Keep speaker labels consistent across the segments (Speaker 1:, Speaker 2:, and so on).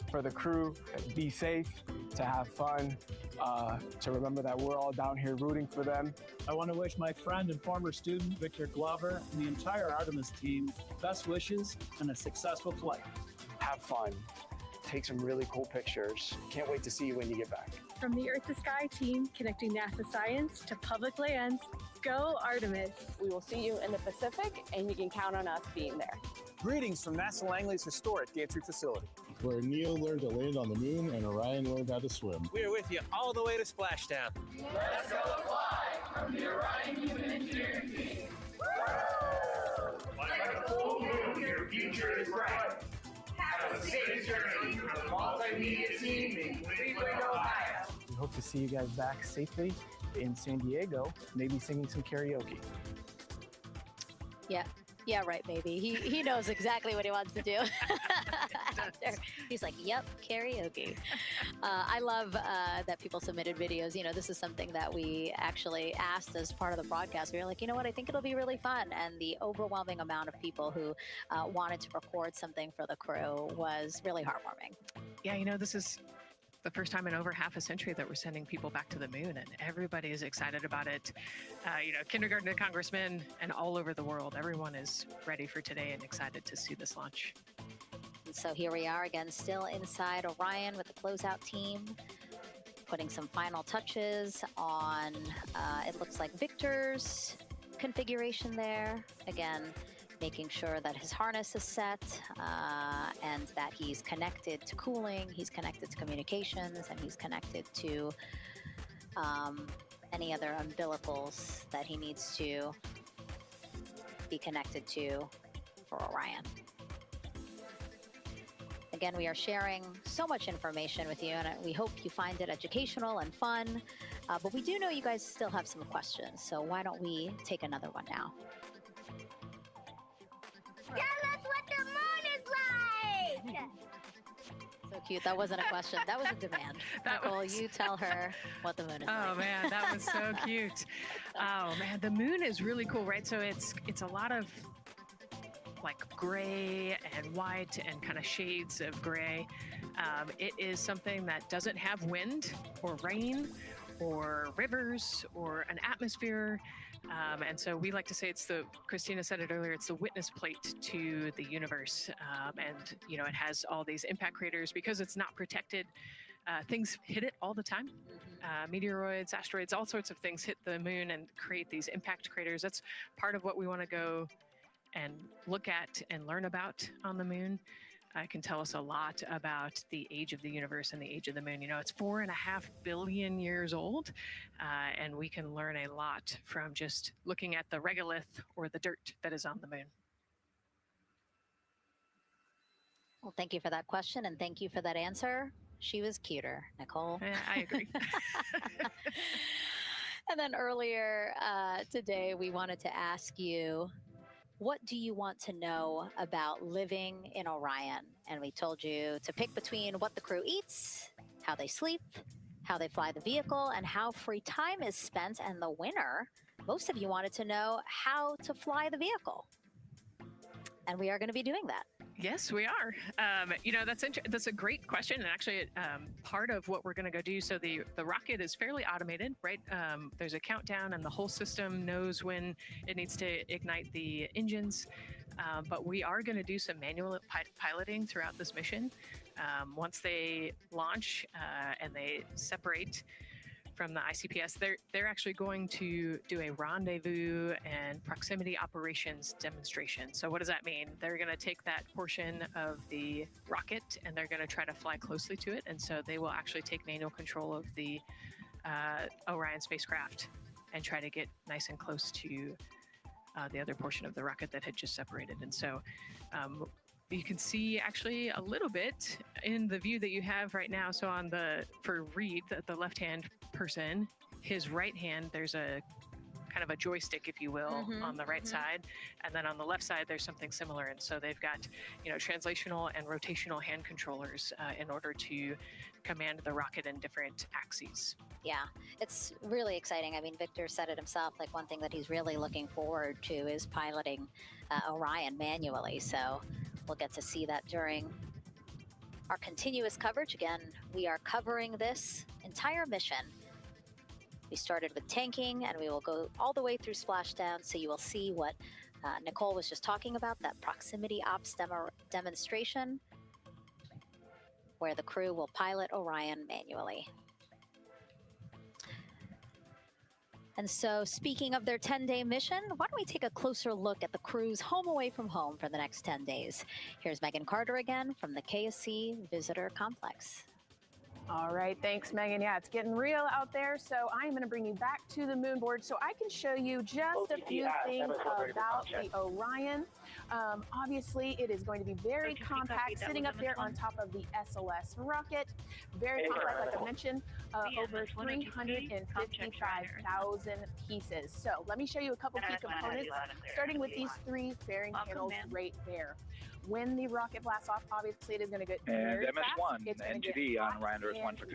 Speaker 1: For the crew, be safe, to have fun, to remember that we're all down here rooting for them.
Speaker 2: I want to wish my friend and former student, Victor Glover, and the entire Artemis team best wishes and a successful flight.
Speaker 1: Have fun. Take some really cool pictures. Can't wait to see you when you get back.
Speaker 3: From the Earth to Sky team, connecting NASA science to public lands, go Artemis.
Speaker 4: We will see you in the Pacific, and you can count on us being there.
Speaker 5: Greetings from NASA Langley's historic gantry facility,
Speaker 6: where Neil learned to land on the moon and Orion learned how to swim.
Speaker 5: We are with you all the way to Splashdown.
Speaker 7: Let's go fly from the Orion Human Engineering team. Woo! Like a full moon, your future is bright. Have a safe journey from the multimedia team in Cleveland, Ohio.
Speaker 8: We hope to see you guys back safely in San Diego, maybe singing some karaoke.
Speaker 9: Yeah, right, baby. He knows exactly what he wants to do. He's like, yep, karaoke. I love that people submitted videos. You know, this is something that we actually asked as part of the broadcast. We were like, you know what, I think it'll be really fun. And the overwhelming amount of people who wanted to record something for the crew was really heartwarming.
Speaker 10: Yeah, you know, this is the first time in over half a century that we're sending people back to the moon, and everybody is excited about it. You know, kindergarten to congressmen and all over the world, everyone is ready for today and excited to see this launch.
Speaker 9: And so here we are again, still inside Orion with the closeout team, putting some final touches on, it looks like Victor's configuration there. Again, making sure that his harness is set and that he's connected to cooling, he's connected to communications, and he's connected to any other umbilicals that he needs to be connected to for Orion. Again, we are sharing so much information with you, and we hope you find it educational and fun. But we do know you guys still have some questions, so why don't we take another one now?
Speaker 11: Tell us what the moon is like!
Speaker 9: So cute. That wasn't a question. That was a demand. Nicole, you tell her what the moon is like.
Speaker 10: Oh, man, that was so cute. Oh, man, the moon is really cool, right? So it's a lot of like gray and white and kind of shades of gray. It is something that doesn't have wind or rain or rivers or an atmosphere. And so we like to say it's Christina said it earlier, it's the witness plate to the universe. And, you know, it has all these impact craters because it's not protected. Things hit it all the time. Meteoroids, asteroids, all sorts of things hit the moon and create these impact craters. That's part of what we want to go and look at and learn about on the moon. It can tell us a lot about the age of the universe and the age of the moon. You know, it's 4.5 billion years old, and we can learn a lot from just looking at the regolith or the dirt that is on the moon.
Speaker 9: Well, thank you for that question, and thank you for that answer. She was cuter, Nicole.
Speaker 10: Yeah, I agree.
Speaker 9: And then earlier today, we wanted to ask you, what do you want to know about living in Orion? And we told you to pick between what the crew eats, how they sleep, how they fly the vehicle, and how free time is spent. And the winner, most of you wanted to know how to fly the vehicle. And we are going to be doing that.
Speaker 10: Yes, we are. You know, that's a great question, and actually part of what we're going to go do. So the rocket is fairly automated, right? There's a countdown, and the whole system knows when it needs to ignite the engines. But we are going to do some manual piloting throughout this mission. Once they launch and they separate from the ICPS, they're actually going to do a rendezvous and proximity operations demonstration. So what does that mean? They're going to take that portion of the rocket and they're going to try to fly closely to it. And so they will actually take manual control of the Orion spacecraft and try to get nice and close to the other portion of the rocket that had just separated. And so you can see actually a little bit in the view that you have right now. So for Reed, the left-hand person, his right hand, there's a kind of a joystick, if you will, on the right side. And then on the left side, there's something similar. And so they've got, translational and rotational hand controllers in order to command the rocket in different axes.
Speaker 9: Yeah, it's really exciting. I mean, Victor said it himself, like one thing that he's really looking forward to is piloting Orion manually. So we'll get to see that during our continuous coverage. Again, we are covering this entire mission. We started with tanking and we will go all the way through splashdown. So you will see what Nicole was just talking about, that proximity ops demonstration where the crew will pilot Orion manually. And so speaking of their 10-day mission, why don't we take a closer look at the crew's home away from home for the next 10 days. Here's Megan Carter again from the KSC Visitor Complex.
Speaker 12: All right, thanks, Megan. Yeah, it's getting real out there, so I'm going to bring you back to the moon board so I can show you just a few things about the Orion. Obviously, it is going to be very compact, sitting up there on top of the SLS rocket. Very compact, like I mentioned, over 355,000 pieces. So let me show you a couple key components, starting with these three fairing panels right there. When the rocket blasts off, obviously it is going to get very fast. It's going to get hot and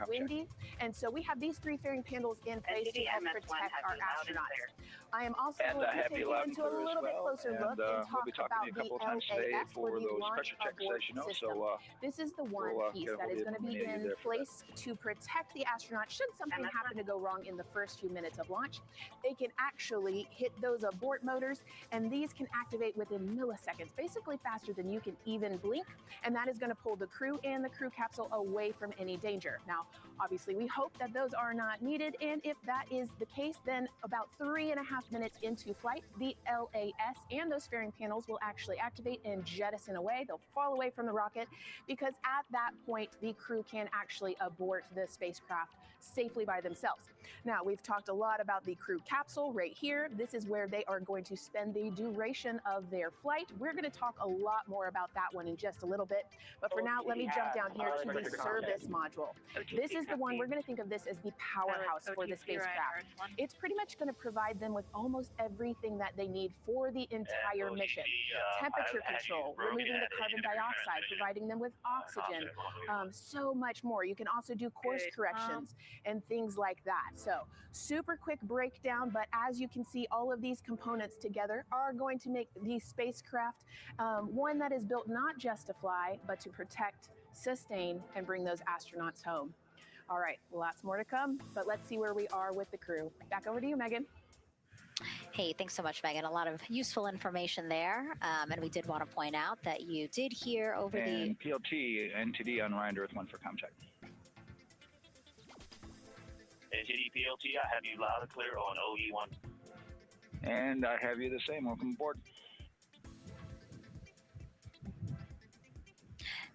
Speaker 12: windy. And so we have these three fairing panels in place to help protect our astronauts. I am also going to take you into a little bit closer look and talk about the LAS, or the Launch Abort System. This is the one piece that is going to be in place to protect the astronauts should something happen to go wrong in the first few minutes of launch. They can actually hit those abort motors, and these can activate within milliseconds, basically faster than you can even blink, and that is going to pull the crew and the crew capsule away from any danger. Now, obviously, we hope that those are not needed, and if that is the case, then about 3.5 minutes into flight, the LAS and those fairing panels will actually activate and jettison away. They'll fall away from the rocket because at that point, the crew can actually abort the spacecraft safely by themselves. Now, we've talked a lot about the crew capsule right here. This is where they are going to spend the duration of their flight. We're going to talk a lot more about that one in just a little bit. But for now, let me jump down here to the service module. This is the one, we're going to think of this as the powerhouse for the spacecraft. It's pretty much going to provide them with almost everything that they need for the entire mission. Temperature control, removing the carbon dioxide, providing them with oxygen, so much more. You can also do course corrections and things like that. So super quick breakdown, but as you can see, all of these components together are going to make the spacecraft one that is built not just to fly, but to protect, sustain, and bring those astronauts home. All right, lots more to come, but let's see where we are with the crew. Back over to you, Megan.
Speaker 9: Hey, thanks so much, Megan. A lot of useful information there. And we did want to point out that you did hear over the
Speaker 13: PLT NTD on Ryan Earth 1 for contact.
Speaker 14: NTD PLT, I have you loud and clear on OE1.
Speaker 13: And I have you the same. Welcome aboard.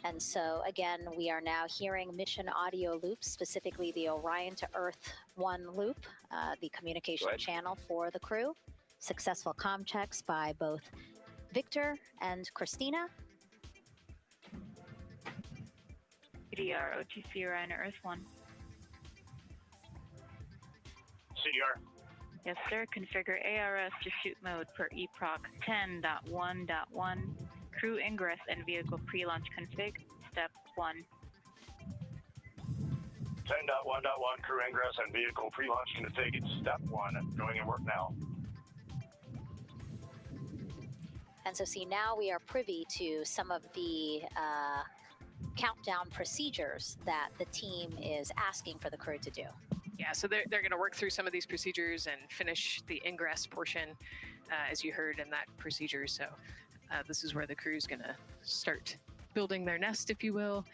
Speaker 9: And so again, we are now hearing mission audio loops, specifically the Orion to Earth 1 loop, the communication channel for the crew. Successful comm checks by both Victor and Christina.
Speaker 15: CDR, OTC Orion to Earth 1.
Speaker 14: CDR.
Speaker 15: Yes, sir. Configure ARS to shoot mode per EPROC 10.1.1. Crew ingress and vehicle pre-launch config. Step 1.
Speaker 14: 10.1.1 crew ingress and vehicle pre-launch config. Step 1. Going in work now.
Speaker 9: And so see, now we are privy to some of the countdown procedures that the team is asking for the crew to do.
Speaker 10: Yeah, so they're going to work through some of these procedures and finish the ingress portion, as you heard in that procedure. So this is where the crew is going to start building their nest, if you will,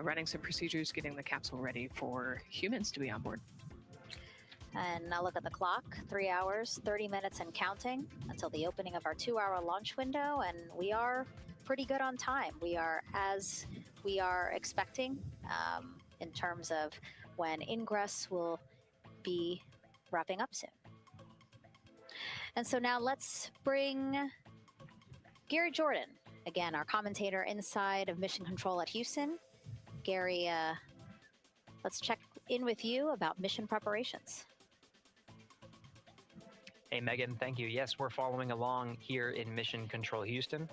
Speaker 10: running some procedures, getting the capsule ready for humans to be on board.
Speaker 9: And now look at the clock, 3 hours, 30 minutes and counting until the opening of our 2-hour launch window, and we are pretty good on time. We are as we are expecting in terms of when ingress will be wrapping up soon. And so now let's bring Gary Jordan, again, our commentator inside of Mission Control at Houston. Gary, let's check in with you about mission preparations.
Speaker 16: Hey, Megan, thank you. Yes, we're following along here in Mission Control Houston.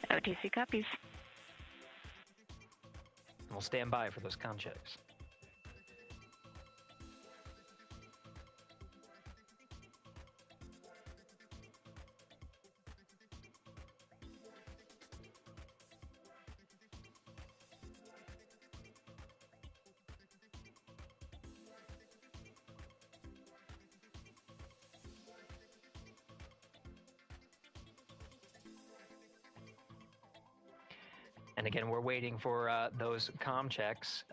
Speaker 15: OTC copies.
Speaker 16: We'll stand by for those comm checks. And again, we're waiting for those comm checks.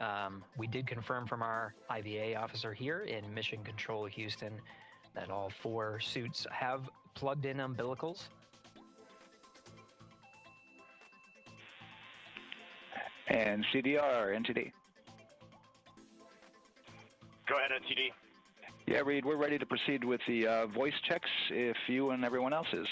Speaker 16: We did confirm from our IVA officer here in Mission Control Houston that all 4 suits have plugged in umbilicals.
Speaker 13: And CDR, NTD.
Speaker 14: Go ahead, NTD.
Speaker 13: Yeah, Reed, we're ready to proceed with the voice checks if you and everyone else is.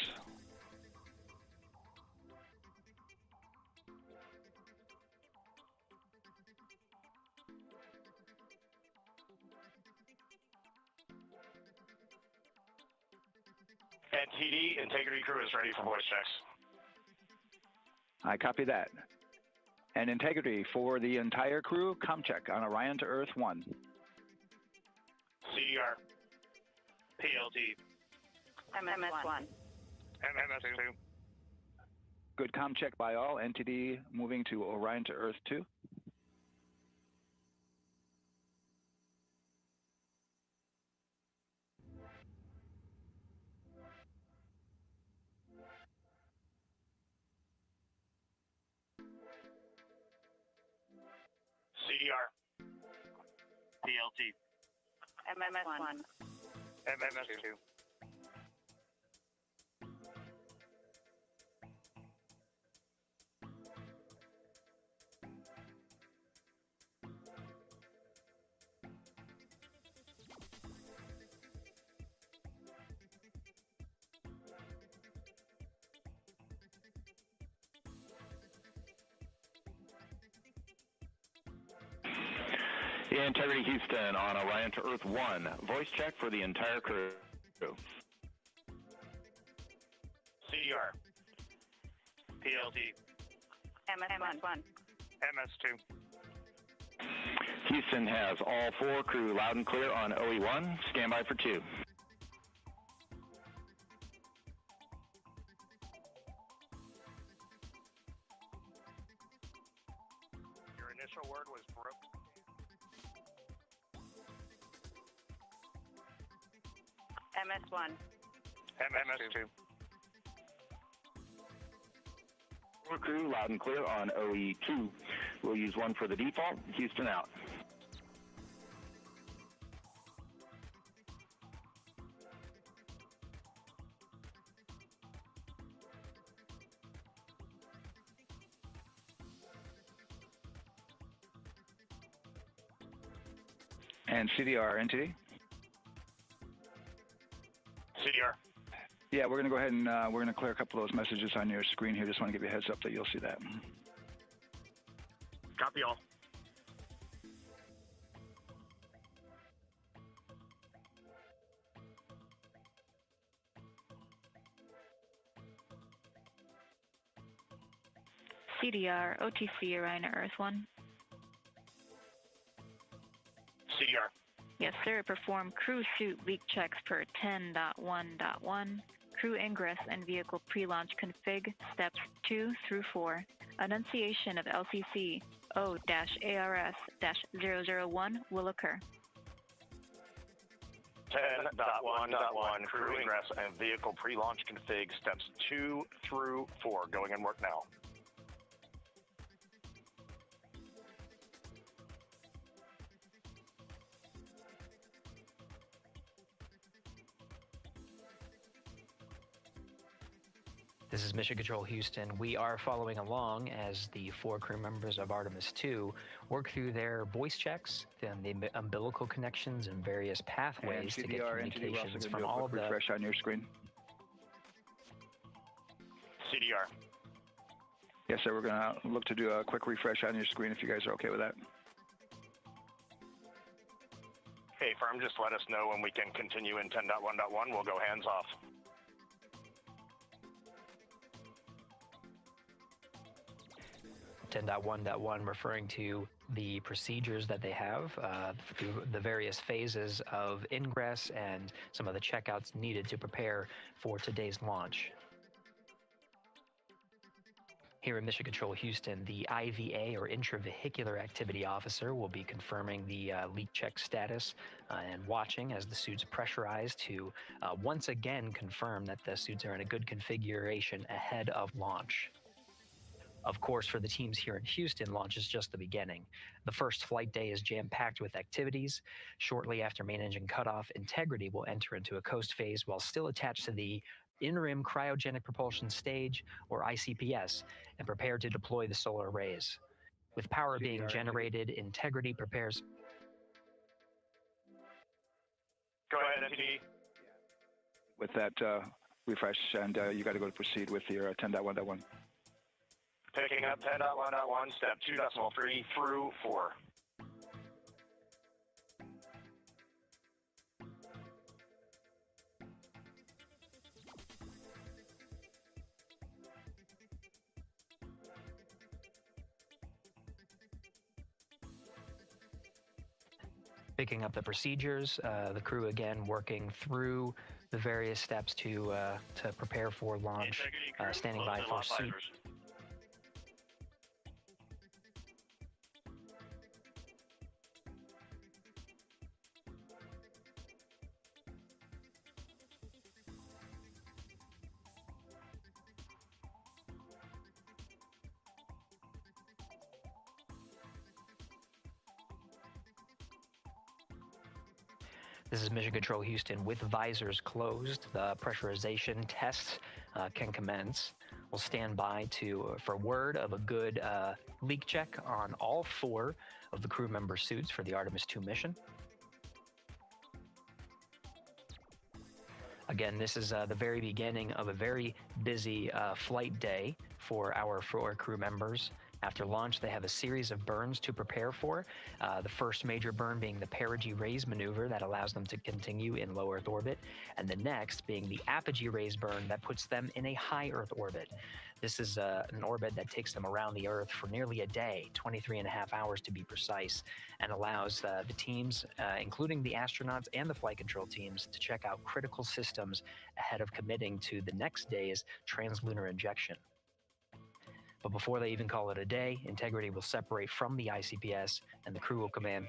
Speaker 14: NTD, Integrity Crew is ready for voice checks.
Speaker 13: I copy that. And Integrity for the entire crew, comm check on Orion to Earth 1.
Speaker 14: CDR.
Speaker 15: PLT. MS1.
Speaker 14: MS2.
Speaker 13: Good comm check by all. NTD moving to Orion to Earth 2.
Speaker 14: CDR.
Speaker 15: PLT. MS1.
Speaker 14: MS2.
Speaker 17: Integrity Houston on Orion to Earth 1. Voice check for the entire crew.
Speaker 14: CDR.
Speaker 15: PLT. MS1.
Speaker 14: MS2.
Speaker 17: Houston has all 4 crew loud and clear on OE1. Stand by for 2.
Speaker 14: Your initial word was broke.
Speaker 15: MS1.
Speaker 14: MS2.
Speaker 17: 4 crew loud and clear on OE2. We'll use 1 for the default. Houston out.
Speaker 13: And CDR, NTD?
Speaker 14: CDR.
Speaker 13: Yeah, we're going to go ahead and we're going to clear a couple of those messages on your screen here. Just want to give you a heads up that you'll see that.
Speaker 14: Copy all.
Speaker 15: CDR, OTC, Orion to Earth 1.
Speaker 14: CDR.
Speaker 15: Yes, sir. Perform crew suit leak checks per 10.1.1. Crew ingress and vehicle pre-launch config steps 2 through 4. Annunciation of LCC O-ARS-001 will occur.
Speaker 14: 10.1.1 crew ingress and vehicle pre-launch config steps 2 through 4. Going in work now.
Speaker 16: This is Mission Control Houston. We are following along as the 4 crew members of Artemis II work through their voice checks, then the umbilical connections and various pathways to get communications from all of the...
Speaker 13: refresh on your screen.
Speaker 14: CDR.
Speaker 13: Yes, sir. We're going to look to do a quick refresh on your screen if you guys are okay with that.
Speaker 14: Hey, firm, just let us know when we can continue in 10.1.1. We'll go hands off.
Speaker 16: .1.1 referring to the procedures that they have through the various phases of ingress and some of the checkouts needed to prepare for today's launch. Here in Mission Control Houston, the IVA or Intravehicular Activity Officer will be confirming the leak check status and watching as the suits pressurize to once again confirm that the suits are in a good configuration ahead of launch. Of course, for the teams here in Houston, launch is just the beginning. The first flight day is jam-packed with activities. Shortly after main engine cutoff, Integrity will enter into a coast phase while still attached to the interim cryogenic propulsion stage, or ICPS, and prepare to deploy the solar arrays. With power being generated, Integrity prepares...
Speaker 14: Go ahead, MTD.
Speaker 13: With that refresh, and you got to go to proceed with your 10.1.1.
Speaker 14: Picking up 10.1.1, step 2.3 through 4.
Speaker 16: Picking up the procedures, the crew again working through the various steps to prepare for launch, standing by for suit. This is Mission Control Houston. With visors closed, the pressurization tests can commence. We'll stand by for word of a good leak check on all 4 of the crew member suits for the Artemis II mission. Again, this is the very beginning of a very busy flight day for our 4 crew members. After launch, they have a series of burns to prepare for. The first major burn being the perigee raise maneuver that allows them to continue in low Earth orbit, and the next being the apogee raise burn that puts them in a high Earth orbit. This is an orbit that takes them around the Earth for nearly a day, 23.5 hours to be precise, and allows the teams, including the astronauts and the flight control teams, to check out critical systems ahead of committing to the next day's translunar injection. But before they even call it a day, Integrity will separate from the ICPS, and the crew will command.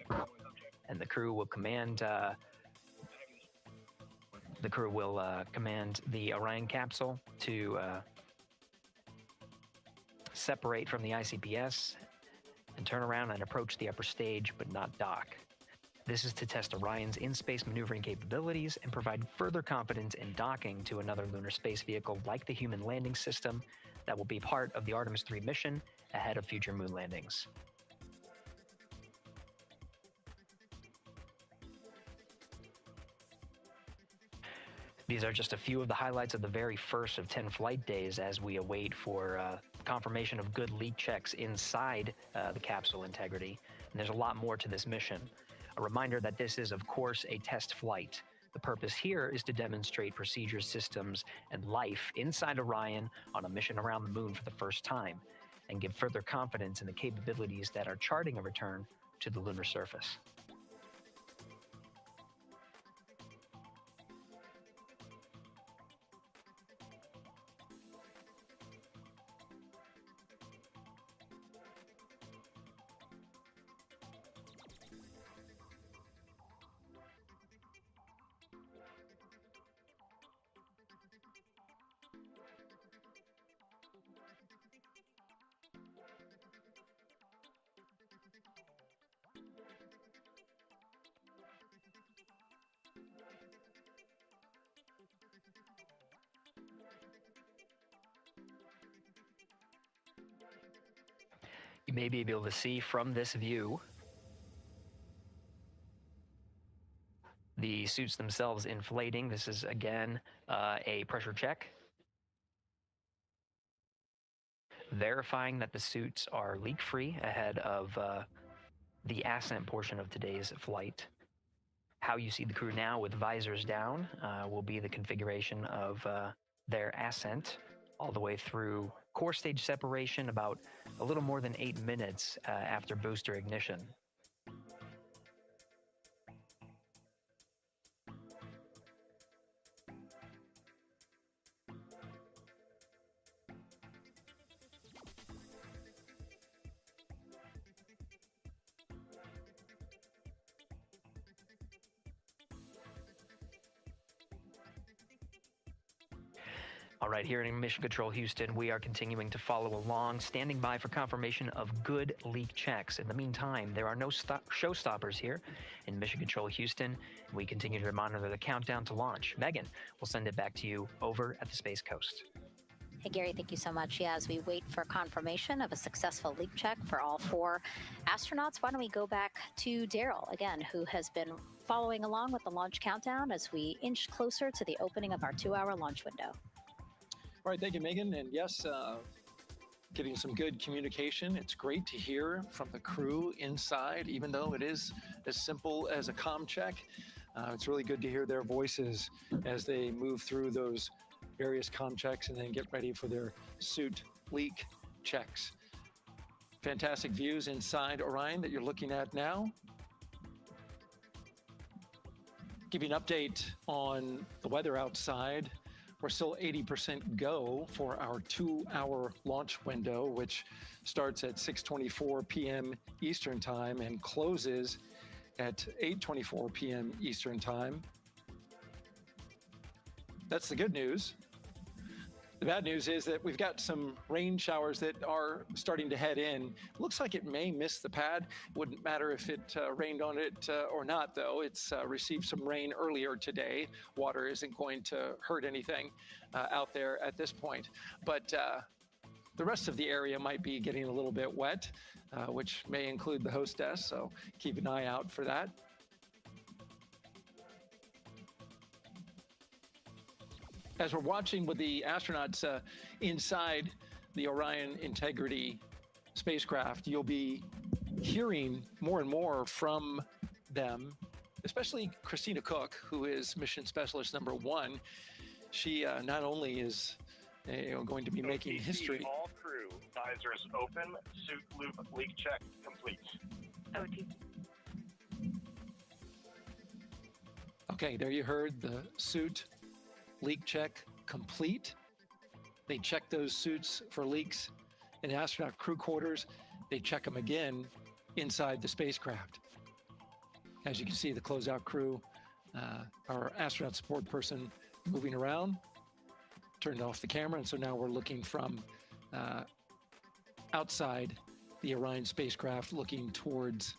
Speaker 16: Command the Orion capsule to separate from the ICPS and turn around and approach the upper stage, but not dock. This is to test Orion's in-space maneuvering capabilities and provide further confidence in docking to another lunar space vehicle like the Human Landing System that will be part of the Artemis III mission ahead of future moon landings. These are just a few of the highlights of the very first of 10 flight days as we await for confirmation of good leak checks inside the capsule Integrity. And there's a lot more to this mission. A reminder that this is, of course, a test flight. The purpose here is to demonstrate procedures, systems, and life inside Orion on a mission around the moon for the first time, and give further confidence in the capabilities that are charting a return to the lunar surface. may be able to see from this view the suits themselves inflating. This is, again, a pressure check, verifying that the suits are leak-free ahead of the ascent portion of today's flight. How you see the crew now with visors down will be the configuration of their ascent all the way through core stage separation, about a little more than 8 minutes after booster ignition. All right, here in Mission Control Houston, we are continuing to follow along, standing by for confirmation of good leak checks. In the meantime, there are no showstoppers here in Mission Control Houston. We continue to monitor the countdown to launch. Megan, we'll send it back to you over at the Space Coast.
Speaker 9: Hey, Gary, thank you so much. Yeah, as we wait for confirmation of a successful leak check for all 4 astronauts, why don't we go back to Daryl, again, who has been following along with the launch countdown as we inch closer to the opening of our 2-hour launch window.
Speaker 18: All right, thank you, Megan. And yes, getting some good communication. It's great to hear from the crew inside, even though it is as simple as a comm check. It's really good to hear their voices as they move through those various comm checks and then get ready for their suit leak checks. Fantastic views inside Orion that you're looking at now. Give you an update on the weather outside. We're still 80% go for our 2-hour launch window, which starts at 6:24 p.m. Eastern Time and closes at 8:24 p.m. Eastern Time. That's the good news. The bad news is that we've got some rain showers that are starting to head in. Looks like it may miss the pad. Wouldn't matter if it rained on it or not, though. It's received some rain earlier today. Water isn't going to hurt anything out there at this point. But the rest of the area might be getting a little bit wet, which may include the hostess, so keep an eye out for that. As we're watching with the astronauts inside the Orion Integrity spacecraft, you'll be hearing more and more from them, especially Christina Cook, who is Mission Specialist #1. She not only is going to be making history.
Speaker 14: All crew, visors open, suit loop leak check complete.
Speaker 15: OT.
Speaker 18: Okay, there you heard the suit leak check complete. They check those suits for leaks in astronaut crew quarters. They check them again inside the spacecraft. As you can see, the closeout crew, our astronaut support person moving around, turned off the camera, and so now we're looking from outside the Orion spacecraft, looking towards,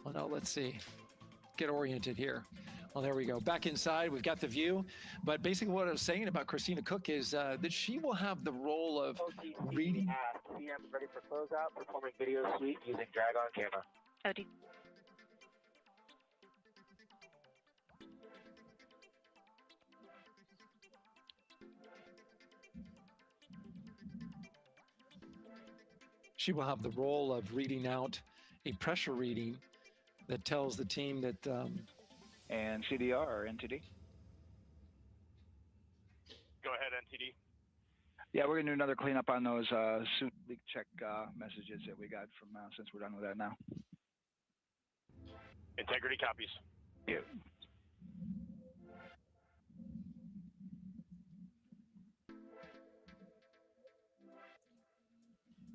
Speaker 18: well, no, let's see, get oriented here. Well, there we go. Back inside, we've got the view. But basically what I was saying about Christina Cook is that she will have the role of reading.
Speaker 19: PM ready for closeout, performing video suite using drag-on camera.
Speaker 15: OT.
Speaker 18: She will have the role of reading out a pressure reading that tells the team that
Speaker 13: and CDR or NTD?
Speaker 14: Go ahead, NTD.
Speaker 13: Yeah, we're going to do another cleanup on those suit leak check messages that we got from since we're done with that now.
Speaker 14: Integrity copies.
Speaker 13: Yeah.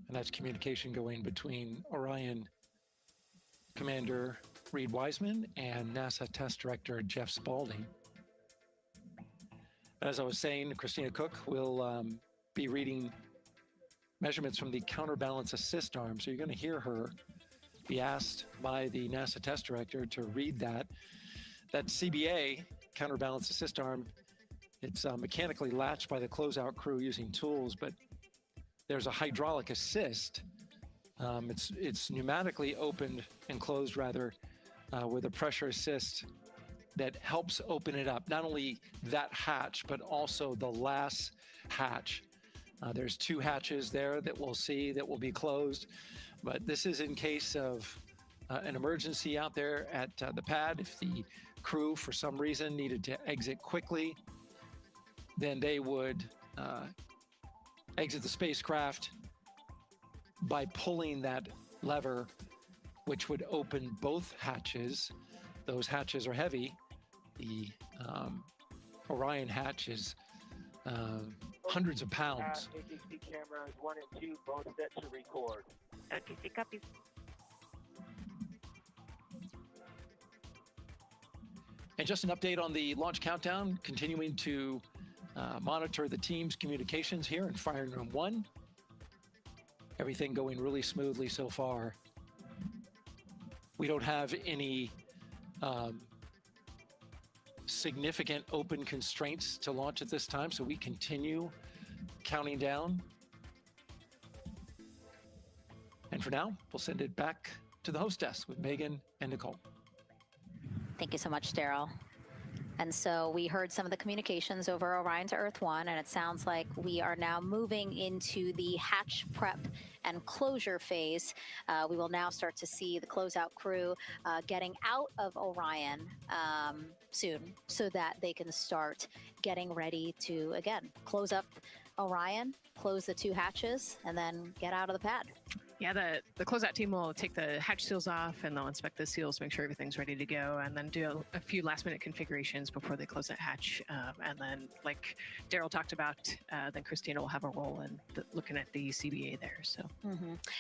Speaker 18: And that's communication going between Orion Commander Reed Wiseman and NASA Test Director Jeff Spaulding. As I was saying, Christina Cook will be reading measurements from the counterbalance assist arm. So you're going to hear her be asked by the NASA Test Director to read that. That CBA, counterbalance assist arm, it's mechanically latched by the closeout crew using tools, but there's a hydraulic assist It's pneumatically opened and closed rather with a pressure assist that helps open it up. Not only that hatch, but also the last hatch. There's 2 hatches there that we'll see that will be closed, but this is in case of an emergency out there at the pad. If the crew, for some reason, needed to exit quickly, then they would exit the spacecraft by pulling that lever, which would open both hatches. Those hatches are heavy. The Orion hatch is hundreds of pounds.
Speaker 19: ATC cameras 1 and 2 both set to record.
Speaker 15: ATC copies.
Speaker 18: And just an update on the launch countdown, continuing to monitor the team's communications here in Firing Room 1. Everything going really smoothly so far. We don't have any significant open constraints to launch at this time, so we continue counting down. And for now, we'll send it back to the host desk with Megan and Nicole.
Speaker 9: Thank you so much, Daryl. And so we heard some of the communications over Orion to Earth 1, and it sounds like we are now moving into the hatch prep and closure phase. We will now start to see the closeout crew getting out of Orion soon so that they can start getting ready to, again, close up Orion, close the 2 hatches, and then get out of the pad.
Speaker 10: Yeah, the closeout team will take the hatch seals off and they'll inspect the seals, make sure everything's ready to go, and then do a few last-minute configurations before they close that hatch. And then, like Daryl talked about, then Christina will have a role in looking at the CBA there. So,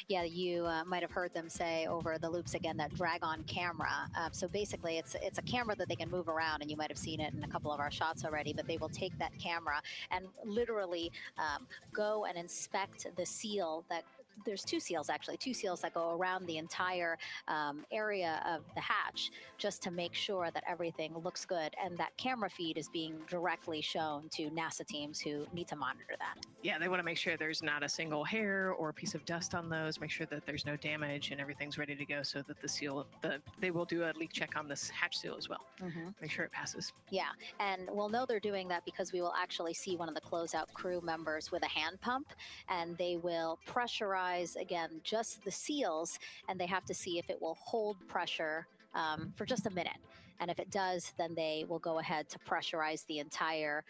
Speaker 9: yeah, you might have heard them say over the loops again that drag-on camera. So basically, it's a camera that they can move around, and you might have seen it in a couple of our shots already. But they will take that camera and literally go and inspect the seal that. There's 2 seals, actually, 2 seals that go around the entire area of the hatch just to make sure that everything looks good. And that camera feed is being directly shown to NASA teams who need to monitor that.
Speaker 10: Yeah, they want to make sure there's not a single hair or piece of dust on those, make sure that there's no damage and everything's ready to go so that the seal, they will do a leak check on this hatch seal as well. Make sure it passes.
Speaker 9: Yeah, and we'll know they're doing that because we will actually see one of the closeout crew members with a hand pump, and they will pressurize again just the seals, and they have to see if it will hold pressure for just a minute, and if it does, then they will go ahead to pressurize the entire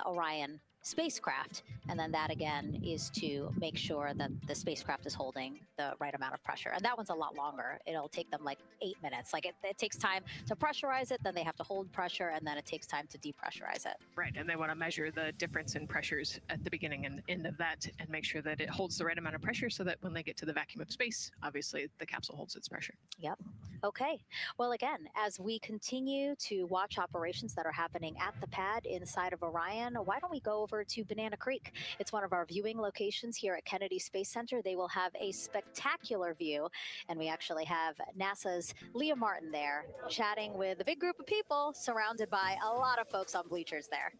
Speaker 9: Orion spacecraft, and then that again is to make sure that the spacecraft is holding the right amount of pressure. And that one's a lot longer. It'll take them like 8 minutes. Like it takes time to pressurize it, then they have to hold pressure, and then it takes time to depressurize it.
Speaker 10: Right, and they want to measure the difference in pressures at the beginning and end of that and make sure that it holds the right amount of pressure so that when they get to the vacuum of space, obviously the capsule holds its pressure.
Speaker 9: Yep. Okay. Well, again, as we continue to watch operations that are happening at the pad inside of Orion, why don't we go over to Banana Creek? It's one of our viewing locations here at Kennedy Space Center. They will have a spectacular view, and we actually have NASA's Leah Martin there chatting with a big group of people surrounded by a lot of folks on bleachers there.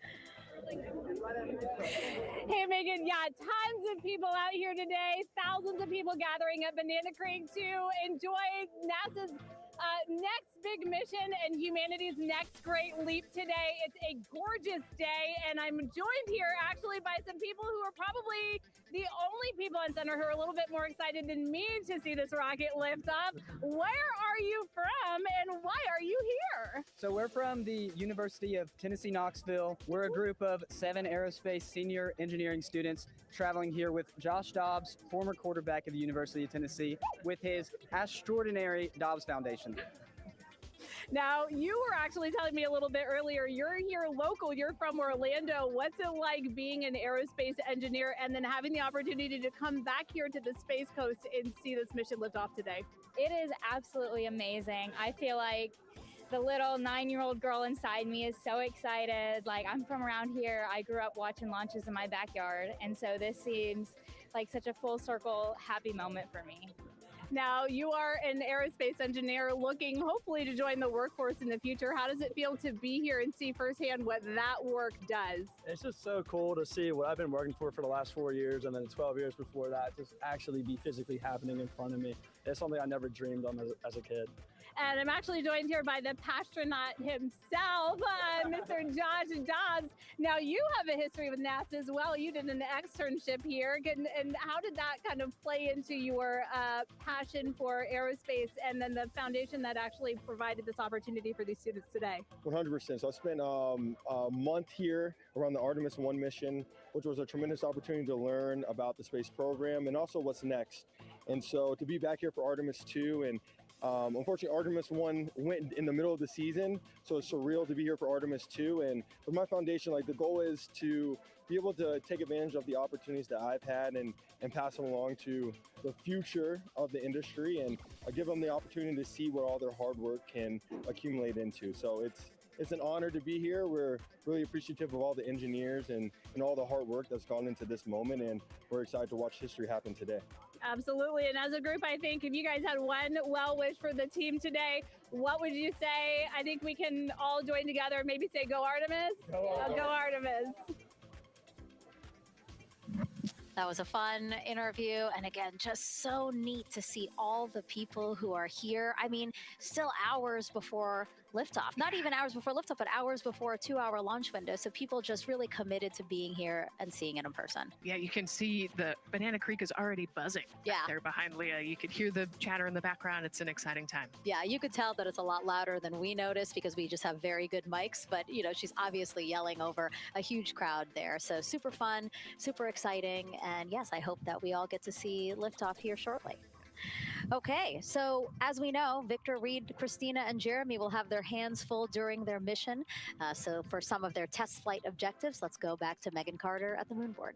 Speaker 20: Hey, Megan, yeah, tons of people out here today, thousands of people gathering at Banana Creek to enjoy NASA's next big mission and humanity's next great leap today. It's a gorgeous day, and I'm joined here actually by some people who are probably the only people on center who are a little bit more excited than me to see this rocket lift up. Where are you from, and why are you here?
Speaker 21: So we're from the University of Tennessee, Knoxville. We're a group of 7 aerospace senior engineering students traveling here with Josh Dobbs, former quarterback of the University of Tennessee, with his extraordinary Dobbs Foundation.
Speaker 20: Now, you were actually telling me a little bit earlier, you're here local, you're from Orlando. What's it like being an aerospace engineer and then having the opportunity to come back here to the Space Coast and see this mission lift off today?
Speaker 22: It is absolutely amazing. I feel like the little 9-year-old girl inside me is so excited. Like, I'm from around here. I grew up watching launches in my backyard. And so this seems like such a full circle happy moment for me.
Speaker 20: Now, you are an aerospace engineer looking hopefully to join the workforce in the future. How does it feel to be here and see firsthand what that work does?
Speaker 21: It's just so cool to see what I've been working for the last 4 years and then 12 years before that just actually be physically happening in front of me. It's something I never dreamed of as a kid.
Speaker 20: And I'm actually joined here by the pastronaut himself, Mr. Josh Dobbs. Now, you have a history with NASA as well. You did an externship here. And how did that kind of play into your passion for aerospace and then the foundation that actually provided this opportunity for these students today?
Speaker 6: 100%. So I spent a month here around the Artemis 1 mission, which was a tremendous opportunity to learn about the space program and also what's next. And so to be back here for Artemis 2 and unfortunately, Artemis 1 went in the middle of the season, so it's surreal to be here for Artemis 2. And with my foundation, like the goal is to be able to take advantage of the opportunities that I've had and pass them along to the future of the industry and give them the opportunity to see what all their hard work can accumulate into. So it's an honor to be here. We're really appreciative of all the engineers and all the hard work that's gone into this moment, and we're excited to watch history happen today.
Speaker 20: Absolutely. And as a group, I think if you guys had one well wish for the team today, what would you say? I think we can all join together and maybe say, go Artemis. Go Artemis.
Speaker 9: That was a fun interview. And again, just so neat to see all the people who are here. I mean, still hours before liftoff, not even hours before liftoff, but hours before a 2-hour launch window. So people just really committed to being here and seeing it in person.
Speaker 10: Yeah, you can see the Banana Creek is already buzzing back there behind Leah. You could hear the chatter in the background. It's an exciting time.
Speaker 9: Yeah, you could tell that it's a lot louder than we noticed because we just have very good mics, but you know, she's obviously yelling over a huge crowd there. So super fun, super exciting. And yes, I hope that we all get to see liftoff here shortly. Okay, so as we know, Victor, Reed, Christina, and Jeremy will have their hands full during their mission. So for some of their test flight objectives, let's go back to Megan Carter at the moon board.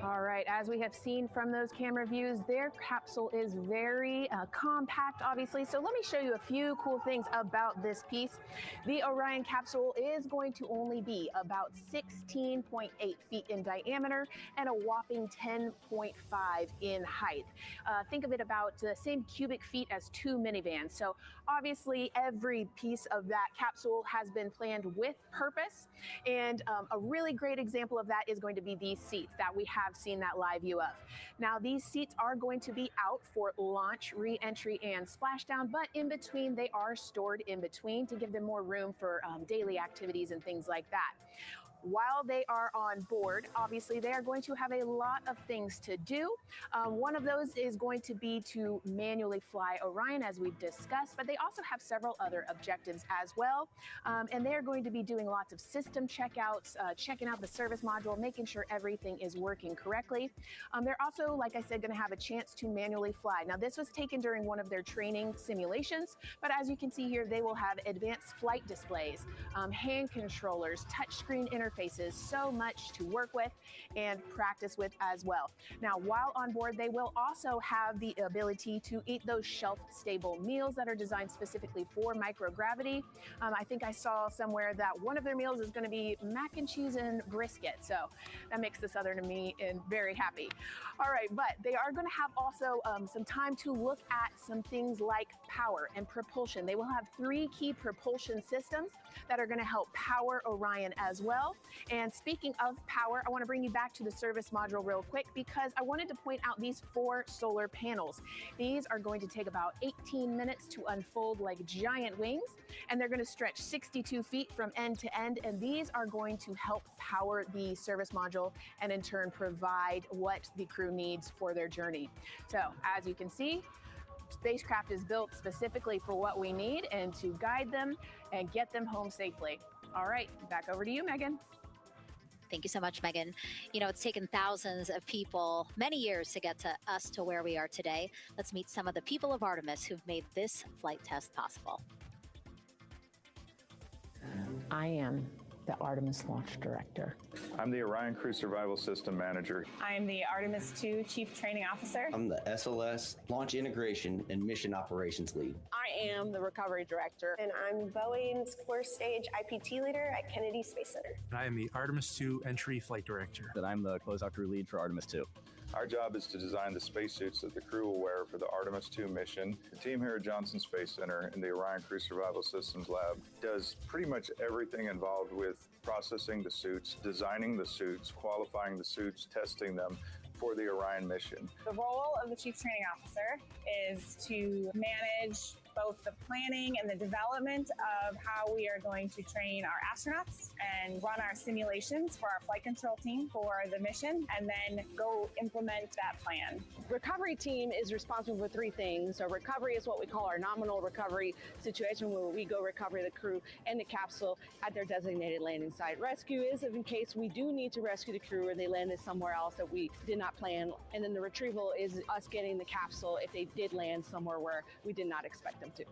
Speaker 12: All right, as we have seen from those camera views, their capsule is very compact, obviously. So let me show you a few cool things about this piece. The Orion capsule is going to only be about 16.8 feet in diameter and a whopping 10.5 in height. Think of it about the same cubic feet as 2 minivans. So obviously every piece of that capsule has been planned with purpose. And a really great example of that is going to be these seats that we have seen that live view of. Now these seats are going to be out for launch, re-entry, and splashdown, but in between they are stored in between to give them more room for daily activities and things like that. While they are on board, obviously they are going to have a lot of things to do. One of those is going to be to manually fly Orion, as we've discussed, but they also have several other objectives as well. And they're going to be doing lots of system checkouts, checking out the service module, making sure everything is working correctly. They're also, like I said, going to have a chance to manually fly. Now, this was taken during one of their training simulations, but as you can see here, they will have advanced flight displays, hand controllers, touchscreen interfaces, so much to work with and practice with as well. Now, while on board, they will also have the ability to eat those shelf-stable meals that are designed specifically for microgravity. I think I saw somewhere that one of their meals is going to be mac and cheese and brisket, so that makes the Southern and me very happy. All right, but they are going to have also some time to look at some things like power and propulsion. They will have 3 key propulsion systems that are going to help power Orion as well. And speaking of power, I want to bring you back to the service module real quick because I wanted to point out these 4 solar panels. These are going to take about 18 minutes to unfold like giant wings, and they're going to stretch 62 feet from end to end, and these are going to help power the service module and in turn provide what the crew needs for their journey. So as you can see, spacecraft is built specifically for what we need and to guide them and get them home safely. All right, back over to you, Megan.
Speaker 9: Thank you so much, Megan. You know, it's taken thousands of people many years to get to us to where we are today. Let's meet some of the people of Artemis who've made this flight test possible.
Speaker 1: I am the Artemis Launch Director.
Speaker 2: I'm the Orion Crew Survival System Manager.
Speaker 23: I am the Artemis II Chief Training Officer.
Speaker 24: I'm the SLS Launch Integration and Mission Operations Lead.
Speaker 23: I am the Recovery Director.
Speaker 25: And I'm Boeing's Core Stage IPT Leader at Kennedy Space Center.
Speaker 26: And I am the Artemis II Entry Flight Director.
Speaker 27: And I'm the Closeout Crew Lead for Artemis II.
Speaker 2: Our job is to design the spacesuits that the crew will wear for the Artemis II mission. The team here at Johnson Space Center in the Orion Crew Survival Systems Lab does pretty much everything involved with processing the suits, designing the suits, qualifying the suits, testing them for the Orion mission.
Speaker 23: The role of the Chief Training Officer is to manage both the planning and the development of how we are going to train our astronauts and run our simulations for our flight control team for the mission, and then go implement that plan.
Speaker 3: Recovery team is responsible for three things. So recovery is what we call our nominal recovery situation, where we go recover the crew and the capsule at their designated landing site. Rescue is in case we do need to rescue the crew or they landed somewhere else that we did not plan. And then the retrieval is us getting the capsule if they did land somewhere where we did not expect them to.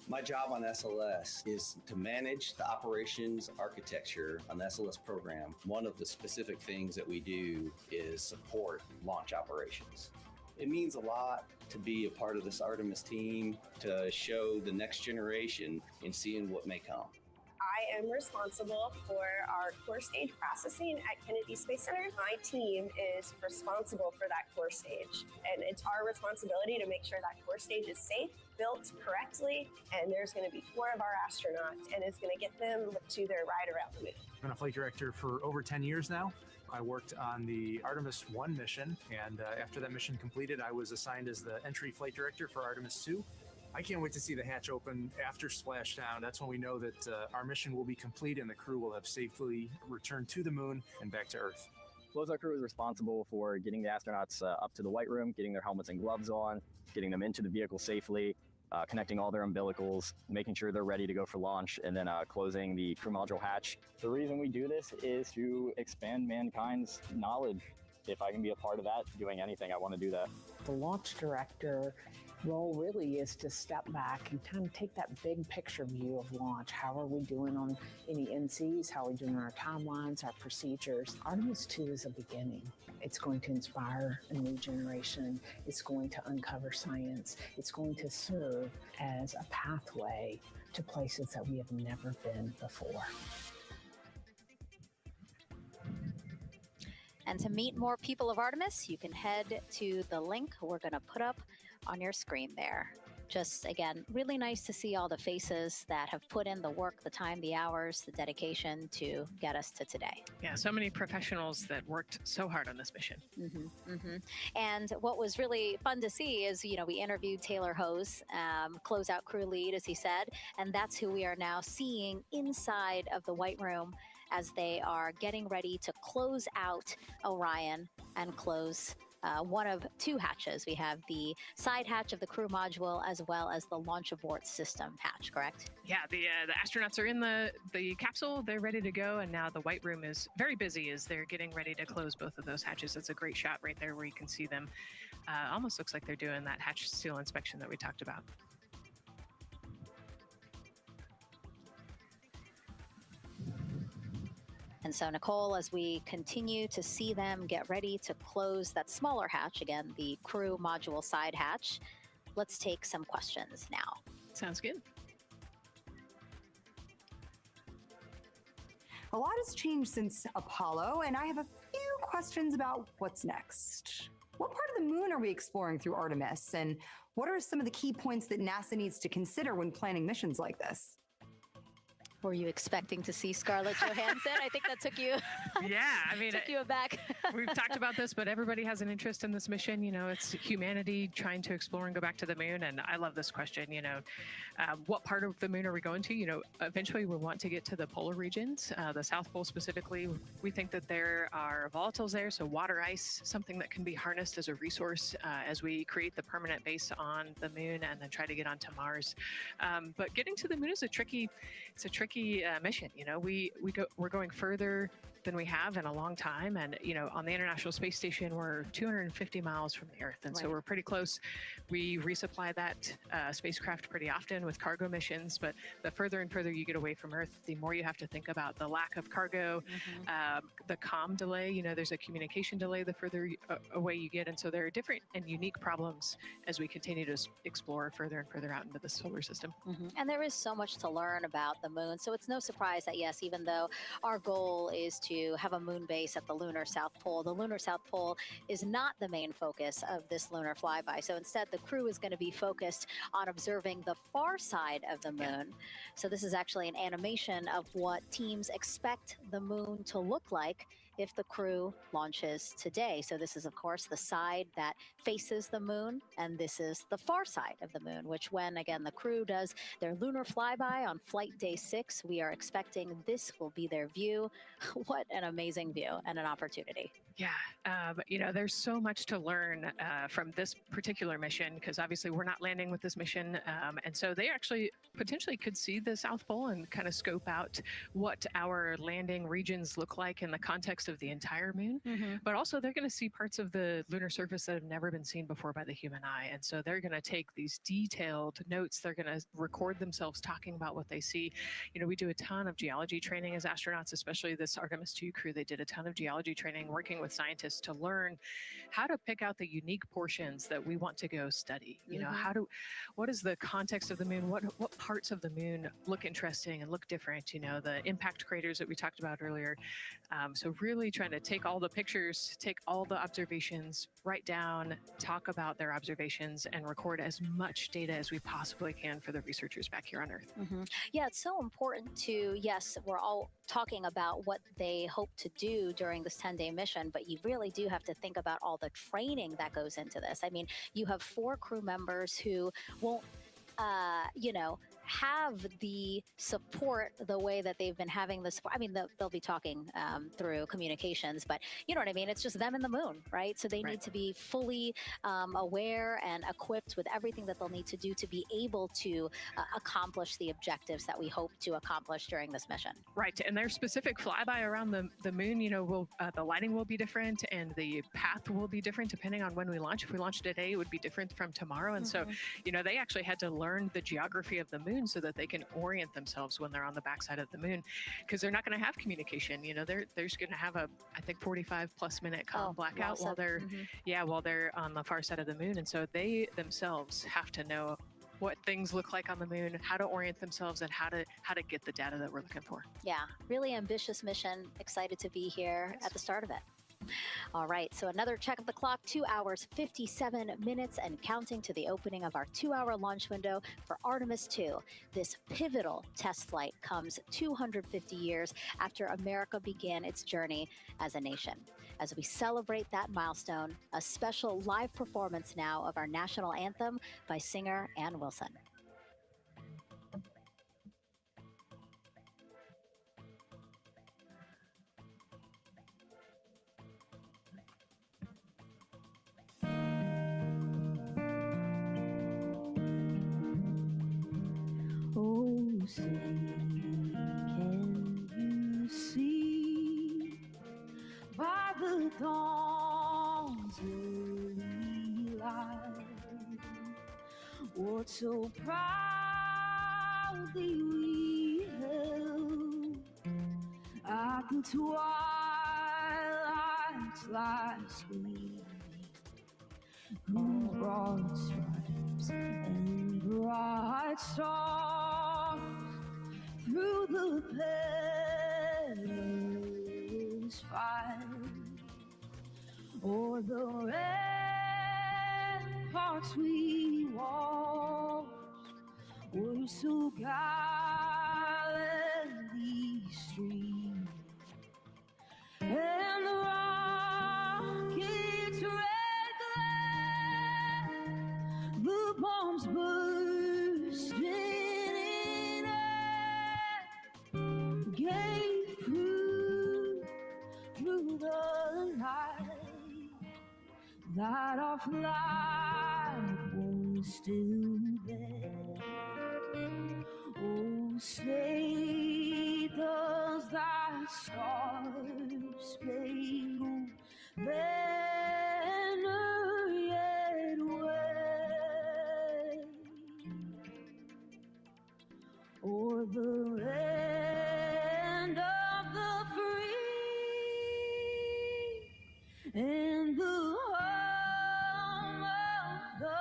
Speaker 24: My job on SLS is to manage the operations architecture on the SLS program. One of the specific things that we do is support launch operations. It means a lot to be a part of this Artemis team, to show the next generation in seeing what may come.
Speaker 25: I am responsible for our core stage processing at Kennedy Space Center. My team is responsible for that core stage, and it's our responsibility to make sure that core stage is safe, built correctly, and there's going to be 4 of our astronauts, and it's going to get them to their ride around the moon.
Speaker 4: I've been a flight director for over 10 years now. I worked on the Artemis I mission, and after that mission completed, I was assigned as the entry flight director for Artemis II. I can't wait to see the hatch open after splashdown. That's when we know that our mission will be complete and the crew will have safely returned to the moon and back to Earth.
Speaker 5: Our crew is responsible for getting the astronauts up to the white room, getting their helmets and gloves on, getting them into the vehicle safely, connecting all their umbilicals, making sure they're ready to go for launch, and then closing the crew module hatch. The reason we do this is to expand mankind's knowledge. If I can be a part of that, doing anything, I want to do that.
Speaker 1: The launch director role really is to step back and kind of take that big picture view of launch. How are we doing on any NCs? How are we doing on our timelines, our procedures? Artemis II is a beginning. It's going to inspire a new generation. It's going to uncover science. It's going to serve as a pathway to places that we have never been before.
Speaker 9: And to meet more people of Artemis, you can head to the link we're going to put up on your screen there. Just, again, really nice to see all the faces that have put in the work, the time, the hours, the dedication to get us to today.
Speaker 10: Yeah, so many professionals that worked so hard on this mission.
Speaker 9: And what was really fun to see is, you know, we interviewed Taylor Hose, closeout crew lead, as he said, and that's who we are now seeing inside of the White Room as they are getting ready to close out Orion and close one of 2 hatches. We have the side hatch of the crew module as well as the launch abort system hatch, correct?
Speaker 10: Yeah, the astronauts are in the capsule. They're ready to go, and now the White Room is very busy as they're getting ready to close both of those hatches. It's a great shot right there where you can see them. Almost looks like they're doing that hatch seal inspection that we talked about.
Speaker 9: And so, Nicole, as we continue to see them get ready to close that smaller hatch, again, the crew module side hatch, let's take some questions now.
Speaker 10: Sounds good.
Speaker 7: A lot has changed since Apollo, and I have a few questions about what's next. What part of the moon are we exploring through Artemis, and what are some of the key points that NASA needs to consider when planning missions like this?
Speaker 9: Were you expecting to see Scarlett Johansson? I think that took you.
Speaker 10: Yeah, I mean,
Speaker 9: took you aback.
Speaker 10: We've talked about this, but everybody has an interest in this mission. You know, it's humanity trying to explore and go back to the moon. And I love this question. You know, what part of the moon are we going to? You know, eventually we want to get to the polar regions, the South Pole specifically. We think that there are volatiles there, so water ice, something that can be harnessed as a resource as we create the permanent base on the moon and then try to get onto Mars. But getting to the moon is a tricky mission. You know, we're going further than we have in a long time, and you know, on the International Space Station we're 250 miles from the Earth, and so we're pretty close. We resupply that spacecraft pretty often with cargo missions, but the further and further you get away from Earth, the more you have to think about the lack of cargo, the comm delay. You know, there's a communication delay the further away you get, and so there are different and unique problems as we continue to explore further and further out into the solar system.
Speaker 9: And there is so much to learn about the moon, so it's no surprise that yes, even though our goal is to to have a moon base at the lunar South Pole. The lunar South Pole is not the main focus of this lunar flyby. So instead, the crew is going to be focused on observing the far side of the moon. So this is actually an animation of what teams expect the moon to look like if the crew launches today. So this is, of course, the side that faces the moon, and this is the far side of the moon, which when, again, the crew does their lunar flyby on flight day 6, we are expecting this will be their view. What an amazing view and an opportunity.
Speaker 10: Yeah, you know, there's so much to learn from this particular mission, because obviously we're not landing with this mission. And so they actually potentially could see the South Pole and kind of scope out what our landing regions look like in the context of the entire moon. But also they're going to see parts of the lunar surface that have never been seen before by the human eye. And so they're going to take these detailed notes. They're going to record themselves talking about what they see. You know, we do a ton of geology training as astronauts, especially this Artemis II crew. They did a ton of geology training working with scientists to learn how to pick out the unique portions that we want to go study. You know, what is the context of the moon? What parts of the moon look interesting and look different? You know, the impact craters that we talked about earlier. So really trying to take all the pictures, take all the observations, write down, talk about their observations, and record as much data as we possibly can for the researchers back here on Earth.
Speaker 9: Yeah, it's so important to, yes, we're all talking about what they hope to do during this 10-day mission, but you really do have to think about all the training that goes into this. I mean, you have 4 crew members who won't, you know, have the support the way that they've been having the support. I mean, they'll be talking through communications, but you know what I mean? It's just them and the moon, right? So they need to be fully aware and equipped with everything that they'll need to do to be able to accomplish the objectives that we hope to accomplish during this mission.
Speaker 10: Right, and their specific flyby around the moon, you know, the lighting will be different and the path will be different depending on when we launch. If we launch today, it would be different from tomorrow. And so, you know, they actually had to learn the geography of the moon so that they can orient themselves when they're on the backside of the moon, because they're not going to have communication. You know, they're just going to have a, I think, 45+ minute blackout while they're, while they're on the far side of the moon. And so they themselves have to know what things look like on the moon, how to orient themselves, and how to get the data that we're looking for.
Speaker 9: Yeah, really ambitious mission. Excited to be here at the start of it. All right, so another check of the clock, 2 hours, 57 minutes and counting to the opening of our 2-hour launch window for Artemis II. This pivotal test flight comes 250 years after America began its journey as a nation. As we celebrate that milestone, a special live performance now of our national anthem by singer Ann Wilson.
Speaker 8: Oh, say, can you see by the dawn's early light what so proudly we held at the twilight's last gleaming, whose broad stripes and bright stars through the perilous fight o'er the ramparts we watched were so gallantly streamed, and the rocket's red glare, the bombs bursting in air, gave proof through the night that our flag was still there. Oh, say does that star-spangled banner yet wave o'er the land of the free and the home of the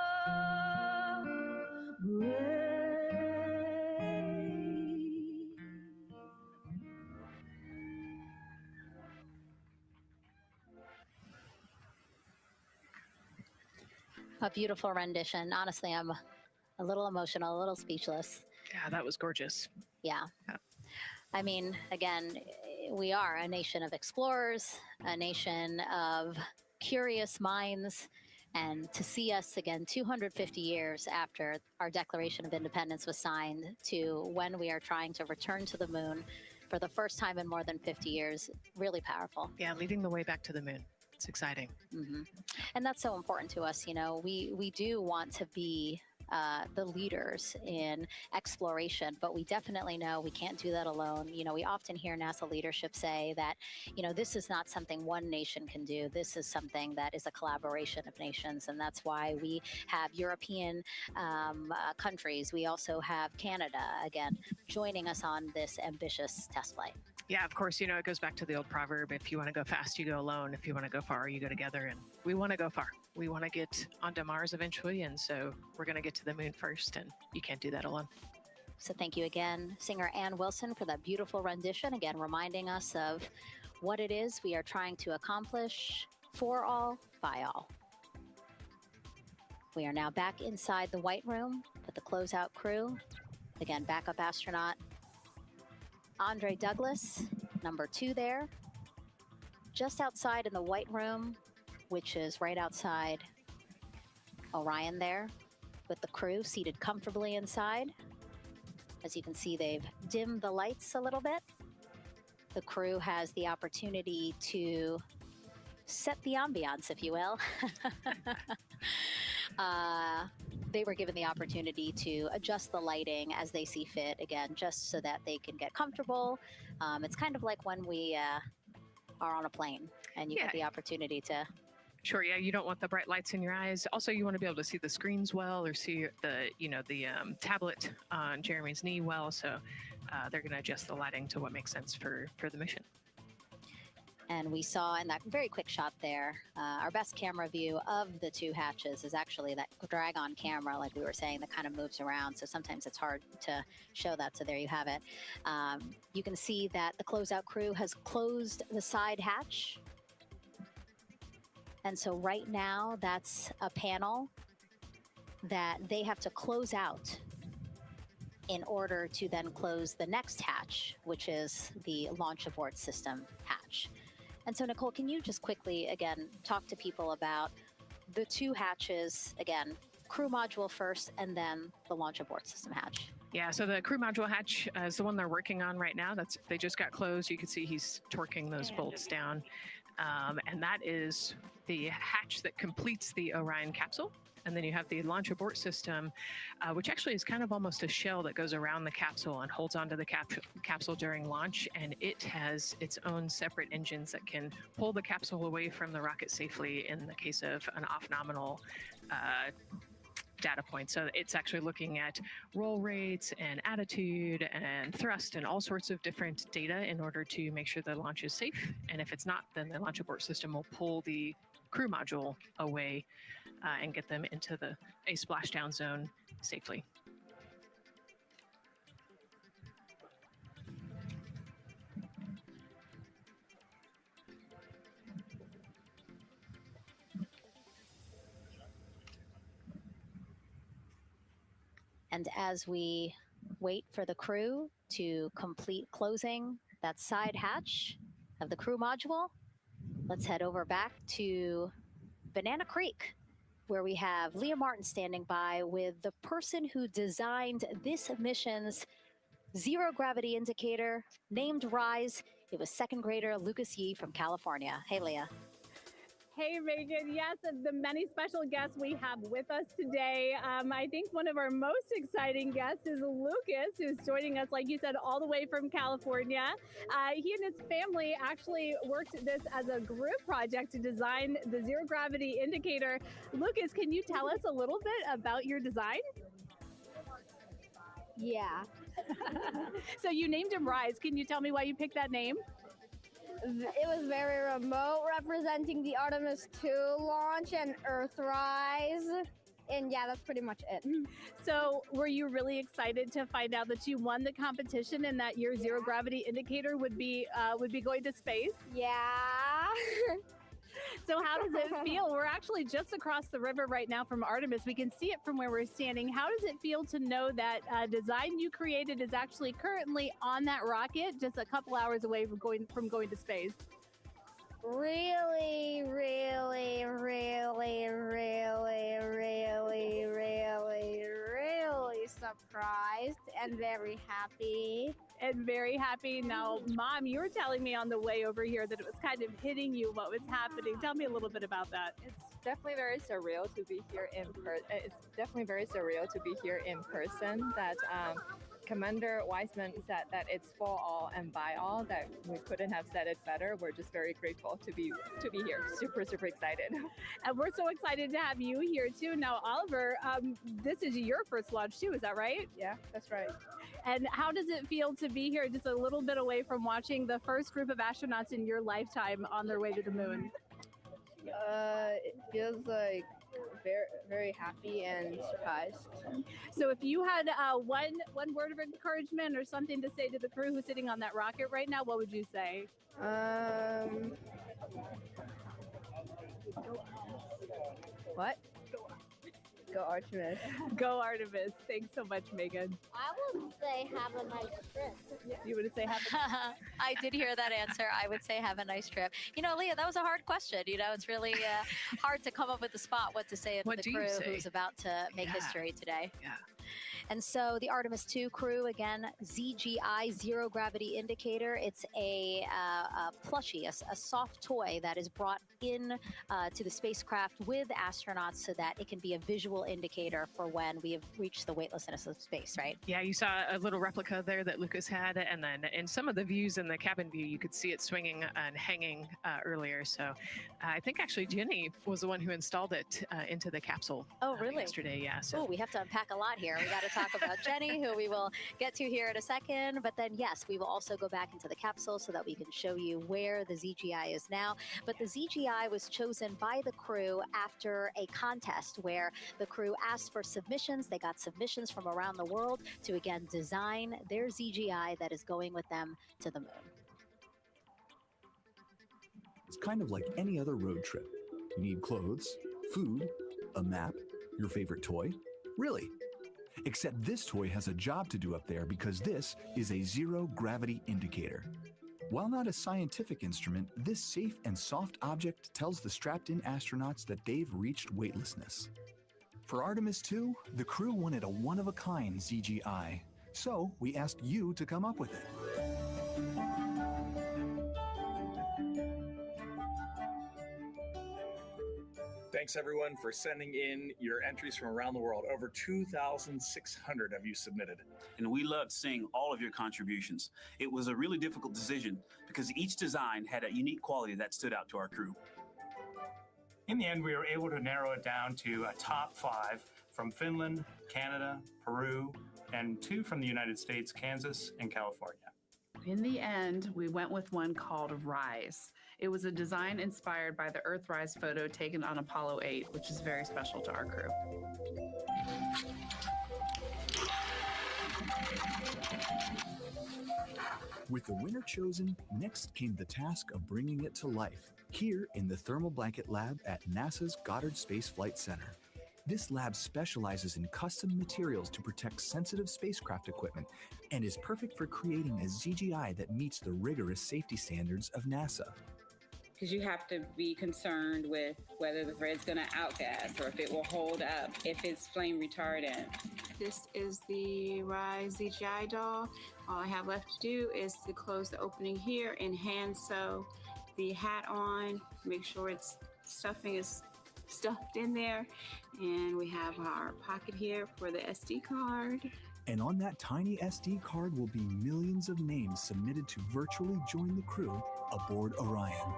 Speaker 8: brave?
Speaker 9: A beautiful rendition. Honestly, I'm a little emotional, a little speechless.
Speaker 10: Yeah, that was gorgeous.
Speaker 9: Yeah. I mean, again, we are a nation of explorers, a nation of curious minds, and to see us again 250 years after our Declaration of Independence was signed to when we are trying to return to the moon for the first time in more than 50 years, really powerful.
Speaker 10: Yeah, leading the way back to the moon. It's exciting.
Speaker 9: And that's so important to us. You know, we do want to be the leaders in exploration, but we definitely know we can't do that alone. You know, we often hear NASA leadership say that, you know, this is not something one nation can do. This is something that is a collaboration of nations, and that's why we have European countries. We also have Canada, again, joining us on this ambitious test flight.
Speaker 10: Yeah, of course, you know, it goes back to the old proverb, if you want to go fast, you go alone. If you want to go far, you go together. And we want to go far. We want to get onto Mars eventually. And so we're going to get to the moon first. And you can't do that alone.
Speaker 9: So thank you again, singer Ann Wilson, for that beautiful rendition. Again, reminding us of what it is we are trying to accomplish for all, by all. We are now back inside the White Room with the closeout crew. Again, backup astronaut Andre Douglas, number 2 there, just outside in the White Room, which is right outside Orion there, with the crew seated comfortably inside. As you can see, they've dimmed the lights a little bit. The crew has the opportunity to set the ambiance, if you will. They were given the opportunity to adjust the lighting as they see fit, again, just so that they can get comfortable. It's kind of like when we are on a plane and you get the opportunity to...
Speaker 10: Sure, yeah, you don't want the bright lights in your eyes. Also, you want to be able to see the screens well, or see the, you know, the tablet on Jeremy's knee well. So they're going to adjust the lighting to what makes sense for the mission.
Speaker 9: And we saw in that very quick shot there, our best camera view of the 2 hatches is actually that drag-on camera, like we were saying, that kind of moves around. So sometimes it's hard to show that. So there you have it. You can see that the closeout crew has closed the side hatch. And so right now, that's a panel that they have to close out in order to then close the next hatch, which is the launch abort system hatch. And so, Nicole, can you just quickly, again, talk to people about the 2 hatches, again, crew module first, and then the launch abort system hatch?
Speaker 10: Yeah, so the crew module hatch is the one they're working on right now. They just got closed. You can see he's torquing those bolts down. And that is the hatch that completes the Orion capsule. And then you have the launch abort system, which actually is kind of almost a shell that goes around the capsule and holds onto the capsule during launch. And it has its own separate engines that can pull the capsule away from the rocket safely in the case of an off-nominal data point. So it's actually looking at roll rates and attitude and thrust and all sorts of different data in order to make sure the launch is safe. And if it's not, then the launch abort system will pull the crew module away and get them into a splashdown zone safely.
Speaker 9: And as we wait for the crew to complete closing that side hatch of the crew module, let's head over back to Banana Creek, where we have Leah Martin standing by with the person who designed this mission's zero gravity indicator, named RISE. It was 2nd grader Lucas Yee from California. Hey, Leah.
Speaker 3: Hey, Megan. Yes, of the many special guests we have with us today, I think one of our most exciting guests is Lucas, who's joining us, like you said, all the way from California. He and his family actually worked this as a group project to design the zero gravity indicator. Lucas, can you tell us a little bit about your design?
Speaker 11: Yeah.
Speaker 3: So you named him RISE. Can you tell me why you picked that name?
Speaker 11: It was very remote, representing the Artemis 2 launch and Earthrise. And yeah, that's pretty much it.
Speaker 3: So were you really excited to find out that you won the competition and that your zero gravity indicator would be going to space?
Speaker 11: Yeah.
Speaker 3: So how does it feel? We're actually just across the river right now from Artemis. We can see it from where we're standing. How does it feel to know that design you created is actually currently on that rocket just a couple hours away from going to space?
Speaker 11: Really, really, really, really, really, really surprised and very happy.
Speaker 3: Now, Mom, you were telling me on the way over here that it was kind of hitting you what was happening. Tell me a little bit about that.
Speaker 13: It's definitely very surreal to be here in person. That Commander Weissman said that it's for all and by all, that we couldn't have said it better. We're just very grateful to be here. Super, super excited.
Speaker 3: And we're so excited to have you here too. Now, Oliver, this is your first launch too, is that right?
Speaker 13: Yeah, that's right.
Speaker 3: And how does it feel to be here just a little bit away from watching the first group of astronauts in your lifetime on their way to the moon?
Speaker 13: It feels like very, very happy and surprised.
Speaker 3: So if you had one word of encouragement or something to say to the crew who's sitting on that rocket right now, what would you say?
Speaker 13: What? Go Artemis.
Speaker 3: Go Artemis. Thanks so much, Megan.
Speaker 11: I would say have a nice trip.
Speaker 3: You would say have a
Speaker 9: I did hear that answer. I would say have a nice trip. You know, Leah, that was a hard question. You know, it's really hard to come up with the spot what to say to the crew who's about to make history today.
Speaker 10: Yeah.
Speaker 9: And so the Artemis 2 crew, again, ZGI, Zero Gravity Indicator. It's a plushie, a soft toy that is brought in to the spacecraft with astronauts so that it can be a visual indicator for when we have reached the weightlessness of space, right?
Speaker 10: Yeah, you saw a little replica there that Lucas had, and then in some of the views in the cabin view, you could see it swinging and hanging earlier. So I think actually Jenny was the one who installed it into the capsule.
Speaker 9: Oh, really?
Speaker 10: Yesterday, yeah. So.
Speaker 9: Oh, we have to unpack a lot here. We got to talk about Jenny, who we will get to here in a second. But then, yes, we will also go back into the capsule so that we can show you where the ZGI is now. But the ZGI was chosen by the crew after a contest where the crew asked for submissions. They got submissions from around the world to, again, design their ZGI that is going with them to the moon.
Speaker 14: It's kind of like any other road trip. You need clothes, food, a map, your favorite toy. Really. Except this toy has a job to do up there because this is a zero gravity indicator. While not a scientific instrument, this safe and soft object tells the strapped-in astronauts that they've reached weightlessness. For Artemis 2, the crew wanted a one-of-a-kind ZGI, so we asked you to come up with it.
Speaker 16: Thanks everyone for sending in your entries from around the world. Over 2,600 of you submitted.
Speaker 17: And we loved seeing all of your contributions. It was a really difficult decision because each design had a unique quality that stood out to our crew.
Speaker 19: In the end, we were able to narrow it down to a top 5 from Finland, Canada, Peru, and 2 from the United States, Kansas and California.
Speaker 26: In the end, we went with one called Rise. It was a design inspired by the Earthrise photo taken on Apollo 8, which is very special to our crew.
Speaker 14: With the winner chosen, next came the task of bringing it to life, here in the Thermal Blanket Lab at NASA's Goddard Space Flight Center. This lab specializes in custom materials to protect sensitive spacecraft equipment and is perfect for creating a ZGI that meets the rigorous safety standards of NASA.
Speaker 27: Because you have to be concerned with whether the thread's going to outgas or if it will hold up, if it's flame retardant.
Speaker 28: This is the Rise ZGI doll. All I have left to do is to close the opening here and hand sew the hat on, make sure its stuffing is stuffed in there. And we have our pocket here for the SD card.
Speaker 14: And on that tiny SD card will be millions of names submitted to virtually join the crew aboard Orion.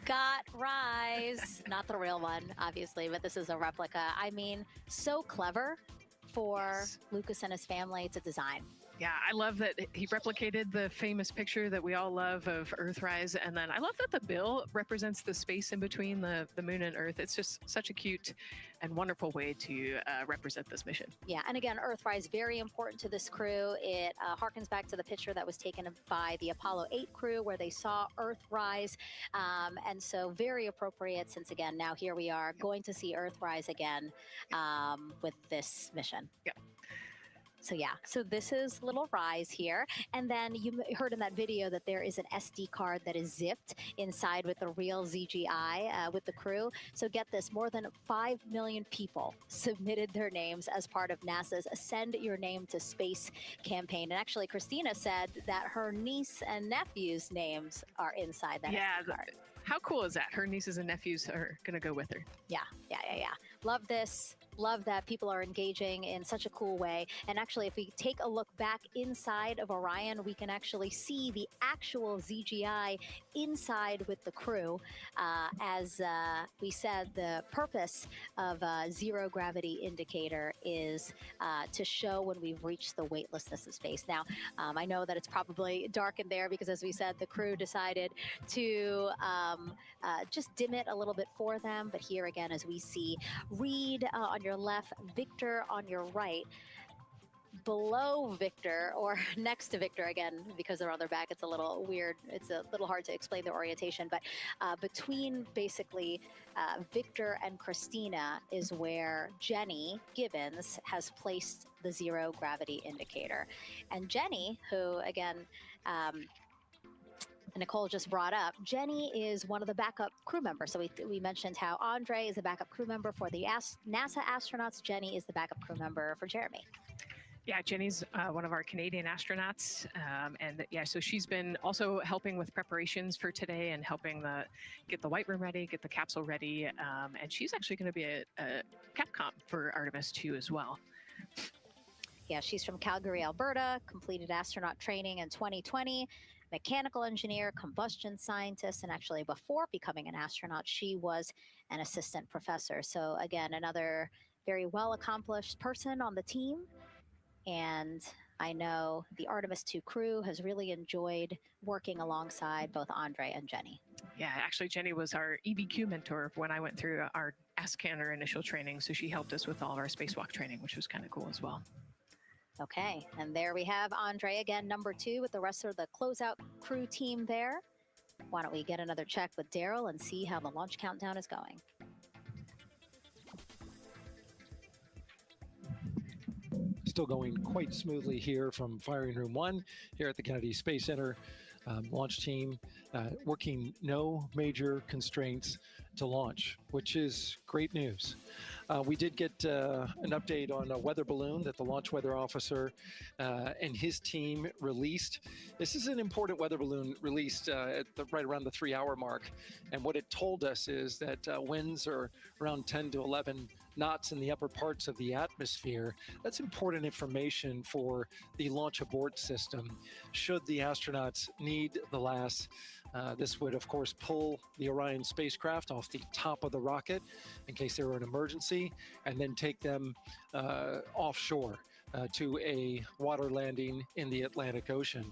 Speaker 9: Got Rise. Not the real one, obviously, but this is a replica. I mean, so clever for Lucas and his family to design.
Speaker 10: Yeah, I love that he replicated the famous picture that we all love of Earthrise. And then I love that the bill represents the space in between the moon and Earth. It's just such a cute and wonderful way to represent this mission.
Speaker 9: Yeah, and again, Earthrise, very important to this crew. It harkens back to the picture that was taken by the Apollo 8 crew where they saw Earthrise. And so very appropriate since, again, now here we are going to see Earthrise again with this mission.
Speaker 10: Yeah.
Speaker 9: So yeah, so this is little Rise here. And then you heard in that video that there is an SD card that is zipped inside with the real ZGI with the crew. So get this, more than 5 million people submitted their names as part of NASA's Send Your Name to Space campaign. And actually, Christina said that her niece and nephew's names are inside that SD card.
Speaker 10: How cool is that? Her nieces and nephews are going to go with her.
Speaker 9: Yeah. Love this. Love that people are engaging in such a cool way. And actually, if we take a look back inside of Orion, we can actually see the actual ZGI inside with the crew. As we said, the purpose of a zero gravity indicator is to show when we've reached the weightlessness of space. Now, I know that it's probably dark in there because, as we said, the crew decided to just dim it a little bit for them. But here again, as we see, Reed on your left, Victor on your right. Below Victor, or next to Victor, again, because they're on their back, it's a little weird. It's a little hard to explain their orientation. But between basically Victor and Christina is where Jenny Gibbons has placed the zero gravity indicator. And Jenny, who, again, Nicole just brought up, Jenny is one of the backup crew members. So we mentioned how Andre is a backup crew member for the NASA astronauts. Jenny is the backup crew member for Jeremy.
Speaker 10: Yeah, Jenny's one of our Canadian astronauts. And yeah, so she's been also helping with preparations for today and helping get the White Room ready, get the capsule ready. And she's actually going to be a Capcom for Artemis 2 as well.
Speaker 9: Yeah, she's from Calgary, Alberta, completed astronaut training in 2020. Mechanical engineer, combustion scientist, and actually before becoming an astronaut, she was an assistant professor. So again, another very well-accomplished person on the team. And I know the Artemis 2 crew has really enjoyed working alongside both Andre and Jenny.
Speaker 10: Yeah, actually, Jenny was our EBQ mentor when I went through our ASCANner initial training. So she helped us with all of our spacewalk training, which was kind of cool as well.
Speaker 9: Okay, and there we have Andre again, number 2, with the rest of the closeout crew team there. Why don't we get another check with Daryl and see how the launch countdown is going?
Speaker 2: Still going quite smoothly here from Firing Room 1 here at the Kennedy Space Center. Launch team working no major constraints to launch, which is great news. We did get an update on a weather balloon that the launch weather officer and his team released. This is an important weather balloon released right around the 3-hour mark. And what it told us is that winds are around 10 to 11 knots in the upper parts of the atmosphere. That's important information for the launch abort system. Should the astronauts need the LAS, this would, of course, pull the Orion spacecraft off the top of the rocket in case there were an emergency, and then take them offshore to a water landing in the Atlantic Ocean.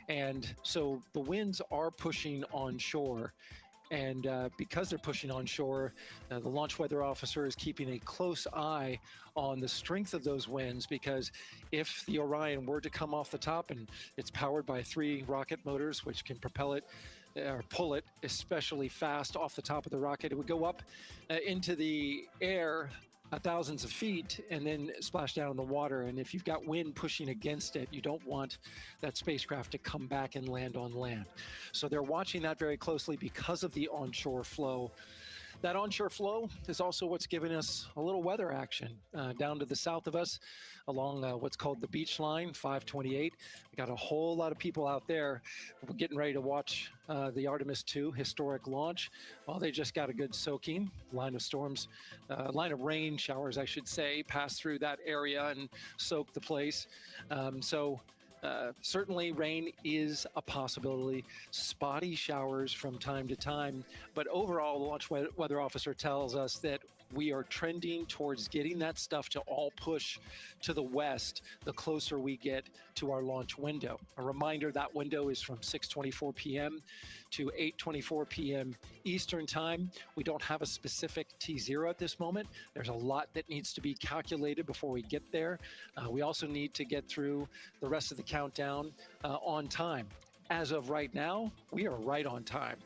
Speaker 2: And so the winds are pushing onshore. And because they're pushing onshore, the launch weather officer is keeping a close eye on the strength of those winds, because if the Orion were to come off the top, and it's powered by 3 rocket motors, which can propel it or pull it especially fast off the top of the rocket, it would go up into the air thousands of feet and then splash down in the water. And if you've got wind pushing against it, you don't want that spacecraft to come back and land on land. So they're watching that very closely because of the onshore flow. That onshore flow is also what's giving us a little weather action down to the south of us along what's called the beach line, 528. We got a whole lot of people out there. We're getting ready to watch the Artemis 2 historic launch. Well, they just got a good soaking. Line of storms, line of rain showers, I should say, passed through that area and soaked the place. Certainly rain is a possibility, spotty showers from time to time, but overall the launch weather officer tells us that we are trending towards getting that stuff to all push to the west the closer we get to our launch window. A reminder, that window is from 6:24 p.m. to 8:24 p.m. Eastern Time. We don't have a specific T0 at this moment. There's a lot that needs to be calculated before we get there. We also need to get through the rest of the countdown on time. As of right now, we are right on time.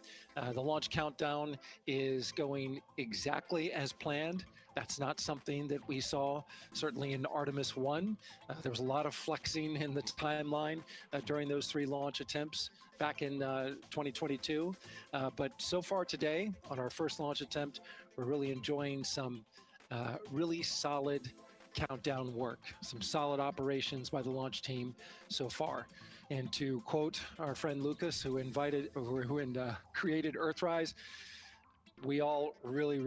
Speaker 2: The launch countdown is going exactly as planned. That's not something that we saw, certainly in Artemis 1. There was a lot of flexing in the timeline during those 3 launch attempts back in 2022. But so far today, on our first launch attempt, we're really enjoying some really solid countdown work, some solid operations by the launch team so far. And to quote our friend Lucas, who created Earthrise, we all really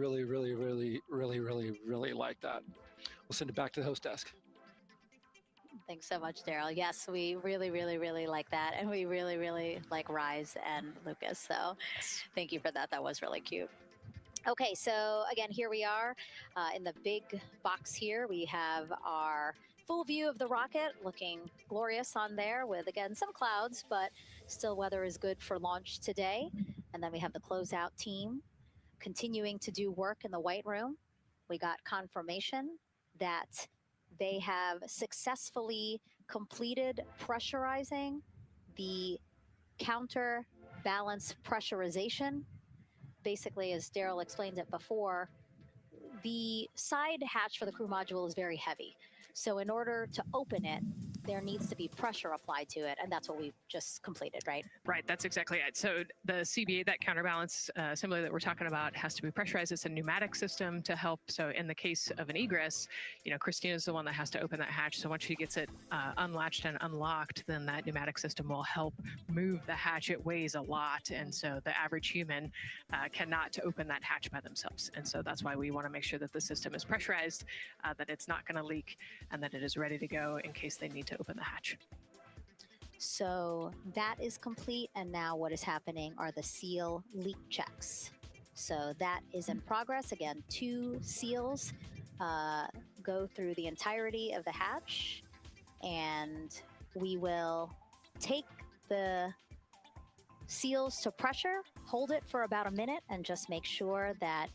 Speaker 2: like that. We'll send it back to the host desk.
Speaker 9: Thanks so much, Daryl. Yes, we really like that. And we really like Rise and Lucas. So thank you for that. That was really cute. Okay, so again, here we are in the big box here. We have our full view of the rocket, looking glorious on there with, again, some clouds, but still weather is good for launch today. And then we have the closeout team continuing to do work in the White Room. We got confirmation that they have successfully completed pressurizing the counterbalance pressurization. Basically, as Daryl explained it before, the side hatch for the crew module is very heavy. So in order to open it, there needs to be pressure applied to it, and that's what we just completed, right?
Speaker 10: Right, that's exactly it. So the CBA, that counterbalance assembly that we're talking about, has to be pressurized. It's a pneumatic system to help. So in the case of an egress, you know, Christina's the one that has to open that hatch. So once she gets it unlatched and unlocked, then that pneumatic system will help move the hatch. It weighs a lot, and so the average human cannot open that hatch by themselves. And so that's why we want to make sure that the system is pressurized, that it's not going to leak, and that it is ready to go in case they need to open the hatch.
Speaker 9: So that is complete, and now what is happening are the seal leak checks. So that is in progress. Again, 2 seals go through the entirety of the hatch, and we will take the seals to pressure, hold it for about a minute, and just make sure that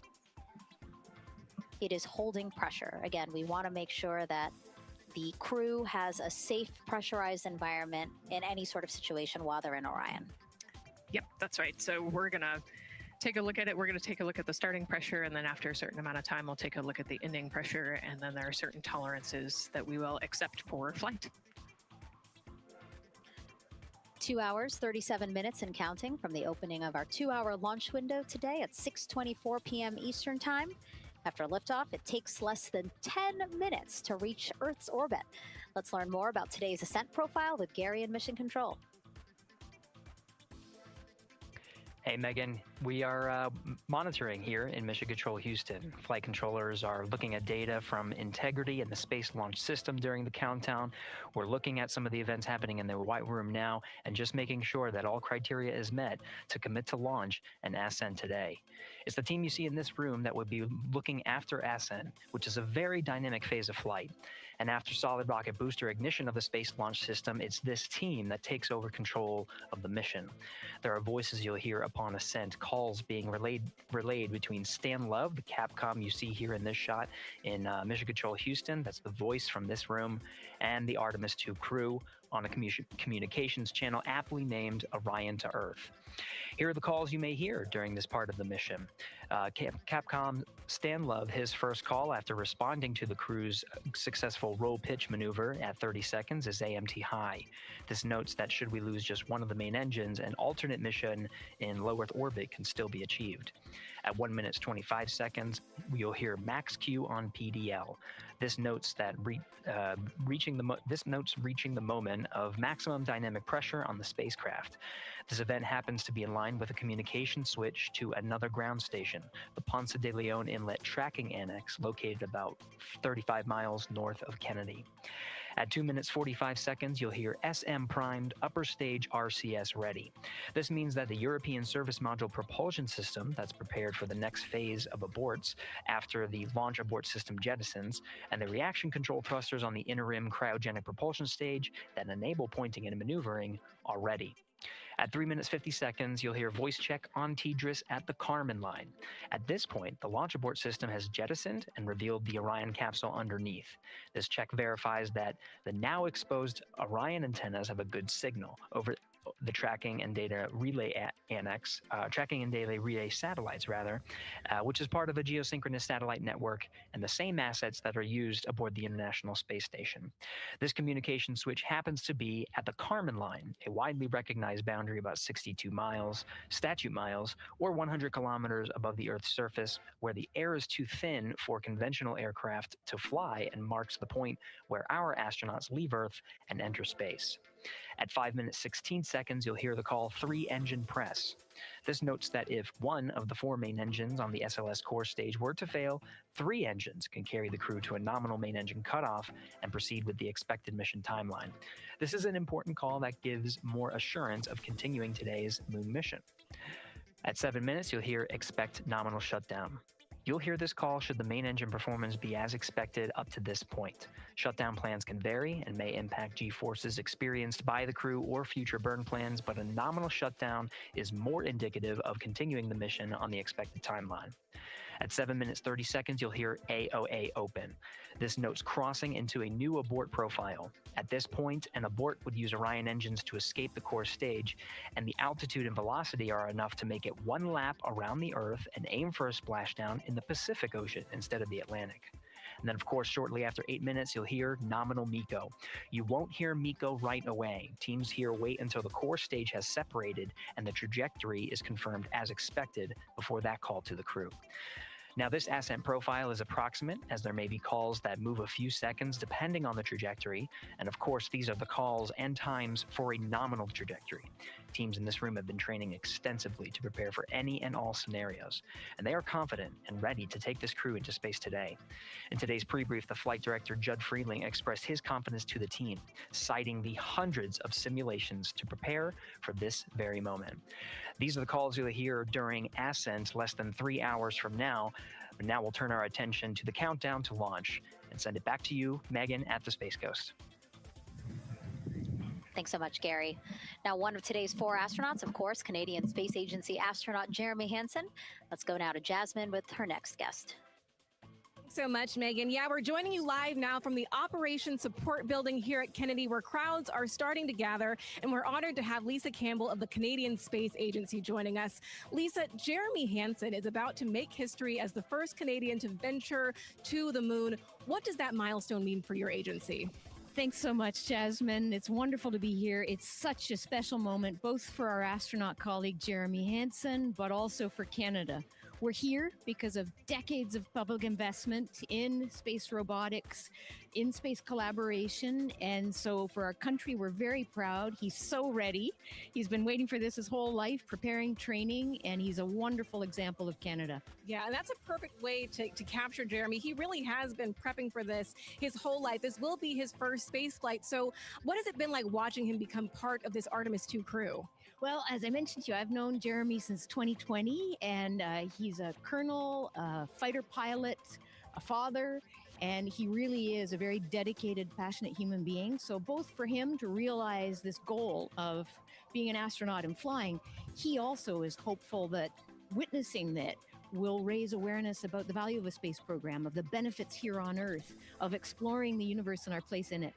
Speaker 9: it is holding pressure. Again, we want to make sure that the crew has a safe, pressurized environment in any sort of situation while they're in Orion.
Speaker 10: Yep, that's right. So we're going to take a look at it. We're going to take a look at the starting pressure, and then after a certain amount of time, we'll take a look at the ending pressure, and then there are certain tolerances that we will accept for flight.
Speaker 9: 2 hours, 37 minutes and counting from the opening of our 2-hour launch window today at 6:24 p.m. Eastern Time. After liftoff, it takes less than 10 minutes to reach Earth's orbit. Let's learn more about today's ascent profile with Gary in Mission Control.
Speaker 6: Hey, Megan, we are monitoring here in Mission Control Houston. Flight controllers are looking at data from integrity in the Space Launch System during the countdown. We're looking at some of the events happening in the White Room now and just making sure that all criteria is met to commit to launch and ascend today. It's the team you see in this room that would be looking after ascent, which is a very dynamic phase of flight. And after solid rocket booster ignition of the Space Launch System, it's this team that takes over control of the mission. There are voices you'll hear upon ascent, calls being relayed between Stan Love, the Capcom you see here in this shot in Mission Control Houston, that's the voice from this room, and the Artemis II crew on a communications channel aptly named Orion to Earth. Here are the calls you may hear during this part of the mission. Capcom Stan Love, his first call after responding to the crew's successful roll pitch maneuver at 30 seconds is AMT high. This notes that should we lose just one of the main engines, an alternate mission in low Earth orbit can still be achieved. At 1 minute 25 seconds, you'll hear max Q on PDL. This notes that reaching the moment of maximum dynamic pressure on the spacecraft. This event happens to be in line with a communication switch to another ground station, the Ponce de Leon Inlet Tracking Annex, located about 35 miles north of Kennedy. At 2 minutes 45 seconds, you'll hear SM primed upper stage RCS ready. This means that the European Service Module propulsion system that's prepared for the next phase of aborts after the launch abort system jettisons, and the reaction control thrusters on the inner rim cryogenic propulsion stage that enable pointing and maneuvering are ready. At 3 minutes 50 seconds, you'll hear voice check on TDRS at the Kármán line. At this point, the launch abort system has jettisoned and revealed the Orion capsule underneath. This check verifies that the now exposed Orion antennas have a good signal over the tracking and data relay tracking and data relay satellites, which is part of a geosynchronous satellite network and the same assets that are used aboard the International Space Station. This communication switch happens to be at the Kármán line, a widely recognized boundary about 62 miles, statute miles, or 100 kilometers above the Earth's surface, where the air is too thin for conventional aircraft to fly and marks the point where our astronauts leave Earth and enter space. At 5 minutes 16 seconds, you'll hear the call 3-engine press. This notes that if one of the 4 main engines on the SLS core stage were to fail, 3 engines can carry the crew to a nominal main engine cutoff and proceed with the expected mission timeline. This is an important call that gives more assurance of continuing today's moon mission. At 7 minutes, you'll hear expect nominal shutdown. You'll hear this call should the main engine performance be as expected up to this point. Shutdown plans can vary and may impact G-forces experienced by the crew or future burn plans, but a nominal shutdown is more indicative of continuing the mission on the expected timeline. At 7 minutes 30 seconds, you'll hear AOA open. This notes crossing into a new abort profile. At this point, an abort would use Orion engines to escape the core stage, and the altitude and velocity are enough to make it 1 lap around the Earth and aim for a splashdown in the Pacific Ocean instead of the Atlantic. And then, of course, shortly after 8 minutes, you'll hear nominal MECO. You won't hear MECO right away. Teams here wait until the core stage has separated and the trajectory is confirmed as expected before that call to the crew. Now, this ascent profile is approximate, as there may be calls that move a few seconds depending on the trajectory, and of course, these are the calls and times for a nominal trajectory. Teams in this room have been training extensively to prepare for any and all scenarios, and they are confident and ready to take this crew into space today. In today's pre-brief, the flight director, Judd Friedling, expressed his confidence to the team, citing the hundreds of simulations to prepare for this very moment. These are the calls you'll hear during ascent less than 3 hours from now. But now we'll turn our attention to the countdown to launch and send it back to you, Megan, at the Space Coast.
Speaker 9: Thanks so much, Gary. Now, one of today's 4 astronauts, of course, Canadian Space Agency astronaut Jeremy Hansen. Let's go now to Jasmine with her next guest.
Speaker 12: So much, Megan. Yeah, we're joining you live now from the Operations Support Building here at Kennedy, where crowds are starting to gather, and we're honored to have Lisa Campbell of the Canadian Space Agency joining us. Lisa, Jeremy Hansen is about to make history as the first Canadian to venture to the moon. What does that milestone mean for your agency?
Speaker 15: Thanks so much, Jasmine. It's wonderful to be here. It's such a special moment, both for our astronaut colleague, Jeremy Hansen, but also for Canada. We're here because of decades of public investment in space robotics, in space collaboration. And so for our country, we're very proud. He's so ready. He's been waiting for this his whole life, preparing, training, and he's a wonderful example of Canada.
Speaker 12: Yeah, and that's a perfect way to capture Jeremy. He really has been prepping for this his whole life. This will be his first space flight. So what has it been like watching him become part of this Artemis 2 crew?
Speaker 15: Well, as I mentioned to you, I've known Jeremy since 2020, and he's a colonel, a fighter pilot, a father, and he really is a very dedicated, passionate human being. So both for him to realize this goal of being an astronaut and flying, he also is hopeful that witnessing that will raise awareness about the value of a space program, of the benefits here on Earth, of exploring the universe and our place in it.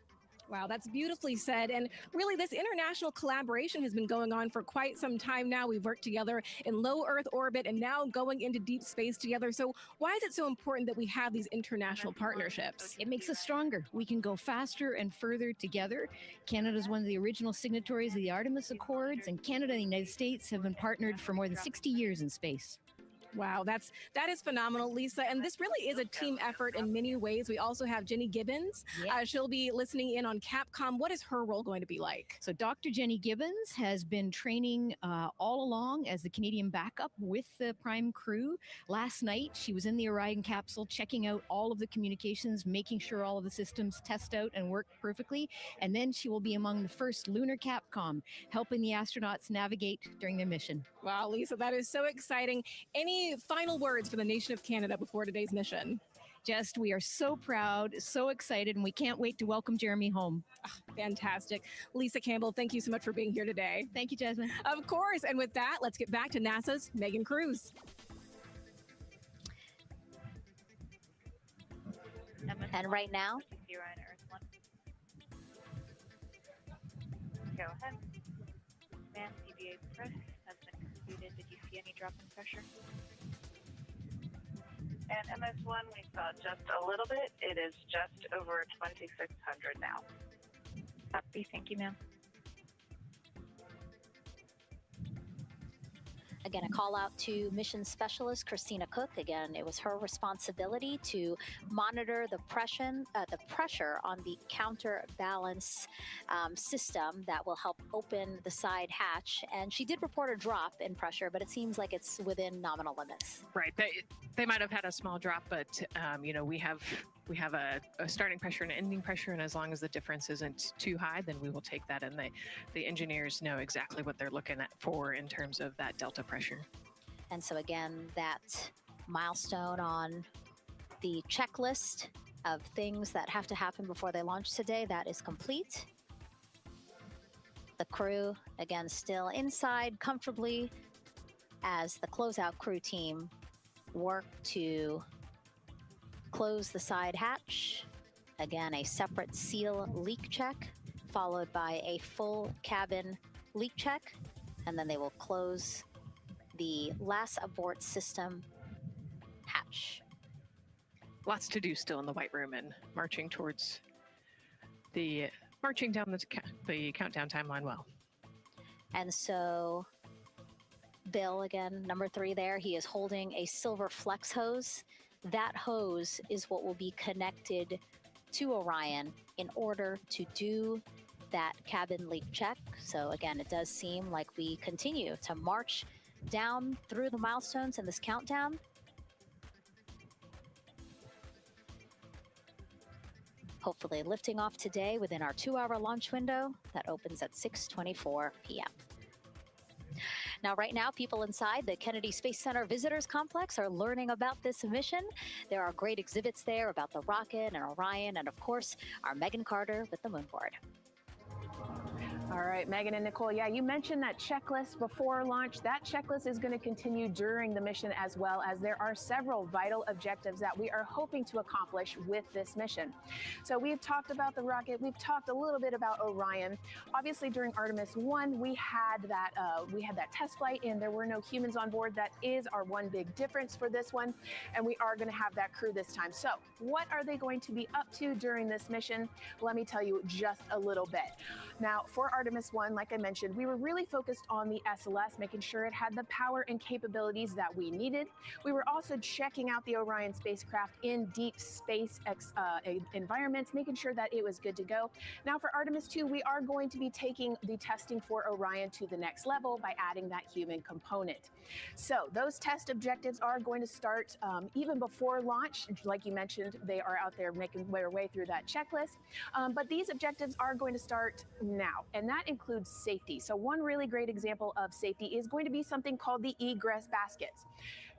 Speaker 12: Wow, that's beautifully said. And really, this international collaboration has been going on for quite some time now. We've worked together in low Earth orbit and now going into deep space together. So why is it so important that we have these international partnerships?
Speaker 15: It makes us stronger. We can go faster and further together. Canada is one of the original signatories of the Artemis Accords, and Canada and the United States have been partnered for more than 60 years in space.
Speaker 12: Wow, that is phenomenal, Lisa. And this really is a team effort in many ways. We also have Jenny Gibbons. She'll be listening in on Capcom. What is her role going to be like?
Speaker 15: So Dr. Jenny Gibbons has been training all along as the Canadian backup with the Prime crew. Last night, she was in the Orion capsule checking out all of the communications, making sure all of the systems test out and work perfectly. And then she will be among the first lunar Capcom, helping the astronauts navigate during their mission.
Speaker 12: Wow, Lisa, that is so exciting. Any final words for the nation of Canada before today's mission?
Speaker 15: Just, we are so proud, so excited, and we can't wait to welcome Jeremy home.
Speaker 12: Fantastic. Lisa Campbell, thank you so much for being here today.
Speaker 15: Thank you, Jasmine.
Speaker 12: Of course. And with that, let's get back to NASA's Megan Cruz.
Speaker 9: And right now,
Speaker 4: go ahead. Man, CBA press has been completed. Did you see any drop in pressure? And MS1, we saw just a little bit. It is just over 2,600 now. Copy. Thank you, ma'am.
Speaker 9: again, a call out to mission specialist Christina Cook. Again, it was her responsibility to monitor the pressure on the counterbalance system that will help open the side hatch. And she did report a drop in pressure, but it seems like it's within nominal limits.
Speaker 10: Right. They might have had a small drop, but you know, we have a starting pressure and an ending pressure, and as long as the difference isn't too high, then we will take that, and the engineers know exactly what they're looking at for in terms of that delta pressure.
Speaker 9: And so again, that milestone on the checklist of things that have to happen before they launch today, that is complete. The crew, again, still inside comfortably as the closeout crew team work to close the side hatch. Again, a separate seal leak check, followed by a full cabin leak check, and then they will close the last abort system hatch.
Speaker 10: Lots to do still in the White Room and marching down the countdown timeline well.
Speaker 9: And so Bill, again, number 3 there, he is holding a silver flex hose. That hose is what will be connected to Orion in order to do that cabin leak check. So again, it does seem like we continue to march down through the milestones in this countdown. Hopefully lifting off today within our 2-hour launch window that opens at 6:24 p.m. Now, right now, people inside the Kennedy Space Center Visitors Complex are learning about this mission. There are great exhibits there about the rocket and Orion, and of course, our Megan Carter with the moon board.
Speaker 3: All right, Megan and Nicole, yeah, you mentioned that checklist before launch. That checklist is going to continue during the mission, as well as there are several vital objectives that we are hoping to accomplish with this mission. So we've talked about the rocket. We've talked a little bit about Orion. Obviously, during Artemis 1, we had that test flight, and there were no humans on board. That is our one big difference for this one, and we are going to have that crew this time. So what are they going to be up to during this mission? Let me tell you just a little bit. Now, for Artemis 1, like I mentioned, we were really focused on the SLS, making sure it had the power and capabilities that we needed. We were also checking out the Orion spacecraft in deep space environments, making sure that it was good to go. Now, for Artemis 2, we are going to be taking the testing for Orion to the next level by adding that human component. So those test objectives are going to start even before launch. Like you mentioned, they are out there making their way through that checklist. But these objectives are going to start now, and that includes safety. So one really great example of safety is going to be something called the egress baskets.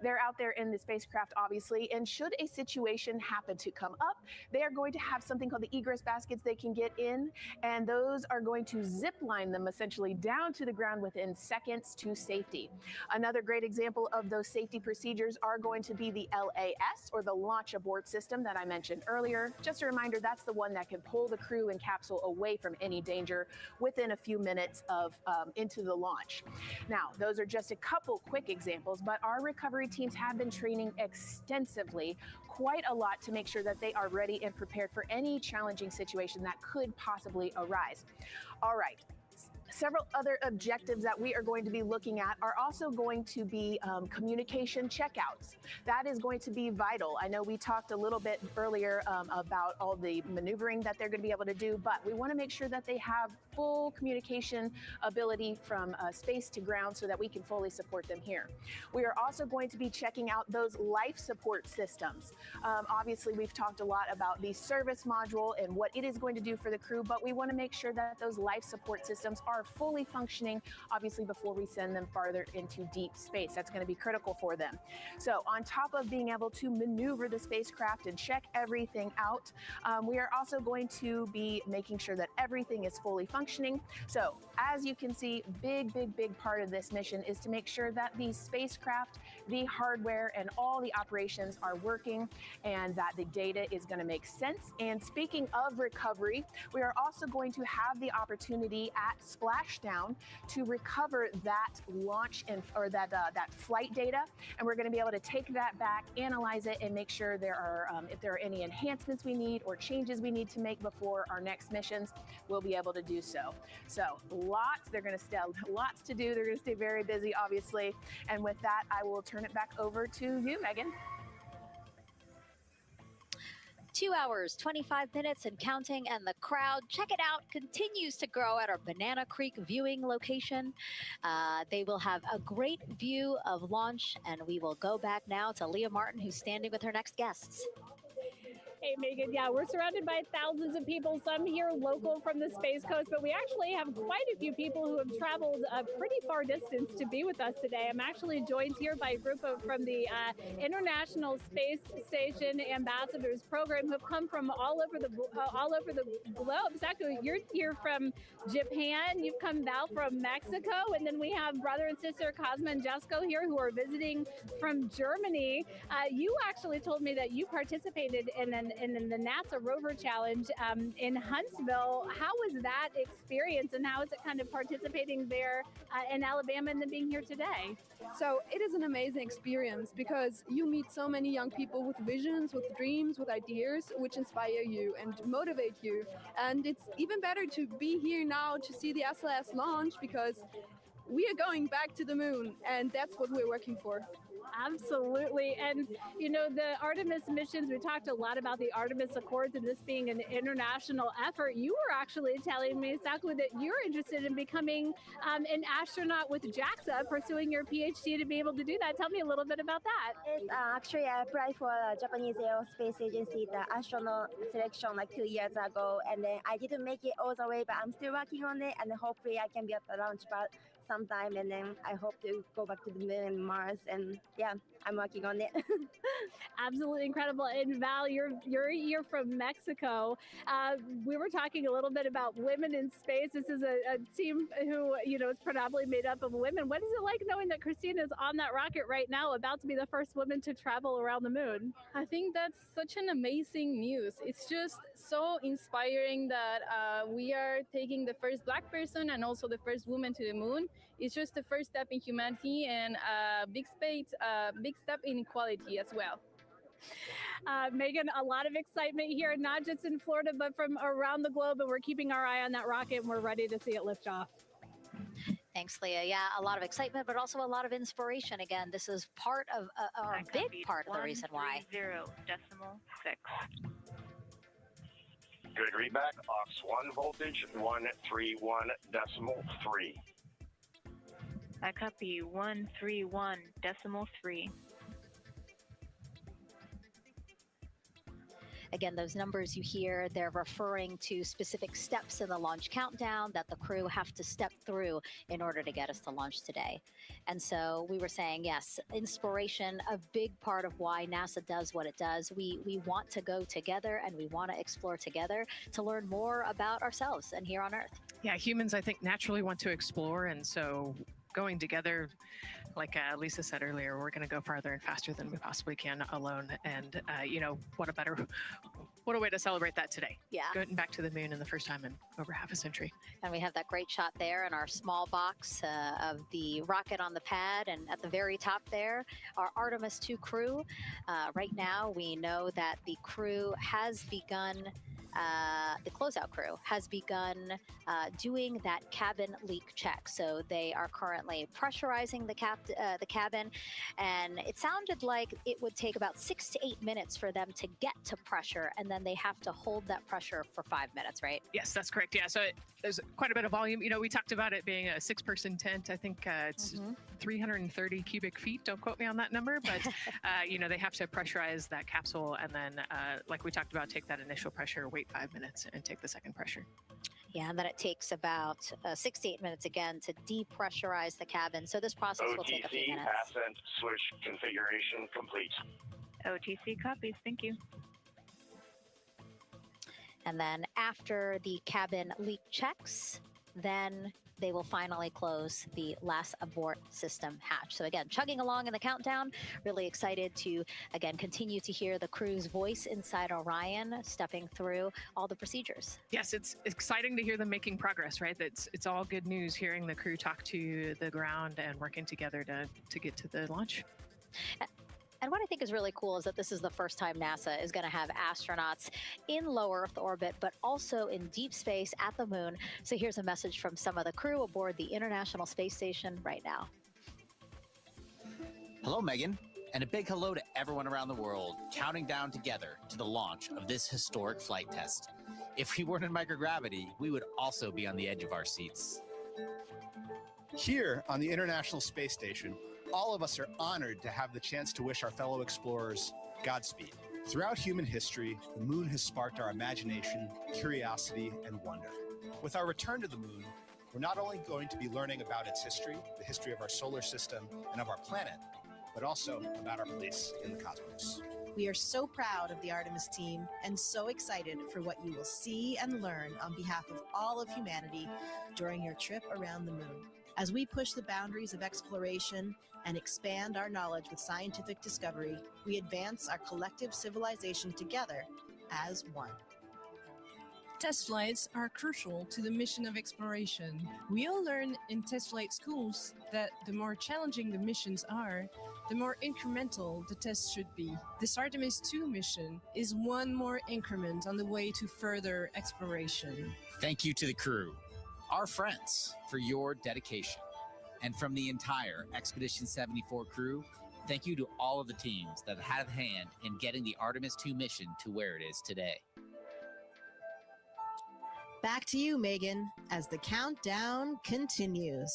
Speaker 3: They're out there in the spacecraft, obviously, and should a situation happen to come up, they are going to have something called the egress baskets they can get in, and those are going to zip line them essentially down to the ground within seconds to safety. Another great example of those safety procedures are going to be the LAS, or the launch abort system that I mentioned earlier. Just a reminder, that's the one that can pull the crew and capsule away from any danger within a few minutes of into the launch. Now, those are just a couple quick examples, but our recovery teams have been training extensively, quite a lot, to make sure that they are ready and prepared for any challenging situation that could possibly arise. All right.
Speaker 5: Several other objectives that we are going to be looking at are also going to be communication checkouts. That is going to be vital. I know we talked a little bit earlier about all the maneuvering that they're going to be able to do, but we want to make sure that they have full communication ability from space to ground so that we can fully support them here. We are also going to be checking out those life support systems. Obviously, we've talked a lot about the service module and what it is going to do for the crew, but we want to make sure that those life support systems are fully functioning, obviously, before we send them farther into deep space. That's going to be critical for them. So on top of being able to maneuver the spacecraft and check everything out, we are also going to be making sure that everything is fully functioning. So as you can see, big part of this mission is to make sure that the spacecraft, the hardware, and all the operations are working and that the data is going to make sense. And speaking of recovery, we are also going to have the opportunity at splashdown to recover that launch or that flight data, and we're going to be able to take that back, analyze it, and make sure there are if there are any enhancements we need or changes we need to make before our next missions, we'll be able to do so. So they're going to stay lots to do. They're going to stay very busy, obviously. And with that, I will turn it back over to you, Megan.
Speaker 9: 2 hours, 25 minutes and counting, and the crowd, check it out, continues to grow at our Banana Creek viewing location. They will have a great view of launch, and we will go back now to Leah Martin, who's standing with her next guests.
Speaker 18: Hey, Megan. Yeah, we're surrounded by thousands of people, some here local from the Space Coast, but we actually have quite a few people who have traveled a pretty far distance to be with us today. I'm actually joined here by a group from the International Space Station Ambassadors Program who have come from all over the globe. Exactly. You're here from Japan. You've come Val from Mexico, and then we have brother and sister Cosma and Jesco here who are visiting from Germany. You actually told me that you participated in the NASA Rover Challenge in Huntsville. How was that experience, and how is it kind of participating there in Alabama and then being here today?
Speaker 20: So it is an amazing experience because you meet so many young people with visions, with dreams, with ideas, which inspire you and motivate you. And it's even better to be here now to see the SLS launch because we are going back to the moon, and that's what we're working for.
Speaker 18: Absolutely. And, you know, the Artemis missions, we talked a lot about the Artemis Accords and this being an international effort. You were actually telling me, Saku, that you're interested in becoming an astronaut with JAXA, pursuing your PhD to be able to do that. Tell me a little bit about that.
Speaker 21: Yes, actually, I applied for Japanese Aerospace Agency, the astronaut selection like 2 years ago, and then I didn't make it all the way, but I'm still working on it, and hopefully I can be at the launch pad sometime, and then I hope to go back to the moon and Mars, and yeah, I'm working on it.
Speaker 18: Absolutely incredible. And Val, you're here from Mexico. We were talking a little bit about women in space. This is a team who, you know, is predominantly made up of women. What is it like knowing that Christina is on that rocket right now, about to be the first woman to travel around the moon?
Speaker 20: I think that's such an amazing news. It's just so inspiring that we are taking the first Black person and also the first woman to the moon. It's just the first step in humanity and a big step in equality as well.
Speaker 18: Megan, a lot of excitement here, not just in Florida, but from around the globe, and we're keeping our eye on that rocket, and we're ready to see it lift off.
Speaker 9: Thanks, Leah. Yeah, a lot of excitement, but also a lot of inspiration. Again, this is part of, or a big part of the reason why.
Speaker 4: 130.6.
Speaker 22: Good readback, aux 1 voltage, 131.3.
Speaker 4: I copy 131.3.
Speaker 9: Again, those numbers you hear, they're referring to specific steps in the launch countdown that the crew have to step through in order to get us to launch today. And so we were saying, yes, inspiration, a big part of why NASA does what it does. We want to go together and we want to explore together to learn more about ourselves and here on Earth.
Speaker 10: Yeah, humans, I think, naturally want to explore. And so going together, like Lisa said earlier, we're going to go farther and faster than we possibly can alone. And, you know, what a way to celebrate that today.
Speaker 9: Yeah.
Speaker 10: Going back to the moon in the first time in over half a century.
Speaker 9: And we have that great shot there in our small box of the rocket on the pad. And at the very top there, our Artemis 2 crew. Right now, we know that the crew has begun the closeout crew has begun doing that cabin leak check. So they are currently pressurizing the cabin, and it sounded like it would take about 6 to 8 minutes for them to get to pressure, and then they have to hold that pressure for 5 minutes, right?
Speaker 10: Yes, that's correct. Yeah, so there's quite a bit of volume. You know, we talked about it being a 6-person tent. I think it's 330 cubic feet. Don't quote me on that number, but you know, they have to pressurize that capsule, and then, like we talked about, take that initial pressure, wait 5 minutes, and take the second pressure.
Speaker 9: Yeah, and then it takes about 6 to 8 minutes again to depressurize the cabin. So this process will take a few minutes.
Speaker 22: Ascent switch configuration complete.
Speaker 4: OTC copies. Thank you.
Speaker 9: And then after the cabin leak checks, then they will finally close the last abort system hatch. So again, chugging along in the countdown, really excited to, again, continue to hear the crew's voice inside Orion, stepping through all the procedures.
Speaker 10: Yes, it's exciting to hear them making progress, right? It's all good news hearing the crew talk to the ground and working together to get to the launch.
Speaker 9: And what I think is really cool is that this is the first time NASA is going to have astronauts in low Earth orbit, but also in deep space at the moon. So here's a message from some of the crew aboard the International Space Station right now.
Speaker 1: Hello, Megan, and a big hello to everyone around the world counting down together to the launch of this historic flight test. If we weren't in microgravity, we would also be on the edge of our seats.
Speaker 7: Here on the International Space Station, all of us are honored to have the chance to wish our fellow explorers Godspeed. Throughout human history, the moon has sparked our imagination, curiosity, and wonder. With our return to the moon, we're not only going to be learning about its history, the history of our solar system and of our planet, but also about our place in the cosmos.
Speaker 8: We are so proud of the Artemis team and so excited for what you will see and learn on behalf of all of humanity during your trip around the moon. As we push the boundaries of exploration and expand our knowledge with scientific discovery, we advance our collective civilization together as one.
Speaker 11: Test flights are crucial to the mission of exploration. We all learn in test flight schools that the more challenging the missions are, the more incremental the tests should be. This Artemis 2 mission is one more increment on the way to further exploration.
Speaker 1: Thank you to the crew, our friends, for your dedication. And from the entire Expedition 74 crew, thank you to all of the teams that had a hand in getting the Artemis 2 mission to where it is today.
Speaker 8: Back to you, Megan, as the countdown continues.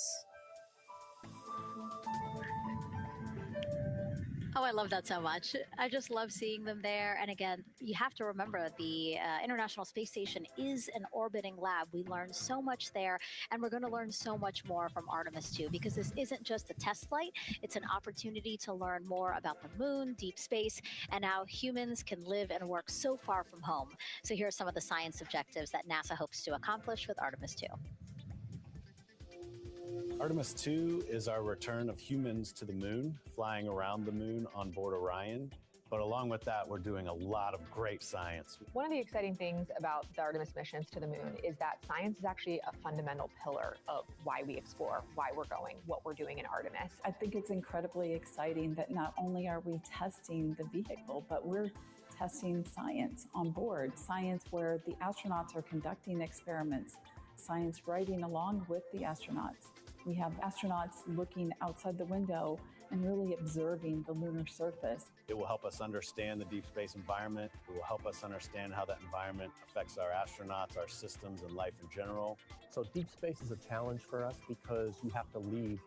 Speaker 9: Oh, I love that so much. I just love seeing them there. And again, you have to remember the International Space Station is an orbiting lab. We learned so much there, and we're going to learn so much more from Artemis 2, because this isn't just a test flight. It's an opportunity to learn more about the moon, deep space, and how humans can live and work so far from home. So here are some of the science objectives that NASA hopes to accomplish with Artemis 2.
Speaker 13: Artemis 2 is our return of humans to the moon, flying around the moon on board Orion. But along with that, we're doing a lot of great science.
Speaker 23: One of the exciting things about the Artemis missions to the moon is that science is actually a fundamental pillar of why we explore, why we're going, what we're doing in Artemis.
Speaker 24: I think it's incredibly exciting that not only are we testing the vehicle, but we're testing science on board, science where the astronauts are conducting experiments, science riding along with the astronauts. We have astronauts looking outside the window and really observing the lunar surface.
Speaker 13: It will help us understand the deep space environment. It will help us understand how that environment affects our astronauts, our systems, and life in general.
Speaker 25: So deep space is a challenge for us because you have to leave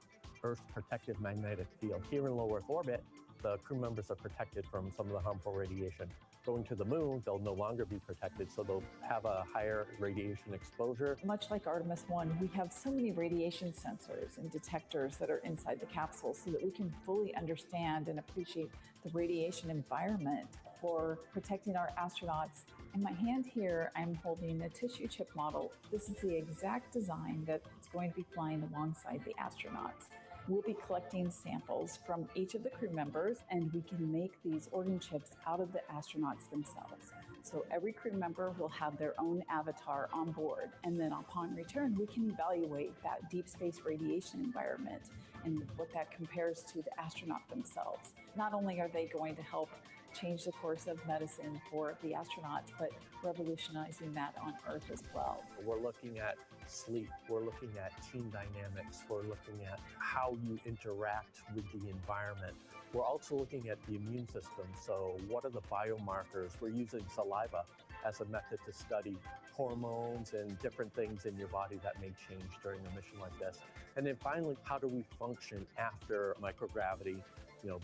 Speaker 25: Earth's protective magnetic field. Here in low Earth orbit, the crew members are protected from some of the harmful radiation. Going to the moon, they'll no longer be protected, so they'll have a higher radiation exposure.
Speaker 24: Much like Artemis 1, we have so many radiation sensors and detectors that are inside the capsule so that we can fully understand and appreciate the radiation environment for protecting our astronauts. In my hand here, I'm holding a tissue chip model. This is the exact design that's going to be flying alongside the astronauts. We'll be collecting samples from each of the crew members, and we can make these organ chips out of the astronauts themselves. So every crew member will have their own avatar on board, and then upon return, we can evaluate that deep space radiation environment and what that compares to the astronaut themselves. Not only are they going to help change the course of medicine for the astronauts, but revolutionizing that on Earth as well.
Speaker 25: We're looking at sleep, we're looking at team dynamics, we're looking at how you interact with the environment. We're also looking at the immune system. So what are the biomarkers? We're using saliva as a method to study hormones and different things in your body that may change during a mission like this. And then finally, how do we function after microgravity,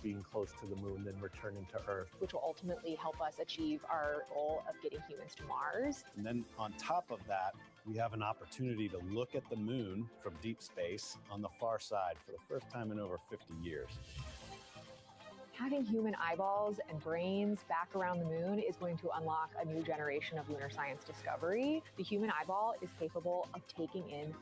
Speaker 25: being close to the moon, then returning to Earth?
Speaker 23: Which will ultimately help us achieve our goal of getting humans to Mars.
Speaker 13: And then on top of that, we have an opportunity to look at the moon from deep space on the far side for the first time in over 50 years.
Speaker 23: Having human eyeballs and brains back around the moon is going to unlock a new generation of lunar science discovery. The human eyeball is capable of taking in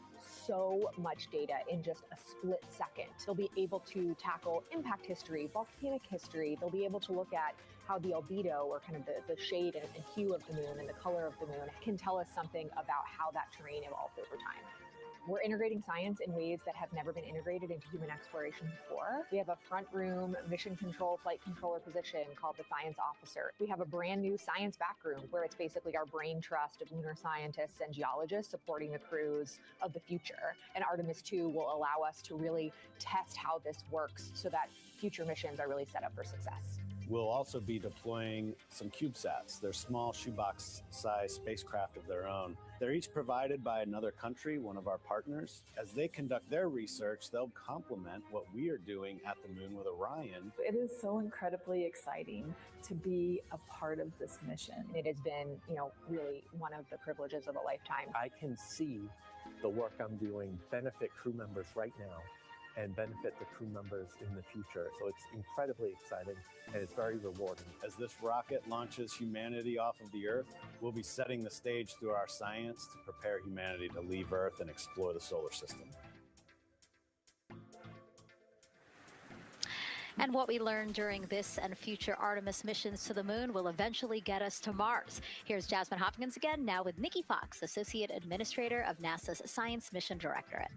Speaker 23: so much data in just a split second. They'll be able to tackle impact history, volcanic history. They'll be able to look at how the albedo, or kind of the shade and hue of the moon and the color of the moon, can tell us something about how that terrain evolved over time. We're integrating science in ways that have never been integrated into human exploration before. We have a front room mission control flight controller position called the science officer. We have a brand new science back room where it's basically our brain trust of lunar scientists and geologists supporting the crews of the future. And Artemis 2 will allow us to really test how this works so that future missions are really set up for success.
Speaker 13: We'll also be deploying some CubeSats. They're small shoebox-sized spacecraft of their own. They're each provided by another country, one of our partners. As they conduct their research, they'll complement what we are doing at the moon with Orion.
Speaker 24: It is so incredibly exciting to be a part of this mission.
Speaker 23: It has been, really one of the privileges of a lifetime.
Speaker 25: I can see the work I'm doing benefit crew members right now and benefit the crew members in the future. So it's incredibly exciting and it's very rewarding.
Speaker 13: As this rocket launches humanity off of the Earth, we'll be setting the stage through our science to prepare humanity to leave Earth and explore the solar system.
Speaker 9: And what we learn during this and future Artemis missions to the moon will eventually get us to Mars. Here's Jasmine Hopkins again, now with Nikki Fox, Associate Administrator of NASA's Science Mission Directorate.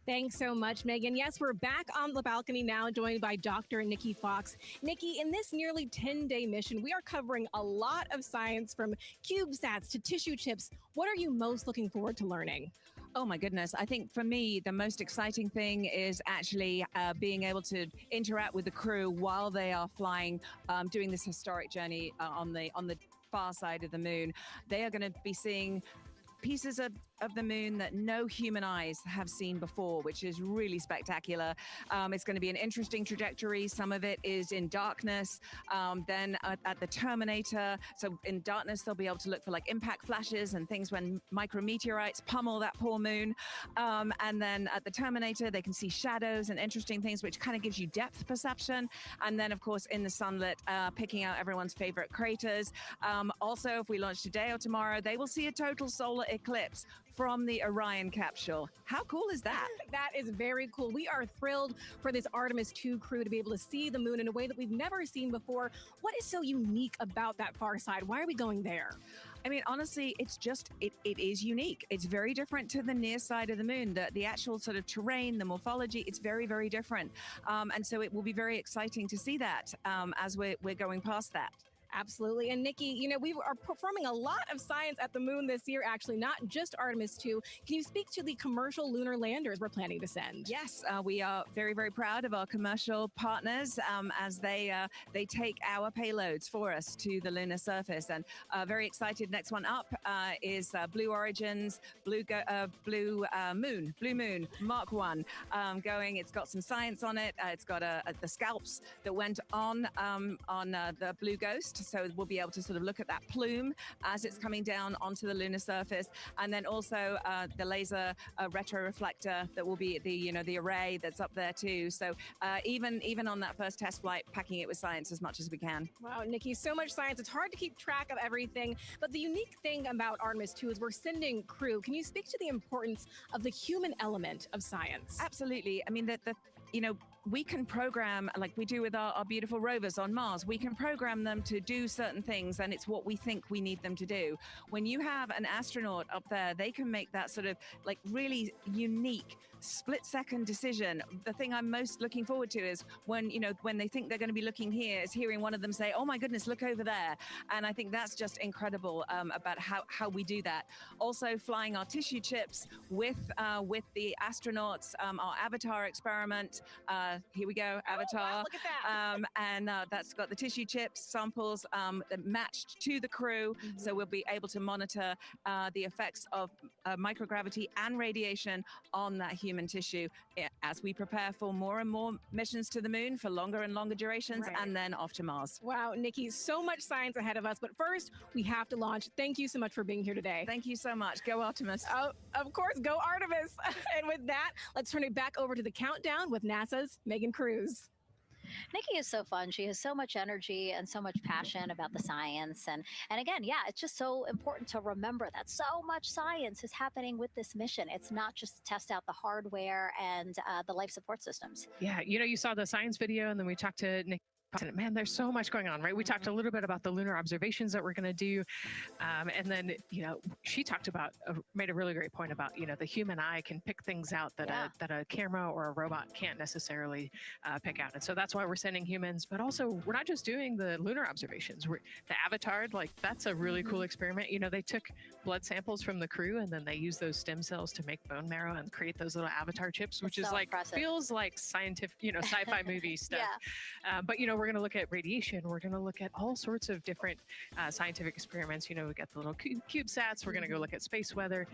Speaker 12: Thanks so much, Megan. Yes, we're back on the balcony now, joined by Dr. Nikki Fox. Nikki, in this nearly 10-day mission, we are covering a lot of science, from CubeSats to tissue chips. What are you most looking forward to learning?
Speaker 2: Oh my goodness. I think for me, the most exciting thing is actually being able to interact with the crew while they are flying, doing this historic journey on the far side of the moon. They are going to be seeing pieces of the moon that no human eyes have seen before, which is really spectacular. It's going to be an interesting trajectory. Some of it is in darkness. Then at the terminator, so in darkness, they'll be able to look for like impact flashes and things when micrometeorites pummel that poor moon. And then at the terminator, they can see shadows and interesting things, which kind of gives you depth perception. And then, of course, in the sunlit, picking out everyone's favorite craters. Also, if we launch today or tomorrow, they will see a total solar eclipse from the Orion capsule. How cool is that?
Speaker 12: That is very cool. We are thrilled for this Artemis 2 crew to be able to see the moon in a way that we've never seen before. What is so unique about that far side? Why are we going there?
Speaker 2: I mean, honestly, it's just, it is unique. It's very different to the near side of the moon. The actual sort of terrain, the morphology, it's very, very different. And so it will be very exciting to see that as we're going past that.
Speaker 12: Absolutely. And Nikki, we are performing a lot of science at the moon this year, actually, not just Artemis 2. Can you speak to the commercial lunar landers we're planning to send?
Speaker 2: Yes, we are very, very proud of our commercial partners as they take our payloads for us to the lunar surface. And very excited. Next one up is Blue Origin's Blue Moon Mark 1 going. It's got some science on it. It's got the scalps that went on the Blue Ghost. So we'll be able to sort of look at that plume as it's coming down onto the lunar surface, and then also the laser retroreflector that will be the array that's up there too. So even on that first test flight, packing it with science as much as we can.
Speaker 12: Wow, Nikki, so much science. It's hard to keep track of everything. But the unique thing about Artemis 2 is we're sending crew. Can you speak to the importance of the human element of science?
Speaker 2: Absolutely. I mean, we can program, like we do with our beautiful rovers on Mars, we can program them to do certain things, and it's what we think we need them to do. When you have an astronaut up there, they can make that sort of like really unique split-second decision. The thing I'm most looking forward to is when, you know, when they think they're going to be looking here, is hearing one of them say, "Oh my goodness, look over there." And I think that's just incredible about how we do that. Also, flying our tissue chips with the astronauts, our Avatar experiment. Here we go, Avatar.
Speaker 12: Oh, wow, look at that.
Speaker 2: And that's got the tissue chips samples matched to the crew, so we'll be able to monitor the effects of microgravity and radiation on that human tissue as we prepare for more and more missions to the moon for longer and longer durations, and then off to Mars.
Speaker 12: Wow, Nikki, so much science ahead of us, but first we have to launch. Thank you so much for being here today.
Speaker 2: Thank you so much. Go Artemis.
Speaker 12: Oh, of course, go Artemis. And with that, let's turn it back over to the countdown with NASA's Megan Cruz.
Speaker 9: Nikki is so fun. She has so much energy and so much passion about the science. And again, yeah, it's just so important to remember that so much science is happening with this mission. It's not just to test out the hardware and the life support systems.
Speaker 10: Yeah, you know, you saw the science video, and then we talked to Nikki. Man, there's so much going on, right? We talked a little bit about the lunar observations that we're going to do. And then, you know, she talked about, made a really great point about, you know, the human eye can pick things out that, that a camera or a robot can't necessarily pick out. And so that's why we're sending humans. But also, we're not just doing the lunar observations. The Avatar, like, that's a really cool experiment. You know, they took blood samples from the crew, and then they used those stem cells to make bone marrow and create those little Avatar chips, which is like, feels like scientific, you know, sci-fi movie stuff. But, you know, we're going to look at radiation. We're going to look at all sorts of different scientific experiments. You know, we got the little CubeSats. We're going to go look at space weather.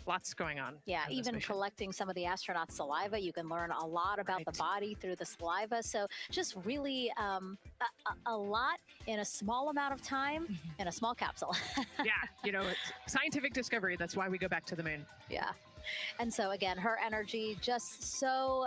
Speaker 10: Lots going on.
Speaker 9: Yeah, even collecting some of the astronauts' saliva. You can learn a lot about the body through the saliva. So just really a lot in a small amount of time in a small capsule.
Speaker 10: Yeah, you know, it's scientific discovery. That's why we go back to the moon.
Speaker 9: Yeah. And so again, her energy just so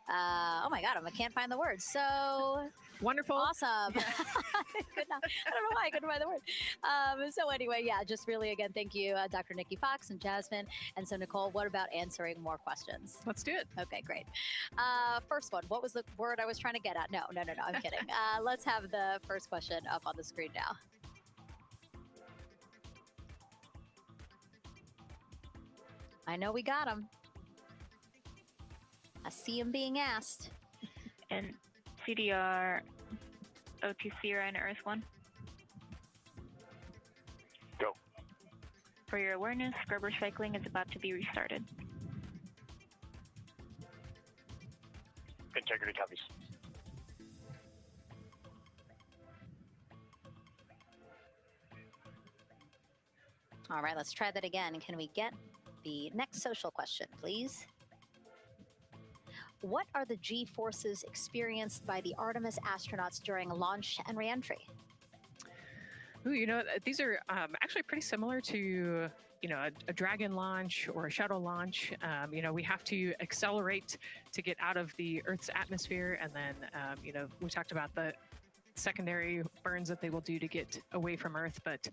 Speaker 9: oh my God, I can't find the words. So
Speaker 10: wonderful.
Speaker 9: Awesome. I don't know why I couldn't find the word. So anyway, yeah, just really, again, thank you, Dr. Nikki Fox and Jasmine. And so Nicole, what about answering more questions?
Speaker 10: Let's do it.
Speaker 9: Okay, great. First one, what was the word I was trying to get at? No, I'm kidding. Let's have the first question up on the screen now. I know we got him. I see him being asked.
Speaker 4: And CDR O2C Rhino Earth 1.
Speaker 22: Go.
Speaker 4: For your awareness, scrubber cycling is about to be restarted.
Speaker 22: Integrity copies.
Speaker 9: All right, let's try that again. Can we get the next social question, please? What are the G-forces experienced by the Artemis astronauts during launch and reentry?
Speaker 10: Ooh, you know, these are actually pretty similar to, you know, a Dragon launch or a shuttle launch. You know, we have to accelerate to get out of the Earth's atmosphere. And then, you know, we talked about the secondary burns that they will do to get away from Earth. But,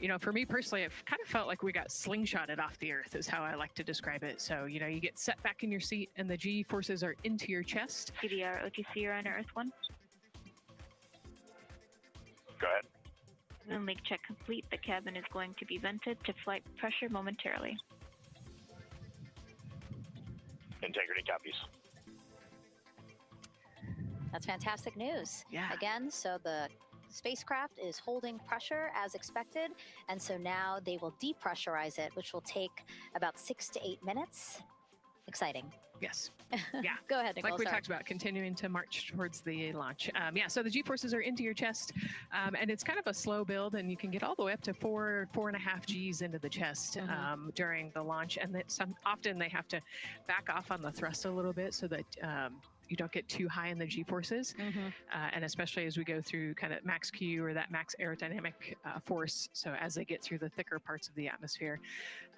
Speaker 10: you know, for me personally, it kind of felt like we got slingshotted off the Earth is how I like to describe it. So, you know, you get set back in your seat and the G-forces are into your chest.
Speaker 4: CDR OTC Rhino Earth 1.
Speaker 22: Go ahead.
Speaker 4: When leak check complete, the cabin is going to be vented to flight pressure momentarily.
Speaker 22: Integrity copies.
Speaker 9: That's fantastic news.
Speaker 10: Yeah.
Speaker 9: Again, so the spacecraft is holding pressure as expected, and so now they will depressurize it, which will take about 6 to 8 minutes. Exciting.
Speaker 10: Yes. Yeah.
Speaker 9: Go ahead, Nicole.
Speaker 10: Like we talked about, continuing to march towards the launch. Yeah, so the G-forces are into your chest, and it's kind of a slow build, and you can get all the way up to 4.5 Gs into the chest during the launch, and often they have to back off on the thrust a little bit so that you don't get too high in the G-forces, and especially as we go through kind of max Q or that max aerodynamic force, so as they get through the thicker parts of the atmosphere.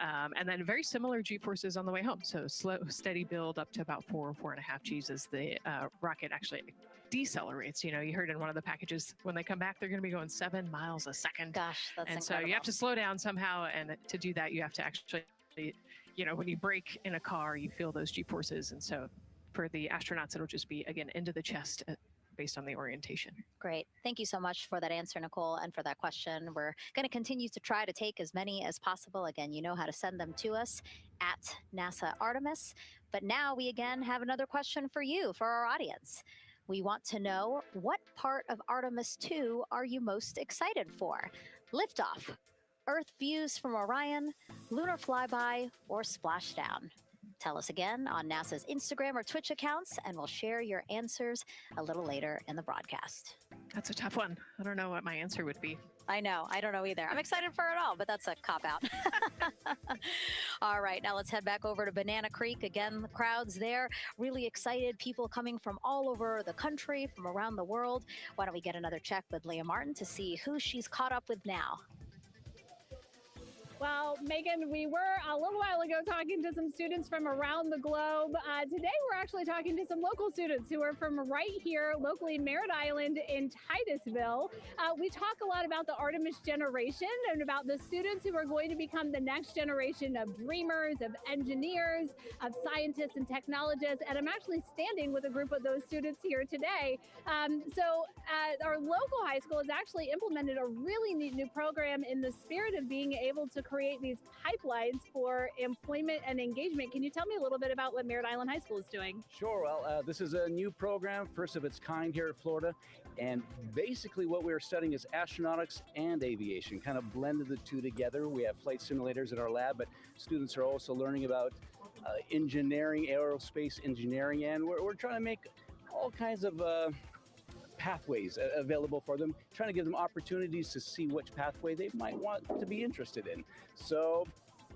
Speaker 10: And then very similar G-forces on the way home, so slow, steady build up to about 4.5 Gs as the rocket actually decelerates. You know, you heard in one of the packages, when they come back, they're going to be going 7 miles a second.
Speaker 9: Gosh, that's
Speaker 10: and
Speaker 9: incredible.
Speaker 10: So you have to slow down somehow, and to do that, you have to actually, you know, when you brake in a car, you feel those G-forces, and so for the astronauts, it'll just be, again, into the chest based on the orientation.
Speaker 9: Great. Thank you so much for that answer, Nicole, and for that question. We're going to continue to try to take as many as possible. Again, you know how to send them to us at NASA Artemis. But now we again have another question for you, for our audience. We want to know, what part of Artemis 2 are you most excited for? Liftoff, Earth views from Orion, lunar flyby, or splashdown? Tell us again on NASA's Instagram or Twitch accounts, and we'll share your answers a little later in the broadcast.
Speaker 10: That's a tough one. I don't know what my answer would be.
Speaker 9: I know. I don't know either. I'm excited for it all, but that's a cop-out. All right, now let's head back over to Banana Creek. Again, the crowd's there, really excited. People coming from all over the country, from around the world. Why don't we get another check with Leah Martin to see who she's caught up with now?
Speaker 18: Well, Megan, we were a little while ago talking to some students from around the globe. Today, we're actually talking to some local students who are from right here, locally, Merritt Island in Titusville. We talk a lot about the Artemis generation and about the students who are going to become the next generation of dreamers, of engineers, of scientists and technologists. And I'm actually standing with a group of those students here today. Our local high school has actually implemented a really neat new program in the spirit of being able to create these pipelines for employment and engagement. Can you tell me a little bit about what Merritt Island High School is doing?
Speaker 6: Sure. Well, this is a new program, first of its kind here in Florida. And basically what we're studying is astronautics and aviation, kind of blended the two together. We have flight simulators in our lab, but students are also learning about engineering, aerospace engineering, and we're trying to make all kinds of pathways available for them, trying to give them opportunities to see which pathway they might want to be interested in. So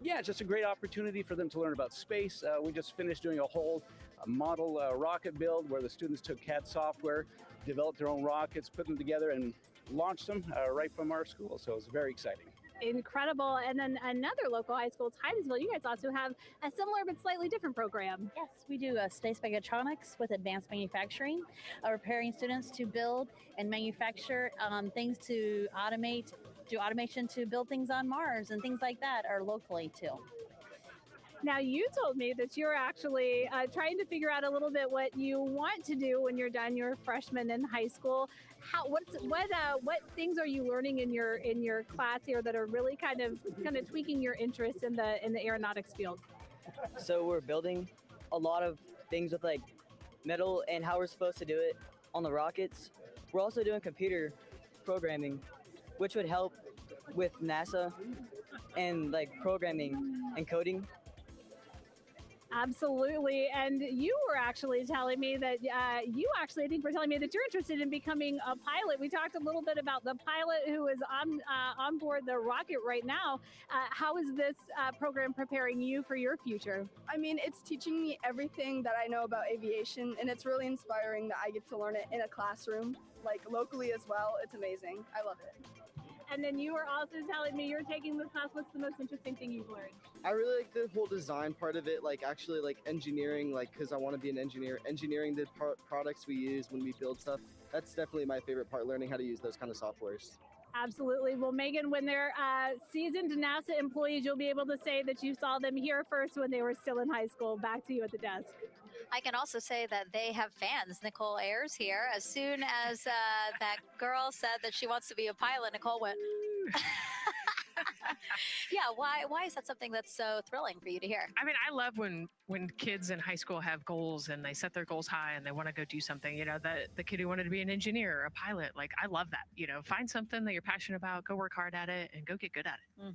Speaker 6: yeah, it's just a great opportunity for them to learn about space. We just finished doing a whole model rocket build where the students took CAD software, developed their own rockets, put them together and launched them right from our school. So it's very exciting.
Speaker 18: Incredible. And then another local high school, Titusville, you guys also have a similar but slightly different program.
Speaker 14: Yes, we do space mechatronics with advanced manufacturing, preparing students to build and manufacture things to automate, do automation to build things on Mars and things like that, or locally too.
Speaker 18: Now, you told me that you're actually trying to figure out a little bit what you want to do when you're done. You're a freshman in high school. What things are you learning in your class here that are really kind of tweaking your interest in the aeronautics field?
Speaker 16: So we're building a lot of things with like metal and how we're supposed to do it on the rockets. We're also doing computer programming, which would help with NASA and like programming and coding.
Speaker 18: Absolutely. And you were actually telling me that I think we're telling me that you're interested in becoming a pilot. We talked a little bit about the pilot who is on board the rocket right now. How is this program preparing you for your future?
Speaker 20: I mean, it's teaching me everything that I know about aviation, and it's really inspiring that I get to learn it in a classroom, like locally as well. It's amazing. I love it.
Speaker 18: And then you were also telling me you're taking this class. What's the most interesting thing you've learned?
Speaker 17: I really like the whole design part of it, like actually like engineering, like because I want to be an engineer. Engineering the products we use when we build stuff. That's definitely my favorite part, learning how to use those kind of softwares.
Speaker 18: Absolutely. Well, Megan, when they're seasoned NASA employees, you'll be able to say that you saw them here first when they were still in high school. Back to you at the desk.
Speaker 9: I can also say that they have fans. Nicole Ayers here. As soon as that girl said that she wants to be a pilot, Nicole went, yeah, why is that something that's so thrilling for you to hear?
Speaker 10: I mean, I love when kids in high school have goals and they set their goals high and they want to go do something. You know, the kid who wanted to be an engineer or a pilot, like, I love that. You know, find something that you're passionate about, go work hard at it, and go get good at it.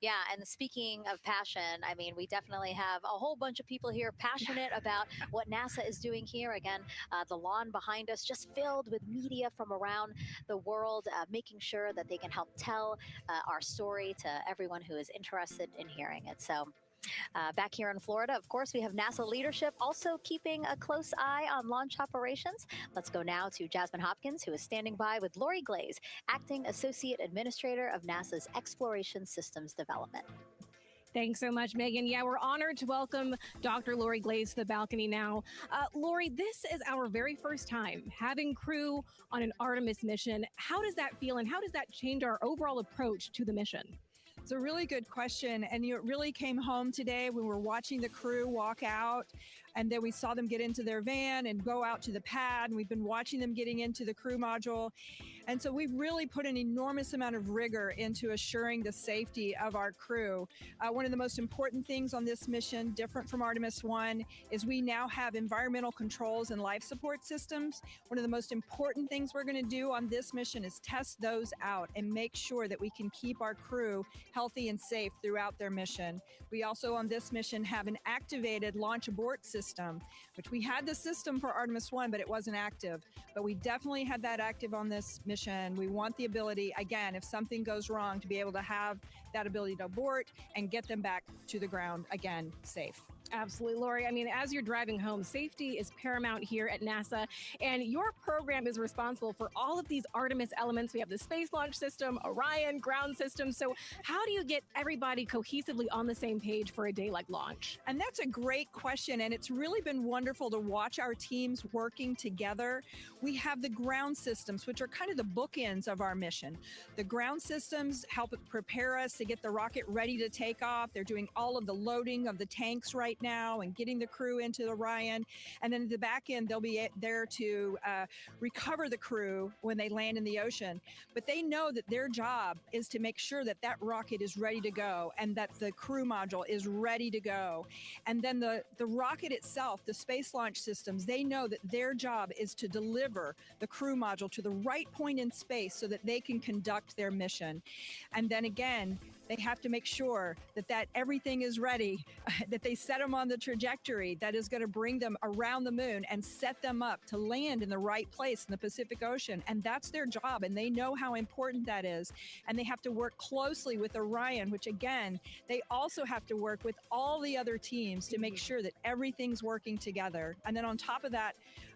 Speaker 9: Yeah, and speaking of passion, I mean, we definitely have a whole bunch of people here passionate about what NASA is doing here. Again, the lawn behind us just filled with media from around the world, making sure that they can help tell our story to everyone who is interested in hearing it. So back here in Florida, of course, we have NASA leadership also keeping a close eye on launch operations. Let's go now to Jasmine Hopkins, who is standing by with Lori Glaze, Acting Associate Administrator of NASA's Exploration Systems Development.
Speaker 12: Thanks so much, Megan. Yeah, we're honored to welcome Dr. Lori Glaze to the balcony now. Lori, this is our very first time having crew on an Artemis mission. How does that feel, and how does that change our overall approach to the mission?
Speaker 19: It's a really good question, and it really came home today when we were watching the crew walk out
Speaker 3: And then we saw them get into their van and go out to the pad. And we've been watching them getting into the crew module. And so we've really put an enormous amount of rigor into assuring the safety of our crew. One of the most important things on this mission, different from Artemis 1, is we now have environmental controls and life support systems. One of the most important things we're going to do on this mission is test those out and make sure that we can keep our crew healthy and safe throughout their mission. We also on this mission have an activated launch abort system, which we had the system for Artemis 1, but it wasn't active. But we definitely had that active on this mission. We want the ability, again, if something goes wrong, to be able to have that ability to abort and get them back to the ground again, safe.
Speaker 12: Absolutely, Lori. I mean, as you're driving home, safety is paramount here at NASA, and your program is responsible for all of these Artemis elements. We have the Space Launch System, Orion, ground system. So how do you get everybody cohesively on the same page for a day like launch?
Speaker 3: And that's a great question, and it's really been wonderful to watch our teams working together. We have the ground systems, which are kind of the bookends of our mission. The ground systems help prepare us to get the rocket ready to take off. They're doing all of the loading of the tanks right now and getting the crew into Orion. And then at the back end, they'll be there to recover the crew when they land in the ocean. But they know that their job is to make sure that that rocket is ready to go and that the crew module is ready to go. And then the rocket itself, the space launch systems, they know that their job is to deliver the crew module to the right point in space so that they can conduct their mission. And then again, they have to make sure that everything is ready, that they set them on the trajectory that is going to bring them around the moon and set them up to land in the right place in the Pacific Ocean. And that's their job, and they know how important that is. And they have to work closely with Orion, which again, they also have to work with all the other teams to make sure that everything's working together. And then on top of that,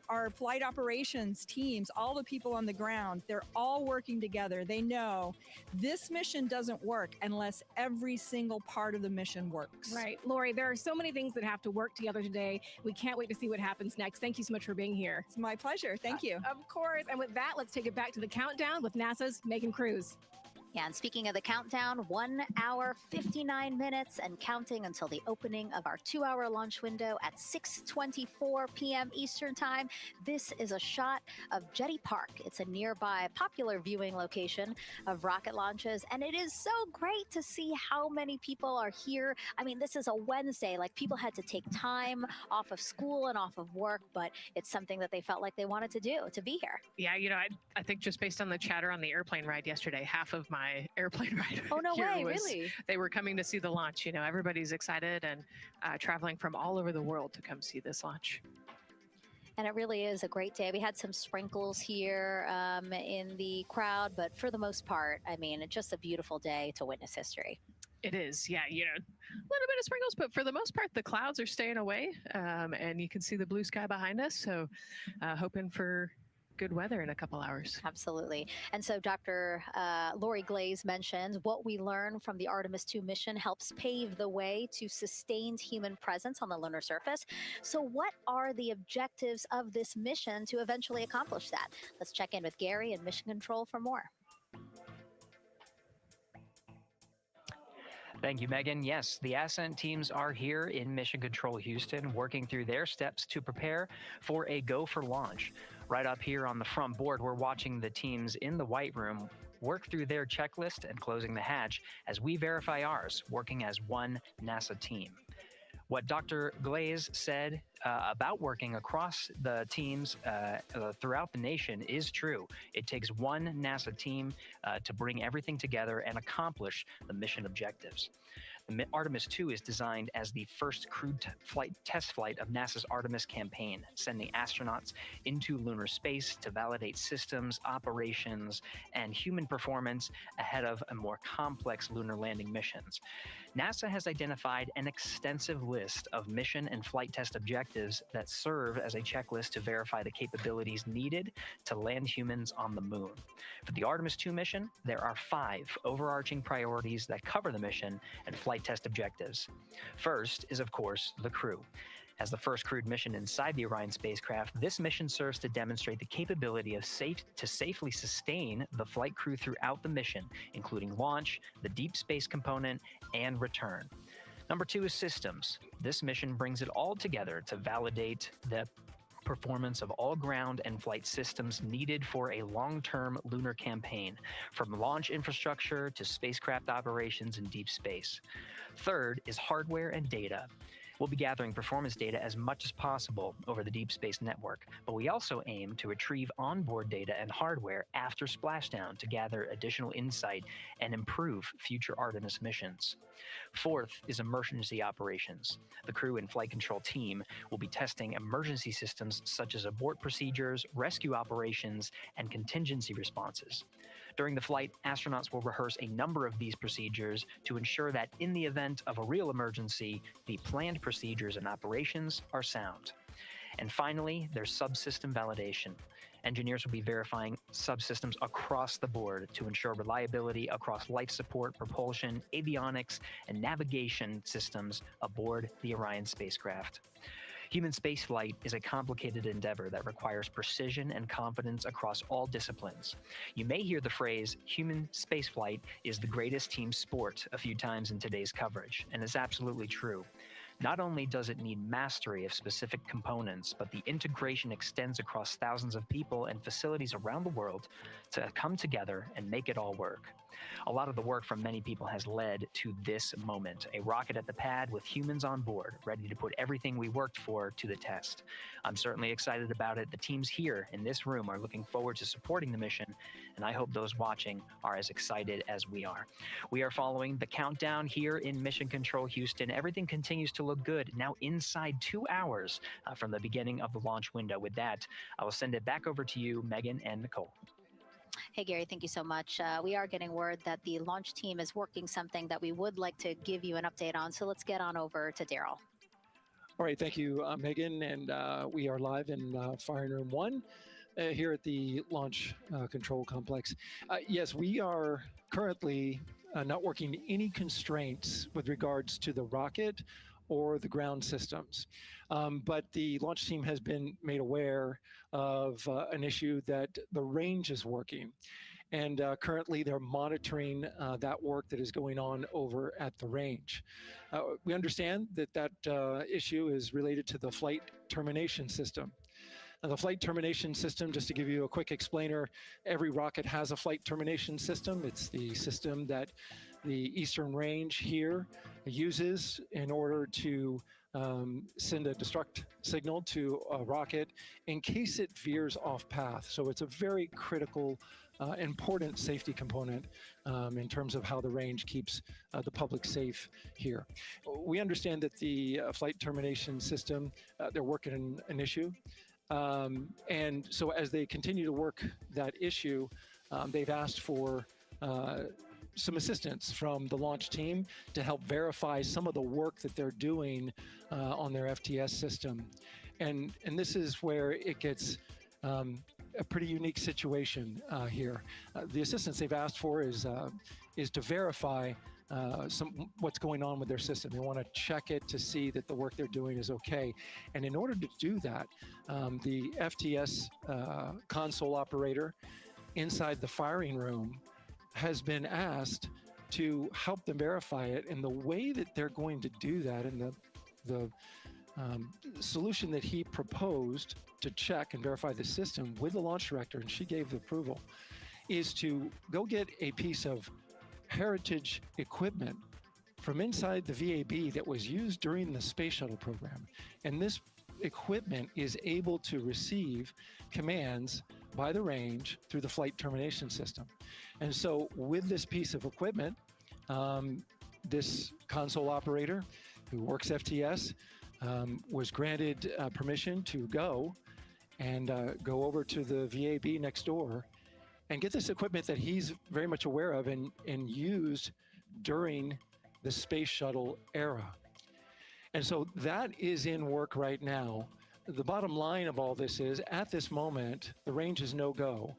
Speaker 3: our flight operations teams, all the people on the ground, they're all working together. They know this mission doesn't work unless every single part of the mission works.
Speaker 12: Right. Lori, there are so many things that have to work together today. We can't wait to see what happens next. Thank you so much for being here.
Speaker 3: It's my pleasure. Thank you.
Speaker 12: Of course. And with that, let's take it back to the countdown with NASA's Megan Cruz.
Speaker 9: Yeah, and speaking of the countdown, 1 hour, 59 minutes and counting until the opening of our 2-hour launch window at 6:24 p.m. Eastern Time. This is a shot of Jetty Park. It's a nearby popular viewing location of rocket launches, and it is so great to see how many people are here. I mean, this is a Wednesday, like people had to take time off of school and off of work, but it's something that they felt like they wanted to do, to be here.
Speaker 10: Yeah, you know, I think just based on the chatter on the airplane ride yesterday, half of my airplane ride
Speaker 9: Really?
Speaker 10: They were coming to see the launch. You know, everybody's excited and traveling from all over the world to come see this launch.
Speaker 9: And it really is a great day. We had some sprinkles here in the crowd, but for the most part, I mean, it's just a beautiful day to witness history.
Speaker 10: It is, yeah, you know, a little bit of sprinkles, but for the most part, the clouds are staying away, and you can see the blue sky behind us. So hoping for good weather in a couple hours.
Speaker 9: Absolutely. And so Dr. Lori Glaze mentioned what we learned from the Artemis 2 mission helps pave the way to sustained human presence on the lunar surface. So what are the objectives of this mission to eventually accomplish that? Let's check in with Gary in Mission Control for more.
Speaker 5: Thank you, Megan. Yes, the ascent teams are here in Mission Control Houston, working through their steps to prepare for a go for launch. Right up here on the front board, we're watching the teams in the White Room work through their checklist and closing the hatch as we verify ours, working as one NASA team. What Dr. Glaze said about working across the teams throughout the nation is true. It takes one NASA team to bring everything together and accomplish the mission objectives. The Artemis 2 is designed as the first crewed test flight of NASA's Artemis campaign, sending astronauts into lunar space to validate systems, operations, and human performance ahead of a more complex lunar landing missions. NASA has identified an extensive list of mission and flight test objectives that serve as a checklist to verify the capabilities needed to land humans on the moon. For the Artemis 2 mission, there are 5 overarching priorities that cover the mission and flight test objectives. First is, of course, the crew. As the first crewed mission inside the Orion spacecraft, this mission serves to demonstrate the capability of safely sustain the flight crew throughout the mission, including launch, the deep space component, and return. Number 2 is systems. This mission brings it all together to validate the performance of all ground and flight systems needed for a long-term lunar campaign, from launch infrastructure to spacecraft operations in deep space. Third is hardware and data. We'll be gathering performance data as much as possible over the Deep Space Network, but we also aim to retrieve onboard data and hardware after splashdown to gather additional insight and improve future Artemis missions. Fourth is emergency operations. The crew and flight control team will be testing emergency systems such as abort procedures, rescue operations, and contingency responses. During the flight, astronauts will rehearse a number of these procedures to ensure that in the event of a real emergency, the planned procedures and operations are sound. And finally, there's subsystem validation. Engineers will be verifying subsystems across the board to ensure reliability across life support, propulsion, avionics, and navigation systems aboard the Orion spacecraft. Human spaceflight is a complicated endeavor that requires precision and confidence across all disciplines. You may hear the phrase, human spaceflight is the greatest team sport, a few times in today's coverage, and it's absolutely true. Not only does it need mastery of specific components, but the integration extends across thousands of people and facilities around the world to come together and make it all work. A lot of the work from many people has led to this moment, a rocket at the pad with humans on board, ready to put everything we worked for to the test. I'm certainly excited about it. The teams here in this room are looking forward to supporting the mission, and I hope those watching are as excited as we are. We are following the countdown here in Mission Control Houston. Everything continues to look good, now inside 2 hours from the beginning of the launch window. With that, I will send it back over to you, Megan and Nicole.
Speaker 9: Hey, Gary, thank you so much. We are getting word that the launch team is working something that we would like to give you an update on. So let's get on over to Daryl.
Speaker 7: All right, thank you, Megan. And we are live in Firing Room 1 here at the Launch Control Complex. Yes, we are currently not working any constraints with regards to the rocket or the ground systems. But the launch team has been made aware of an issue that the range is working. And currently they're monitoring that work that is going on over at the range. We understand that that issue is related to the flight termination system. Now, the flight termination system, just to give you a quick explainer, every rocket has a flight termination system. It's the system that the Eastern Range here uses in order to send a destruct signal to a rocket in case it veers off path. So it's a very critical, important safety component in terms of how the range keeps the public safe here. We understand that the flight termination system, they're working an issue. And so as they continue to work that issue, they've asked for some assistance from the launch team to help verify some of the work that they're doing on their FTS system. And this is where it gets a pretty unique situation here. The assistance they've asked for is to verify what's going on with their system. They want to check it to see that the work they're doing is okay. And in order to do that, the FTS console operator inside the firing room has been asked to help them verify it. And the way that they're going to do that, and the solution that he proposed to check and verify the system with the launch director, and she gave the approval, is to go get a piece of heritage equipment from inside the VAB that was used during the space shuttle program. And this equipment is able to receive commands by the range through the flight termination system. And so with this piece of equipment, this console operator who works FTS was granted permission to go and go over to the VAB next door and get this equipment that he's very much aware of and used during the space shuttle era. And so that is in work right now. The bottom line of all this is, at this moment, the range is no-go,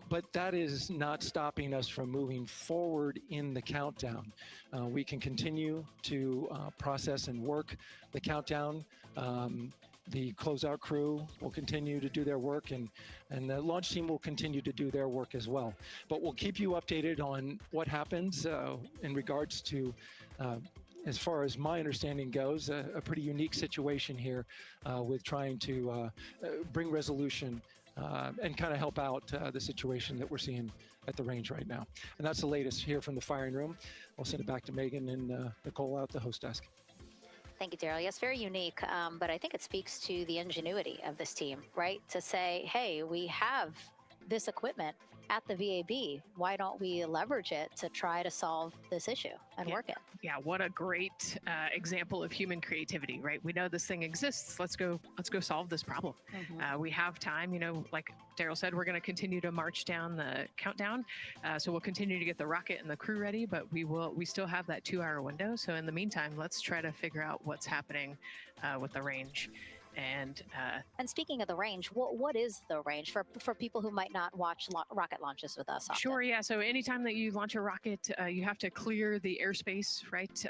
Speaker 7: but that is not stopping us from moving forward in the countdown. We can continue to process and work the countdown. The closeout crew will continue to do their work, and the launch team will continue to do their work as well. But we'll keep you updated on what happens in regards to as far as my understanding goes, a pretty unique situation here with trying to bring resolution and kind of help out the situation that we're seeing at the range right now. And that's the latest here from the firing room. I'll send it back to Megan and Nicole out the host desk.
Speaker 9: Thank you, Daryl. Yes, very unique, but I think it speaks to the ingenuity of this team, right? To say, hey, we have this equipment at the VAB. Why don't we leverage it to try to solve this issue and work it?
Speaker 10: Yeah, what a great example of human creativity, right? We know this thing exists. Let's go solve this problem. We have time, you know, like Daryl said, we're going to continue to march down the countdown. So we'll continue to get the rocket and the crew ready, but we still have that 2-hour window. So in the meantime, let's try to figure out what's happening with the range. And
Speaker 9: speaking of the range, what is the range for people who might not watch rocket launches with us often?
Speaker 10: Sure, yeah. So anytime that you launch a rocket, you have to clear the airspace, right,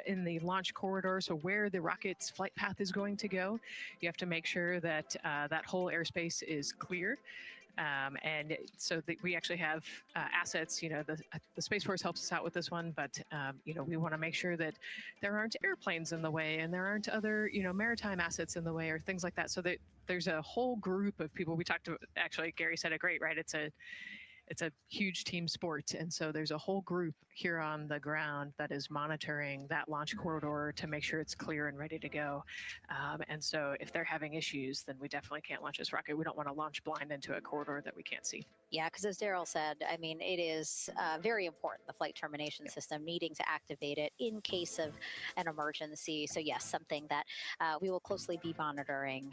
Speaker 10: in the launch corridor. So where the rocket's flight path is going to go, you have to make sure that that whole airspace is cleared. And so we actually have assets, you know, the Space Force helps us out with this one, but, you know, we want to make sure that there aren't airplanes in the way and there aren't other, you know, maritime assets in the way or things like that. So that there's a whole group of people. We talked to, actually, Gary said it great, right? It's a huge team sport. And so there's a whole group here on the ground that is monitoring that launch corridor to make sure it's clear and ready to go. And so if they're having issues, then we definitely can't launch this rocket. We don't want to launch blind into a corridor that we can't see.
Speaker 9: Yeah, because as Daryl said, I mean, it is very important, the flight termination system, needing to activate it in case of an emergency. So yes, something that we will closely be monitoring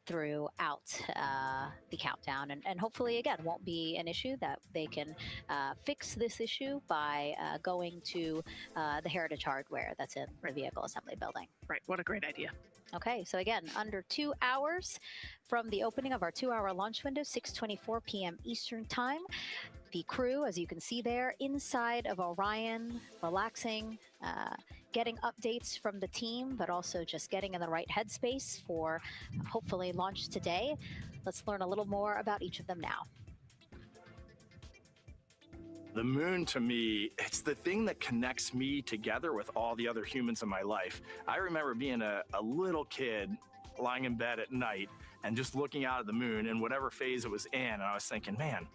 Speaker 9: throughout the countdown, and hopefully again won't be an issue, that they can fix this issue by going to the Heritage Hardware that's in the vehicle assembly building.
Speaker 10: Right, what a great idea.
Speaker 9: Okay, so again, under 2 hours from the opening of our 2-hour launch window, 6:24 p.m. Eastern Time. The crew, as you can see there, inside of Orion, relaxing, getting updates from the team, but also just getting in the right headspace for hopefully launch today. Let's learn a little more about each of them now.
Speaker 1: The moon, to me, it's the thing that connects me together with all the other humans in my life. I remember being a little kid lying in bed at night and just looking out at the moon in whatever phase it was in, and I was thinking, man,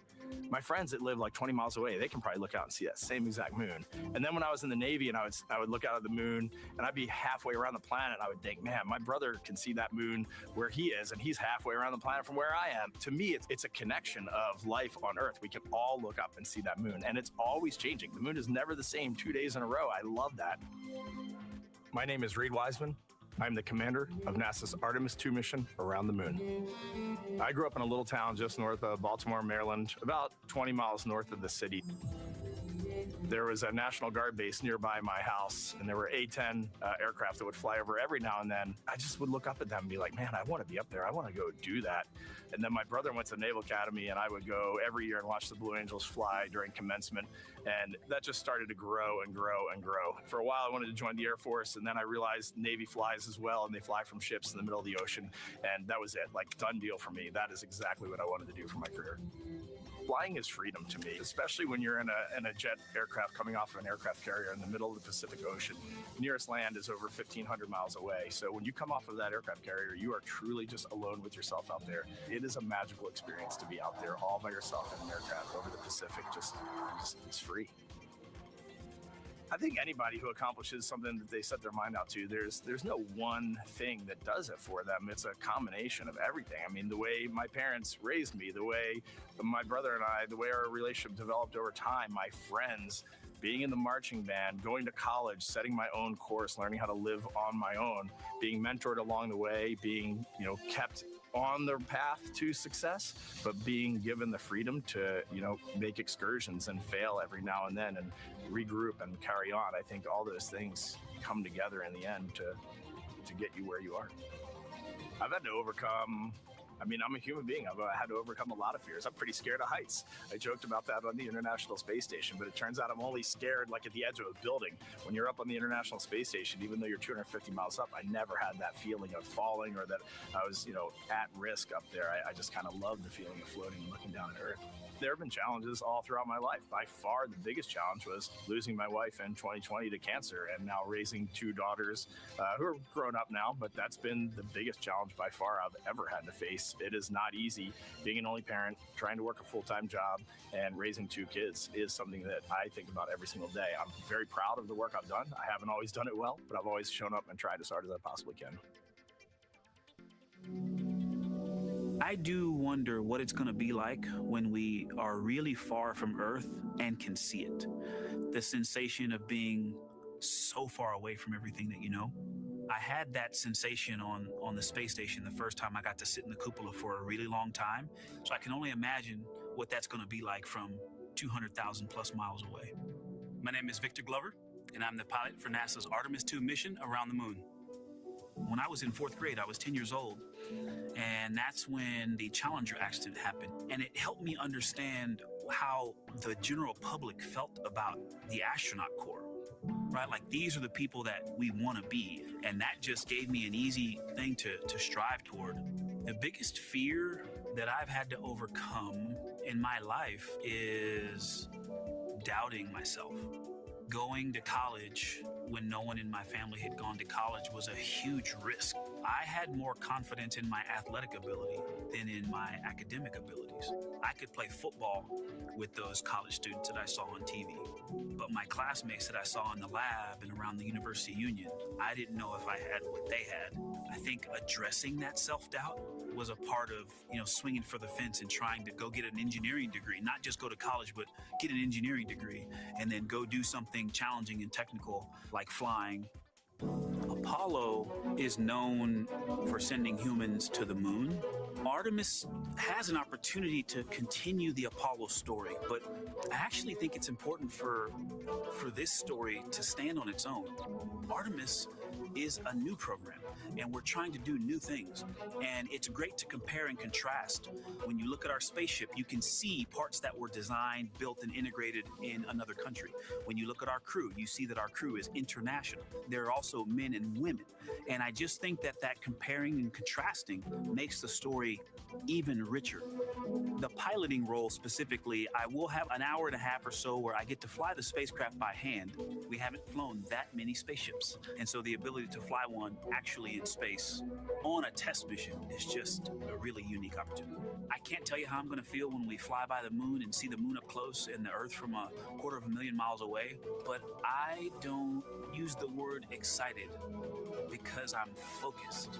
Speaker 1: my friends that live like 20 miles away, they can probably look out and see that same exact moon. And then when I was in the Navy and I would look out at the moon and I'd be halfway around the planet, I would think, man, my brother can see that moon where he is and he's halfway around the planet from where I am. To me, it's a connection of life on Earth. We can all look up and see that moon, and it's always changing. The moon is never the same 2 days in a row. I love that. My name is Reed Wiseman. I'm the commander of NASA's Artemis II mission around the moon. I grew up in a little town just north of Baltimore, Maryland, about 20 miles north of the city. There was a National Guard base nearby my house, and there were A-10 aircraft that would fly over every now and then. I just would look up at them and be like, man, I want to be up there. I want to go do that. And then my brother went to the Naval Academy, and I would go every year and watch the Blue Angels fly during commencement. And that just started to grow and grow and grow. For a while, I wanted to join the Air Force, and then I realized Navy flies as well, and they fly from ships in the middle of the ocean. And that was it, like, done deal for me. That is exactly what I wanted to do for my career. Flying is freedom to me, especially when you're in a jet aircraft coming off of an aircraft carrier in the middle of the Pacific Ocean. Nearest land is over 1,500 miles away. So when you come off of that aircraft carrier, you are truly just alone with yourself out there. It is a magical experience to be out there all by yourself in an aircraft over the Pacific. Just it's free. I think anybody who accomplishes something that they set their mind out to, there's no one thing that does it for them. It's a combination of everything. I mean, the way my parents raised me, the way my brother and I, the way our relationship developed over time, my friends, being in the marching band, going to college, setting my own course, learning how to live on my own, being mentored along the way, being, kept on the path to success, but being given the freedom to, make excursions and fail every now and then and regroup and carry on. I think all those things come together in the end to get you where you are. I've had to overcome, I'm a human being. I've had to overcome a lot of fears. I'm pretty scared of heights. I joked about that on the International Space Station, but it turns out I'm only scared like at the edge of a building. When you're up on the International Space Station, even though you're 250 miles up, I never had that feeling of falling or that I was, at risk up there. I just kind of love the feeling of floating and looking down at Earth. There have been challenges all throughout my life. By far, the biggest challenge was losing my wife in 2020 to cancer and now raising two daughters who are grown up now, but that's been the biggest challenge by far I've ever had to face. It is not easy. Being an only parent, trying to work a full-time job, and raising two kids is something that I think about every single day. I'm very proud of the work I've done. I haven't always done it well, but I've always shown up and tried as hard as I possibly can.
Speaker 8: I do wonder what it's going to be like when we are really far from Earth and can see it. The sensation of being so far away from everything that you know. I had that sensation on the space station the first time I got to sit in the cupola for a really long time. So I can only imagine what that's going to be like from 200,000 plus miles away. My name is Victor Glover, and I'm the pilot for NASA's Artemis II mission around the moon. When I was in 4th grade, I was 10 years old, and that's when the Challenger accident happened. And it helped me understand how the general public felt about the astronaut corps, right? Like, these are the people that we want to be, and that just gave me an easy thing to strive toward. The biggest fear that I've had to overcome in my life is doubting myself. Going to college when no one in my family had gone to college was a huge risk. I had more confidence in my athletic ability than in my academic abilities. I could play football with those college students that I saw on TV, but my classmates that I saw in the lab and around the University Union, I didn't know if I had what they had. I think addressing that self-doubt was a part of, swinging for the fence and trying to go get an engineering degree, not just go to college, but get an engineering degree and then go do something challenging and technical like flying. Apollo is known for sending humans to the moon. Artemis has an opportunity to continue the Apollo story, but I actually think it's important for this story to stand on its own. Artemis is a new program, and we're trying to do new things. And it's great to compare and contrast. When you look at our spaceship, you can see parts that were designed, built, and integrated in another country. When you look at our crew, you see that our crew is international. There are also men and women. And I just think that comparing and contrasting makes the story even richer. The piloting role specifically, I will have an hour and a half or so where I get to fly the spacecraft by hand. We haven't flown that many spaceships. And so the ability to fly one actually in space on a test mission is just a really unique opportunity. I can't tell you how I'm going to feel when we fly by the moon and see the moon up close and the Earth from 250,000 miles away, but I don't use the word excited because I'm focused.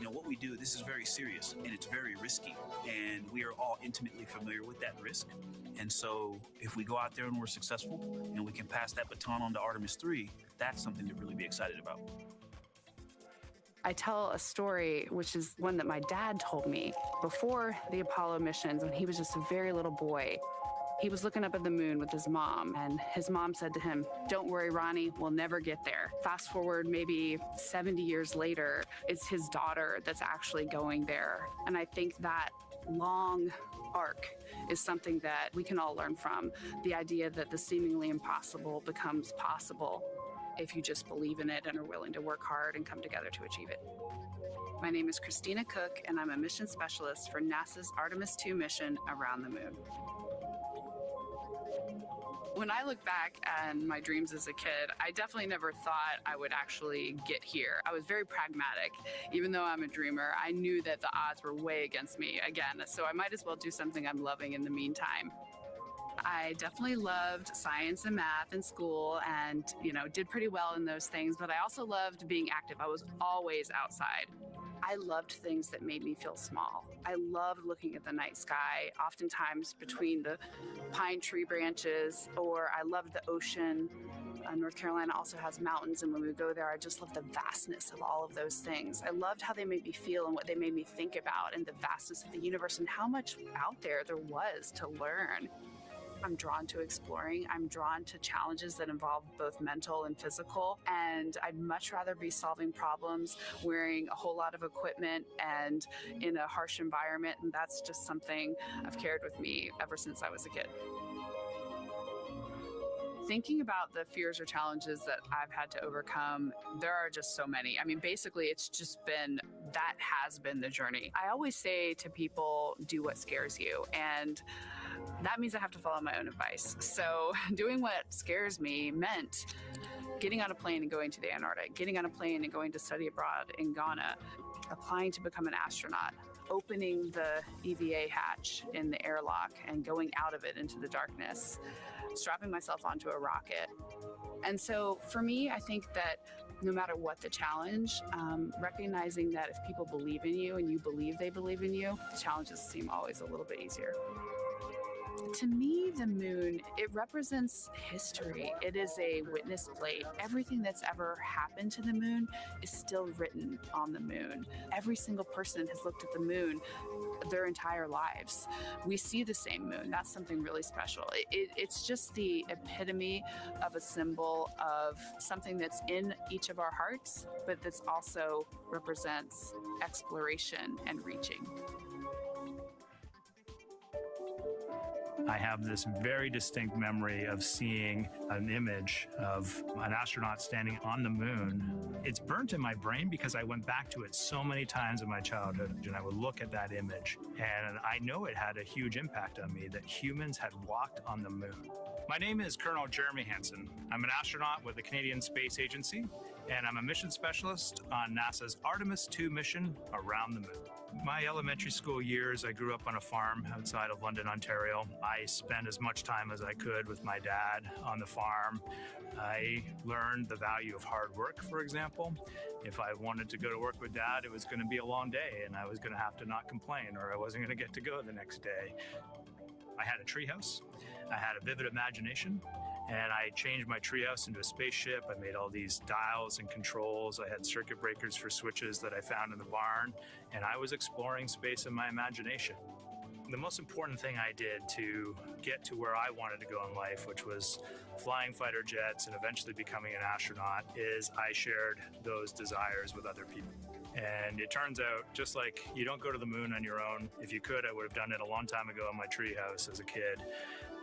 Speaker 8: What we do, this is very serious and it's very risky, and we are all intimately familiar with that risk. And so if we go out there and we're successful and we can pass that baton on to Artemis 3, that's something to really be excited about.
Speaker 11: I tell a story, which is one that my dad told me before the Apollo missions when he was just a very little boy. He was looking up at the moon with his mom, and his mom said to him, "Don't worry, Ronnie, we'll never get there." Fast forward maybe 70 years later, it's his daughter that's actually going there. And I think that long arc is something that we can all learn from. The idea that the seemingly impossible becomes possible if you just believe in it and are willing to work hard and come together to achieve it. My name is Christina Cook, and I'm a mission specialist for NASA's Artemis II mission around the moon. When I look back on my dreams as a kid, I definitely never thought I would actually get here. I was very pragmatic. Even though I'm a dreamer, I knew that the odds were way against me again, so I might as well do something I'm loving in the meantime. I definitely loved science and math in school and, did pretty well in those things, but I also loved being active. I was always outside. I loved things that made me feel small. I loved looking at the night sky, oftentimes between the pine tree branches, or I loved the ocean. North Carolina also has mountains, and when we go there, I just love the vastness of all of those things. I loved how they made me feel and what they made me think about, and the vastness of the universe and how much out there was to learn. I'm drawn to exploring. I'm drawn to challenges that involve both mental and physical. And I'd much rather be solving problems, wearing a whole lot of equipment and in a harsh environment. And that's just something I've carried with me ever since I was a kid. Thinking about the fears or challenges that I've had to overcome, there are just so many. I mean, basically, it's just that has been the journey. I always say to people, do what scares you. And that means I have to follow my own advice. So doing what scares me meant getting on a plane and going to the Antarctic, getting on a plane and going to study abroad in Ghana, applying to become an astronaut, opening the EVA hatch in the airlock and going out of it into the darkness, strapping myself onto a rocket. And so for me, I think that no matter what the challenge, recognizing that if people believe in you and you believe they believe in you, challenges seem always a little bit easier. To me, the moon, it represents history. It is a witness plate. Everything that's ever happened to the moon is still written on the moon. Every single person has looked at the moon their entire lives. We see the same moon. That's something really special. It's just the epitome of a symbol of something that's in each of our hearts, but that's also represents exploration and reaching.
Speaker 15: I have this very distinct memory of seeing an image of an astronaut standing on the moon. It's burnt in my brain because I went back to it so many times in my childhood, and I would look at that image, and I know it had a huge impact on me that humans had walked on the moon. My name is Colonel Jeremy Hansen. I'm an astronaut with the Canadian Space Agency, and I'm a mission specialist on NASA's Artemis II mission around the moon. My elementary school years, I grew up on a farm outside of London, Ontario. I spent as much time as I could with my dad on the farm. I learned the value of hard work, for example. If I wanted to go to work with Dad, it was going to be a long day, and I was going to have to not complain, or I wasn't going to get to go the next day. I had a treehouse. I had a vivid imagination. And I changed my treehouse into a spaceship. I made all these dials and controls. I had circuit breakers for switches that I found in the barn. And I was exploring space in my imagination. The most important thing I did to get to where I wanted to go in life, which was flying fighter jets and eventually becoming an astronaut, is I shared those desires with other people. And it turns out, just like you don't go to the moon on your own, if you could, I would have done it a long time ago in my treehouse as a kid.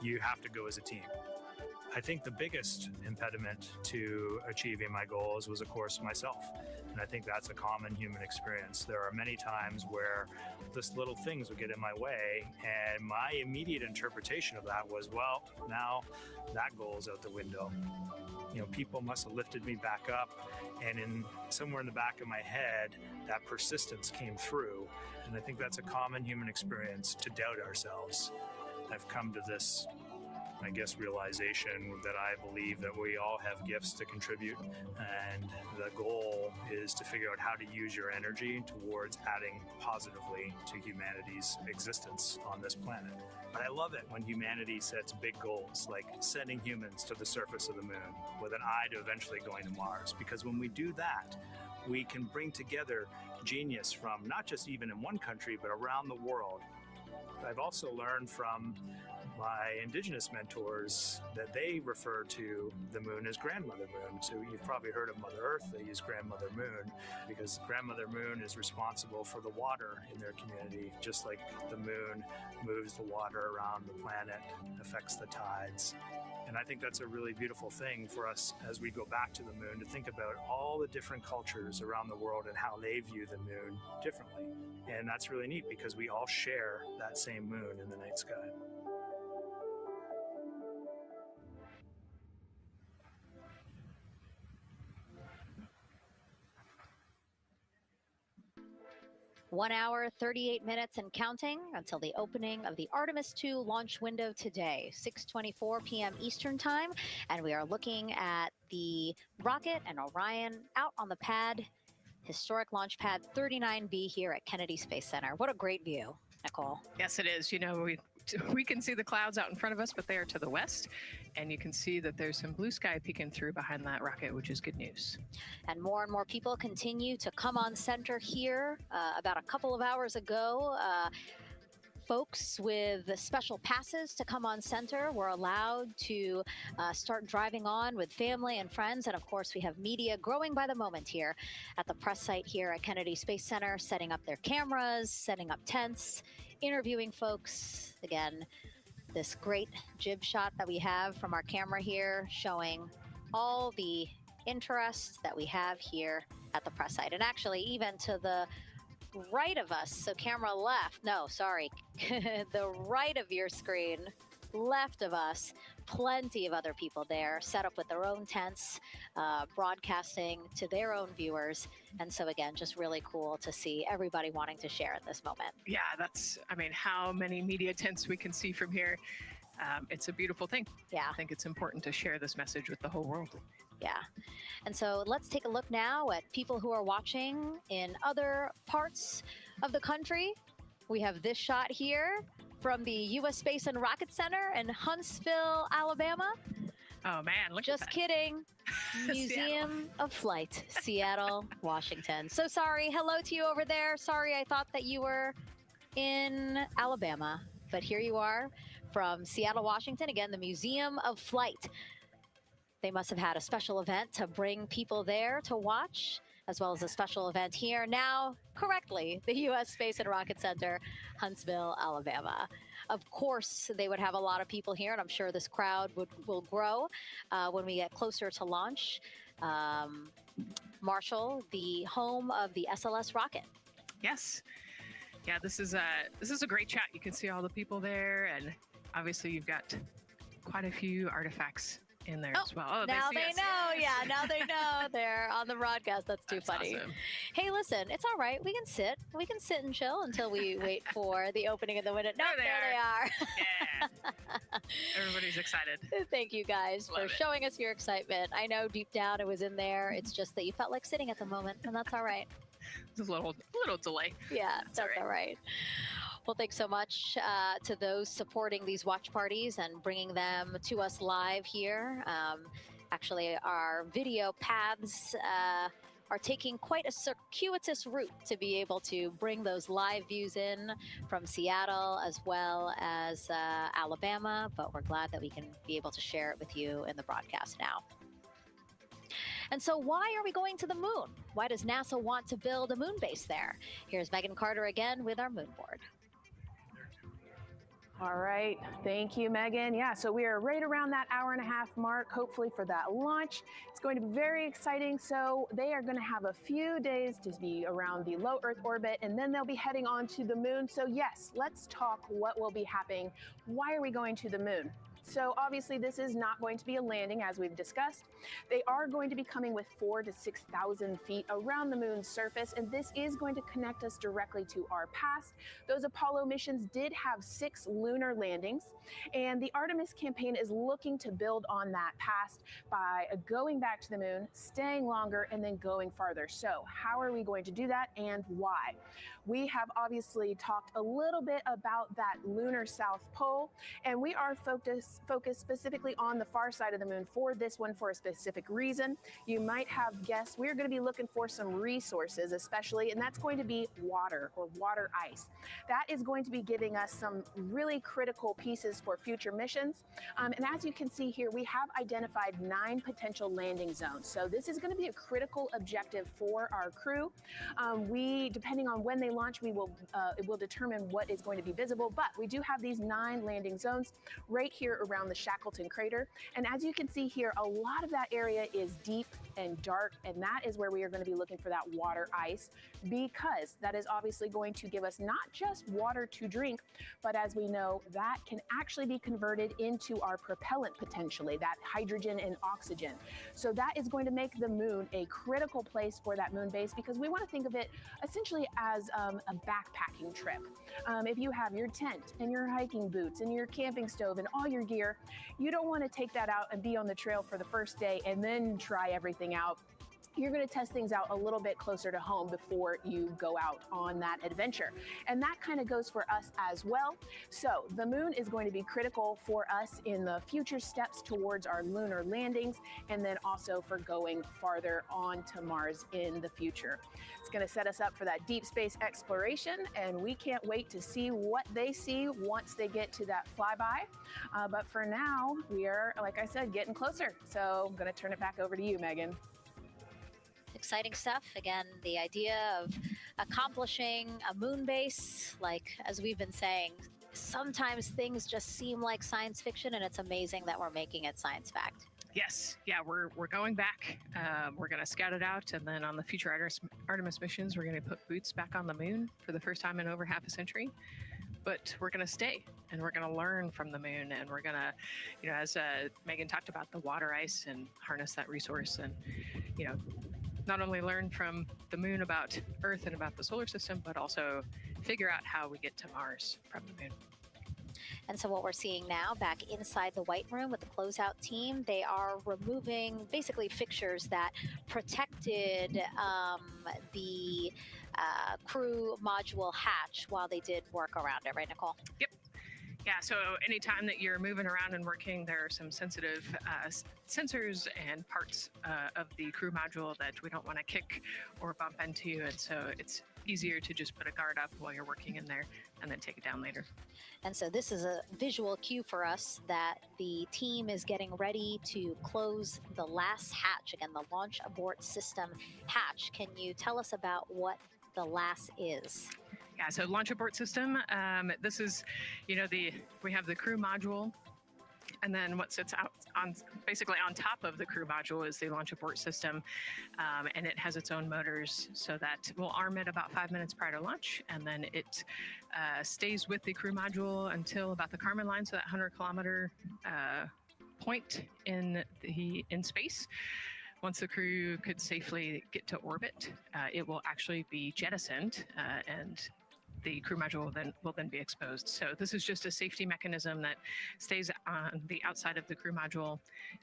Speaker 15: You have to go as a team. I think the biggest impediment to achieving my goals was, of course, myself. And I think that's a common human experience. There are many times where just little things would get in my way, and my immediate interpretation of that was, well, now that goal's out the window. You know, people must have lifted me back up, and somewhere in the back of my head, that persistence came through. And I think that's a common human experience, to doubt ourselves. I've come to this, I guess, realization that I believe that we all have gifts to contribute, and the goal is to figure out how to use your energy towards adding positively to humanity's existence on this planet. But I love it when humanity sets big goals, like sending humans to the surface of the moon with an eye to eventually going to Mars, because when we do that, we can bring together genius from not just even in one country, but around the world. I've also learned from my indigenous mentors that they refer to the moon as Grandmother Moon. So you've probably heard of Mother Earth. They use Grandmother Moon because Grandmother Moon is responsible for the water in their community, just like the moon moves the water around the planet, affects the tides. And I think that's a really beautiful thing for us as we go back to the moon, to think about all the different cultures around the world and how they view the moon differently. And that's really neat because we all share that same moon in the night sky.
Speaker 9: One hour, 38 minutes and counting until the opening of the Artemis II launch window today, 6:24 p.m. Eastern Time. And we are looking at the rocket and Orion out on the pad, historic launch pad 39B here at Kennedy Space Center. What a great view, Nicole.
Speaker 10: Yes, it is. You know, we can see the clouds out in front of us, but they are to the west. And you can see that there's some blue sky peeking through behind that rocket, which is good news.
Speaker 9: And more people continue to come on center here. About a couple of hours ago, folks with special passes to come on center were allowed to start driving on with family and friends. And of course, we have media growing by the moment here at the press site here at Kennedy Space Center, setting up their cameras, setting up tents, interviewing folks. Again, this great jib shot that we have from our camera here showing all the interest that we have here at the press site. And actually, even to the right of us, so camera left, no, sorry, the right of your screen, left of us, plenty of other people there, set up with their own tents, broadcasting to their own viewers. And so again, just really cool to see everybody wanting to share at this moment.
Speaker 10: Yeah, that's, I mean, how many media tents we can see from here. It's a beautiful thing.
Speaker 9: Yeah.
Speaker 10: I think it's important to share this message with the whole world.
Speaker 9: Yeah. And so let's take a look now at people who are watching in other parts of the country. We have this shot here from the U.S. Space and Rocket Center in Huntsville, Alabama.
Speaker 10: Oh man, look
Speaker 9: Just
Speaker 10: at that.
Speaker 9: kidding. Museum of Flight, Seattle, Washington. So sorry. Hello to you over there. Sorry, I thought that you were in Alabama, but here you are from Seattle, Washington. Again, the Museum of Flight. They must have had a special event to bring people there to watch, as well as a special event here. Now, correctly, the U.S. Space and Rocket Center, Huntsville, Alabama. Of course, they would have a lot of people here, and I'm sure this crowd will grow when we get closer to launch. Marshall, the home of the SLS rocket.
Speaker 10: Yes. Yeah, this is a great chat. You can see all the people there, and obviously you've got quite a few artifacts in there as well. Oh,
Speaker 9: now they
Speaker 10: us.
Speaker 9: know. Yeah, now they know. They're on the broadcast. That's too funny.
Speaker 10: Awesome.
Speaker 9: Hey, listen, it's all right. We can sit. We can sit and chill until we wait for the opening of the window. No, there they are.
Speaker 10: Yeah. Everybody's excited.
Speaker 9: Thank you guys for showing us your excitement. I know deep down it was in there. It's just that you felt like sitting at the moment, and that's all right.
Speaker 10: There's a little delay.
Speaker 9: Yeah, that's all right. Well, thanks so much to those supporting these watch parties and bringing them to us live here. Actually, our video paths are taking quite a circuitous route to be able to bring those live views in from Seattle as well as Alabama, but we're glad that we can be able to share it with you in the broadcast now. And so why are we going to the moon? Why does NASA want to build a moon base there? Here's Megan Carter again with our moon board.
Speaker 19: All right, thank you, Megan. Yeah, so we are right around that hour-and-a-half mark, hopefully for that launch. It's going to be very exciting. So they are going to have a few days to be around the low Earth orbit, and then they'll be heading on to the moon. So yes, let's talk what will be happening. Why are we going to the moon? So obviously this is not going to be a landing, as we've discussed. They are going to be coming with 4,000 to 6,000 feet around the moon's surface, and this is going to connect us directly to our past. Those Apollo missions did have 6 lunar landings, and the Artemis campaign is looking to build on that past by going back to the moon, staying longer, and then going farther. So how are we going to do that, and why? We have obviously talked a little bit about that lunar South Pole, and we are focused specifically on the far side of the moon for this one for a specific reason. You might have guessed we're going to be looking for some resources, especially, and that's going to be water or water ice. That is going to be giving us some really critical pieces for future missions. And as you can see here, we have identified 9 potential landing zones. So this is going to be a critical objective for our crew. Depending on when they launch, it will determine what is going to be visible, but we do have these 9 landing zones right here around the Shackleton crater. And as you can see here, a lot of that area is deep and dark, and that is where we are going to be looking for that water ice, because that is obviously going to give us not just water to drink, but as we know, that can actually be converted into our propellant potentially, that hydrogen and oxygen. So that is going to make the moon a critical place for that moon base, because we want to think of it essentially as a backpacking trip. If you have your tent and your hiking boots and your camping stove and all your gear, you don't want to take that out and be on the trail for the first day and then try everything out. You're going to test things out a little bit closer to home before you go out on that adventure. And that kind of goes for us as well. So the moon is going to be critical for us in the future steps towards our lunar landings, and then also for going farther on to Mars in the future. It's going to set us up for that deep space exploration, and we can't wait to see what they see once they get to that flyby. But for now, we are, like I said, getting closer. So I'm going to turn it back over to you, Megan.
Speaker 9: Exciting stuff. Again, the idea of accomplishing a moon base, like as we've been saying, sometimes things just seem like science fiction, and it's amazing that we're making it science fact.
Speaker 10: Yes, yeah, we're going back. We're going to scout it out, and then on the future Artemis missions, we're going to put boots back on the moon for the first time in over half a century. But we're going to stay, and we're going to learn from the moon, and we're going to, you know, as Megan talked about, the water ice, and harness that resource, and, you know, not only learn from the moon about Earth and about the solar system, but also figure out how we get to Mars from the moon.
Speaker 9: And so what we're seeing now back inside the White Room with the closeout team, they are removing basically fixtures that protected the crew module hatch while they did work around it, right, Nicole?
Speaker 10: Yep. Yeah, so anytime that you're moving around and working, there are some sensitive sensors and parts of the crew module that we don't want to kick or bump into, and so it's easier to just put a guard up while you're working in there and then take it down later.
Speaker 9: And so this is a visual cue for us that the team is getting ready to close the last hatch. Again, the launch abort system hatch. Can you tell us about what the last is?
Speaker 10: Yeah, so launch abort system, this is, you know, we have the crew module, and then what sits out on basically on top of the crew module is the launch abort system, and it has its own motors, so that we'll arm it about 5 minutes prior to launch, and then it stays with the crew module until about the Kármán line, so that 100-kilometer point in space. Once the crew could safely get to orbit, it will actually be jettisoned, and the crew module will then be exposed. So this is just a safety mechanism that stays on the outside of the crew module,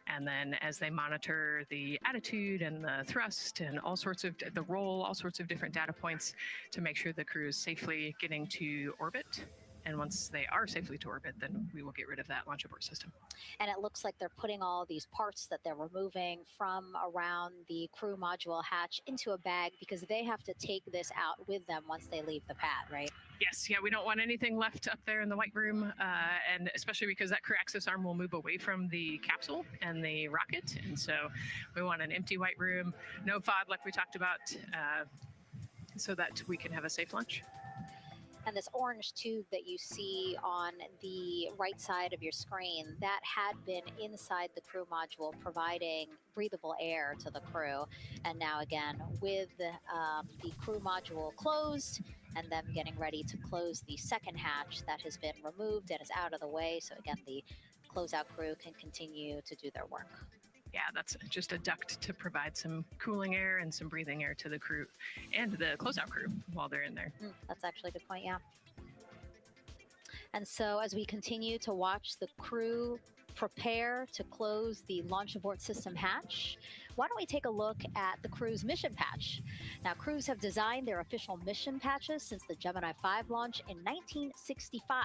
Speaker 10: and then as they monitor the attitude and the thrust and all sorts of the roll, all sorts of different data points to make sure the crew is safely getting to orbit. And once they are safely to orbit, then we will get rid of that launch abort system.
Speaker 9: And it looks like they're putting all these parts that they're removing from around the crew module hatch into a bag, because they have to take this out with them once they leave the pad, right?
Speaker 10: Yes, yeah, we don't want anything left up there in the White Room, and especially because that crew access arm will move away from the capsule and the rocket, and so we want an empty White Room, no FOD like we talked about, so that we can have a safe launch.
Speaker 9: And this orange tube that you see on the right side of your screen, that had been inside the crew module providing breathable air to the crew. And now again, with the crew module closed and them getting ready to close the second hatch that has been removed and is out of the way. So again, the closeout crew can continue to do their work.
Speaker 10: Yeah, that's just a duct to provide some cooling air and some breathing air to the crew and the closeout crew while they're in there.
Speaker 9: That's actually a good point, yeah. And so as we continue to watch the crew prepare to close the launch abort system hatch, why don't we take a look at the crew's mission patch? Now, crews have designed their official mission patches since the Gemini 5 launch in 1965.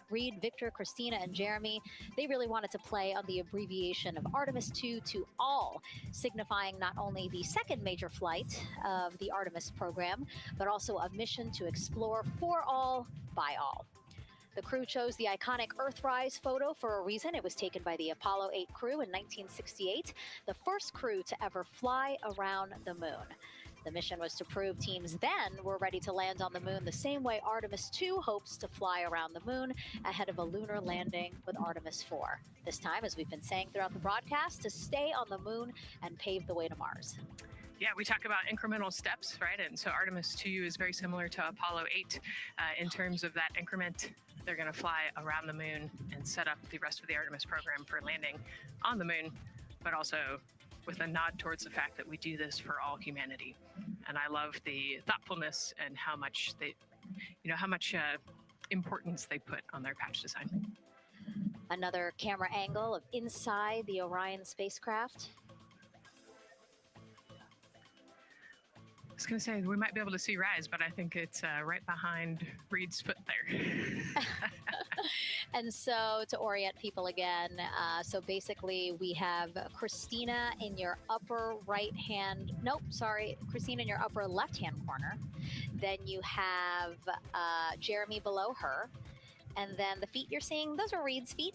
Speaker 9: Reed, Victor, Christina, and Jeremy, they really wanted to play on the abbreviation of Artemis 2 to all, signifying not only the second major flight of the Artemis program, but also a mission to explore for all, by all. The crew chose the iconic Earthrise photo for a reason. It was taken by the Apollo 8 crew in 1968, the first crew to ever fly around the moon. The mission was to prove teams then were ready to land on the moon the same way Artemis 2 hopes to fly around the moon ahead of a lunar landing with Artemis 4. This time, as we've been saying throughout the broadcast, to stay on the moon and pave the way to Mars.
Speaker 10: Yeah, we talk about incremental steps, right? And so Artemis 2 is very similar to Apollo 8 in terms of that increment. They're going to fly around the moon and set up the rest of the Artemis program for landing on the moon, but also with a nod towards the fact that we do this for all humanity. And I love the thoughtfulness and how much they, you know, how much importance they put on their patch design.
Speaker 9: Another camera angle of inside the Orion spacecraft.
Speaker 10: I was going to say, we might be able to see Rise, but I think it's right behind Reed's foot there.
Speaker 9: And so to orient people again, so basically we have Christina in your upper right hand, Christina in your upper left hand corner. Then you have Jeremy below her. And then the feet you're seeing, those are Reed's feet.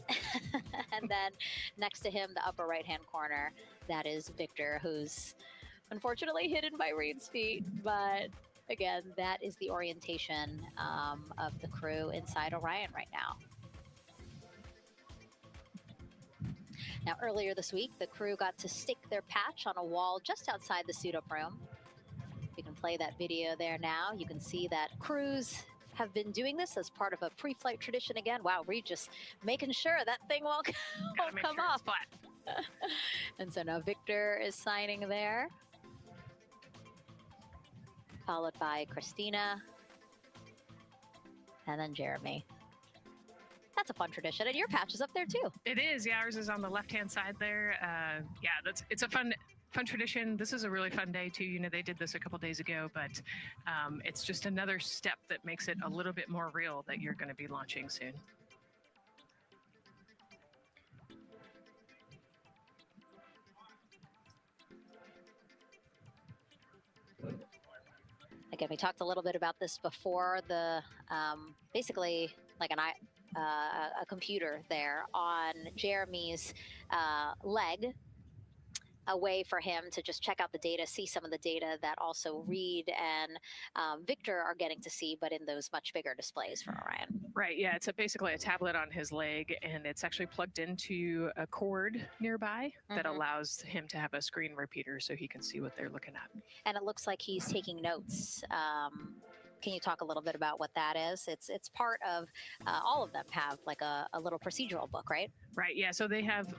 Speaker 9: And then next to him, the upper right hand corner, that is Victor, who's unfortunately hidden by Reed's feet, but again, that is the orientation of the crew inside Orion right now. Now, earlier this week, the crew got to stick their patch on a wall just outside the suit-up room. You can play that video there now. You can see that crews have been doing this as part of a pre-flight tradition again. Wow, Reed just making sure that thing won't come off. And so now Victor is signing there, followed by Christina, and then Jeremy. That's a fun tradition, and your patch is up there too.
Speaker 10: It is, yeah. Ours is on the left-hand side there. Yeah, it's a fun tradition. This is a really fun day too. You know, they did this a couple days ago, but it's just another step that makes it a little bit more real that you're going to be launching soon.
Speaker 9: Again, we talked a little bit about this before. The basically like a computer there on Jeremy's leg, a way for him to just check out the data, see some of the data that also Reed and Victor are getting to see, but in those much bigger displays for Orion.
Speaker 10: Right, yeah, it's basically a tablet on his leg, and it's actually plugged into a cord nearby that allows him to have a screen repeater so he can see what they're looking at.
Speaker 9: And it looks like he's taking notes. Can you talk a little bit about what that is? It's part of, all of them have like a little procedural book, right?
Speaker 10: Right, yeah, so they have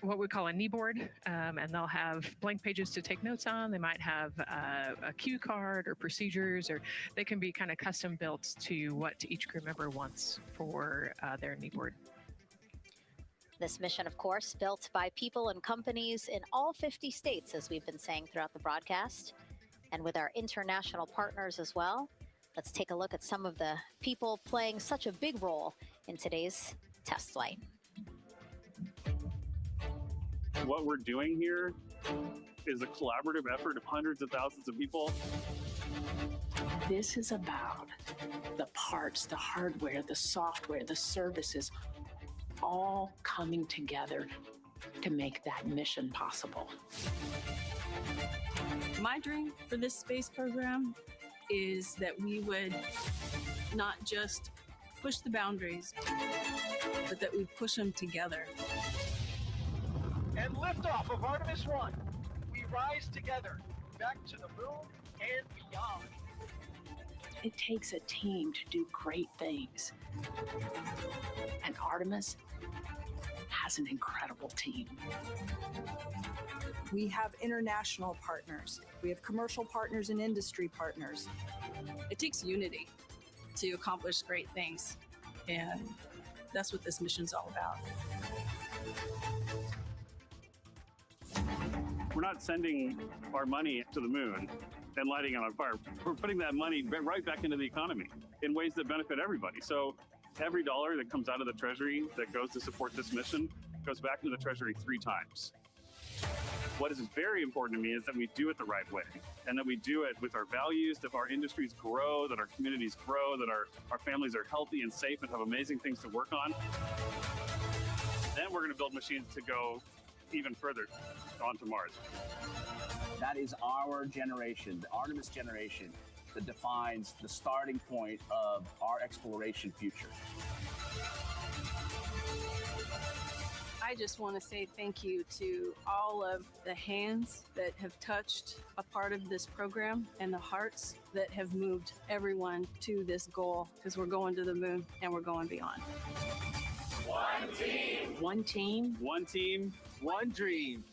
Speaker 10: what we call a knee board, and they'll have blank pages to take notes on. They might have a cue card or procedures, or they can be kind of custom built to what each crew member wants for their knee board.
Speaker 9: This mission, of course, built by people and companies in all 50 states, as we've been saying throughout the broadcast, and with our international partners as well. Let's take a look at some of the people playing such a big role in today's test flight.
Speaker 13: What we're doing here is a collaborative effort of hundreds of thousands of people.
Speaker 21: This is about the parts, the hardware, the software, the services, all coming together to make that mission possible.
Speaker 23: My dream for this space program is that we would not just push the boundaries, but that we push them together.
Speaker 24: And liftoff of Artemis 1. We rise together, back to the moon and beyond.
Speaker 21: It takes a team to do great things. And Artemis has an incredible team.
Speaker 3: We have international partners. We have commercial partners and industry partners.
Speaker 23: It takes unity to accomplish great things, and that's what this mission's all about.
Speaker 13: We're not sending our money to the moon and lighting it on fire. We're putting that money right back into the economy in ways that benefit everybody. So every dollar that comes out of the Treasury that goes to support this mission goes back into the Treasury 3 times. What is very important to me is that we do it the right way, and that we do it with our values, that our industries grow, that our communities grow, that our families are healthy and safe and have amazing things to work on. Then we're going to build machines to go even further onto Mars.
Speaker 25: That is our generation, the Artemis generation, that defines the starting point of our exploration future.
Speaker 23: I just want to say thank you to all of the hands that have touched a part of this program and the hearts that have moved everyone to this goal, because we're going to the moon and we're going beyond.
Speaker 24: One team.
Speaker 21: One team.
Speaker 13: One team.
Speaker 24: One dream.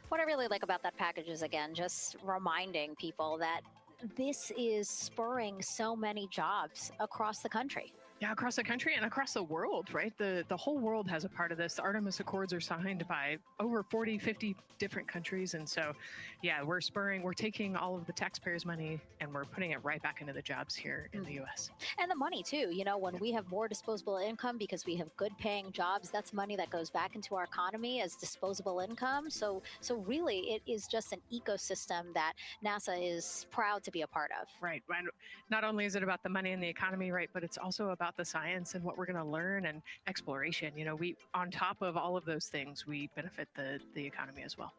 Speaker 9: What I really like about that package is, again, just reminding people that this is spurring so many jobs across the country.
Speaker 10: Yeah, across the country and across the world, right? The whole world has a part of this. The Artemis Accords are signed by over 40, 50 different countries. And so, yeah, we're taking all of the taxpayers' money and we're putting it right back into the jobs here in the U.S.
Speaker 9: And the money, too. You know, when we have more disposable income because we have good paying jobs, that's money that goes back into our economy as disposable income. So really, it is just an ecosystem that NASA is proud to be a part of.
Speaker 10: Right. Not only is it about the money in the economy, right, but it's also about about the science and what we're going to learn and exploration. You know, we, on top of all of those things, we benefit the economy as well.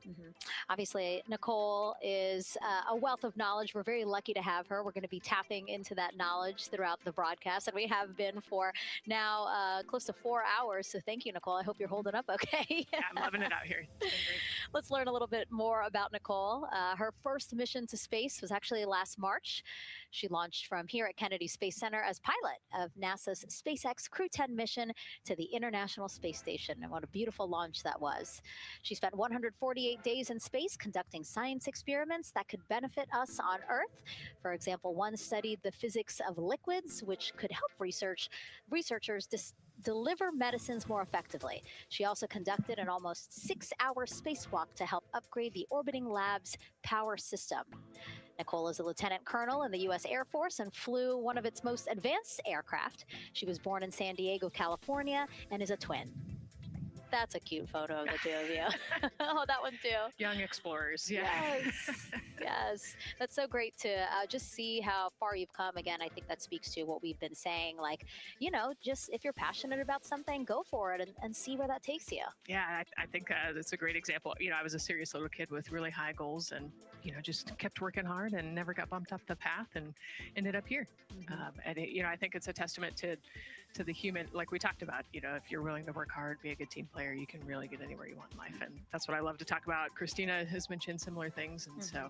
Speaker 9: Obviously, Nicole is a wealth of knowledge. We're very lucky to have her. We're going to be tapping into that knowledge throughout the broadcast, and we have been for now close to 4 hours. So thank you, Nicole. I hope you're holding up okay.
Speaker 10: Yeah, I'm loving it out here. It's been great.
Speaker 9: Let's learn a little bit more about Nicole. Her first mission to space was actually last March. She launched from here at Kennedy Space Center as pilot of NASA's SpaceX Crew 10 mission to the International Space Station. And what a beautiful launch that was. She spent 148 days in space conducting science experiments that could benefit us on Earth. For example, one studied the physics of liquids, which could help researchers deliver medicines more effectively. She also conducted an almost 6-hour spacewalk to help upgrade the orbiting lab's power system. Nicole is a lieutenant colonel in the U.S. Air Force and flew one of its most advanced aircraft. She was born in San Diego, California, and is a twin. That's a cute photo of the two of you. Oh, that one too.
Speaker 10: Young explorers, yeah.
Speaker 9: Yes, yes. That's so great to just see how far you've come. Again, I think that speaks to what we've been saying. Like, you know, just if you're passionate about something, go for it and see where that takes you.
Speaker 10: Yeah, I think that's a great example. You know, I was a serious little kid with really high goals and, you know, just kept working hard and never got bumped up the path and ended up here. And, you know, I think it's a testament to the human, like we talked about, you know, if you're willing to work hard, be a good team player, you can really get anywhere you want in life. And that's what I love to talk about. Christina has mentioned similar things. And so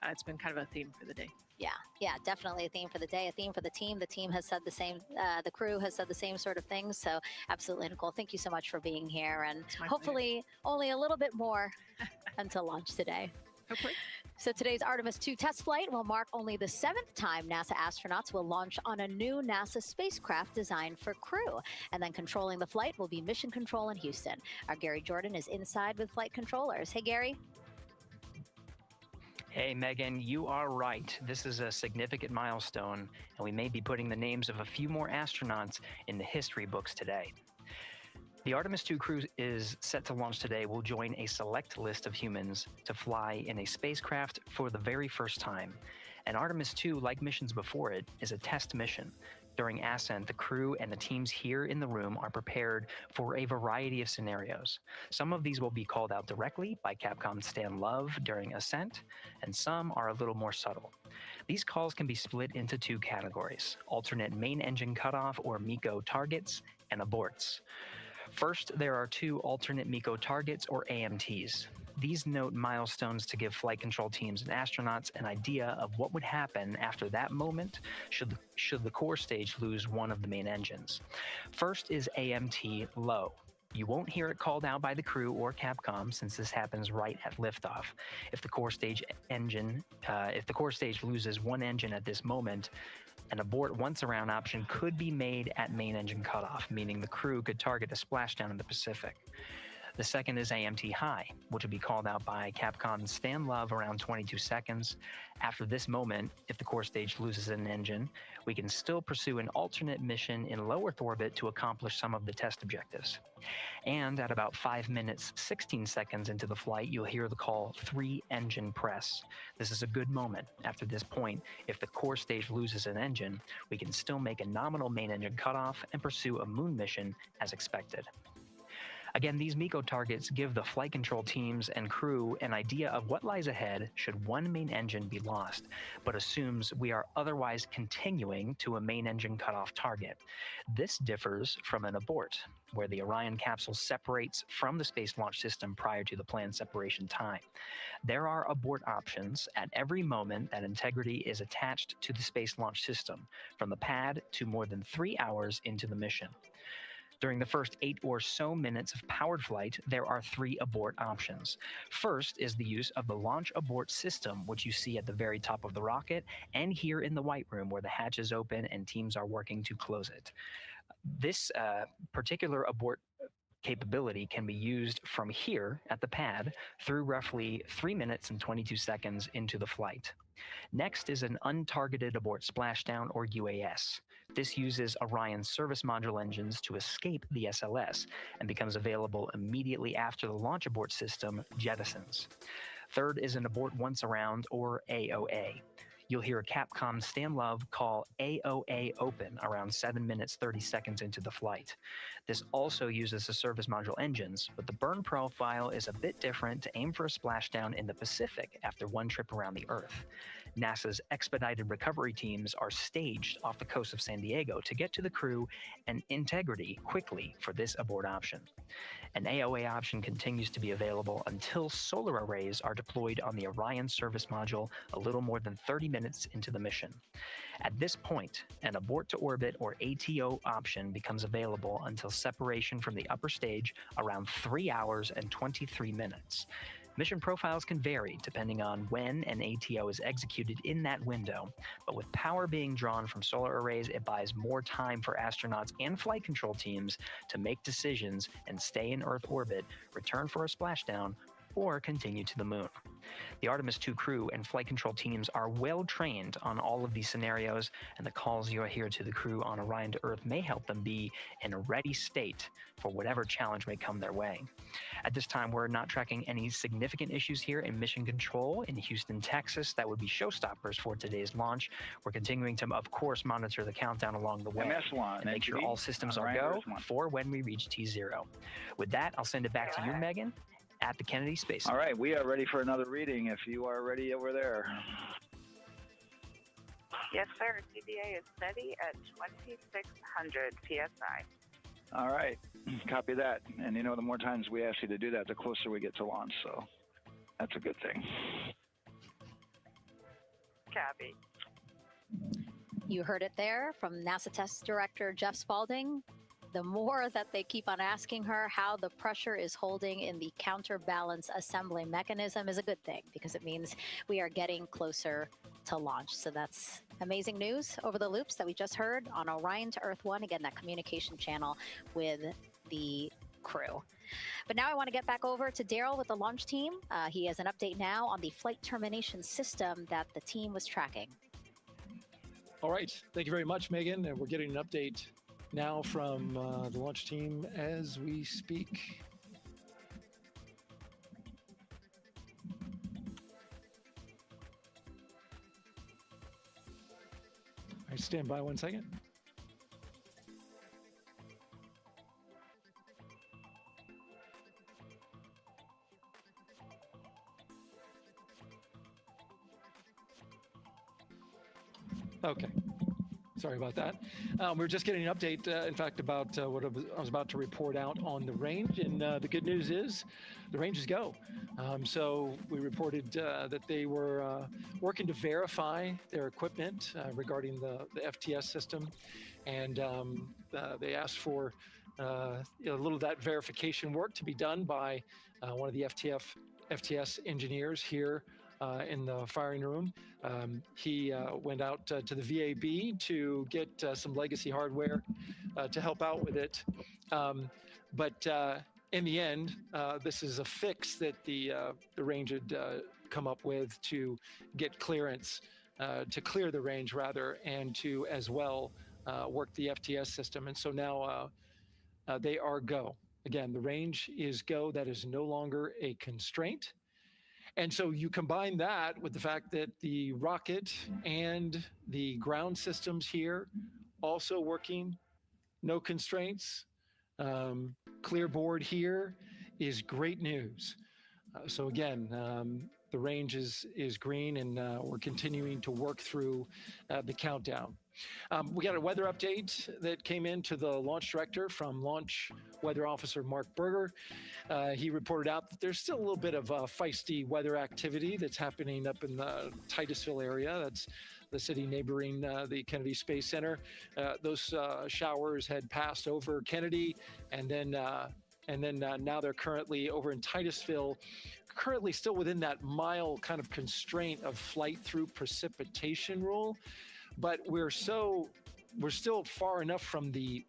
Speaker 10: it's been kind of a theme for the day.
Speaker 9: Yeah, definitely a theme for the day, a theme for the team. The team has said the same, the crew has said the same sort of things. So absolutely, Nicole, thank you so much for being here. And hopefully only a little bit more until launch today.
Speaker 10: Hopefully.
Speaker 9: So today's Artemis 2 test flight will mark only the 7th time NASA astronauts will launch on a new NASA spacecraft designed for crew. And then controlling the flight will be Mission Control in Houston. Our Gary Jordan is inside with flight controllers. Hey, Gary.
Speaker 5: Hey, Megan, you are right. This is a significant milestone, and we may be putting the names of a few more astronauts in the history books today. The Artemis 2 crew is set to launch today. Will join a select list of humans to fly in a spacecraft for the very first time. And Artemis 2, like missions before it, is a test mission. During ascent, the crew and the teams here in the room are prepared for a variety of scenarios. Some of these will be called out directly by Capcom Stan Love during ascent, and some are a little more subtle. These calls can be split into 2 categories: alternate main engine cutoff or MECO targets and aborts. First, there are 2 alternate MECO targets or AMTs. These note milestones to give flight control teams and astronauts an idea of what would happen after that moment should the core stage lose one of the main engines. First is AMT low. You won't hear it called out by the crew or Capcom since this happens right at liftoff. If the core stage loses one engine at this moment, an abort once around option could be made at main engine cutoff, meaning the crew could target a splashdown in the Pacific. The second is AMT high, which will be called out by Capcom's Stan Love around 22 seconds. After this moment, if the core stage loses an engine, we can still pursue an alternate mission in low Earth orbit to accomplish some of the test objectives. And at about 5 minutes, 16 seconds into the flight, you'll hear the call 3-engine press. This is a good moment. After this point, if the core stage loses an engine, we can still make a nominal main engine cutoff and pursue a moon mission as expected. Again, these MECO targets give the flight control teams and crew an idea of what lies ahead should one main engine be lost, but assumes we are otherwise continuing to a main engine cutoff target. This differs from an abort, where the Orion capsule separates from the Space Launch System prior to the planned separation time. There are abort options at every moment that integrity is attached to the Space Launch System, from the pad to more than 3 hours into the mission. During the first 8 or so minutes of powered flight, there are 3 abort options. First is the use of the launch abort system, which you see at the very top of the rocket and here in the White Room where the hatch is open and teams are working to close it. This particular abort capability can be used from here at the pad through roughly 3 minutes and 22 seconds into the flight. Next is an untargeted abort splashdown, or UAS. This uses Orion service module engines to escape the SLS and becomes available immediately after the launch abort system jettisons. Third is an abort once around, or AOA. You'll hear Capcom Stan Love call AOA open around 7 minutes 30 seconds into the flight. This also uses the service module engines, but the burn profile is a bit different to aim for a splashdown in the Pacific after one trip around the Earth. NASA's expedited recovery teams are staged off the coast of San Diego to get to the crew and integrity quickly for this abort option. An AOA option continues to be available until solar arrays are deployed on the Orion service module a little more than 30 minutes into the mission. At this point, an abort to orbit or ATO option becomes available until separation from the upper stage around 3 hours and 23 minutes. Mission profiles can vary depending on when an ATO is executed in that window, but with power being drawn from solar arrays, it buys more time for astronauts and flight control teams to make decisions and stay in Earth orbit, return for a splashdown, or continue to the moon. The Artemis II crew and flight control teams are well trained on all of these scenarios, and the calls you'll hear to the crew on Orion to Earth may help them be in a ready state for whatever challenge may come their way. At this time, we're not tracking any significant issues here in mission control in Houston, Texas. That would be showstoppers for today's launch. We're continuing to, of course, monitor the countdown along the way and make sure all systems are go for when we reach T0. With that, I'll send it back to you, Megan, at the Kennedy Space Center.
Speaker 2: All right, we are ready for another reading if you are ready over there.
Speaker 4: Yes, sir. CBA is steady at 2,600 PSI.
Speaker 2: All right, copy that. And you know, the more times we ask you to do that, the closer we get to launch, so that's a good thing.
Speaker 4: Copy.
Speaker 9: You heard it there from NASA Test Director Jeff Spaulding. The more that they keep on asking her how the pressure is holding in the counterbalance assembly mechanism is a good thing, because it means we are getting closer to launch. So that's amazing news over the loops that we just heard on Orion to Earth 1. Again, that communication channel with the crew. But now I want to get back over to Daryl with the launch team. He has an update now on the flight termination system that the team was tracking.
Speaker 7: All right. Thank you very much, Megan. And we're getting an update now from the launch team as we speak. All right, stand by 1 second. Okay. Sorry about that. We're just getting an update, in fact, about what I was about to report out on the range. And the good news is the range is go. So we reported that they were working to verify their equipment regarding the FTS system. And they asked for a little of that verification work to be done by one of the FTS engineers here in the firing room. He went out to the VAB to get some legacy hardware to help out with it. But in the end, this is a fix that the range had come up with to get clearance, to clear the range rather, and to as well work the FTS system. And so now they are go. Again, the range is go. That is no longer a constraint. And so you combine that with the fact that the rocket and the ground systems here also working, no constraints, clear board here is great news. So again, the range is green, and we're continuing to work through the countdown. We got a weather update that came in to the launch director from Launch Weather Officer Mark Berger. He reported out that there's still a little bit of feisty weather activity that's happening up in the Titusville area. That's the city neighboring the Kennedy Space Center. Those showers had passed over Kennedy, and then now they're currently over in Titusville, currently still within that mile kind of constraint of flight through precipitation rule. But we're still far enough from the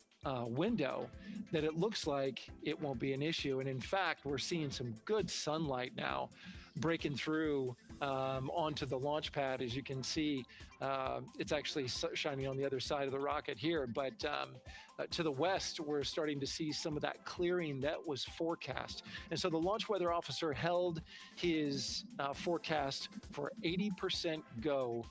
Speaker 7: window that it looks like it won't be an issue. And in fact, we're seeing some good sunlight now breaking through onto the launch pad. As you can see, it's actually shining on the other side of the rocket here. But to the west, we're starting to see some of that clearing that was forecast. And so the launch weather officer held his forecast for 80% go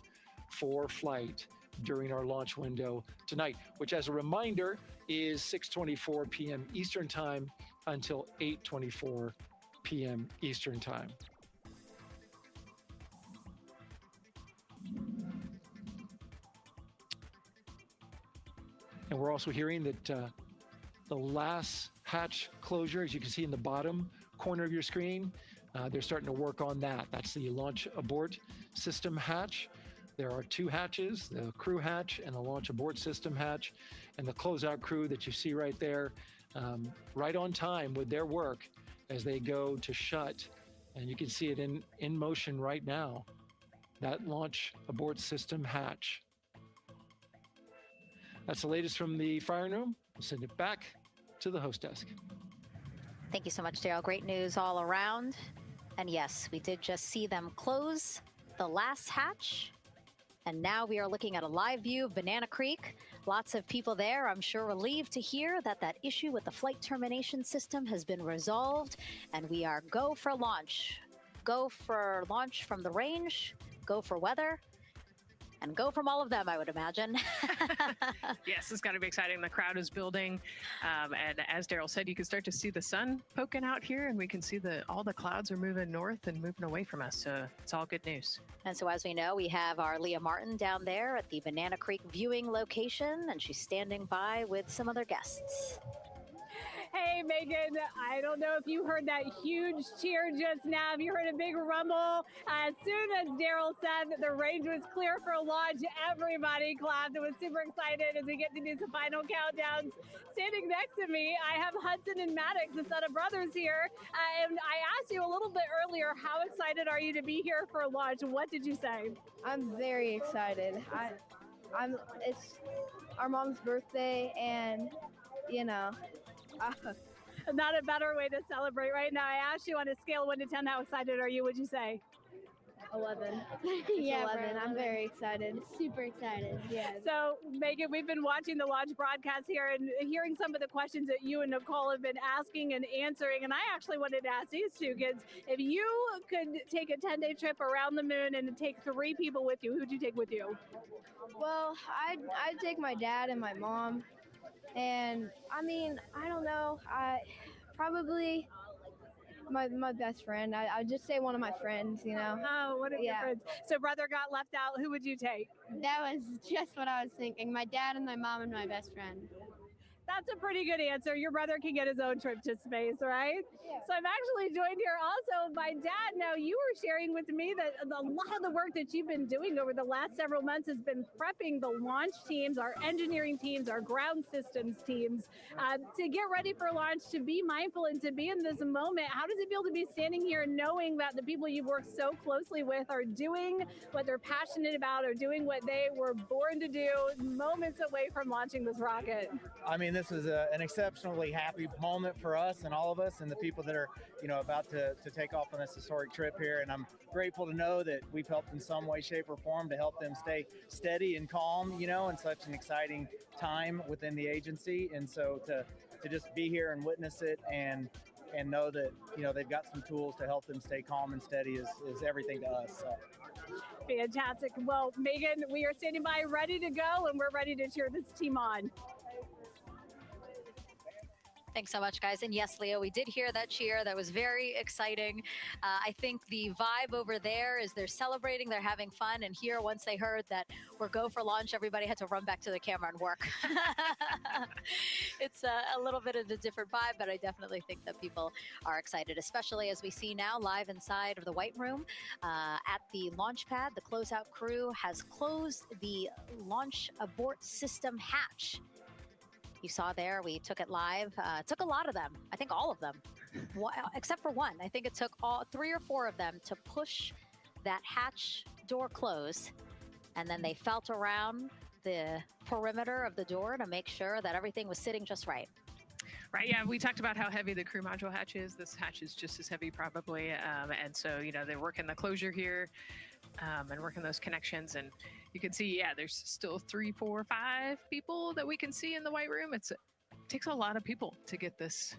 Speaker 7: for flight during our launch window tonight, which, as a reminder, is 6:24 p.m. Eastern Time until 8:24 p.m. Eastern Time. And we're also hearing that the last hatch closure, as you can see in the bottom corner of your screen, they're starting to work on that. That's the launch abort system hatch. There are two hatches, the crew hatch and the launch abort system hatch, and the closeout crew that you see right there, right on time with their work as they go to shut. And you can see it in motion right now, that launch abort system hatch. That's the latest from the firing room. We'll send it back to the host desk.
Speaker 9: Thank you so much, Daryl. Great news all around. And yes, we did just see them close the last hatch. And now we are looking at a live view of Banana Creek. Lots of people there, I'm sure, relieved to hear that that issue with the flight termination system has been resolved. And we are go for launch. Go for launch from the range, go for weather, and go from all of them, I would imagine.
Speaker 10: Yes, it's got to be exciting. The crowd is building. And as Daryl said, you can start to see the sun poking out here, and we can see all the clouds are moving north and moving away from us. So it's all good news.
Speaker 9: And so as we know, we have our Leah Martin down there at the Banana Creek viewing location, and she's standing by with some other guests.
Speaker 18: Hey, Megan, I don't know if you heard that huge cheer just now. If you heard a big rumble, as soon as Daryl said that the range was clear for launch, everybody clapped. It was super excited as we get to do some final countdowns. Standing next to me, I have Hudson and Maddox, the son of brothers here. And I asked you a little bit earlier, how excited are you to be here for launch? What did you say?
Speaker 6: I'm very excited. It's our mom's birthday, and, you know,
Speaker 18: not a better way to celebrate right now. I asked you on a scale of 1 to 10, how excited are you? Would you say?
Speaker 6: 11.
Speaker 14: Yeah,
Speaker 6: 11. I'm very excited.
Speaker 14: Super excited. Yeah.
Speaker 18: So, Megan, we've been watching the launch broadcast here and hearing some of the questions that you and Nicole have been asking and answering. And I actually wanted to ask these two kids, if you could take a 10-day trip around the moon and take 3 people with you, who'd you take with you?
Speaker 6: Well, I'd take my dad and my mom. And I mean, I don't know. Probably my best friend. I'd just say one of my friends, you know.
Speaker 18: Oh, one of your friends. So brother got left out. Who would you take?
Speaker 14: That was just what I was thinking. My dad and my mom and my best friend.
Speaker 18: That's a pretty good answer. Your brother can get his own trip to space, right? Yeah. So I'm actually joined here also by Dad. Now, you were sharing with me that a lot of the work that you've been doing over the last several months has been prepping the launch teams, our engineering teams, our ground systems teams to get ready for launch, to be mindful and to be in this moment. How does it feel to be standing here knowing that the people you've worked so closely with are doing what they're passionate about, or doing what they were born to do, moments away from launching this rocket?
Speaker 16: I mean, this is an exceptionally happy moment for us and all of us and the people that are, you know, about to take off on this historic trip here. And I'm grateful to know that we've helped in some way, shape, or form to help them stay steady and calm, you know, in such an exciting time within the agency. And so to just be here and witness it and know that, you know, they've got some tools to help them stay calm and steady is everything to us. So.
Speaker 18: Fantastic. Well, Megan, we are standing by ready to go, and we're ready to cheer this team on.
Speaker 9: Thanks so much, guys. And yes, Leo, we did hear that cheer. That was very exciting. I think the vibe over there is they're celebrating, they're having fun. And here, once they heard that we're go for launch, everybody had to run back to the camera and work. It's a little bit of a different vibe, but I definitely think that people are excited, especially as we see now live inside of the White Room at the launch pad. The closeout crew has closed the launch abort system hatch. You saw there, we took it live. Took a lot of them, I think all of them, except for one. I think it took 3 or 4 of them to push that hatch door closed. And then they felt around the perimeter of the door to make sure that everything was sitting just right.
Speaker 10: Right, yeah, we talked about how heavy the crew module hatch is. This hatch is just as heavy probably. And so, you know, they're working the closure here and working those connections. And you can see, yeah, there's still 3, 4, 5 people that we can see in the White Room. It takes a lot of people to get this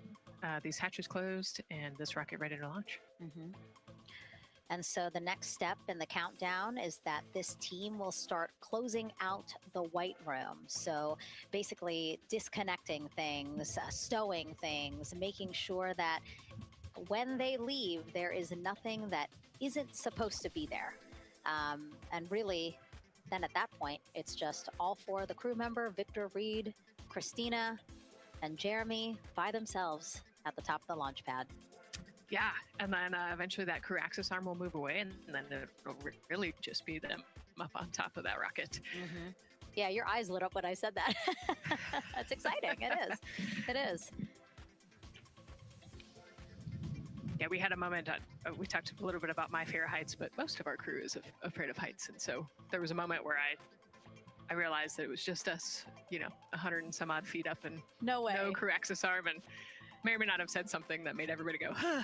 Speaker 10: these hatches closed and this rocket ready to launch.
Speaker 9: Mm-hmm. And so the next step in the countdown is that this team will start closing out the white room. So basically disconnecting things, stowing things, making sure that when they leave, there is nothing that isn't supposed to be there. And really, then at that point, it's just all four of the crew member, Victor, Reed, Christina, and Jeremy by themselves at the top of the launch pad.
Speaker 10: Yeah, and then eventually that crew access arm will move away, and then it'll really just be them up on top of that rocket.
Speaker 9: Mm-hmm. Yeah, your eyes lit up when I said that. That's exciting. It is. It is.
Speaker 10: Yeah, we had a moment, we talked a little bit about my fear of heights, but most of our crew is afraid of heights. And so there was a moment where I realized that it was just us, 100 and some odd feet up and
Speaker 9: no
Speaker 10: crew access arm, and may or may not have said something that made everybody go, huh.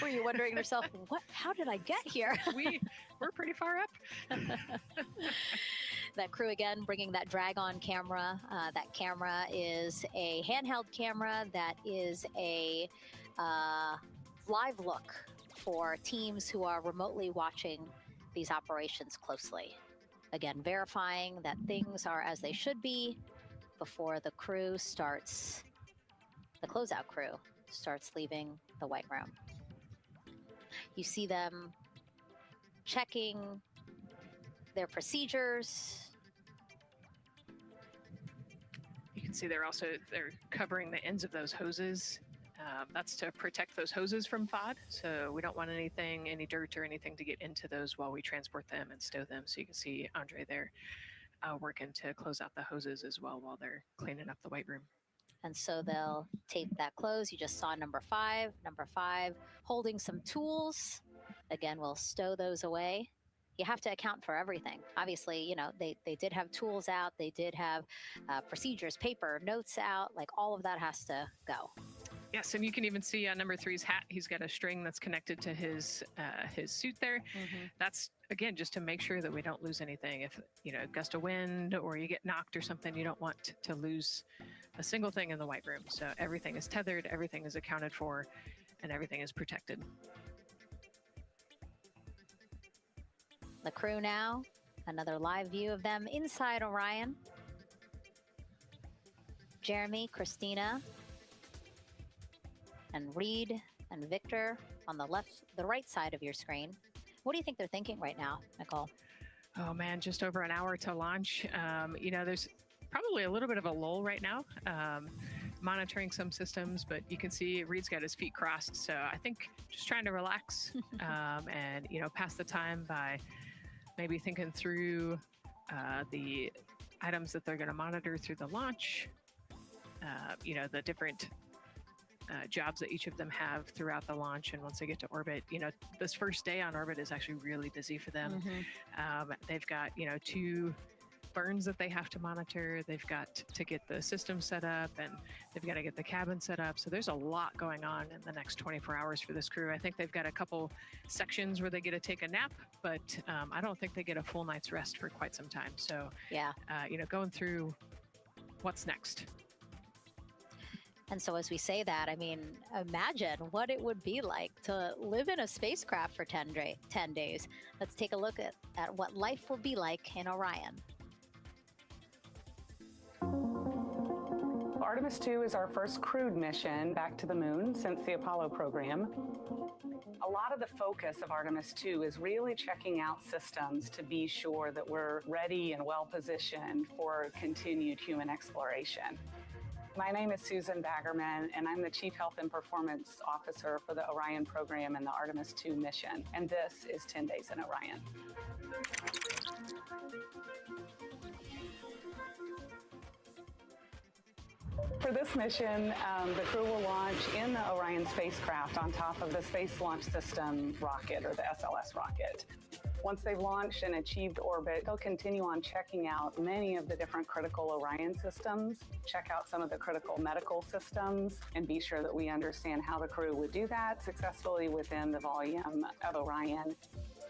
Speaker 9: Were you wondering yourself, how did I get here?
Speaker 10: We're pretty far up.
Speaker 9: That crew again, bringing that drag-on camera. That camera is a handheld camera that is a live look for teams who are remotely watching these operations closely. Again, verifying that things are as they should be before the crew starts, the closeout crew starts leaving the white room. You see them checking their procedures.
Speaker 10: You can see they're covering the ends of those hoses. That's to protect those hoses from FOD. So we don't want any dirt or anything to get into those while we transport them and stow them. So you can see Andre there working to close out the hoses as well while they're cleaning up the white room.
Speaker 9: And so they'll tape that close. You just saw number five holding some tools. Again, we'll stow those away. You have to account for everything. Obviously, they did have tools out. They did have procedures, paper, notes out. Like all of that has to go.
Speaker 10: Yes, and you can even see on number 3's hat, he's got a string that's connected to his suit there.
Speaker 9: Mm-hmm.
Speaker 10: That's, again, just to make sure that we don't lose anything. If, a gust of wind or you get knocked or something, you don't want to lose a single thing in the white room. So everything is tethered, everything is accounted for, and everything is protected.
Speaker 9: The crew now, another live view of them inside Orion. Jeremy, Christina, and Reed and Victor on the right side of your screen. What do you think they're thinking right now, Nicole?
Speaker 10: Oh man, just over an hour to launch. There's probably a little bit of a lull right now, monitoring some systems, but you can see Reed's got his feet crossed. So I think just trying to relax and, pass the time by maybe thinking through the items that they're going to monitor through the launch, the different jobs that each of them have throughout the launch. And once they get to orbit, this first day on orbit is actually really busy for them.
Speaker 9: Mm-hmm.
Speaker 10: They've got, 2 burns that they have to monitor. They've got to get the system set up, and they've got to get the cabin set up. So there's a lot going on in the next 24 hours for this crew. I think they've got a couple sections where they get to take a nap, but I don't think they get a full night's rest for quite some time. So,
Speaker 9: yeah,
Speaker 10: going through what's next.
Speaker 9: And so as we say that, imagine what it would be like to live in a spacecraft for 10 days. Let's take a look at what life will be like in Orion.
Speaker 1: Artemis 2 is our first crewed mission back to the moon since the Apollo program. A lot of the focus of Artemis 2 is really checking out systems to be sure that we're ready and well positioned for continued human exploration. My name is Susan Baggerman, and I'm the Chief Health and Performance Officer for the Orion program and the Artemis 2 mission. And this is 10 Days in Orion. For this mission, the crew will launch in the Orion spacecraft on top of the Space Launch System rocket, or the SLS rocket. Once they've launched and achieved orbit, they'll continue on checking out many of the different critical Orion systems, check out some of the critical medical systems, and be sure that we understand how the crew would do that successfully within the volume of Orion.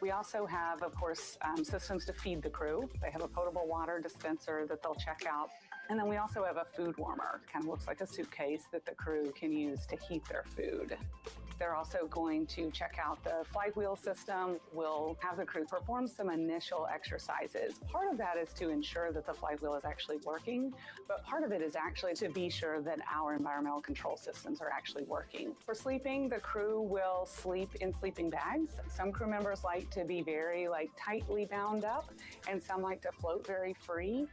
Speaker 1: We also have, of course, systems to feed the crew. They have a potable water dispenser that they'll check out. And then we also have a food warmer, kind of looks like a suitcase that the crew can use to heat their food. They're also going to check out the flywheel system. We'll have the crew perform some initial exercises. Part of that is to ensure that the flywheel is actually working, but part of it is actually to be sure that our environmental control systems are actually working. For sleeping, the crew will sleep in sleeping bags. Some crew members like to be very tightly bound up, and some like to float very free.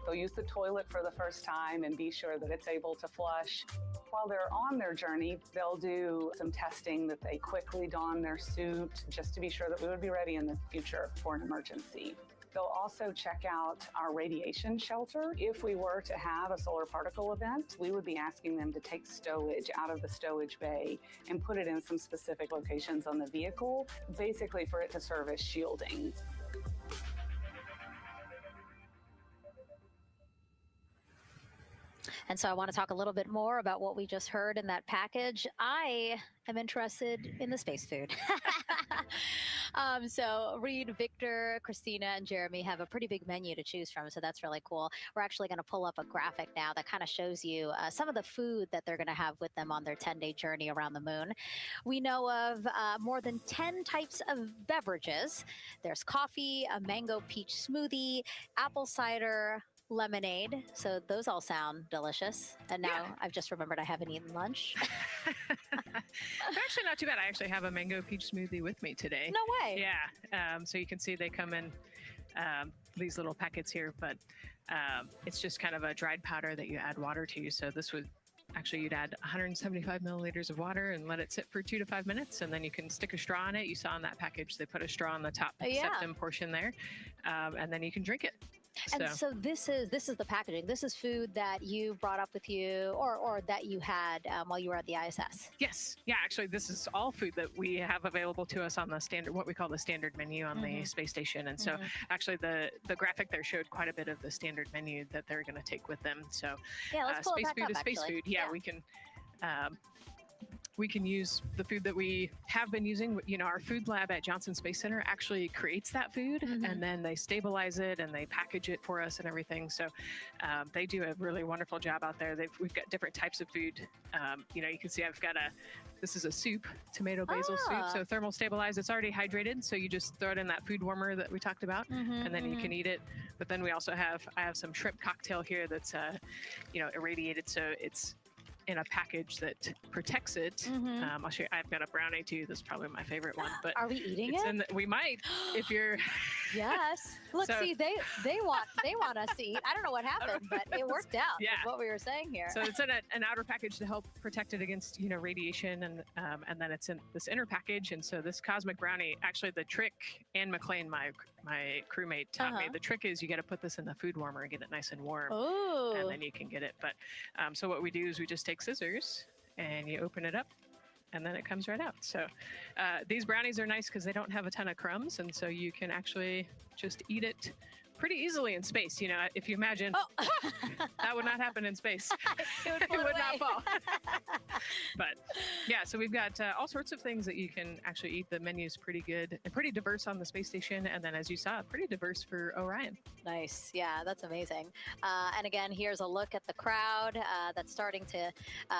Speaker 1: They'll use the toilet for the first time and be sure that it's able to flush. While they're on their journey, they'll do some testing that they quickly don their suit just to be sure that we would be ready in the future for an emergency. They'll also check out our radiation shelter. If we were to have a solar particle event, we would be asking them to take stowage out of the stowage bay and put it in some specific locations on the vehicle, basically for it to serve as shielding.
Speaker 9: And so I want to talk a little bit more about what we just heard in that package. I am interested in the space food. So Reed, Victor, Christina, and Jeremy have a pretty big menu to choose from, so that's really cool. We're actually going to pull up a graphic now that kind of shows you some of the food that they're going to have with them on their 10-day journey around the moon. We know of more than 10 types of beverages. There's coffee, a mango peach smoothie, apple cider, lemonade. So those all sound delicious. And now I've just remembered I haven't eaten lunch.
Speaker 10: It's actually not too bad. I actually have a mango peach smoothie with me today.
Speaker 9: No way.
Speaker 10: Yeah. So you can see they come in these little packets here, but it's just kind of a dried powder that you add water to. So this would actually, you'd add 175 milliliters of water and let it sit for 2 to 5 minutes, and then you can stick a straw in it. You saw in that package they put a straw on the top septum portion there, and then you can drink it.
Speaker 9: And so this is the packaging. This is food that you brought up with you, or that you had while you were at the ISS.
Speaker 10: Yes. Yeah, actually, this is all food that we have available to us on the standard, what we call the standard menu on the space station. And so actually the graphic there showed quite a bit of the standard menu that they're going to take with them. So
Speaker 9: yeah, let's pull
Speaker 10: space
Speaker 9: it back
Speaker 10: food
Speaker 9: up,
Speaker 10: is space
Speaker 9: actually.
Speaker 10: food. Yeah, we can use the food that we have been using. You know, our food lab at Johnson Space Center actually creates that food, and then they stabilize it and they package it for us and everything. So they do a really wonderful job out there. We've got different types of food. You know, you can see I've got this is a soup, tomato basil soup. So thermal stabilized, it's already hydrated. So you just throw it in that food warmer that we talked about, and then you can eat it. But then we also I have some shrimp cocktail here that's, you know, irradiated. So it's in a package that protects it. I'll show you. I've got a brownie too. That's probably my favorite one. But
Speaker 9: are we eating it?
Speaker 10: We might, if you're.
Speaker 9: Yes. Look, see, they want us to eat. I don't know what happened, but it worked out. Yeah. Is what we were saying here.
Speaker 10: So it's in an outer package to help protect it against, you know, radiation, and then it's in this inner package. And so this cosmic brownie, actually, the trick, Anne McLean, my crewmate, taught me. The trick is you got to put this in the food warmer and get it nice and warm, and then you can get it. But so what we do is we just take scissors and you open it up, and then it comes right out. So these brownies are nice because they don't have a ton of crumbs, and so you can actually just eat it pretty easily in space. You know, if you imagine, that would not happen in space.
Speaker 9: It would,
Speaker 10: it would not fall. But yeah, so we've got all sorts of things that you can actually eat. The menu's pretty good and pretty diverse on the space station. And then, as you saw, pretty diverse for Orion.
Speaker 9: Nice. Yeah, that's amazing. And again, here's a look at the crowd that's starting to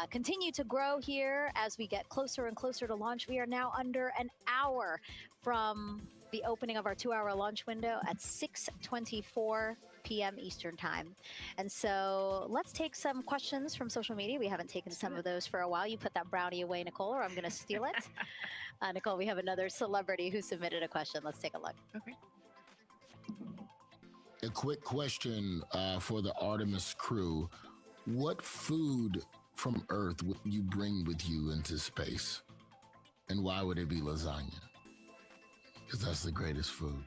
Speaker 9: continue to grow here as we get closer and closer to launch. We are now under an hour from the opening of our 2-hour launch window at 6:24 p.m. Eastern Time. And so let's take some questions from social media. We haven't taken some of those for a while. You put that brownie away, Nicole, or I'm going to steal it. Nicole, we have another celebrity who submitted a question. Let's take a look.
Speaker 10: Okay.
Speaker 8: A quick question for the Artemis crew. What food from Earth would you bring with you into space? And why would it be lasagna? Because that's the greatest food.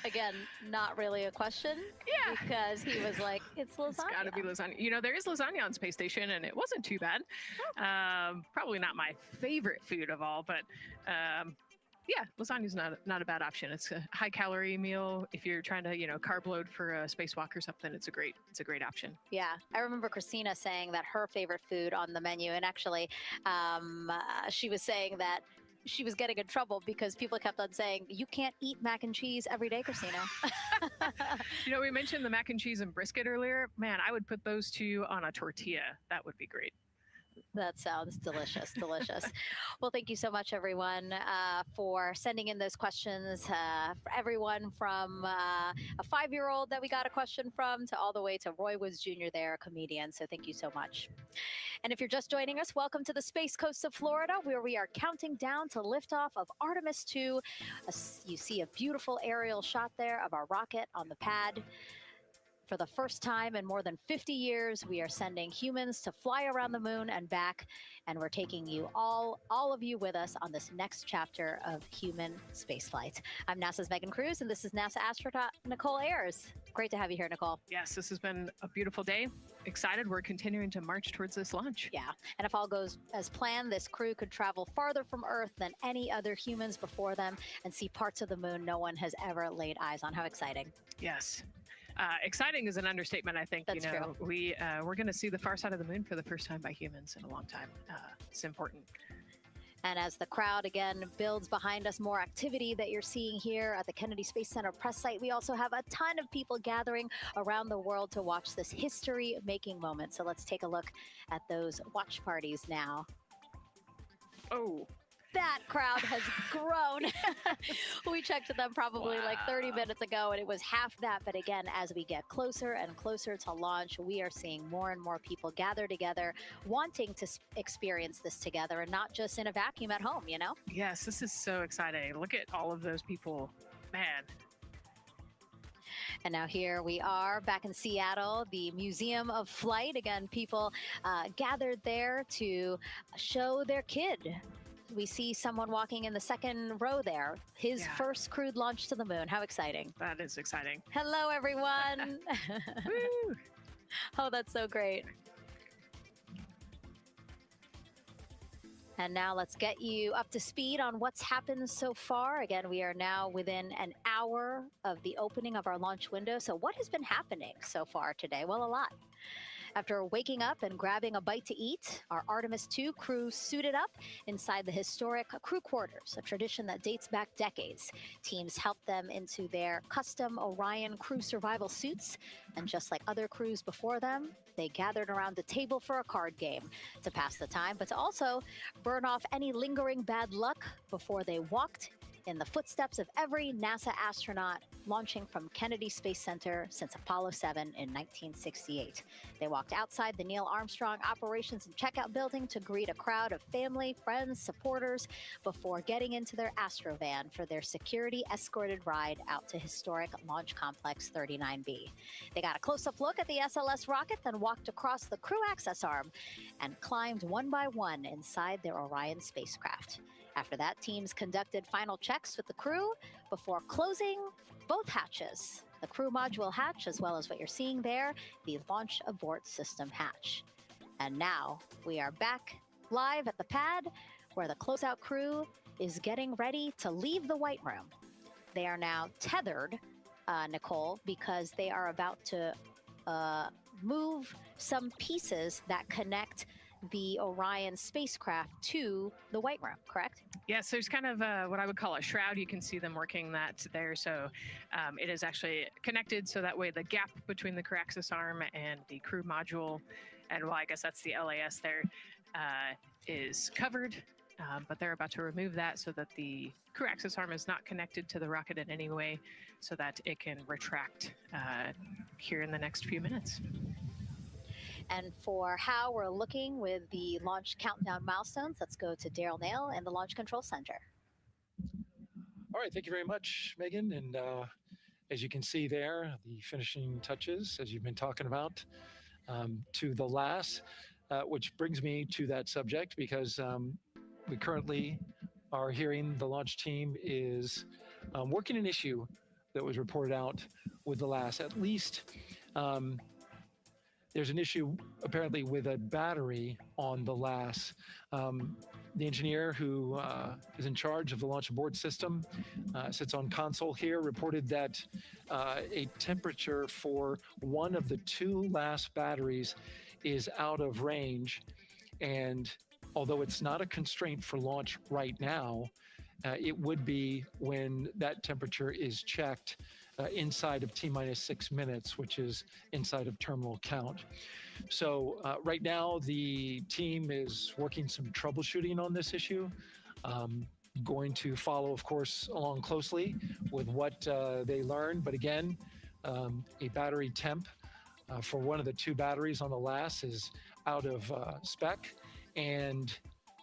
Speaker 9: Again, not really a question. Yeah. Because he was like, it's lasagna.
Speaker 10: It's got to be lasagna. You know, there is lasagna on space station, and it wasn't too bad. Probably not my favorite food of all, but yeah, lasagna's not a bad option. It's a high-calorie meal. If you're trying to, you know, carb load for a spacewalk or something, it's a great option.
Speaker 9: Yeah, I remember Christina saying that her favorite food on the menu, and actually, she was saying that she was getting in trouble because people kept on saying, you can't eat mac and cheese every day, Christina.
Speaker 10: You know, we mentioned the mac and cheese and brisket earlier. Man, I would put those two on a tortilla. That would be great.
Speaker 9: That sounds delicious, delicious. Well, thank you so much, everyone, for sending in those questions. For everyone from a 5-year-old that we got a question from to all the way to Roy Woods Jr. there, a comedian. So thank you so much. And if you're just joining us, welcome to the Space Coast of Florida, where we are counting down to liftoff of Artemis 2. You see a beautiful aerial shot there of our rocket on the pad. For the first time in more than 50 years, we are sending humans to fly around the moon and back, and we're taking you all of you with us on this next chapter of human spaceflight. I'm NASA's Megan Cruz, and this is NASA astronaut Nicole Ayers. Great to have you here, Nicole.
Speaker 10: Yes, this has been a beautiful day. Excited. We're continuing to march towards this launch.
Speaker 9: Yeah, and if all goes as planned, this crew could travel farther from Earth than any other humans before them and see parts of the moon no one has ever laid eyes on. How exciting.
Speaker 10: Yes. Exciting is an understatement, I think.
Speaker 9: That's
Speaker 10: true. We're going to see the far side of the moon for the first time by humans in a long time. It's important.
Speaker 9: And as the crowd again builds behind us, more activity that you're seeing here at the Kennedy Space Center press site. We also have a ton of people gathering around the world to watch this history-making moment. So let's take a look at those watch parties now.
Speaker 10: Oh.
Speaker 9: That crowd has grown. We checked them probably like 30 minutes ago, and it was half that. But again, as we get closer and closer to launch, we are seeing more and more people gather together, wanting to experience this together and not just in a vacuum at home, you know?
Speaker 10: Yes, this is so exciting. Look at all of those people. Man.
Speaker 9: And now here we are back in Seattle, the Museum of Flight. Again, people gathered there to show their kid. We see someone walking in the second row there. His first crewed launch to the moon. How exciting.
Speaker 10: That is exciting.
Speaker 9: Hello, everyone.
Speaker 10: Woo.
Speaker 9: Oh, that's so great. And now let's get you up to speed on what's happened so far. Again, we are now within an hour of the opening of our launch window. So what has been happening so far today? Well, a lot. After waking up and grabbing a bite to eat, our Artemis 2 crew suited up inside the historic crew quarters, a tradition that dates back decades. Teams helped them into their custom Orion crew survival suits, and just like other crews before them, they gathered around the table for a card game to pass the time, but to also burn off any lingering bad luck before they walked in the footsteps of every NASA astronaut launching from Kennedy Space Center since Apollo 7 in 1968. They walked outside the Neil Armstrong Operations and Checkout Building to greet a crowd of family, friends, supporters before getting into their Astrovan for their security-escorted ride out to historic Launch Complex 39B. They got a close-up look at the SLS rocket, then walked across the crew access arm and climbed one by one inside their Orion spacecraft. After that, teams conducted final checks with the crew before closing both hatches, the crew module hatch, as well as what you're seeing there, the launch abort system hatch. And now we are back live at the pad where the closeout crew is getting ready to leave the White Room. They are now tethered, Nicole, because they are about to move some pieces that connect the Orion spacecraft to the White Room, correct?
Speaker 10: Yes, there's kind of what I would call a shroud. You can see them working that there. So it is actually connected so that way the gap between the crew access arm and the crew module, and well, I guess that's the LAS there, is covered. But they're about to remove that so that the crew access arm is not connected to the rocket in any way so that it can retract here in the next few minutes.
Speaker 9: And for how we're looking with the launch countdown milestones, let's go to Daryl Nail in the Launch Control Center.
Speaker 7: All right, thank you very much, Megan. And as you can see there, the finishing touches, as you've been talking about, to the LAS, which brings me to that subject because we currently are hearing the launch team is working an issue that was reported out with the LAS. At least there's an issue apparently with a battery on the LAS. The engineer who is in charge of the launch abort system sits on console here, reported that a temperature for one of the two LAS batteries is out of range. And although it's not a constraint for launch right now, it would be when that temperature is checked inside of T-minus 6 minutes, which is inside of terminal count. So right now, the team is working some troubleshooting on this issue. Going to follow, of course, along closely with what they learn. But again, a battery temp for one of the 2 batteries on the LAS is out of spec, and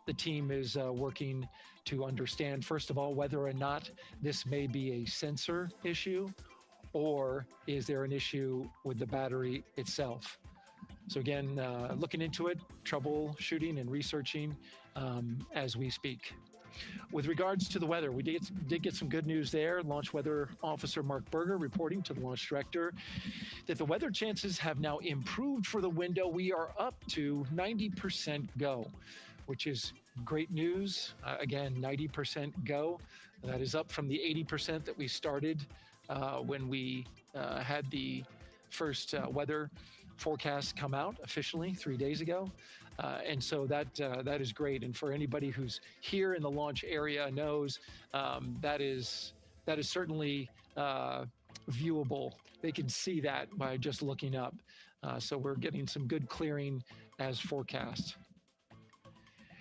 Speaker 7: the team is working to understand, first of all, whether or not this may be a sensor issue, or is there an issue with the battery itself. So again, looking into it, troubleshooting and researching as we speak. With regards to the weather, we did get some good news there. Launch Weather Officer Mark Berger reporting to the launch director that the weather chances have now improved for the window. We are up to 90% go, which is great news. Again, 90% go. That is up from the 80% that we started when we had the first weather forecast come out officially 3 days ago. And so that is great. And for anybody who's here in the launch area knows that is certainly viewable. They can see that by just looking up. So we're getting some good clearing as forecast.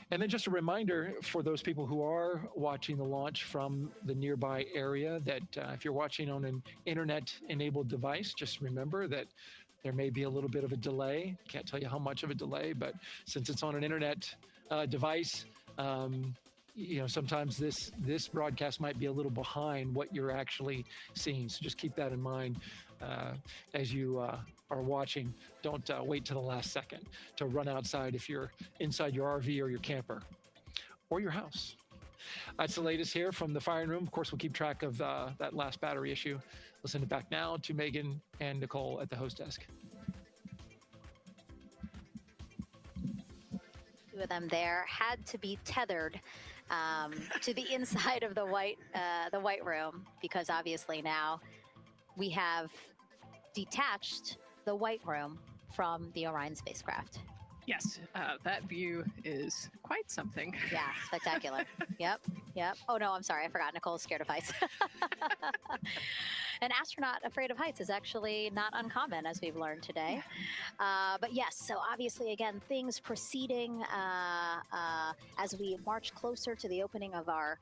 Speaker 7: And then just a reminder for those people who are watching the launch from the nearby area that if you're watching on an internet-enabled device, just remember that there may be a little bit of a delay. Can't tell you how much of a delay, but since it's on an internet device, you know, sometimes this broadcast might be a little behind what you're actually seeing. So just keep that in mind as you are watching. Don't wait till the last second to run outside if you're inside your RV or your camper or your house. That's the latest here from the firing room. Of course, we'll keep track of that last battery issue. We'll send it back now to Megan and Nicole at the host desk.
Speaker 9: 2 of them there had to be tethered to the inside of the white room, because obviously now we have detached the white room from the Orion spacecraft.
Speaker 10: Yes, that view is quite something.
Speaker 9: Yeah, spectacular. Yep. Oh no, I'm sorry, I forgot. Nicole's scared of heights. An astronaut afraid of heights is actually not uncommon, as we've learned today. But yes, so obviously, again, things proceeding as we march closer to the opening of our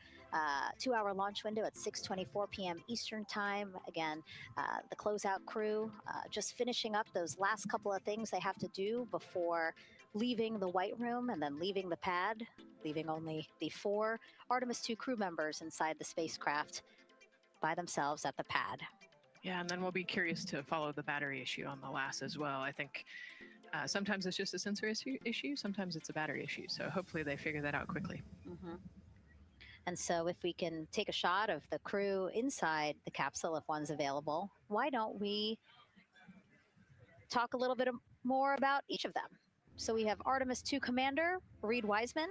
Speaker 9: 2-hour launch window at 6:24 p.m. Eastern Time. Again, the closeout crew just finishing up those last couple of things they have to do before leaving the white room and then leaving the pad, leaving only the 4 Artemis II crew members inside the spacecraft by themselves at the pad.
Speaker 10: Yeah, and then we'll be curious to follow the battery issue on the LAS as well. I think sometimes it's just a sensor issue, sometimes it's a battery issue. So hopefully they figure that out quickly.
Speaker 9: Mm-hmm. And so if we can take a shot of the crew inside the capsule, if one's available, why don't we talk a little bit more about each of them? So we have Artemis II Commander Reed Wiseman,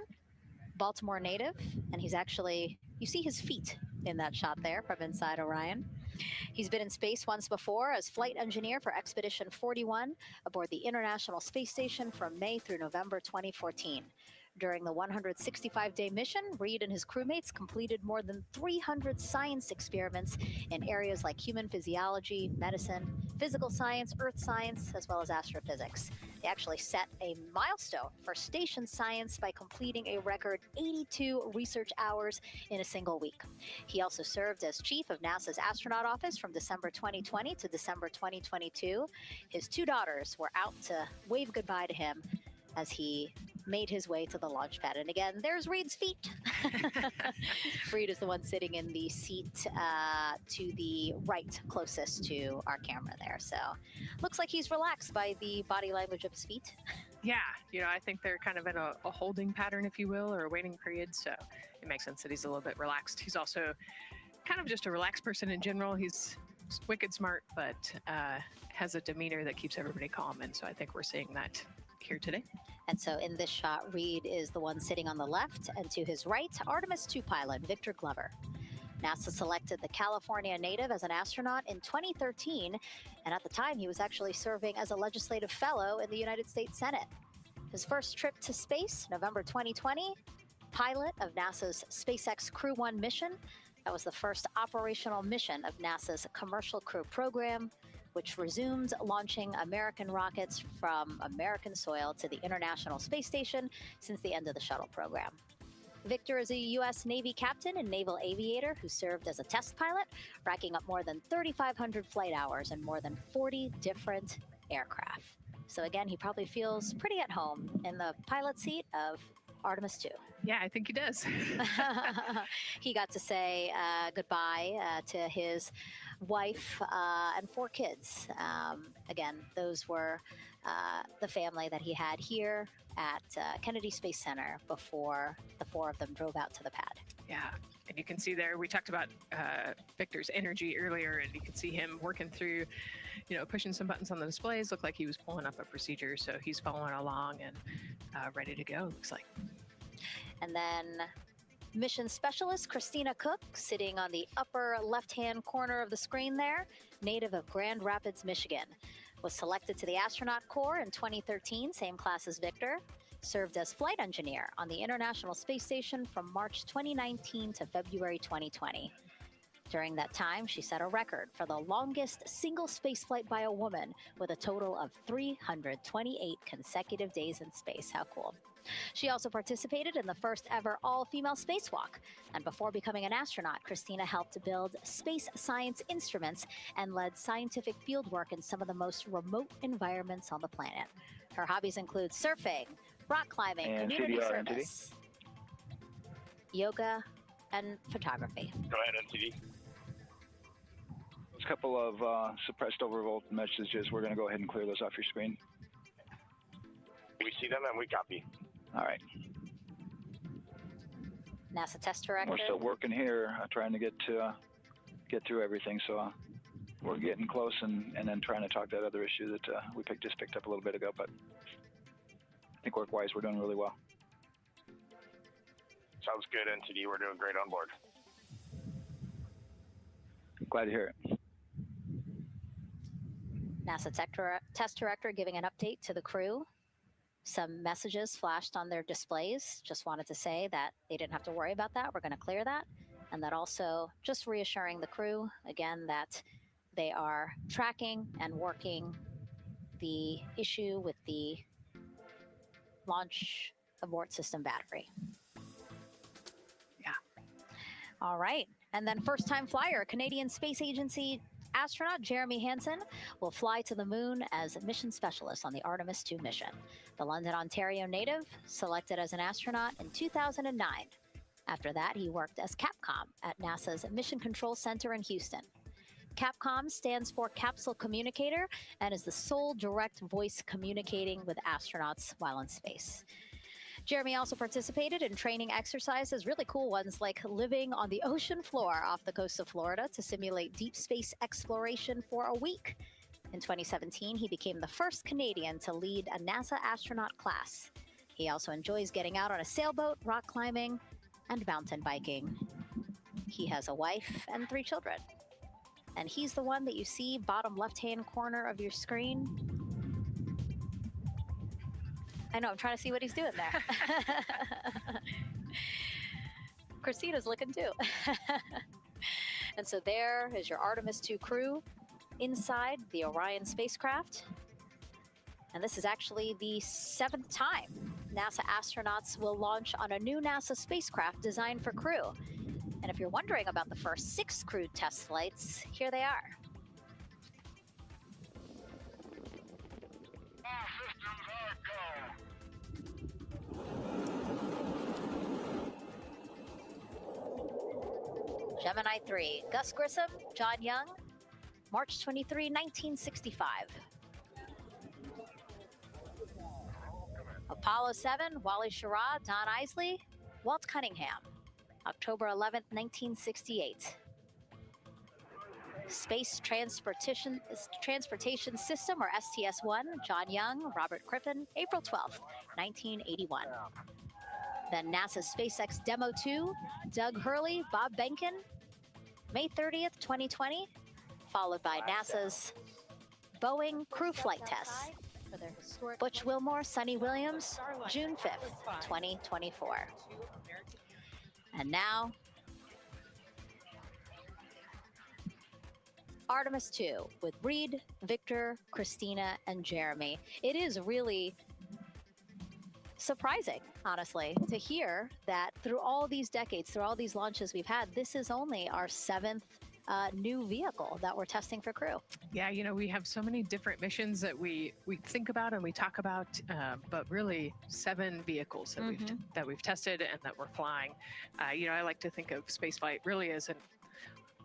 Speaker 9: Baltimore native, and he's actually, you see his feet in that shot there from inside Orion. He's been in space once before as flight engineer for Expedition 41 aboard the International Space Station from May through November 2014. During the 165-day mission, Reed and his crewmates completed more than 300 science experiments in areas like human physiology, medicine, physical science, earth science, as well as astrophysics. They actually set a milestone for station science by completing a record 82 research hours in a single week. He also served as chief of NASA's astronaut office from December 2020 to December 2022. His 2 daughters were out to wave goodbye to him as he made his way to the launch pad. And again, there's Reed's feet. Reed is the one sitting in the seat to the right, closest to our camera there. So looks like he's relaxed by the body language of his feet.
Speaker 10: Yeah, you know, I think they're kind of in a holding pattern, if you will, or a waiting period. So it makes sense that he's a little bit relaxed. He's also kind of just a relaxed person in general. He's wicked smart, but has a demeanor that keeps everybody calm. And so I think we're seeing that here today.
Speaker 9: And so in this shot, Reed is the one sitting on the left, and to his right, Artemis II pilot Victor Glover. NASA selected the California native as an astronaut in 2013, and at the time he was actually serving as a legislative fellow in the United States Senate. His first trip to space, November 2020, pilot of NASA's SpaceX Crew 1 mission, That was the first operational mission of NASA's Commercial Crew Program, which resumed launching American rockets from American soil to the International Space Station since the end of the shuttle program. Victor is a U.S. Navy captain and naval aviator who served as a test pilot, racking up more than 3,500 flight hours and more than 40 different aircraft. So again, he probably feels pretty at home in the pilot seat of Artemis 2.
Speaker 10: Yeah, I think he does.
Speaker 9: He got to say goodbye to his wife and 4 kids. Again, those were the family that he had here at Kennedy Space Center before the 4 of them drove out to the pad.
Speaker 10: Yeah, and you can see there, we talked about Victor's energy earlier, and you can see him working through, pushing some buttons on the displays. Looked like he was pulling up a procedure, so he's following along and ready to go, looks like.
Speaker 9: And then mission specialist Christina Cook, sitting on the upper left-hand corner of the screen there, native of Grand Rapids, Michigan, was selected to the Astronaut Corps in 2013, same class as Victor, served as flight engineer on the International Space Station from March 2019 to February 2020. During that time, she set a record for the longest single spaceflight by a woman with a total of 328 consecutive days in space. How cool. She also participated in the first ever all-female spacewalk. And before becoming an astronaut, Christina helped build space science instruments and led scientific fieldwork in some of the most remote environments on the planet. Her hobbies include surfing, rock climbing,
Speaker 2: And
Speaker 9: community
Speaker 2: CDR,
Speaker 9: service, yoga, and photography.
Speaker 11: Go ahead, NTD.
Speaker 2: There's a couple of suppressed overvolt messages. We're going to go ahead and clear those off your screen.
Speaker 11: We see them and we copy.
Speaker 2: All right.
Speaker 9: NASA test director.
Speaker 2: We're still working here, trying to get through everything. So we're getting close, and then trying to talk that other issue that we just picked up a little bit ago. But I think work-wise, we're doing really well.
Speaker 11: Sounds good, NTD. We're doing great on board.
Speaker 2: Glad to hear it.
Speaker 9: NASA test director giving an update to the crew. Some messages flashed on their displays. Just wanted to say that they didn't have to worry about that. We're going to clear that. And that also just reassuring the crew, again, that they are tracking and working the issue with the launch abort system battery.
Speaker 10: Yeah.
Speaker 9: All right. And then first-time flyer, Canadian Space Agency astronaut Jeremy Hansen will fly to the moon as mission specialist on the Artemis 2 mission. The London, Ontario native selected as an astronaut in 2009. After that, he worked as Capcom at NASA's Mission Control Center in Houston. Capcom stands for Capsule Communicator and is the sole direct voice communicating with astronauts while in space. Jeremy also participated in training exercises, really cool ones like living on the ocean floor off the coast of Florida to simulate deep space exploration for a week. In 2017, he became the first Canadian to lead a NASA astronaut class. He also enjoys getting out on a sailboat, rock climbing, and mountain biking. He has a wife and 3 children. And he's the one that you see bottom left-hand corner of your screen. I know, I'm trying to see what he's doing there. Christina's looking too. And so there is your Artemis 2 crew inside the Orion spacecraft. And this is actually the 7th time NASA astronauts will launch on a new NASA spacecraft designed for crew. And if you're wondering about the first 6 crewed test flights, here they are. Gemini 3, Gus Grissom, John Young, March 23, 1965. Apollo 7, Wally Schirra, Don Isley, Walt Cunningham, October 11, 1968. Space Transportation System, or STS-1, John Young, Robert Crippen, April 12, 1981. Then NASA's SpaceX Demo 2, Doug Hurley, Bob Behnken, May 30th, 2020, followed by NASA's Boeing crew flight tests. Butch Wilmore, Sonny Williams, June 5th, 2024. And now, Artemis 2 with Reed, Victor, Christina, and Jeremy. It is really surprising, honestly, to hear that through all these decades, through all these launches we've had, this is only our 7th new vehicle that we're testing for crew.
Speaker 10: Yeah, you know, we have so many different missions that we think about and we talk about, but really 7 vehicles that we've tested and that we're flying. You know, I like to think of spaceflight really as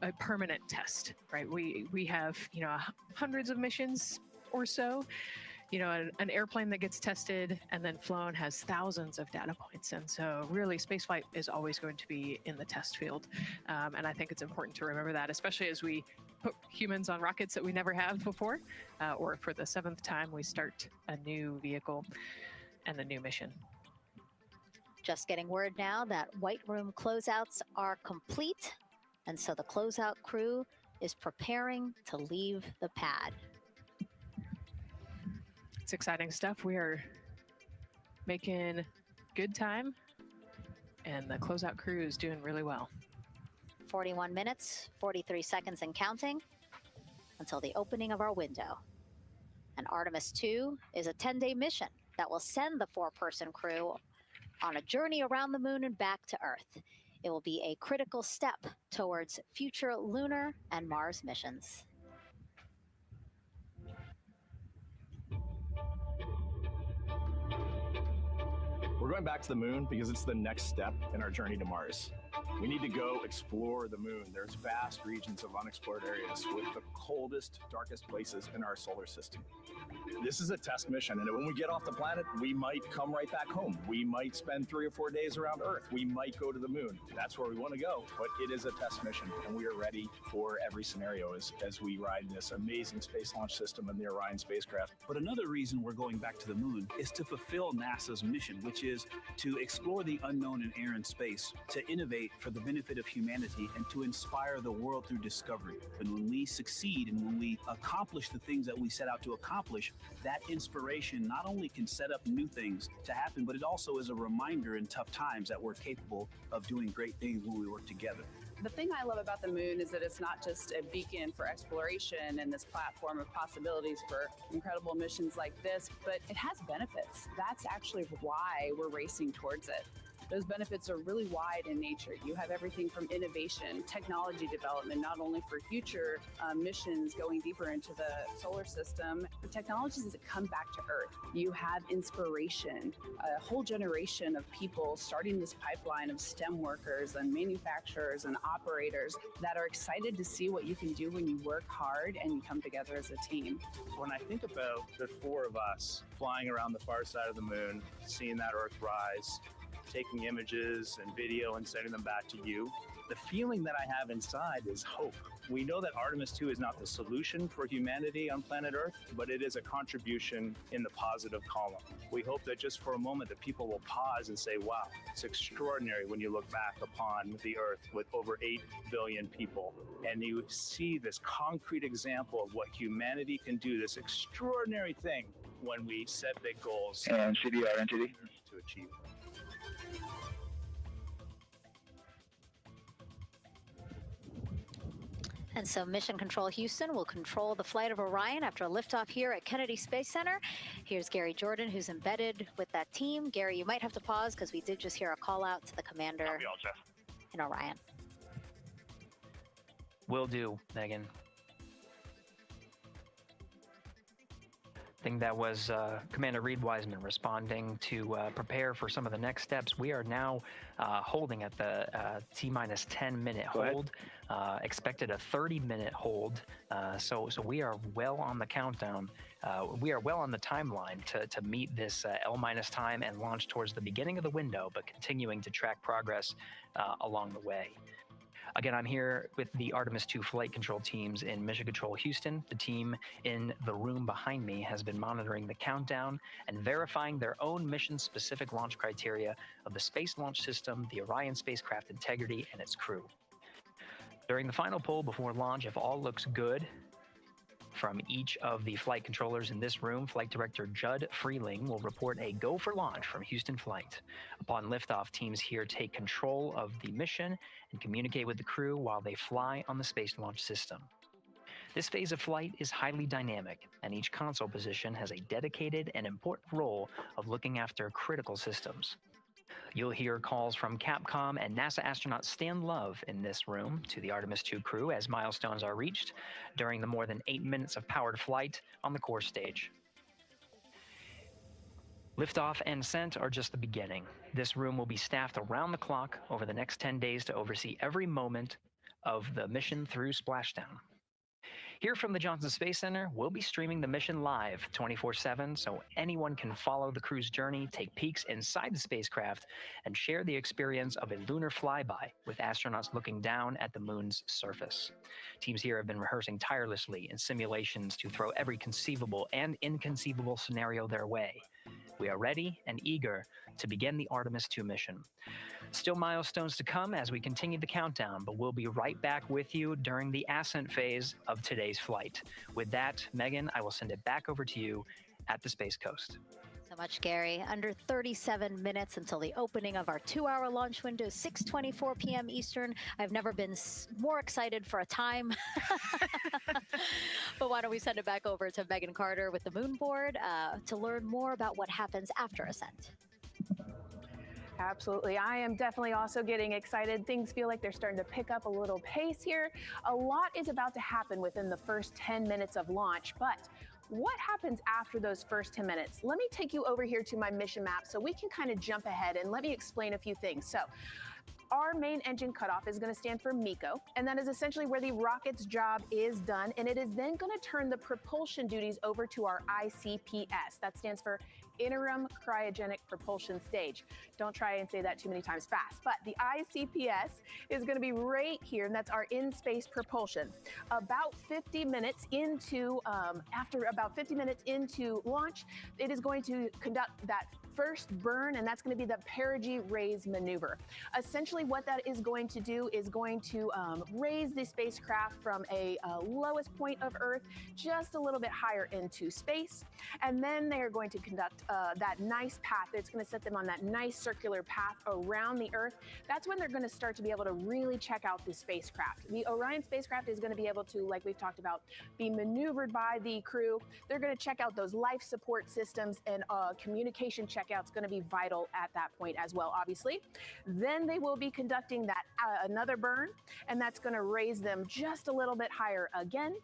Speaker 10: a permanent test, right? We have, you know, hundreds of missions or so. You know, an airplane that gets tested and then flown has thousands of data points. And so really spaceflight is always going to be in the test field. And I think it's important to remember that, especially as we put humans on rockets that we never have before, or for the 7th time we start a new vehicle and a new mission.
Speaker 9: Just getting word now that White Room closeouts are complete. And so the closeout crew is preparing to leave the pad.
Speaker 10: It's exciting stuff. We are making good time, and the closeout crew is doing really well.
Speaker 9: 41 minutes, 43 seconds and counting until the opening of our window. And Artemis 2 is a 10-day mission that will send the 4-person crew on a journey around the moon and back to Earth. It will be a critical step towards future lunar and Mars missions.
Speaker 12: We're going back to the moon because it's the next step in our journey to Mars. We need to go explore the moon. There's vast regions of unexplored areas with the coldest, darkest places in our solar system. This is a test mission, and when we get off the planet, we might come right back home. We might spend 3 or 4 days around Earth. We might go to the moon. That's where we want to go, but it is a test mission, and we are ready for every scenario as we ride this amazing space launch system and the Orion spacecraft.
Speaker 15: But another reason we're going back to the moon is to fulfill NASA's mission, which is to explore the unknown in air and space, to innovate for the benefit of humanity, and to inspire the world through discovery. And when we succeed and when we accomplish the things that we set out to accomplish, that inspiration not only can set up new things to happen, but it also is a reminder in tough times that we're capable of doing great things when we work together.
Speaker 17: The thing I love about the moon is that it's not just a beacon for exploration and this platform of possibilities for incredible missions like this, but it has benefits. That's actually why we're racing towards it. Those benefits are really wide in nature. You have everything from innovation, technology development, not only for future missions going deeper into the solar system, but technologies that come back to Earth. You have inspiration, a whole generation of people starting this pipeline of STEM workers and manufacturers and operators that are excited to see what you can do when you work hard and you come together as a team.
Speaker 12: When I think about the 4 of us flying around the far side of the moon, seeing that Earth rise, taking images and video and sending them back to you, the feeling that I have inside is hope. We know that Artemis 2 is not the solution for humanity on planet Earth, but it is a contribution in the positive column. We hope that just for a moment that people will pause and say, wow, it's extraordinary when you look back upon the Earth with over 8 billion people, and you see this concrete example of what humanity can do, this extraordinary thing when we set big goals
Speaker 2: and CDR NTD
Speaker 12: to achieve.
Speaker 9: And so Mission Control Houston will control the flight of Orion after a liftoff here at Kennedy Space Center. Here's Gary Jordan, who's embedded with that team. Gary, you might have to pause because we did just hear a call out to the commander in Orion.
Speaker 5: Will do, Megan. I think that was Commander Reed Wiseman responding to prepare for some of the next steps. We are now holding at the T-minus 10-minute hold. Expected a 30-minute hold. So we are well on the countdown. We are well on the timeline to meet this L- time and launch towards the beginning of the window, but continuing to track progress along the way. Again, I'm here with the Artemis 2 flight control teams in Mission Control Houston. The team in the room behind me has been monitoring the countdown and verifying their own mission-specific launch criteria of the Space Launch System, the Orion spacecraft integrity, and its crew. During the final poll before launch, if all looks good from each of the flight controllers in this room, Flight Director Judd Freeling will report a go for launch from Houston Flight. Upon liftoff, teams here take control of the mission and communicate with the crew while they fly on the Space Launch System. This phase of flight is highly dynamic, and each console position has a dedicated and important role of looking after critical systems. You'll hear calls from Capcom and NASA astronaut Stan Love in this room to the Artemis II crew as milestones are reached during the more than 8 minutes of powered flight on the core stage. Liftoff and ascent are just the beginning. This room will be staffed around the clock over the next 10 days to oversee every moment of the mission through splashdown. Here from the Johnson Space Center, we'll be streaming the mission live 24/7 so anyone can follow the crew's journey, take peeks inside the spacecraft, and share the experience of a lunar flyby with astronauts looking down at the moon's surface. Teams here have been rehearsing tirelessly in simulations to throw every conceivable and inconceivable scenario their way. We are ready and eager to begin the Artemis II mission. Still milestones to come as we continue the countdown, but we'll be right back with you during the ascent phase of today's flight. With that, Megan, I will send it back over to you at the Space Coast.
Speaker 9: So much, Gary. Under 37 minutes until the opening of our 2-hour launch window, 6:24 p.m. Eastern. I've never been more excited for a time. But why don't we send it back over to Megan Carter with the Moon Board to learn more about what happens after ascent.
Speaker 3: Absolutely. I am definitely also getting excited. Things feel like they're starting to pick up a little pace here. A lot is about to happen within the first 10 minutes of launch, but what happens after those first 10 minutes? Let me take you over here to my mission map so we can kind of jump ahead and let me explain a few things. So, our main engine cutoff is going to stand for MECO, and that is essentially where the rocket's job is done, and it is then going to turn the propulsion duties over to our ICPS. That stands for Interim Cryogenic Propulsion Stage. Don't try and say that too many times fast, but the ICPS is going to be right here, and that's our in-space propulsion. About 50 minutes into, after about 50 minutes into launch, it is going to conduct that first burn, and that's going to be the perigee raise maneuver. Essentially, what that is going to do is going to raise the spacecraft from a lowest point of Earth just a little bit higher into space, and then they are going to conduct that nice path. It's going to set them on that nice circular path around the Earth. That's when they're going to start to be able to really check out the spacecraft. The Orion spacecraft is going to be able to, like we've talked about, be maneuvered by the crew. They're going to check out those life support systems, and communication checkout's going to be vital at that point as well, obviously. Then they will be conducting that another burn, and that's going to raise them just a little bit higher again.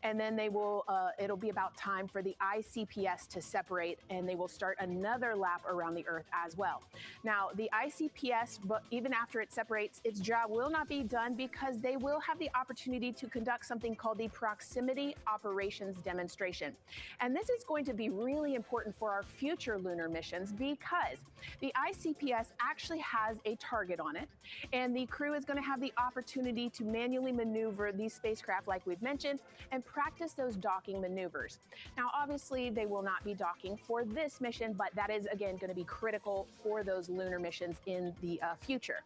Speaker 3: And then they will, it'll be about time for the ICPS to separate, and they will start another lap around the Earth as well. Now, the ICPS, but even after it separates, its job will not be done because they will have the opportunity to conduct something called the Proximity Operations Demonstration. And this is going to be really important for our future lunar missions because the ICPS actually has a target on it, and the crew is going to have the opportunity to manually maneuver these spacecraft, like we've mentioned, and practice those docking maneuvers. Now, obviously, they will not be docking for this mission, but that is, again, going to be critical for those lunar missions in the future.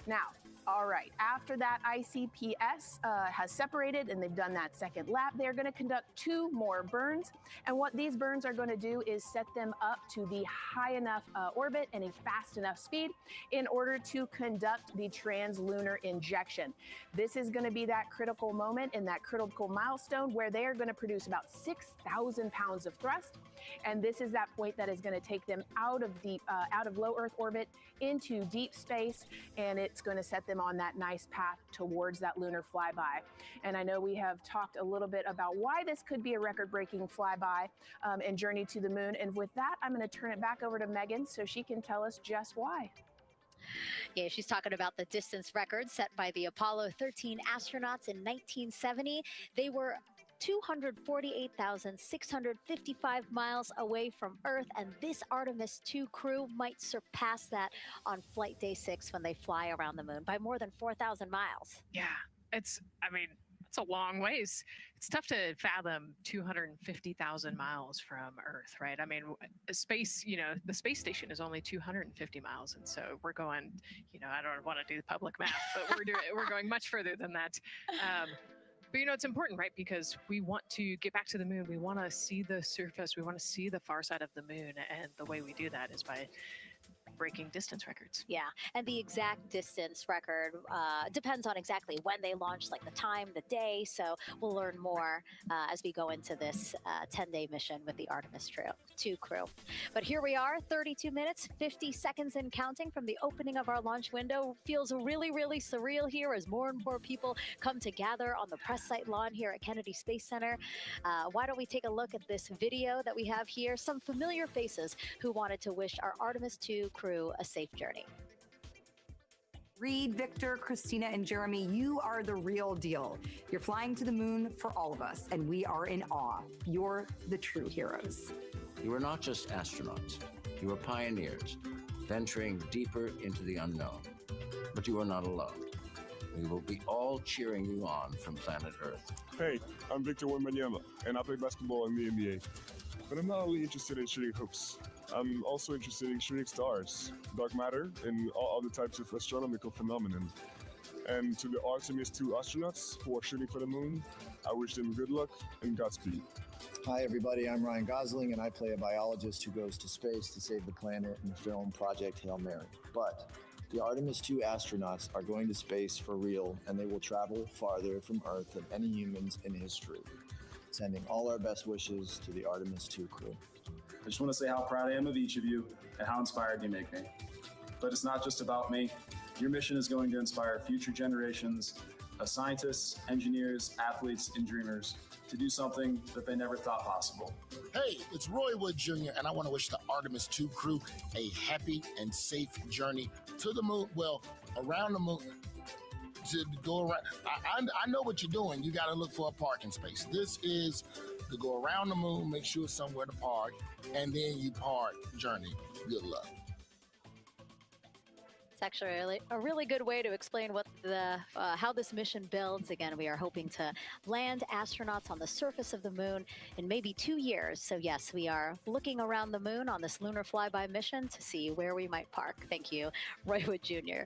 Speaker 3: Now, all right, after that ICPS has separated and they've done that second lap, they're going to conduct 2 more burns. And what these burns are going to do is set them up to the high enough orbit and a fast enough speed in order to conduct the translunar injection. This is going to be that critical moment and that critical milestone where they are going to produce about 6,000 pounds of thrust. And this is that point that is going to take them out of low Earth orbit into deep space, and it's going to set them on that nice path towards that lunar flyby. And I know we have talked a little bit about why this could be a record-breaking flyby and journey to the moon. And with that, I'm going to turn it back over to Megan so she can tell us just why.
Speaker 9: Yeah, she's talking about the distance record set by the Apollo 13 astronauts in 1970. They were 248,655 miles away from Earth, and this Artemis II crew might surpass that on flight day 6 when they fly around the moon by more than 4,000 miles.
Speaker 10: Yeah, it's a long ways. It's tough to fathom 250,000 miles from Earth, right? I mean, space, the space station is only 250 miles. And so we're going, I don't want to do the public math, but we're going much further than that. But it's important, right? Because we want to get back to the moon. We want to see the surface. We want to see the far side of the moon. And the way we do that is by breaking distance records.
Speaker 9: Yeah, and the exact distance record depends on exactly when they launch, like the time, the day. So we'll learn more as we go into this 10-day mission with the Artemis 2 crew. But here we are, 32 minutes, 50 seconds and counting from the opening of our launch window. Feels really, really surreal here as more and more people come to gather on the press site lawn here at Kennedy Space Center. Why don't we take a look at this video that we have here? Some familiar faces who wanted to wish our Artemis 2 crew a safe journey.
Speaker 19: Reed, Victor, Christina, and Jeremy, you are the real deal. You're flying to the moon for all of us, and we are in awe. You're the true heroes.
Speaker 20: You are not just astronauts. You are pioneers, venturing deeper into the unknown. But you are not alone. We will be all cheering you on from planet Earth.
Speaker 22: Hey, I'm Victor Wembanyama, and I play basketball in the NBA. But I'm not only interested in shooting hoops. I'm also interested in shooting stars, dark matter, and all other types of astronomical phenomenon. And to the Artemis 2 astronauts who are shooting for the moon, I wish them good luck and Godspeed.
Speaker 23: Hi everybody, I'm Ryan Gosling and I play a biologist who goes to space to save the planet in the film Project Hail Mary. But the Artemis 2 astronauts are going to space for real, and they will travel farther from Earth than any humans in history. Sending all our best wishes to the Artemis 2 crew.
Speaker 25: I just want to say how proud I am of each of you and how inspired you make me. But it's not just about me. Your mission is going to inspire future generations of scientists, engineers, athletes, and dreamers to do something that they never thought possible.
Speaker 8: Hey, it's Roy Wood Jr., and I want to wish the Artemis 2 crew a happy and safe journey to the moon, well, around the moon. To go around, I know what you're doing. You got to look for a parking space. This is to go around the moon, make sure it's somewhere to park, and then you park journey. Good luck.
Speaker 9: It's actually a really good way to explain what how this mission builds. Again, we are hoping to land astronauts on the surface of the moon in maybe 2 years. So yes, we are looking around the moon on this lunar flyby mission to see where we might park. Thank you, Roy Wood Jr.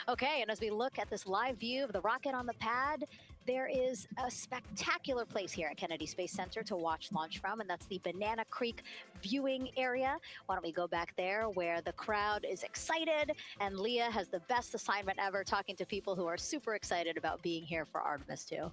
Speaker 9: Okay, and as we look at this live view of the rocket on the pad, there is a spectacular place here at Kennedy Space Center to watch launch from, and that's the Banana Creek viewing area. Why don't we go back there where the crowd is excited, and Leah has the best assignment ever talking to people who are super excited about being here for Artemis 2.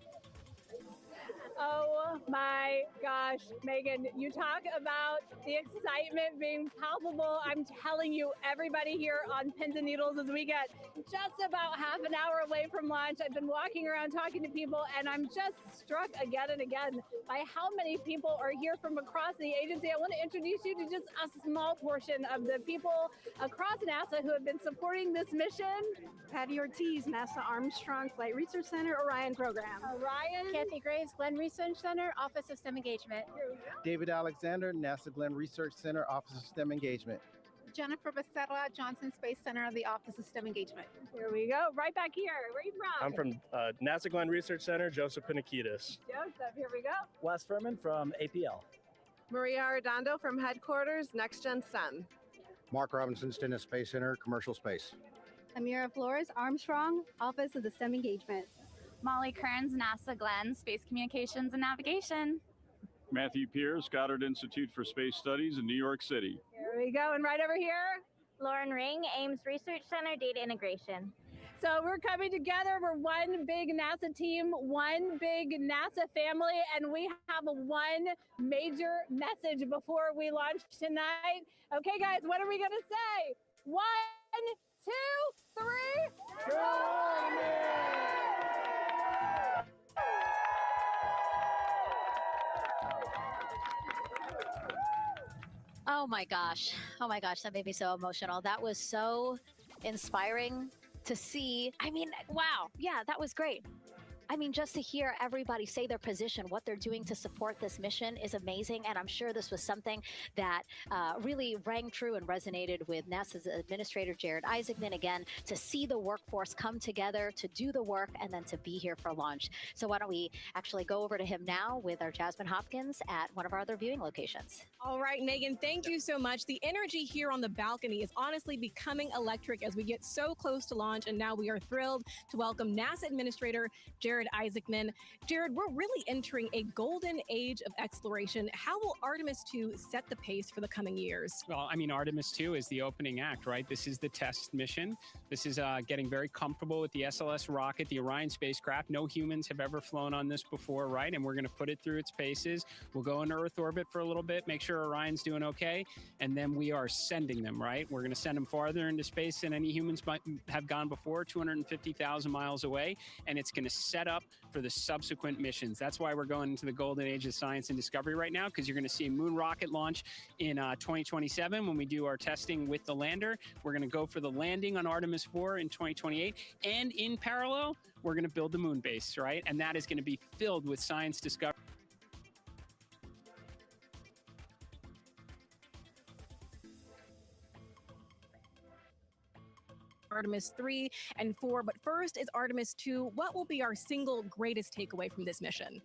Speaker 26: Oh my gosh, Megan, you talk about the excitement being palpable. I'm telling you, everybody here on pins and needles as we get just about half an hour away from launch. I've been walking around talking to people, and I'm just struck again and again by how many people are here from across the agency. I want to introduce you to just a small portion of the people across NASA who have been supporting this mission.
Speaker 27: Patty Ortiz, NASA Armstrong Flight Research Center, Orion Program.
Speaker 26: Orion.
Speaker 27: Kathy Graves, Glenn Research Center, Office of STEM Engagement.
Speaker 28: David Alexander, NASA Glenn Research Center, Office of STEM Engagement.
Speaker 27: Jennifer Becerra, Johnson Space Center, the Office of STEM Engagement.
Speaker 26: Here we go, right back here. Where are you from?
Speaker 29: I'm from NASA Glenn Research Center, Joseph Pinakitis.
Speaker 26: Joseph, here we go.
Speaker 30: Wes Furman from APL.
Speaker 31: Maria Arredondo from Headquarters, Next Gen STEM.
Speaker 32: Mark Robinson, Stennis Space Center, Commercial Space.
Speaker 27: Amira Flores, Armstrong, Office of the STEM Engagement.
Speaker 33: Molly Kearns, NASA Glenn, Space Communications and Navigation.
Speaker 34: Matthew Pierce, Goddard Institute for Space Studies in New York City.
Speaker 26: Here we go, and right over here.
Speaker 33: Lauren Ring, Ames Research Center, Data Integration.
Speaker 26: So we're coming together. We're one big NASA team, one big NASA family, and we have one major message before we launch tonight. Okay, guys, what are we going to say? 1, 2, 3.
Speaker 9: Oh my gosh, that made me so emotional. That was so inspiring to see. I mean, wow, yeah, that was great. I mean, just to hear everybody say their position, what they're doing to support this mission is amazing. And I'm sure this was something that really rang true and resonated with NASA's Administrator Jared Isaacman, again, to see the workforce come together to do the work and then to be here for launch. So why don't we actually go over to him now with our Jasmine Hopkins at one of our other viewing locations.
Speaker 35: All right, Megan, thank you so much. The energy here on the balcony is honestly becoming electric as we get so close to launch. And now we are thrilled to welcome NASA Administrator Jared Jared Isaacman. Jared, we're really entering a golden age of exploration. How will Artemis 2 set the pace for the coming years?
Speaker 1: Well, I mean, Artemis 2 is the opening act, right? This is the test mission. This is getting very comfortable with the SLS rocket, the Orion spacecraft. No humans have ever flown on this before, right? And we're going to put it through its paces. We'll go into Earth orbit for a little bit, make sure Orion's doing okay, and then we are sending them, right? We're going to send them farther into space than any humans might have gone before, 250,000 miles away, and it's going to set up for the subsequent missions. That's why we're going into the golden age of science and discovery right now, because you're going to see a moon rocket launch in 2027 when we do our testing with the lander. We're going to go for the landing on Artemis 4 in 2028, and in parallel, we're going to build the moon base, right? And that is going to be filled with science discovery.
Speaker 35: Artemis 3 and 4, but first is Artemis 2. What will be our single greatest takeaway from this mission?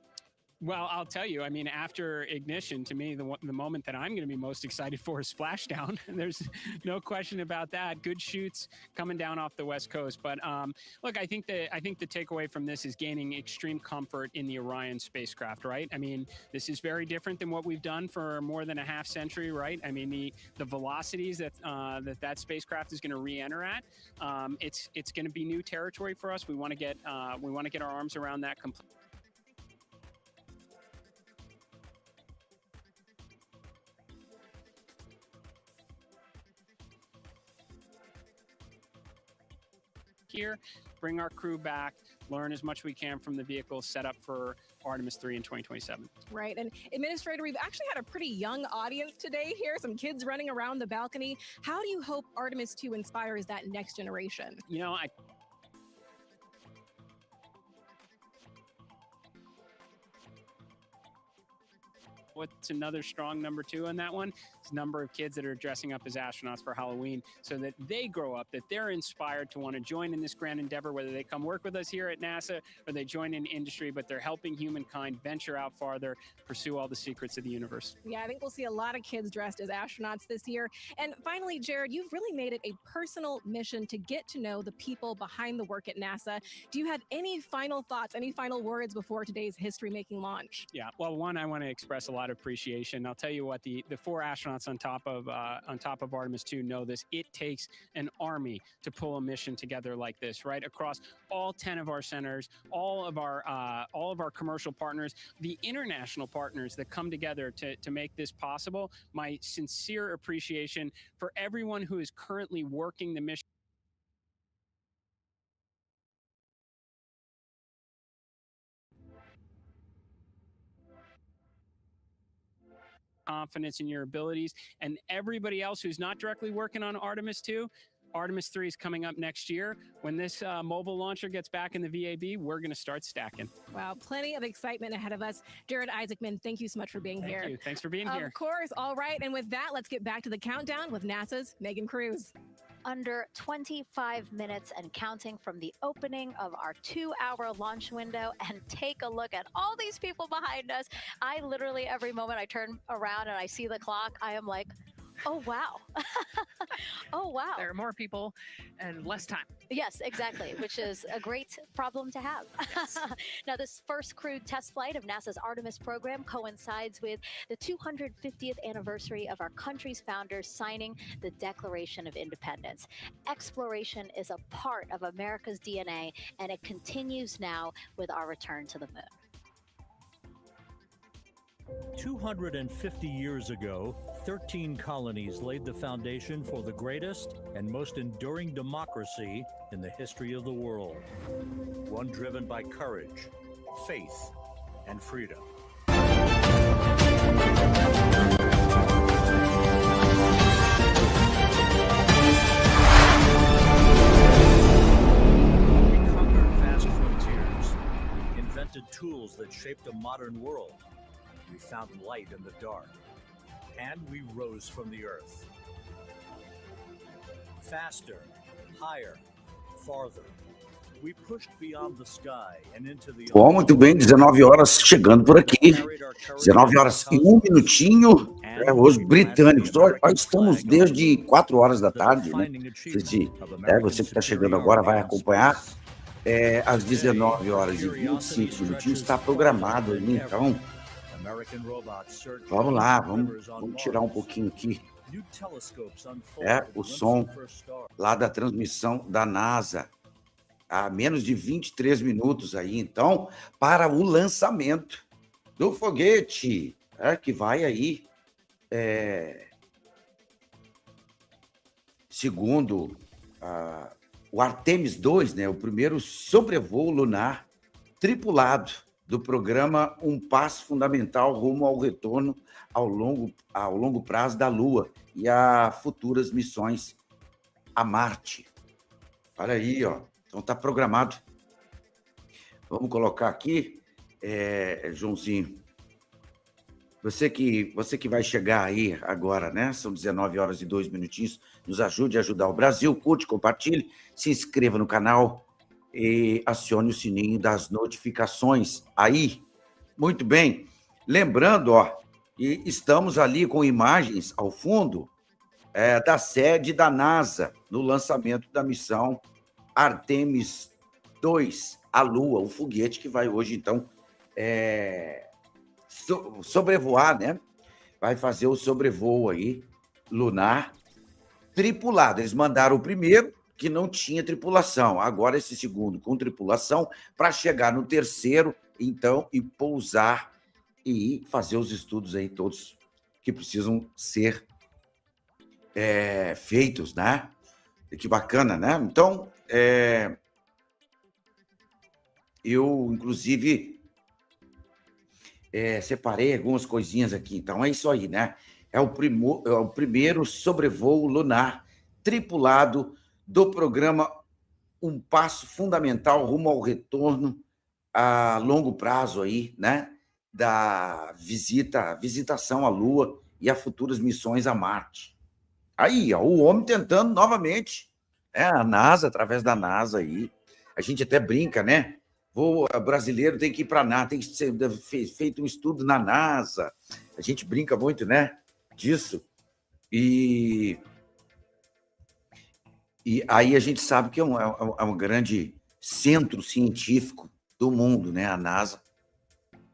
Speaker 1: Well, I'll tell you, I mean, after ignition, to me, the moment that I'm going to be most excited for is splashdown. There's no question about that. Good shoots coming down off the West Coast. But look, I think the takeaway from this is gaining extreme comfort in the Orion spacecraft, right? I mean, this is very different than what we've done for more than a half century, right? I mean, the velocities that that spacecraft is going to re-enter at, it's going to be new territory for us. We want to get our arms around that completely. Here, bring our crew back, learn as much as we can from the vehicle, set up for Artemis 3 in 2027.
Speaker 35: Right. And Administrator, we've actually had a pretty young audience today here, some kids running around the balcony. How do you hope Artemis 2 inspires that next generation?
Speaker 1: You know, what's another strong number 2 on that one? It's a number of kids that are dressing up as astronauts for Halloween so that they grow up, that they're inspired to want to join in this grand endeavor, whether they come work with us here at NASA or they join in industry, but they're helping humankind venture out farther, pursue all the secrets of the universe.
Speaker 35: Yeah, I think we'll see a lot of kids dressed as astronauts this year. And finally, Jared, you've really made it a personal mission to get to know the people behind the work at NASA. Do you have any final thoughts, any final words before today's history-making launch?
Speaker 1: Yeah, well, one, I want to express a lot of appreciation. I'll tell you what, the 4 astronauts on top of Artemis 2 know this. It takes an army to pull a mission together like this, right? Across all 10 of our centers, all of our commercial partners, the international partners that come together to make this possible. My sincere appreciation for everyone who is currently working the mission. Confidence in your abilities, and everybody else who's not directly working on Artemis 2, Artemis 3 is coming up next year. When this mobile launcher gets back in the VAB, we're going to start stacking.
Speaker 35: Wow, plenty of excitement ahead of us. Jared Isaacman, thank you so much for being here.
Speaker 1: Thank you. Thanks for being here.
Speaker 35: Of course. All right. And with that, let's get back to the countdown with NASA's Megan Cruz.
Speaker 9: Under 25 minutes and counting from the opening of our 2-hour launch window, and take a look at all these people behind us. I literally, every moment I turn around and I see the clock, I am like, oh, wow. Oh, wow.
Speaker 10: There are more people and less time.
Speaker 9: Yes, exactly, which is a great problem to have. Yes. Now, this first crewed test flight of NASA's Artemis program coincides with the 250th anniversary of our country's founders signing the Declaration of Independence. Exploration is a part of America's DNA, and it continues now with our return to the moon.
Speaker 2: 250 years ago, 13 colonies laid the foundation for the greatest and most enduring democracy in the history of the world. One driven by courage, faith, and freedom. We conquered vast frontiers, invented tools that shaped a modern world. We found light in the dark, and we rose from the earth. Faster, higher, farther. We pushed beyond the sky and into the
Speaker 4: Bom, muito bem, 19 horas chegando por aqui. 19 horas e 1 minutinho. Os britânicos. Estamos desde 4 horas da tarde, né? Você que está chegando agora vai acompanhar às 19h25 minutinhos, está programado ali, então. Vamos lá, vamos tirar um pouquinho aqui. O som lá da transmissão da NASA, há menos de 23 minutos aí, então, para o lançamento do foguete, que vai aí, segundo o Artemis 2, né, o primeiro sobrevoo lunar tripulado do programa Um Passo Fundamental rumo ao retorno ao longo prazo da Lua e a futuras missões a Marte. Olha aí, ó. Então está programado. Vamos colocar aqui, Joãozinho. Você que vai chegar aí agora, né? São 19h02, nos ajude a ajudar o Brasil, curte, compartilhe, se inscreva no canal e acione o sininho das notificações aí. Muito bem. Lembrando, ó, e estamos ali com imagens ao fundo da sede da NASA, no lançamento da missão Artemis 2, a Lua, o foguete que vai hoje, então, sobrevoar, né? Vai fazer o sobrevoo aí, lunar, tripulado. Eles mandaram o primeiro, que não tinha tripulação. Agora esse segundo com tripulação, para chegar no terceiro, então, e pousar e fazer os estudos aí todos que precisam ser feitos, né? Que bacana, né? Então, eu, inclusive, separei algumas coisinhas aqui. Então, é isso aí, né? É o primeiro sobrevoo lunar tripulado do programa Um Passo Fundamental rumo ao retorno a longo prazo aí, né? Da visitação à Lua e a futuras missões a Marte. Aí, ó, o homem tentando novamente, a NASA, através da NASA aí. A gente até brinca, né? O brasileiro tem que ir para a NASA, tem que ser feito um estudo na NASA. A gente brinca muito, né? Disso. E aí a gente sabe que é um grande centro científico do mundo, né? A NASA.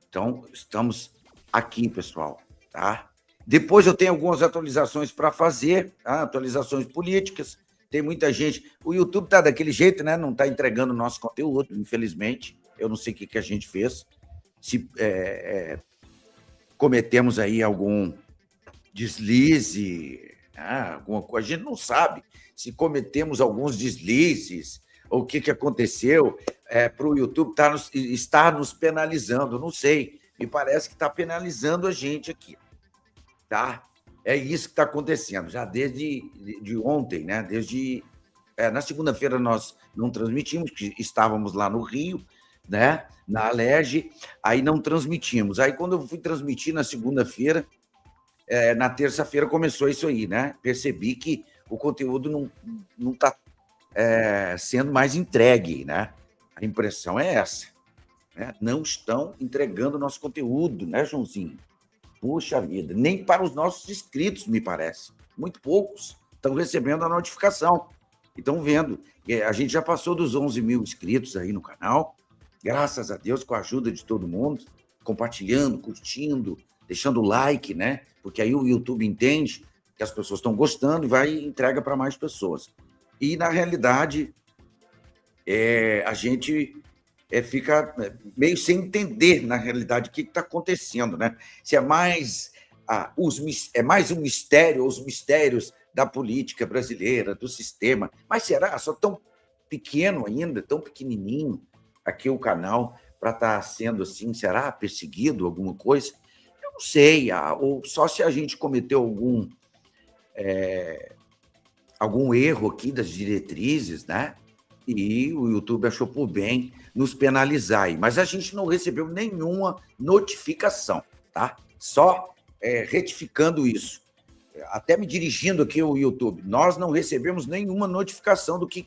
Speaker 4: Então, estamos aqui, pessoal, tá? Depois eu tenho algumas atualizações para fazer, tá? Atualizações políticas. Tem muita gente... O YouTube está daquele jeito, né? Não está entregando o nosso conteúdo, infelizmente. Eu não sei o que a gente fez. Se cometemos aí algum deslize, alguma coisa, a gente não sabe se cometemos alguns deslizes, ou o que aconteceu para o YouTube estar nos penalizando. Não sei, me parece que está penalizando a gente aqui. Tá? É isso que está acontecendo, já desde ontem, né? Na segunda-feira nós não transmitimos, porque estávamos lá no Rio, né? Na Alerj, aí não transmitimos. Aí, quando eu fui transmitir na segunda-feira, na terça-feira começou isso aí, né? Percebi que o conteúdo não está sendo mais entregue, né? A impressão é essa, né? Não estão entregando o nosso conteúdo, né, Joãozinho? Puxa vida, nem para os nossos inscritos, me parece. Muito poucos estão recebendo a notificação. Estão vendo. A gente já passou dos 11 mil inscritos aí no canal, graças a Deus, com a ajuda de todo mundo, compartilhando, curtindo, deixando o like, né? Porque aí o YouTube entende que as pessoas estão gostando e vai e entrega para mais pessoas. E, na realidade, a gente fica meio sem entender, na realidade, o que está acontecendo, né? Se é mais um mistério, os mistérios da política brasileira, do sistema. Mas será? Só tão pequeno ainda, tão pequenininho aqui o canal para estar sendo assim, será perseguido alguma coisa? Eu não sei, ou só se a gente cometeu algum erro aqui das diretrizes, né? E o YouTube achou por bem nos penalizar aí. Mas a gente não recebeu nenhuma notificação, tá? Só retificando isso. Até me dirigindo aqui ao YouTube, nós não recebemos nenhuma notificação do que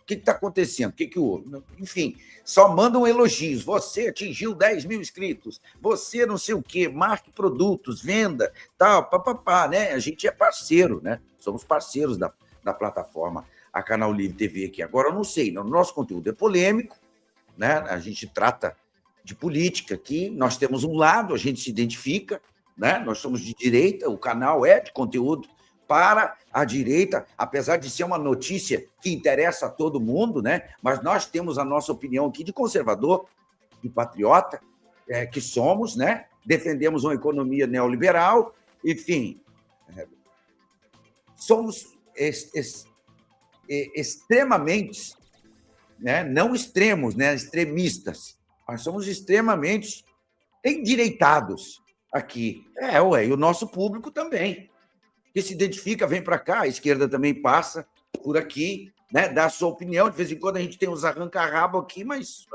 Speaker 4: está acontecendo, o que houve. Enfim, só mandam elogios. Você atingiu 10 mil inscritos, você não sei o quê, marque produtos, venda, tal, papapá, né? A gente é parceiro, né? Somos parceiros da plataforma, a Canal Livre TV aqui. Agora, eu não sei, o nosso conteúdo é polêmico, né? A gente trata de política aqui, nós temos um lado, a gente se identifica, né? Nós somos de direita, o canal é de conteúdo para a direita, apesar de ser uma notícia que interessa a todo mundo, né? Mas nós temos a nossa opinião aqui de conservador, de patriota, que somos, né? Defendemos uma economia neoliberal, enfim, somos extremamente, né? Não extremos, né? Extremistas. Nós somos extremamente endireitados aqui. E o nosso público também, que se identifica, vem para cá, a esquerda também passa por aqui, né? Dá a sua opinião, de vez em quando a gente tem uns arranca-rabo aqui, mas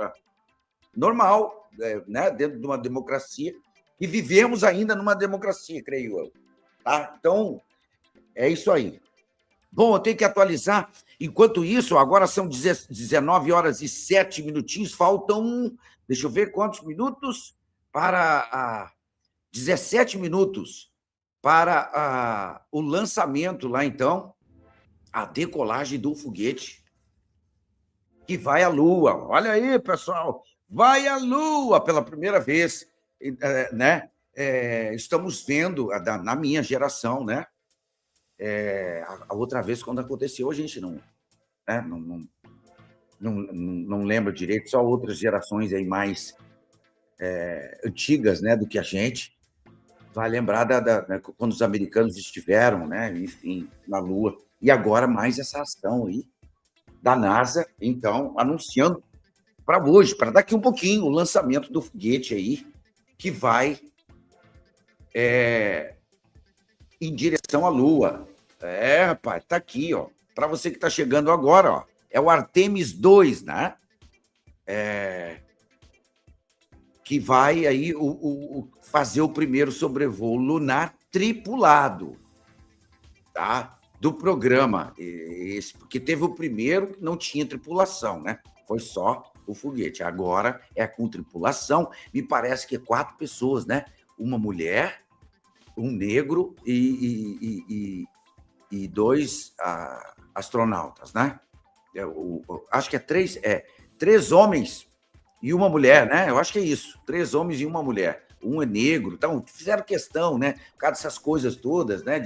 Speaker 4: normal, né? Dentro de uma democracia, e vivemos ainda numa democracia, creio eu. Tá? Então, é isso aí. Bom, eu tenho que atualizar. Enquanto isso, agora são 19 horas e 7 minutinhos, faltam, deixa eu ver quantos minutos, para 17 minutos para o lançamento lá, então, a decolagem do foguete que vai à Lua. Olha aí, pessoal, vai à Lua pela primeira vez, né? Estamos vendo, na minha geração, né? A outra vez, quando aconteceu, a gente não lembra direito, só outras gerações aí mais antigas, né, do que a gente vai lembrar quando os americanos estiveram, né, enfim, na Lua. E agora mais essa ação aí da NASA, então, anunciando para hoje, para daqui um pouquinho, o lançamento do foguete aí, que vai em direção à Lua. Rapaz, tá aqui, ó. Para você que está chegando agora, ó, é o Artemis 2, né? Que vai aí fazer o primeiro sobrevoo lunar tripulado, tá? Do programa. Porque teve o primeiro que não tinha tripulação, né? Foi só o foguete. Agora é com tripulação. Me parece que 4 pessoas, né? Uma mulher, um negro e 2 astronautas, né? Acho que 3 homens e uma mulher, né? Eu acho que é isso. 3 homens e uma mulher. Um é negro. Então, fizeram questão, né? Por causa dessas coisas todas, né?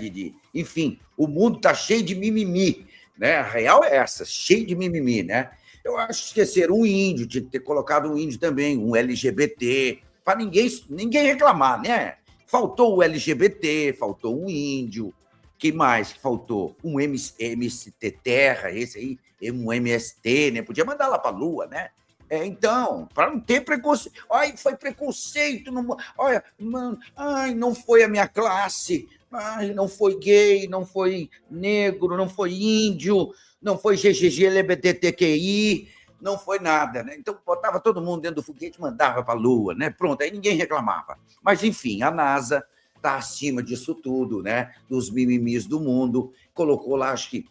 Speaker 4: Enfim, o mundo está cheio de mimimi, né? A real é essa, cheio de mimimi, né? Eu acho que esqueceram um índio, tinha que ter colocado um índio também, um LGBT, para ninguém reclamar, né? Faltou o LGBT, faltou um índio. Que mais que faltou? Um MST Terra, esse aí, um MST, né? Podia mandar lá para a Lua, né? Então, para não ter preconceito. Ai, foi preconceito. Não, olha, mano, ai, não foi a minha classe. Ai, não foi gay, não foi negro, não foi índio, não foi GGG, LGBTQI, não foi nada, né? Então, botava todo mundo dentro do foguete e mandava para a Lua, né? Pronto, aí ninguém reclamava. Mas, enfim, a NASA está acima disso tudo, né? Dos mimimis do mundo. Colocou lá, acho que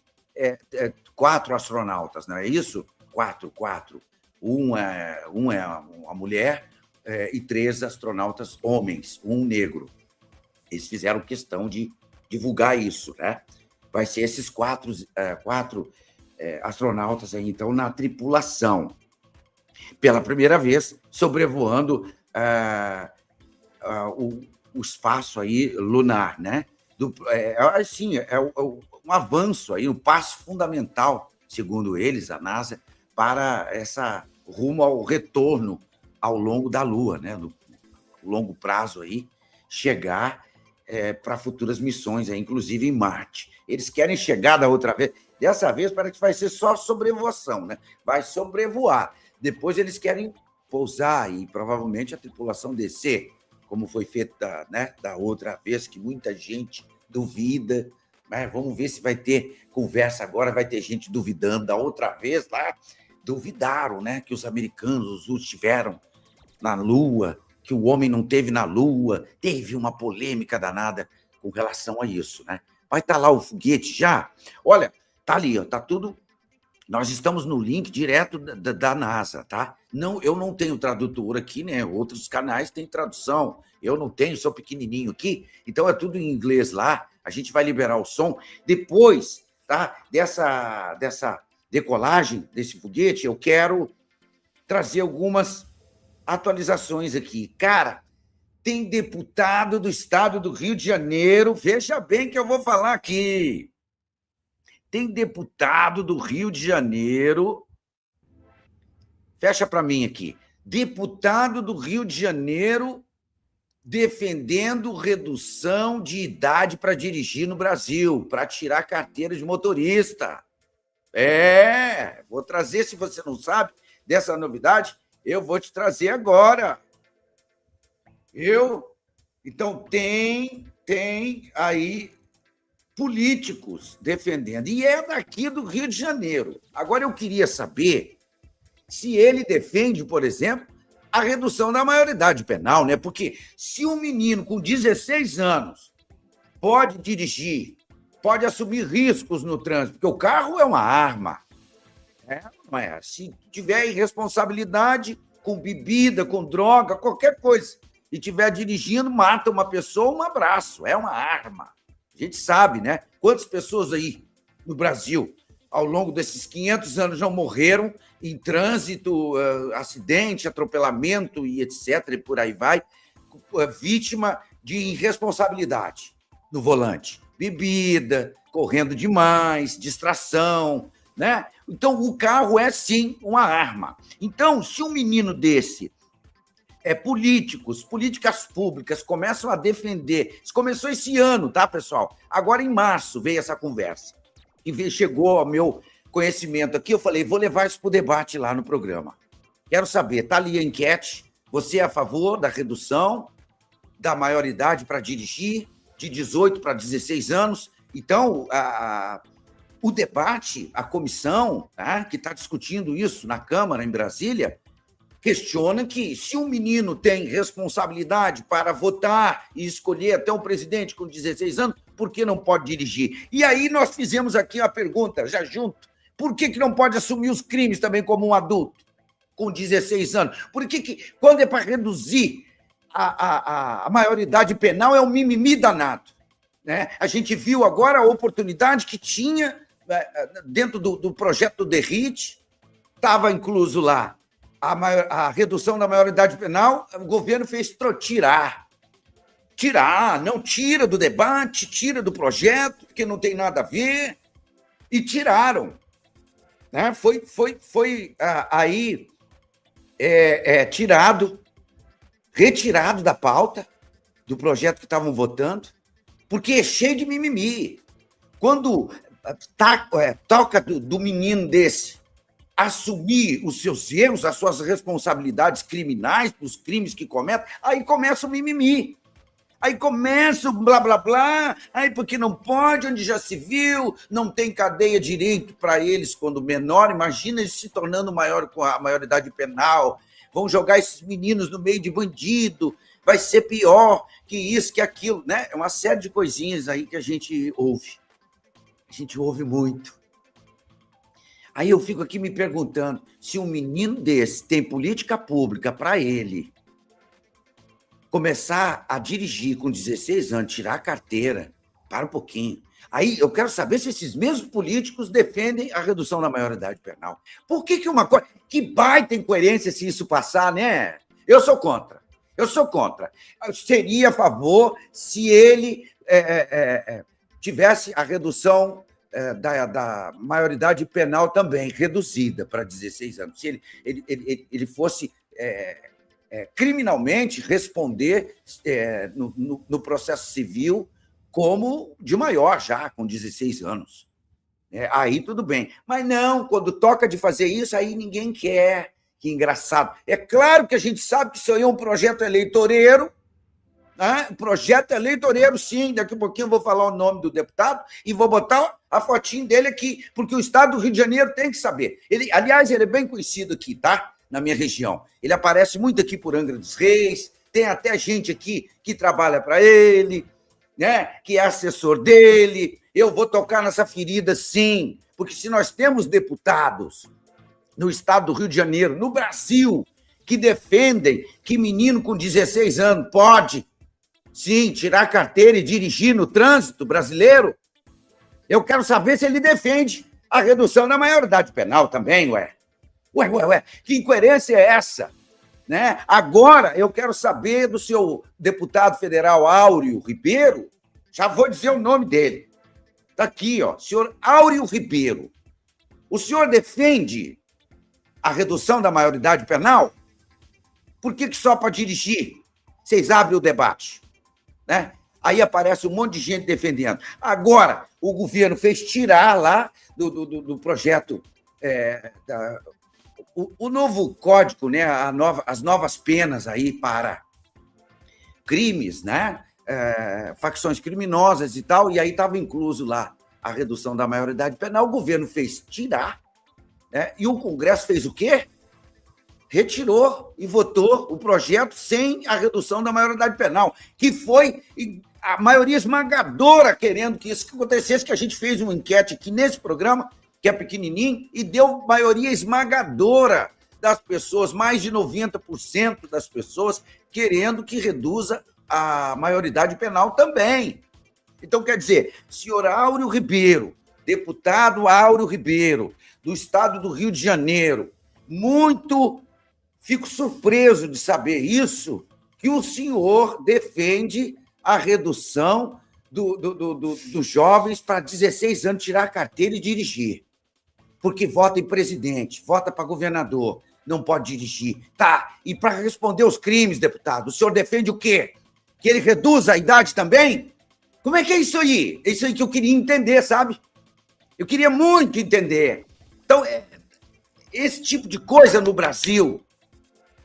Speaker 4: 4 astronautas, não é isso? 4. Um é uma mulher e 3 astronautas homens, um negro. Eles fizeram questão de divulgar isso, né? Vai ser esses 4 astronautas aí, então, na tripulação. Pela primeira vez, sobrevoando o espaço aí lunar, né? Um avanço aí, um passo fundamental, segundo eles, a NASA, para rumo ao retorno ao longo da Lua, né? No longo prazo aí, chegar para futuras missões, inclusive em Marte. Eles querem chegar da outra vez. Dessa vez parece que vai ser só sobrevoação, né? Vai sobrevoar. Depois eles querem pousar e provavelmente a tripulação descer, como foi feito da outra vez, que muita gente duvida. Mas vamos ver se vai ter conversa agora, vai ter gente duvidando. Da outra vez lá, duvidaram, né? Que os americanos estiveram na Lua, que o homem não esteve na Lua. Teve uma polêmica danada com relação a isso, né? Vai estar lá o foguete já? Olha, tá ali, ó, tá tudo. Nós estamos no link direto da NASA, tá? Não, eu não tenho tradutor aqui, né? Outros canais têm tradução. Eu não tenho, sou pequenininho aqui. Então, é tudo em inglês lá. A gente vai liberar o som. Depois, tá? Dessa decolagem desse foguete, eu quero trazer algumas atualizações aqui. Cara, tem deputado do estado do Rio de Janeiro, veja bem que eu vou falar aqui. Tem deputado do Rio de Janeiro, fecha para mim aqui, deputado do Rio de Janeiro defendendo redução de idade para dirigir no Brasil, para tirar carteira de motorista. Vou trazer, se você não sabe dessa novidade, eu vou te trazer agora. Então, tem aí políticos defendendo, e é daqui do Rio de Janeiro. Agora, eu queria saber se ele defende, por exemplo, a redução da maioridade penal, né? Porque se um menino com 16 anos pode dirigir, pode assumir riscos no trânsito, porque o carro é uma arma, não é? Se tiver irresponsabilidade com bebida, com droga, qualquer coisa, e estiver dirigindo, mata uma pessoa, um abraço, é uma arma. A gente sabe, né? Quantas pessoas aí no Brasil, ao longo desses 500 anos, não morreram em trânsito, acidente, atropelamento e etc., e por aí vai, vítima de irresponsabilidade no volante. Bebida, correndo demais, distração, né? Então, o carro é, sim, uma arma. Então, se um menino desse, políticas públicas começam a defender, isso começou esse ano, tá, pessoal? Agora, em março, veio essa conversa, e chegou ao meu conhecimento aqui, eu falei, vou levar isso para o debate lá no programa. Quero saber, está ali a enquete, você é a favor da redução da maioridade para dirigir, de 18 para 16 anos? Então, o debate, a comissão, que está discutindo isso na Câmara, em Brasília, questiona que, se um menino tem responsabilidade para votar e escolher até um presidente com 16 anos, por que não pode dirigir? E aí nós fizemos aqui uma pergunta, já junto, por que não pode assumir os crimes também como um adulto, com 16 anos? Por que quando é para reduzir a maioridade penal, é um mimimi danado, né? A gente viu agora a oportunidade que tinha dentro do projeto do DERIT, estava incluso lá a redução da maioridade penal, o governo fez tirar, não tira do debate, tira do projeto, porque não tem nada a ver, e tiraram. Né? Foi aí retirado da pauta do projeto que estavam votando, porque é cheio de mimimi. Quando toca do menino desse assumir os seus erros, as suas responsabilidades criminais, os crimes que comete, aí começa o mimimi. Aí começa o blá, blá, blá, aí porque não pode, onde já se viu, não tem cadeia direito para eles quando menor, imagina eles se tornando maior com a maioridade penal, vão jogar esses meninos no meio de bandido, vai ser pior que isso, que aquilo, né? É uma série de coisinhas aí que a gente ouve. A gente ouve muito. Aí eu fico aqui me perguntando, se um menino desse tem política pública para ele começar a dirigir com 16 anos, tirar a carteira, para um pouquinho. Aí eu quero saber se esses mesmos políticos defendem a redução da maioridade penal. Por que uma coisa... Que baita incoerência se isso passar, né? Eu sou contra. Eu seria a favor se ele tivesse a redução da maioridade penal também, reduzida para 16 anos. Se ele fosse criminalmente responder no processo civil como de maior já, com 16 anos. Aí tudo bem. Mas não, quando toca de fazer isso, aí ninguém quer. Que engraçado. É claro que a gente sabe que isso aí é um projeto eleitoreiro, né? Projeto eleitoreiro, sim. Daqui a pouquinho eu vou falar o nome do deputado e vou botar a fotinho dele aqui, porque o estado do Rio de Janeiro tem que saber. Aliás, ele é bem conhecido aqui, tá? Na minha região. Ele aparece muito aqui por Angra dos Reis, tem até gente aqui que trabalha para ele, né? Que é assessor dele. Eu vou tocar nessa ferida, sim, porque se nós temos deputados no estado do Rio de Janeiro, no Brasil, que defendem que menino com 16 anos pode, sim, tirar a carteira e dirigir no trânsito brasileiro, eu quero saber se ele defende a redução da maioridade penal também, ué. Ué, que incoerência é essa? Né? Agora, eu quero saber do seu deputado federal Áureo Ribeiro, já vou dizer o nome dele. Está aqui, ó, senhor Áureo Ribeiro. O senhor defende a redução da maioridade penal? Por que só para dirigir vocês abrem o debate? Né? Aí aparece um monte de gente defendendo. Agora, o governo fez tirar lá do projeto o novo código, né? As novas penas aí para crimes, né? Facções criminosas e tal, e aí estava incluso lá a redução da maioridade penal. O governo fez tirar, né? E o Congresso fez o quê? Retirou e votou o projeto sem a redução da maioridade penal, que foi a maioria esmagadora querendo que isso acontecesse, que a gente fez uma enquete aqui nesse programa, que é pequenininho, e deu maioria esmagadora das pessoas, mais de 90% das pessoas querendo que reduza a maioridade penal também. Então, quer dizer, senhor Áureo Ribeiro, deputado Áureo Ribeiro, do estado do Rio de Janeiro, fico surpreso de saber isso, que o senhor defende a redução dos jovens para 16 anos tirar a carteira e dirigir. Porque vota em presidente, vota para governador, não pode dirigir. Tá, e para responder os crimes, deputado, o senhor defende o quê? Que ele reduza a idade também? Como é que é isso aí? É isso aí que eu queria entender, sabe? Eu queria muito entender. Então, esse tipo de coisa no Brasil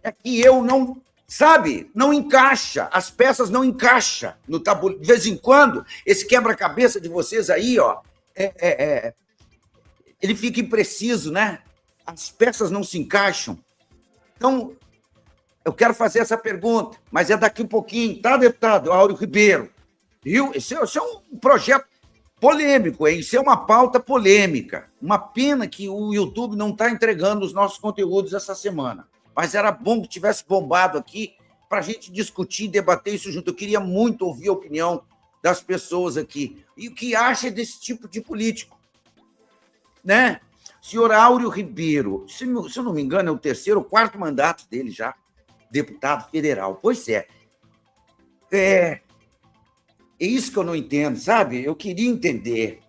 Speaker 4: é que eu não, sabe, não encaixa, as peças não encaixam no tabuleiro. De vez em quando, esse quebra-cabeça de vocês aí, ó, ele fica impreciso, né? As peças não se encaixam. Então, eu quero fazer essa pergunta, mas é daqui um pouquinho, tá, deputado Áureo Ribeiro? Viu? Esse é um projeto polêmico, hein? Isso é uma pauta polêmica. Uma pena que o YouTube não está entregando os nossos conteúdos essa semana. Mas era bom que tivesse bombado aqui para a gente discutir e debater isso junto. Eu queria muito ouvir a opinião das pessoas aqui. E o que acha desse tipo de político? Né? Senhor Áureo Ribeiro, se eu não me engano, é o terceiro ou quarto mandato dele já, deputado federal. Pois é. É isso que eu não entendo, sabe? Eu queria entender.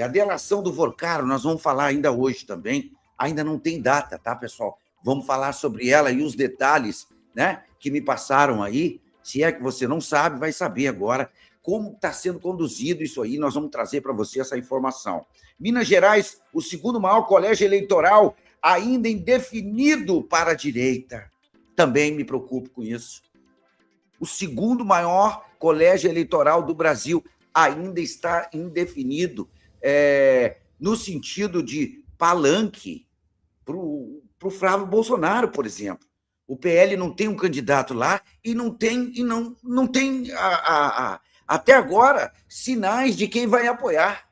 Speaker 4: A delação do Vorcaro, nós vamos falar ainda hoje também. Ainda não tem data, tá, pessoal? Vamos falar sobre ela e os detalhes, né, que me passaram aí. Se é que você não sabe, vai saber agora como está sendo conduzido isso aí. Nós vamos trazer para você essa informação. Minas Gerais, o segundo maior colégio eleitoral ainda indefinido para a direita. Também me preocupo com isso. O segundo maior colégio eleitoral do Brasil ainda está indefinido, no sentido de palanque para o Flávio Bolsonaro, por exemplo. O PL não tem um candidato lá e não tem até agora sinais de quem vai apoiar.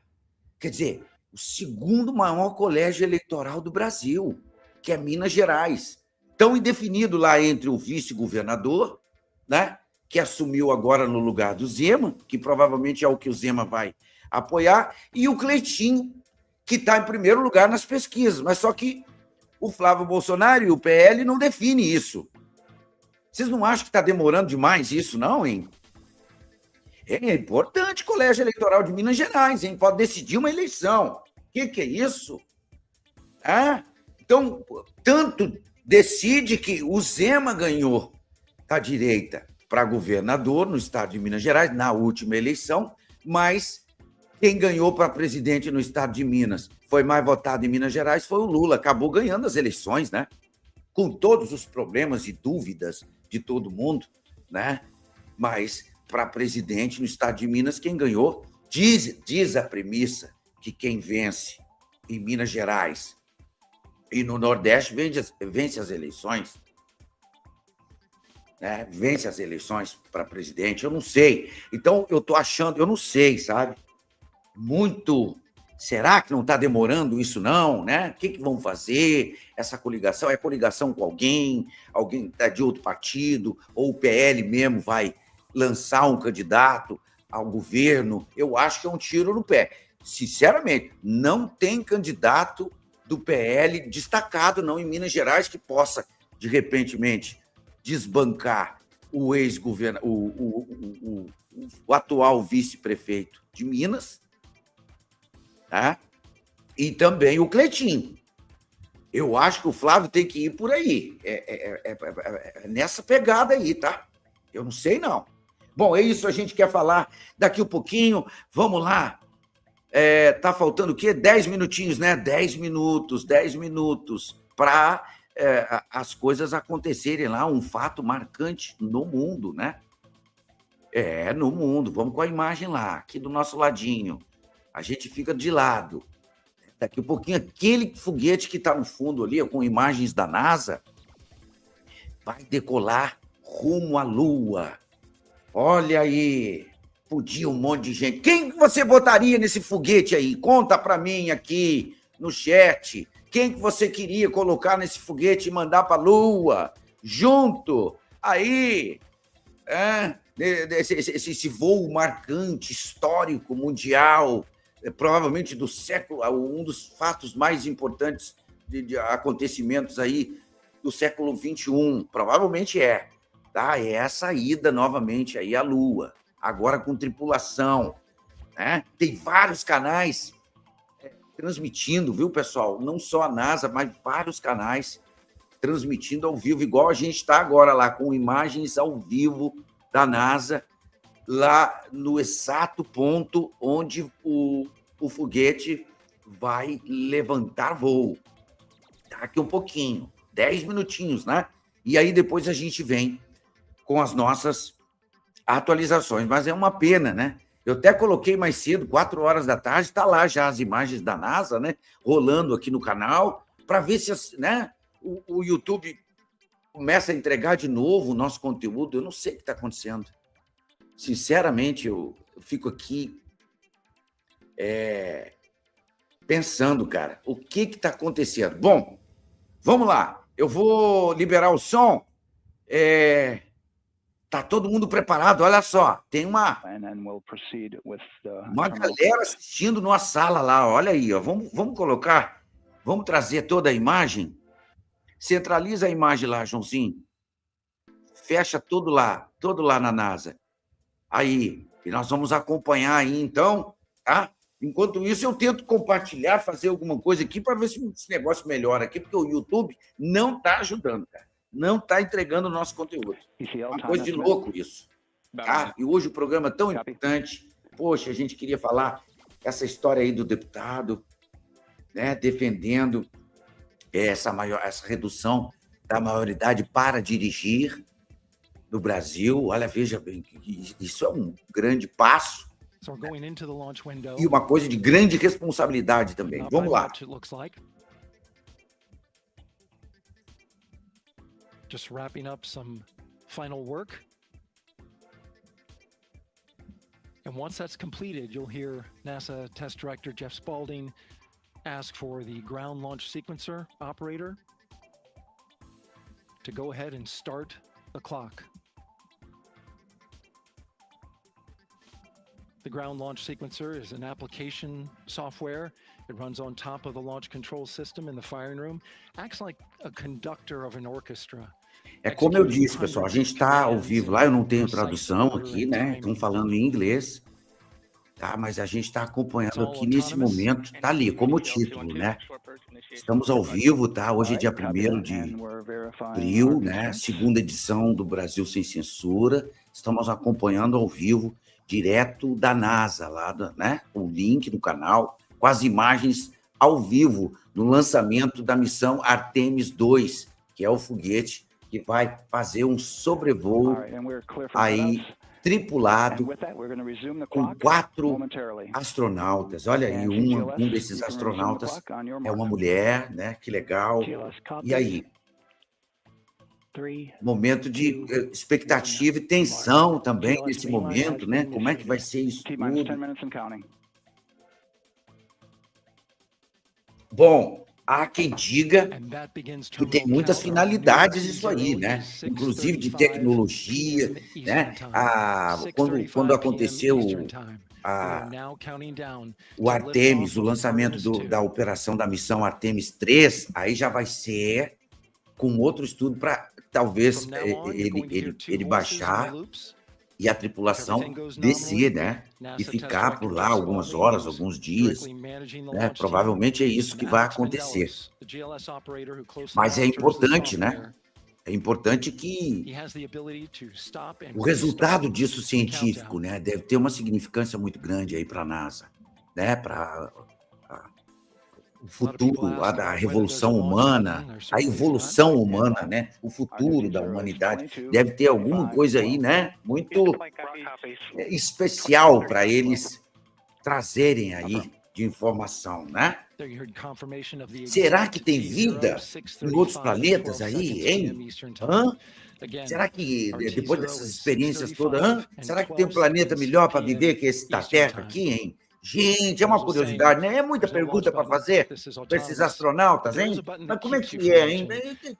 Speaker 4: Quer dizer, o segundo maior colégio eleitoral do Brasil, que é Minas Gerais. Tão indefinido lá entre o vice-governador, né, que assumiu agora no lugar do Zema, que provavelmente é o que o Zema vai apoiar, e o Cleitinho, que está em primeiro lugar nas pesquisas. Mas só que o Flávio Bolsonaro e o PL não definem isso. Vocês não acham que está demorando demais isso, não, hein? É importante o Colégio Eleitoral de Minas Gerais, hein? Pode decidir uma eleição. O que é isso? Então, tanto decide que o Zema ganhou da direita para governador no estado de Minas Gerais, na última eleição, mas quem ganhou para presidente no estado de Minas, foi mais votado em Minas Gerais, foi o Lula. Acabou ganhando as eleições, né? Com todos os problemas e dúvidas de todo mundo, né? Mas para presidente no estado de Minas, quem ganhou, diz a premissa que quem vence em Minas Gerais e no Nordeste vence as eleições. Né? Vence as eleições para presidente, eu não sei. Então, eu estou achando, eu não sei, sabe? Muito. Será que não está demorando isso, não? Né? O que vão fazer? Essa coligação? É coligação com alguém? Alguém está de outro partido? Ou o PL mesmo vai lançar um candidato ao governo? Eu acho que é um tiro no pé. Sinceramente, não tem candidato do PL destacado, não em Minas Gerais, que possa, de repentemente, desbancar o ex-governo, o atual vice-prefeito de Minas, tá? E também o Cleitinho. Eu acho que o Flávio tem que ir por aí. É nessa pegada aí, tá? Eu não sei, não. Bom, é isso, a gente quer falar daqui um pouquinho. Vamos lá. Tá faltando o quê? 10 minutinhos, né? 10 minutos para as coisas acontecerem lá, um fato marcante no mundo, né? No mundo. Vamos com a imagem lá, aqui do nosso ladinho. A gente fica de lado. Daqui a pouquinho, aquele foguete que está no fundo ali, com imagens da NASA, vai decolar rumo à Lua. Olha aí, podia um monte de gente. Quem você botaria nesse foguete aí? Conta para mim aqui no chat. Quem que você queria colocar nesse foguete e mandar para a Lua? Junto, aí, esse voo marcante, histórico, mundial, provavelmente do século, um dos fatos mais importantes de acontecimentos aí do século XXI, provavelmente tá? É essa ida novamente aí à Lua, agora com tripulação, né? Tem vários canais transmitindo, viu, pessoal? Não só a NASA, mas vários canais transmitindo ao vivo, igual a gente está agora lá, com imagens ao vivo da NASA, lá no exato ponto onde o foguete vai levantar voo. Daqui um pouquinho, 10 minutinhos, né? E aí depois a gente vem com as nossas atualizações. Mas é uma pena, né? Eu até coloquei mais cedo, 4 horas da tarde, está lá já as imagens da NASA, né? Rolando aqui no canal, para ver se, né, o YouTube começa a entregar de novo o nosso conteúdo. Eu não sei o que está acontecendo. Sinceramente, eu fico aqui pensando, cara, o que está acontecendo? Bom, vamos lá. Eu vou liberar o som. Tá todo mundo preparado? Olha só, tem uma galera assistindo numa sala lá. Olha aí, ó. Vamos colocar, vamos trazer toda a imagem. Centraliza a imagem lá, Joãozinho. Fecha tudo lá na NASA. Aí, e nós vamos acompanhar aí, então, tá? Enquanto isso, eu tento compartilhar, fazer alguma coisa aqui para ver se esse negócio melhora aqui, porque o YouTube não está ajudando, cara. Não está entregando o nosso conteúdo. É uma coisa de louco isso. Tá? E hoje o programa é tão importante. Poxa, a gente queria falar essa história aí do deputado, né, defendendo essa redução da maioridade para dirigir no Brasil. Olha, veja bem, isso é um grande passo e uma coisa de grande responsabilidade também. Vamos lá.
Speaker 3: Just wrapping up some final work. And once that's completed, you'll hear NASA Test Director Jeff Spalding ask for the ground launch sequencer operator to go ahead and start the clock. The ground launch sequencer is an application software. It runs on top of the launch control system in the firing room. Acts like a conductor of an orchestra.
Speaker 4: É como eu disse, pessoal, a gente está ao vivo lá, eu não tenho tradução aqui, né? Estão falando em inglês, tá? Mas a gente está acompanhando aqui nesse momento, tá ali, como o título, né? Estamos ao vivo, tá? Hoje é dia 1º de abril, né? Segunda edição do Brasil Sem Censura. Estamos acompanhando ao vivo, direto da NASA, lá, né? O link no canal, com as imagens ao vivo no lançamento da missão Artemis 2, que é o foguete que vai fazer um sobrevoo aí tripulado com 4 astronautas. Olha aí, um desses astronautas é uma mulher, né? Que legal. E aí? Momento de expectativa e tensão também nesse momento, né? Como é que vai ser isso tudo? Bom, há quem diga que tem muitas finalidades isso aí, né? Inclusive de tecnologia, né? Quando aconteceu o Artemis, o lançamento da operação da missão Artemis 3, aí já vai ser com outro estudo para talvez ele baixar e a tripulação descer, né? E ficar por lá algumas horas, alguns dias. Né? Provavelmente é isso que vai acontecer. Mas é importante, né? É importante que o resultado disso científico, né, deve ter uma significância muito grande aí para a NASA, né? Para o futuro lá da revolução humana, a evolução humana, né? O futuro da humanidade deve ter alguma coisa aí, né? Muito especial para eles trazerem aí de informação, né? Será que tem vida em outros planetas aí, hein? Será que, depois dessas experiências todas, será que tem um planeta melhor para viver que esse da Terra aqui, hein? Gente, é uma curiosidade, né? É muita pergunta para fazer para esses astronautas, hein? Mas como é que é, hein?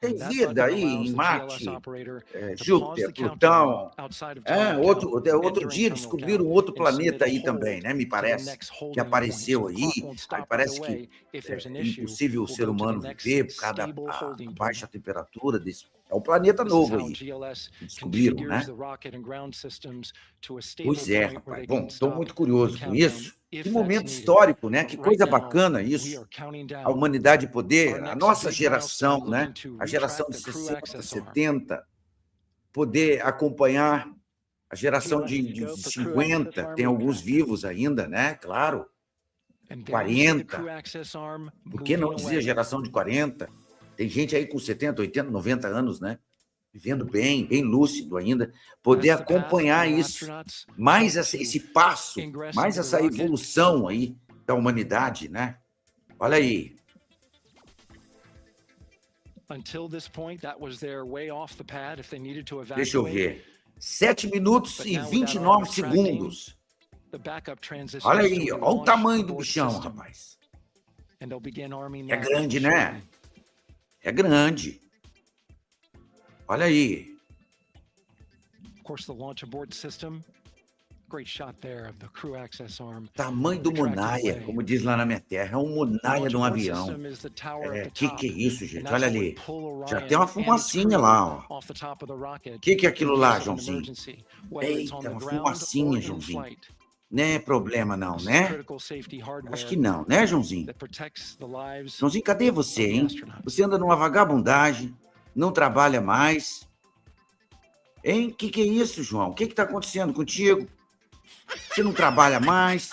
Speaker 4: Tem vida aí em Marte, Júpiter, Plutão. Outro dia descobriram outro planeta aí também, né? Me parece que apareceu aí. Parece que é impossível o ser humano viver por causa da baixa temperatura desse. É um planeta novo aí, descobriram, né? Pois é, rapaz. Bom, estou muito curioso com isso. Que momento histórico, né? Que coisa bacana isso. A humanidade poder, a nossa geração, né? A geração de 60, 70, poder acompanhar a geração de 50, tem alguns vivos ainda, né? Claro. 40. Por que não dizer geração de 40? Tem gente aí com 70, 80, 90 anos, né? Vivendo bem, bem lúcido ainda, poder acompanhar isso, mais esse passo, mais essa evolução aí da humanidade, né? Olha aí. Deixa eu ver. 7 minutos e 29 segundos. Olha aí, olha o tamanho do bichão, rapaz. É grande, né? É grande. Olha aí. Tamanho do Munaia, como diz lá na minha terra, é um Munaia de um avião. Que é isso, gente? Olha ali. Já tem uma fumacinha lá, ó. Que é aquilo lá, Joãozinho? Eita, uma fumacinha, Joãozinho. Não é problema não, né? Acho que não, né, Joãozinho? Joãozinho, cadê você, hein? Você anda numa vagabundagem, não trabalha mais. Hein? Que é isso, João? O que está acontecendo contigo? Você não trabalha mais?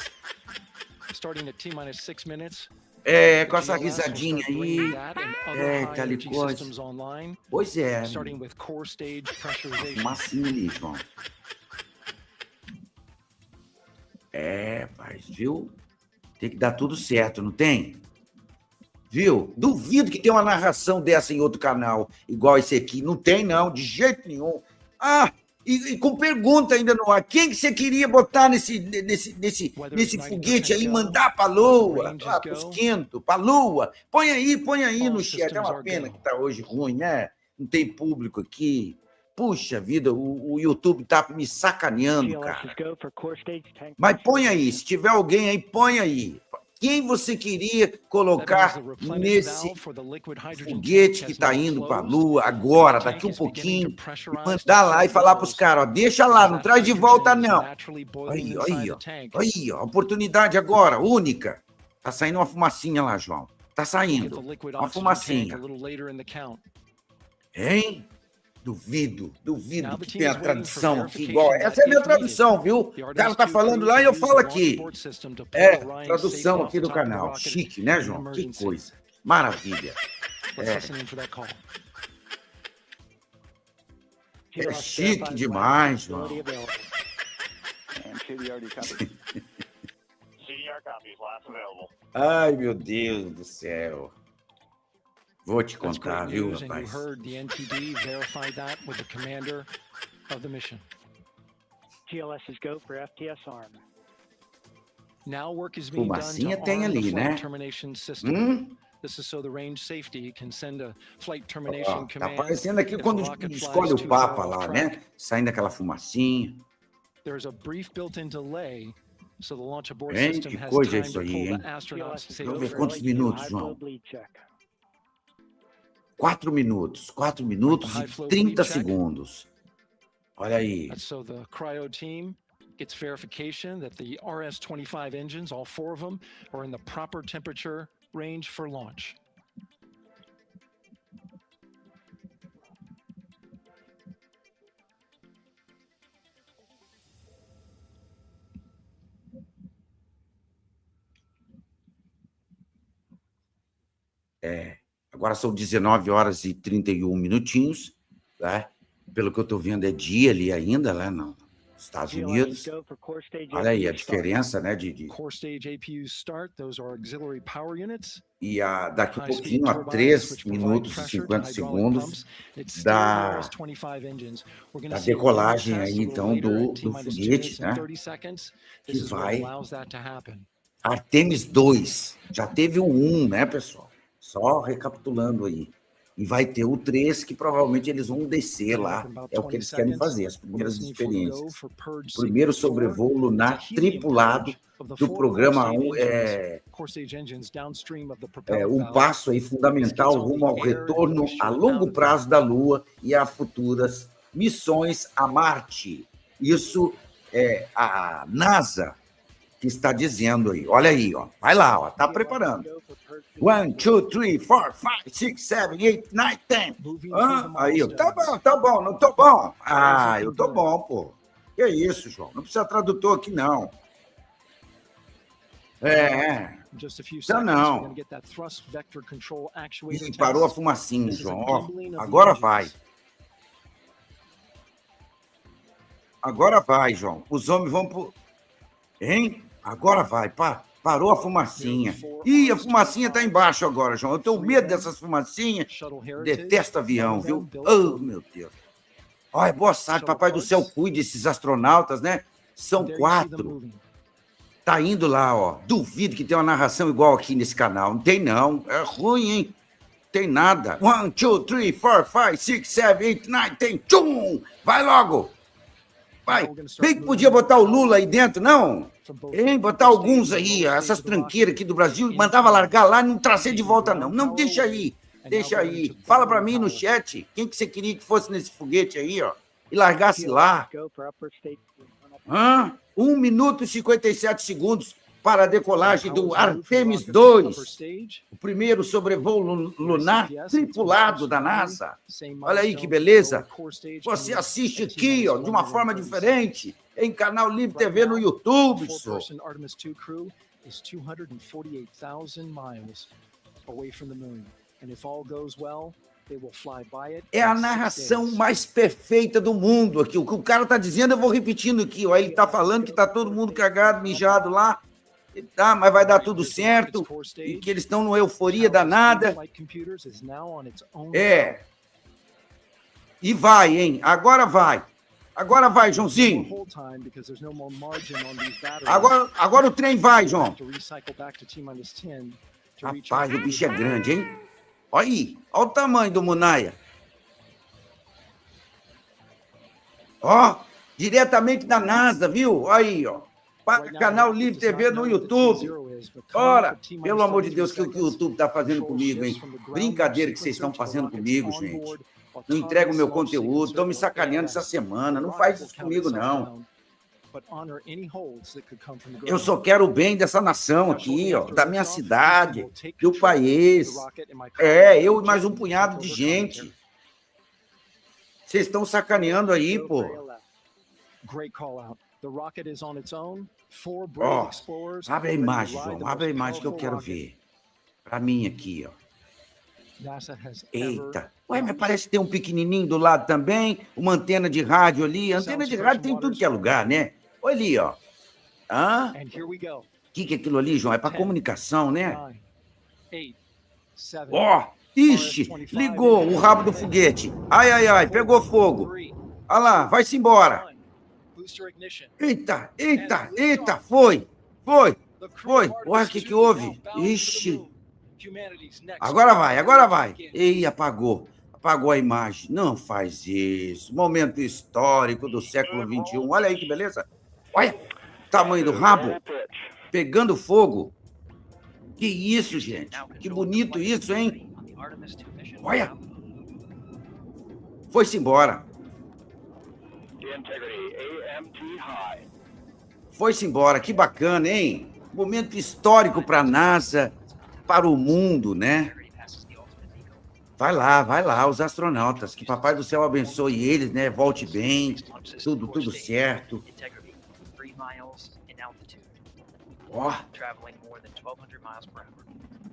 Speaker 4: Com essa risadinha aí. Tal coisa. Pois é. Fumacinha ali, João. Mas viu? Tem que dar tudo certo, não tem? Viu? Duvido que tenha uma narração dessa em outro canal, igual esse aqui. Não tem, não, de jeito nenhum. E com pergunta ainda no ar. Quem que você queria botar nesse foguete aí, mandar para a Lua? Para os quintos, para a Lua. Põe aí no chat. É uma pena que está hoje ruim, né? Não tem público aqui. Puxa vida, o YouTube tá me sacaneando, cara. Mas põe aí, se tiver alguém aí, põe aí. Quem você queria colocar nesse foguete que está indo para a Lua agora, daqui um pouquinho, e mandar lá e falar para os caras, ó, deixa lá, não traz de volta, não. Aí, ó, oportunidade agora, única. Tá saindo uma fumacinha lá, João. Tá saindo uma fumacinha. Hein? Duvido que tenha tradução aqui igual. Essa é a minha tradução, viu? O cara tá falando lá e eu falo aqui. Tradução aqui do canal. Chique, né, João? Que coisa. Maravilha. É chique demais, João. Ai, meu Deus do céu. Vou te contar, viu, rapaz? Fumacinha tem ali, né? Tá aparecendo aqui quando escolhe o Papa lá, né? Saindo aquela fumacinha.
Speaker 3: So the launch abort
Speaker 4: Hein?
Speaker 3: system
Speaker 4: Que
Speaker 3: has
Speaker 4: coisa é
Speaker 3: time
Speaker 4: isso
Speaker 3: to
Speaker 4: aí,
Speaker 3: pull
Speaker 4: hein?
Speaker 3: the astronauts to
Speaker 4: Vamos ver
Speaker 3: safety.
Speaker 4: quantos minutos, João. 4 minutos. 4 minutos e 30 segundos. Olha aí.
Speaker 3: And so the cryo team gets verification that the RS-25 engines, all 4 of them, are in the proper temperature range for launch.
Speaker 4: Agora são 19 horas e 31 minutinhos, né? Pelo que eu estou vendo, é dia ali ainda, lá nos Estados Unidos. Olha aí a diferença, né?
Speaker 3: Core stage APUs start, those are auxiliary power units.
Speaker 4: E daqui a pouquinho, a 3 minutos e 50 segundos da decolagem aí, então, do foguete, né? Que vai... Artemis 2. Já teve o 1, né, pessoal? Só recapitulando aí. E vai ter o 3, que provavelmente eles vão descer lá. É o que eles querem fazer, as primeiras experiências. Primeiro sobrevoo lunar tripulado do programa 1 um passo aí fundamental rumo ao retorno a longo prazo da Lua e a futuras missões a Marte. Isso é a NASA que está dizendo aí. Olha aí, ó. Vai lá, ó. Tá preparando. 1, 2, 3, 4, 5, 6, 7, 8, 9, 10. Aí, ó. Tá bom, não tô bom. Ah, eu tô bom, pô. Que isso, João? Não precisa tradutor aqui, não. Não. Ih, parou a fumacinha, João. Ó, agora vai. Agora vai, João. Os homens vão pro... Hein? Agora vai, parou a fumacinha. Ih, a fumacinha tá embaixo agora, João. Eu tenho medo dessas fumacinhas. Detesto avião, viu? Oh, meu Deus. Olha, boa sorte, papai do céu, cuide desses astronautas, né? São 4. Tá indo lá, ó. Duvido que tenha uma narração igual aqui nesse canal. Não tem, não. É ruim, hein? Tem nada. 1, 2, 3, 4, 5, 6, 7, 8, 9, 10. Tchum! Vai logo. Vai. Bem que podia botar o Lula aí dentro, não? Hein? Botar alguns aí, essas tranqueiras aqui do Brasil, e mandava largar lá e não trazer de volta, não. Não, deixa aí. Deixa aí. Fala pra mim no chat quem que você queria que fosse nesse foguete aí, ó. E largasse lá. 1 minuto e 57 segundos para a decolagem do Artemis 2, o primeiro sobrevoo lunar tripulado da NASA. Olha aí que beleza. Você assiste aqui, ó, de uma forma diferente, em canal Livre TV no YouTube. É a narração mais perfeita do mundo aqui. O que o cara está dizendo, eu vou repetindo aqui. Ó. Ele está falando que está todo mundo cagado, mijado lá. Tá, mas vai dar tudo certo. E que eles estão numa euforia danada. E vai, hein? Agora vai. Agora vai, Joãozinho. Agora o trem vai, João. Rapaz, o bicho é grande, hein? Olha aí, olha o tamanho do Munaia. Ó, diretamente da NASA, viu? Aí, ó. Canal Livre TV no YouTube. Ora, pelo amor de Deus, o que o YouTube está fazendo comigo, hein? Brincadeira que vocês estão fazendo comigo, gente. Não entrego o meu conteúdo, estão me sacaneando essa semana. Não faz isso comigo, não. Eu só quero o bem dessa nação aqui, ó, da minha cidade, do país. Eu e mais um punhado de gente. Vocês estão sacaneando aí, pô. Ó, abre a imagem, João. Abre a imagem que eu quero ver. Para mim aqui, ó. Eita. Ué, mas parece que tem um pequenininho do lado também, uma antena de rádio ali. Antena de rádio tem tudo que é lugar, né? Olha ali, ó. O que é aquilo ali, João? É para comunicação, né? Ó, ixi, ligou o rabo do foguete. Ai, ai, ai, pegou fogo. Olha lá, vai-se embora. Eita, eita, eita, foi. Olha o que houve. Ixi. Agora vai. Ei, apagou a imagem. Não faz isso. Momento histórico do século XXI. Olha aí que beleza. Olha. tamanho do rabo, pegando fogo. Que isso, gente? Que bonito isso, hein? Olha! Foi-se embora. Foi-se embora, que bacana, hein? Momento histórico para a NASA, para o mundo, né? Vai lá, os astronautas. Que Papai do Céu abençoe eles, né? Volte bem, tudo certo. Ó.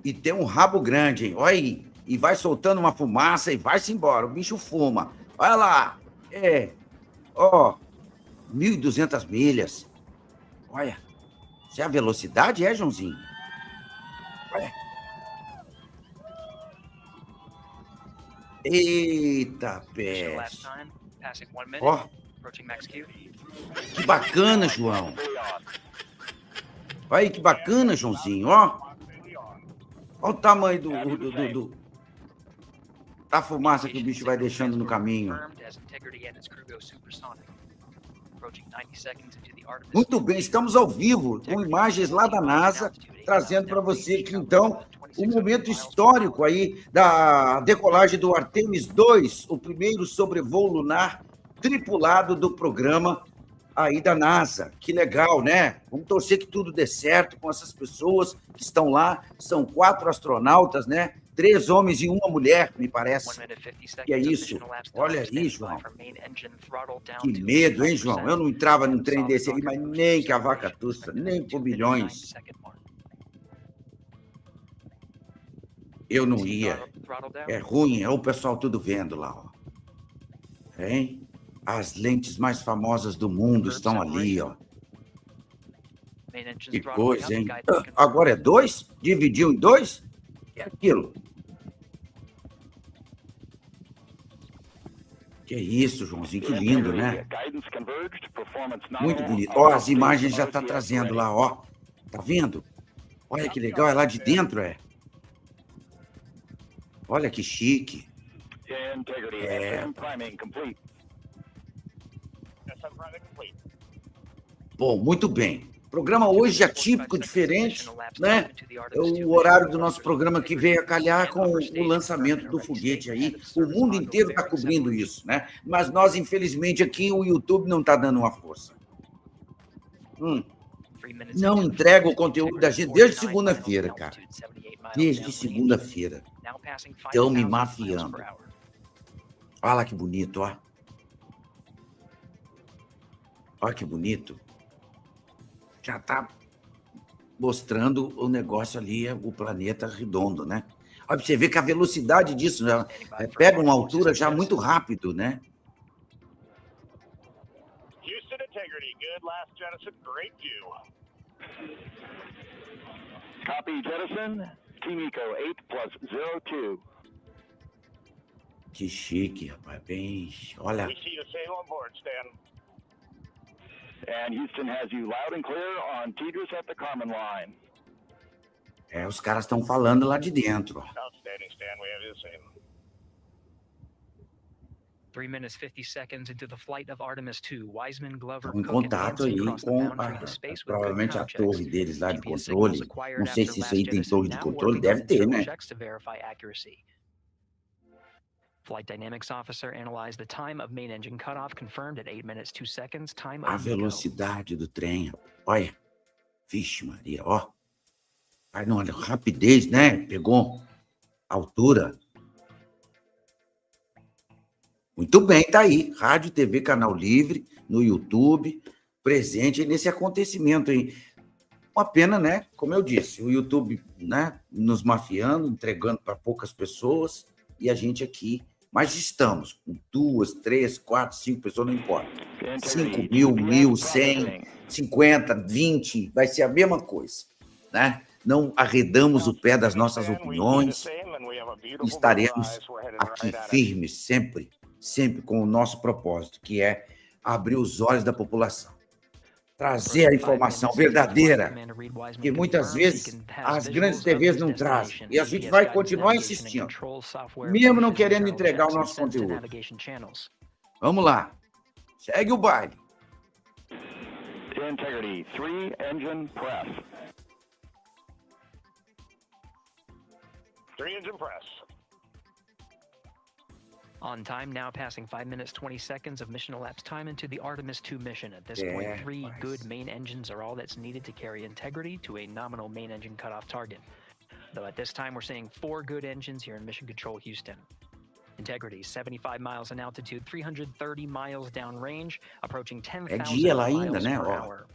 Speaker 4: E tem um rabo grande, hein? Olha aí. E vai soltando uma fumaça e vai-se embora. O bicho fuma. Olha lá. Ó. 1.200 milhas. Olha. Isso é a velocidade, Joãozinho? Olha. Eita, peste. Ó. Que bacana, João. Olha aí, que bacana, Joãozinho, ó. Olha o tamanho da fumaça que o bicho vai deixando no caminho. Muito bem, estamos ao vivo, com imagens lá da NASA, trazendo para você aqui, então, um momento histórico aí da decolagem do Artemis 2, o primeiro sobrevoo lunar tripulado do programa aí da NASA. Que legal, né? Vamos torcer que tudo dê certo com essas pessoas que estão lá. São 4 astronautas, né? 3 homens e 1 mulher, me parece. Que é isso? Olha aí, João. Que medo, hein, João? Eu não entrava num trem desse aí, mas nem que a vaca tussa, nem por bilhões. Eu não ia. É ruim, é o pessoal tudo vendo lá, ó. Hein? As lentes mais famosas do mundo estão ali, ó. Que coisa, hein? Agora é 2? Dividiu em 2? É aquilo. Que isso, Joãozinho, que lindo, né? Muito bonito. Ó, as imagens já tá trazendo lá, ó. Tá vendo? Olha que legal, é lá de dentro, é. Olha que chique. Bom, muito bem. Programa hoje atípico, diferente, né? O horário do nosso programa que veio a calhar com o lançamento do foguete aí. O mundo inteiro está cobrindo isso, né? Mas nós, infelizmente, aqui o YouTube não está dando uma força. Não entrega o conteúdo da gente desde segunda-feira, cara. Desde segunda-feira. Estão me mafiando. Olha lá que bonito, ó. Olha que bonito. Já está mostrando o negócio ali, o planeta redondo, né? Olha, você vê que a velocidade disso já pega uma altura já muito rápido, né?
Speaker 5: Houston Integrity, good last jettison, great view. Copy jettison, Team Eco 8+02.
Speaker 4: Que chique, rapaz, bem... Olha...
Speaker 5: We see you sail on board, Stan. And Houston has you loud and clear on Tigris at the Carmen line.
Speaker 4: Os caras estão falando lá de dentro.
Speaker 5: Outstanding, Stan. We have you the same.
Speaker 6: 3 minutes 50 seconds into the flight of Artemis 2, Wiseman, Glover,
Speaker 4: Estão em contato aí com provavelmente a torre deles lá de controle. Não sei se isso aí tem torre de controle, deve ter, né?
Speaker 6: Flight Dynamics Officer analyzed the time of main engine cutoff, confirmed at 8 minutes 2 seconds, time
Speaker 4: a velocidade do trem, olha, vixe Maria, ó. Ai, não, olha, rapidez, né? Pegou altura. Muito bem, tá aí. Rádio, TV, Canal Livre, no YouTube, presente nesse acontecimento aí. Uma pena, né? Como eu disse, o YouTube, né, nos mafiando, entregando para poucas pessoas, e a gente aqui. Mas estamos com 2, 3, 4, 5 pessoas, não importa. 5 mil, 1.000, 100, 50, 20, vai ser a mesma coisa, né? Não arredamos o pé das nossas opiniões, estaremos aqui firmes sempre com o nosso propósito, que é abrir os olhos da população. Trazer a informação verdadeira, que muitas vezes as grandes TVs não trazem. E a gente vai continuar insistindo, mesmo não querendo entregar o nosso conteúdo. Vamos lá. Segue o baile.
Speaker 5: Integrity, 3 engine press.
Speaker 7: 3 engine press.
Speaker 6: On time, now passing 5 minutes, 20 seconds of mission elapsed time into the Artemis 2 mission. At this point, 3 good main engines are all that's needed to carry Integrity to a nominal main engine cutoff target. Though at this time, we're seeing 4 good engines here in Mission Control Houston. Integrity, 75 miles in altitude, 330 miles downrange, approaching 10,000 miles per hour.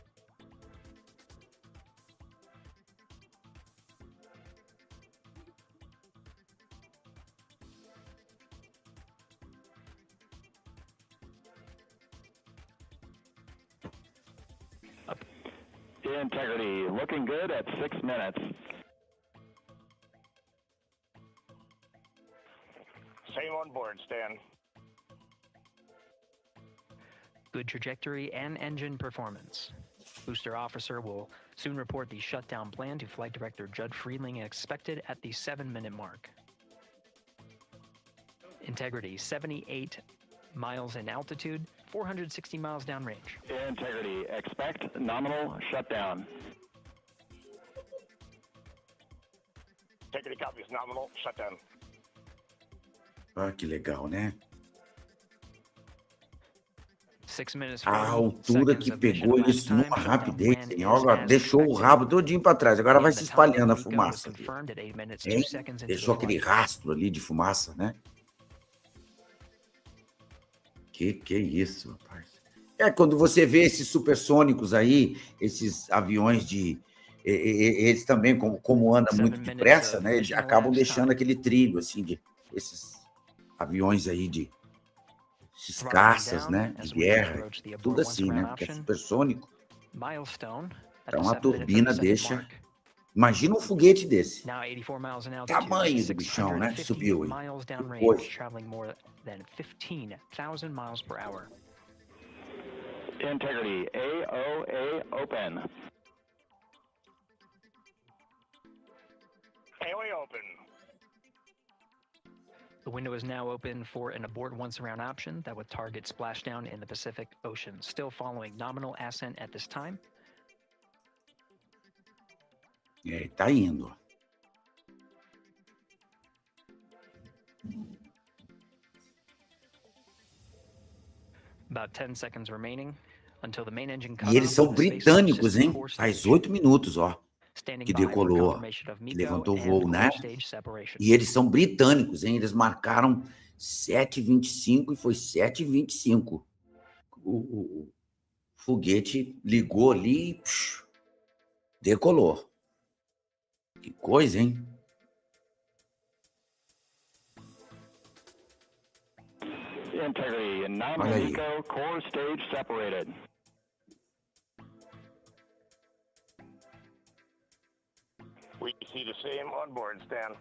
Speaker 5: Integrity, looking good at 6 minutes.
Speaker 7: Same on board, Stan.
Speaker 6: Good trajectory and engine performance. Booster officer will soon report the shutdown plan to Flight Director Judd Friedling, expected at the 7-minute mark. Integrity, 78 miles in altitude, 460 miles downrange.
Speaker 5: Integrity, expect nominal shutdown.
Speaker 7: Integrity copies, nominal shutdown.
Speaker 4: Ah, que legal, né?
Speaker 6: 6 minutes.
Speaker 4: A altura que pegou isso numa rapidez, hein? Olha, deixou o rabo todinho para trás, agora vai se espalhando a fumaça. Hein? Deixou aquele rastro ali de fumaça, né? Que é isso, rapaz? É, quando você vê esses supersônicos aí, esses aviões de... Eles também, como andam muito depressa, né? Eles acabam deixando aquele trilho, assim, de esses aviões aí de... Esses caças, né? De guerra, tudo assim, né? Porque é supersônico. Então a turbina deixa... Imagina um foguete desse. Tamanho do bichão, né? Subiu aí. Depois.
Speaker 5: Integrity, AOA open.
Speaker 7: AOA open.
Speaker 6: The window is now open for an abort once around option that would target splashdown in the Pacific Ocean. Still following nominal ascent at this time.
Speaker 4: É, tá indo.
Speaker 6: About 10 seconds remaining until the main engine
Speaker 4: E eles são britânicos, hein? Faz 8 minutos, ó, que decolou, que levantou o voo, né? E eles são britânicos, hein? Eles marcaram 7h25 e foi 7h25. O foguete ligou ali e decolou. Que coisa, hein?
Speaker 5: Integrity, non-Mexico core stage separated.
Speaker 7: We see the same on board, Stan.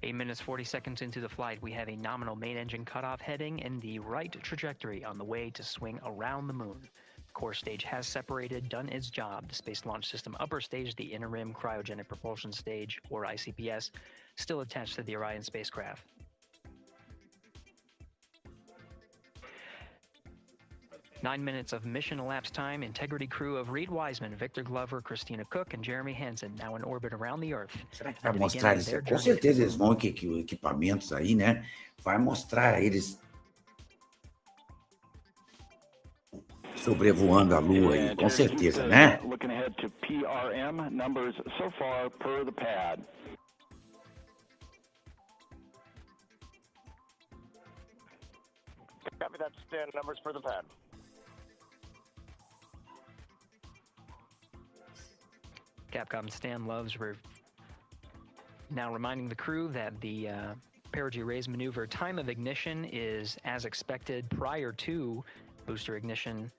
Speaker 6: Eight minutes, 40 seconds into the flight, we have a nominal main engine cutoff heading in the right trajectory on the way to swing around the moon. Core stage has separated, done its job. The Space Launch System upper stage, the interim cryogenic propulsion stage, or ICPS, still attached to the Orion spacecraft. Nine minutes of mission elapsed time. Integrity crew of Reed Wiseman, Victor Glover, Christina Cook, and Jeremy Hansen now in orbit around the Earth.
Speaker 4: Será que vai mostrar eles? Com certeza eles vão que equipamentos aí, né? Vai mostrar eles sobrevoando a Lua aí, com certeza, né?
Speaker 5: Looking ahead to PRM numbers so far per the pad.
Speaker 7: Copy that, Stan. Numbers for the pad.
Speaker 6: Capcom Stan Loves now reminding the crew that the perigee raise maneuver time of ignition is as expected prior to booster ignition.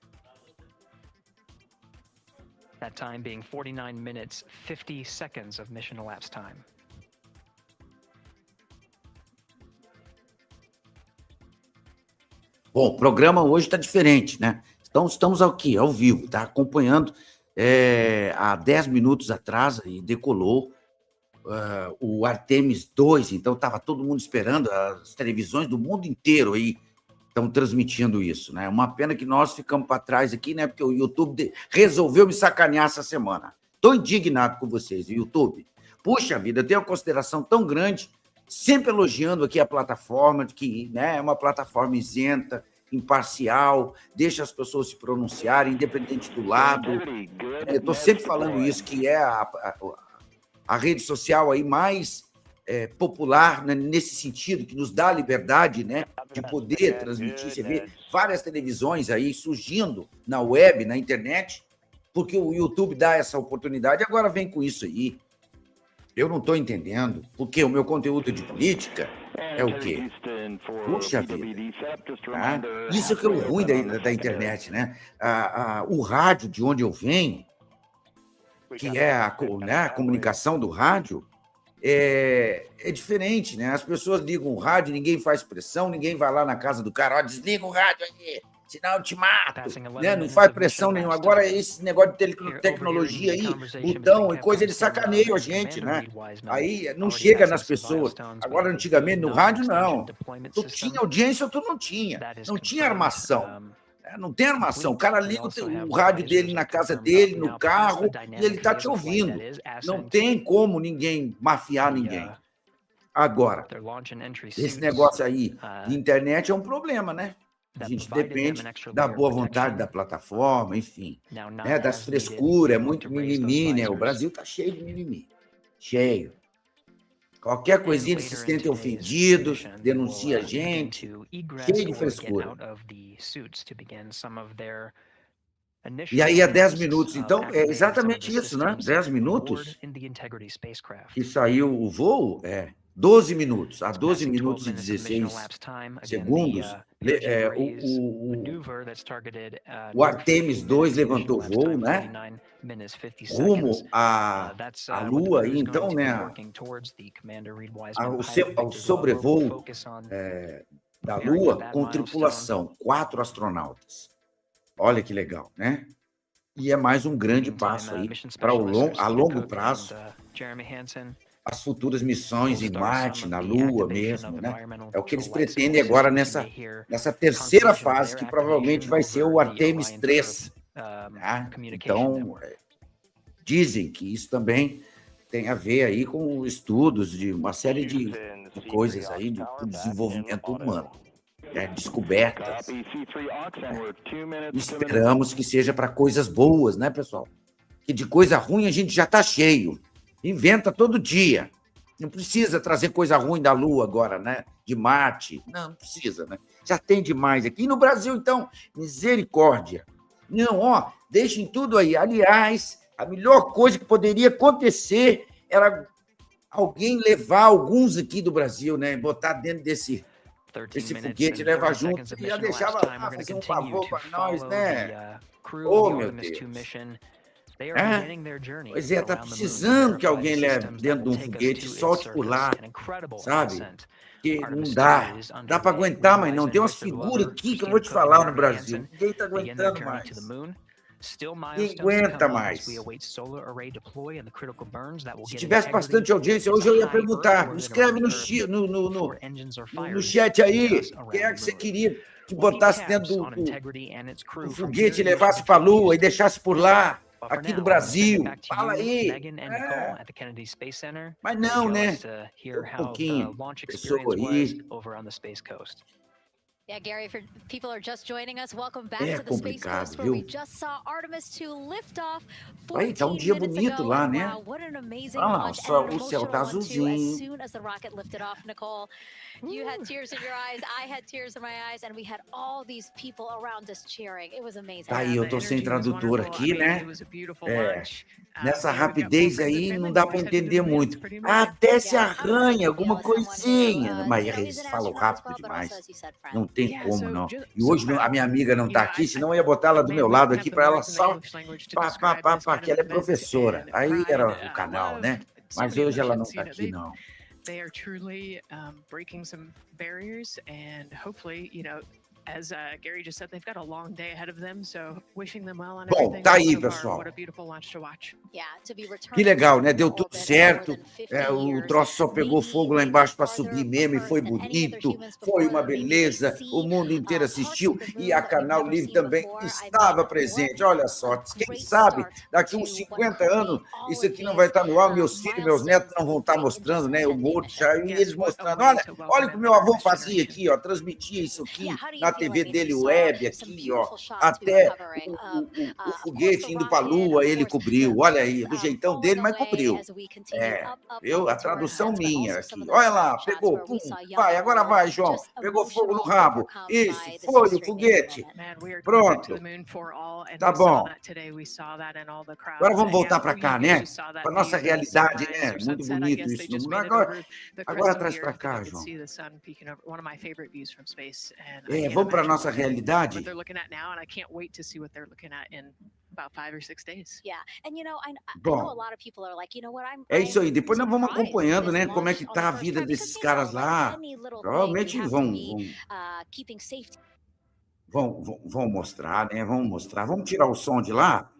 Speaker 6: That time being 49 minutes, 50 seconds of mission elapsed time.
Speaker 4: Bom, o programa hoje está diferente, né? Então, estamos aqui, ao vivo, tá? Acompanhando há 10 minutos atrás, e decolou o Artemis 2, então estava todo mundo esperando, as televisões do mundo inteiro aí estão transmitindo isso, né? Uma pena que nós ficamos para trás aqui, né? Porque o YouTube resolveu me sacanear essa semana. Estou indignado com vocês, YouTube. Puxa vida, eu tenho uma consideração tão grande, sempre elogiando aqui a plataforma, que, né, é uma plataforma isenta, imparcial, deixa as pessoas se pronunciarem, independente do lado. Eu estou sempre falando isso, que é a rede social aí mais popular, né, nesse sentido, que nos dá a liberdade, né, de poder transmitir. Você vê várias televisões aí surgindo na web, na internet, porque o YouTube dá essa oportunidade, agora vem com isso aí. Eu não estou entendendo, porque o meu conteúdo de política é o quê? Puxa vida. Isso que é o ruim da internet, né? O rádio, de onde eu venho, que é a comunicação do rádio, é diferente, né? As pessoas ligam o rádio, ninguém faz pressão, ninguém vai lá na casa do cara, desliga o rádio aí, senão eu te mato, né? Não faz pressão nenhuma. Agora, esse negócio de tecnologia aí, botão e coisa, eles sacaneiam a gente, né? Aí não chega nas pessoas. Agora, antigamente, no rádio, não. Tu tinha audiência ou tu não tinha. Não tinha armação. Não tem armação. O cara liga o rádio dele na casa dele, no carro, e ele está te ouvindo. Não tem como ninguém mafiar ninguém. Agora, esse negócio aí de internet é um problema, né? A gente depende da boa vontade da plataforma, enfim, né, das frescuras, é muito mimimi, né? O Brasil está cheio de mimimi, cheio. Qualquer coisinha eles se sentem ofendidos, denuncia a gente, cheio de frescura. E aí, a 10 minutos, então, é exatamente isso, né? 10 minutos que saiu o voo, 12 minutos, a 12 minutos e 16 segundos, o Artemis 2 levantou voo, né? Rumo à Lua, e então, né? Ao sobrevoo da Lua com tripulação, 4 astronautas. Olha que legal, né? E é mais um grande passo aí para a longo prazo. As futuras missões em Marte, na Lua mesmo, né? É o que eles pretendem agora nessa terceira fase, que provavelmente vai ser o Artemis 3. Né? Então, dizem que isso também tem a ver aí com estudos de uma série de coisas aí do desenvolvimento humano. Descobertas. Esperamos que seja para coisas boas, né, pessoal? Que de coisa ruim a gente já está cheio. Inventa todo dia. Não precisa trazer coisa ruim da Lua agora, né? De Marte. Não precisa, né? Já tem demais aqui. E no Brasil, então, misericórdia. Não, deixem tudo aí. Aliás, a melhor coisa que poderia acontecer era alguém levar alguns aqui do Brasil, né? Botar dentro desse foguete, levar junto. E já deixava lá, fazer um favor para nós, né? Oh, meu Deus. Pois é, tá precisando que alguém leve dentro de um foguete e solte por lá, sabe? Que não dá para aguentar, mas não. Tem umas figuras aqui que eu vou te falar no Brasil. Ninguém está aguentando mais. Ninguém aguenta mais. Se tivesse bastante audiência, hoje eu ia perguntar. Escreve no chat aí, quem é que você queria que botasse dentro do foguete e levasse para a Lua e deixasse por lá. Aqui do Brasil, fala aí. Mas não, né? Um pouquinho, pessoa aí.
Speaker 9: Yeah, Gary, for people are just joining us, welcome back to the Space Coast, where we just saw Artemis 2 lift off 14
Speaker 4: tá um dia
Speaker 9: minutes
Speaker 4: bonito
Speaker 9: ago.
Speaker 4: lá, né?
Speaker 9: Wow, what an amazing launch, and
Speaker 4: o céu tá
Speaker 9: an emotional one, too.
Speaker 4: azulzinho.
Speaker 9: As soon as the rocket lifted off, Nicole, you had tears in your eyes, I had tears in my eyes, and we had all these people around us cheering. It was amazing.
Speaker 4: Aí eu tô sem tradutor aqui, né? Nessa rapidez aí não dá para entender muito. Até se arranha alguma coisinha, mas eles falam rápido demais. Não tem como, não. E hoje a minha amiga não está aqui, senão eu ia botar ela do meu lado aqui para ela só... que ela é professora. Aí era o canal, né? Mas hoje ela não está aqui, não.
Speaker 10: They are truly breaking some barriers, and hopefully, as Gary just said, they've got a long day ahead of them, so wishing them well on
Speaker 4: Bom,
Speaker 10: everything.
Speaker 4: tá aí,
Speaker 10: so far.
Speaker 4: pessoal.
Speaker 10: What a beautiful launch to watch.
Speaker 4: Que legal, né? Deu tudo certo. O troço só pegou fogo lá embaixo para subir mesmo e foi bonito. Foi uma beleza. O mundo inteiro assistiu e a Canal Livre também estava presente. Olha só, quem sabe daqui uns 50 anos isso aqui não vai estar no ar. Meus filhos, meus netos não vão estar mostrando, né? O morto já e eles mostrando. Olha o que meu avô fazia aqui, ó. Transmitia isso aqui na TV dele, web aqui, ó. Até o foguete indo para a Lua, ele cobriu. Olha aí, do jeitão dele, mas cobriu. A tradução minha aqui. Olha lá, pegou, pum, vai, agora vai, João. Pegou fogo no rabo. Isso, foi o foguete. Pronto. Tá bom. Agora vamos voltar para cá, né? Para nossa realidade, né? Muito bonito isso no mundo. Agora traz para cá, João. Vamos para nossa realidade. Bom, é isso aí. Depois nós vamos acompanhando, né? Como é que tá a vida desses caras lá. Provavelmente vão mostrar, né? Vamos mostrar. Vamos tirar o som de lá.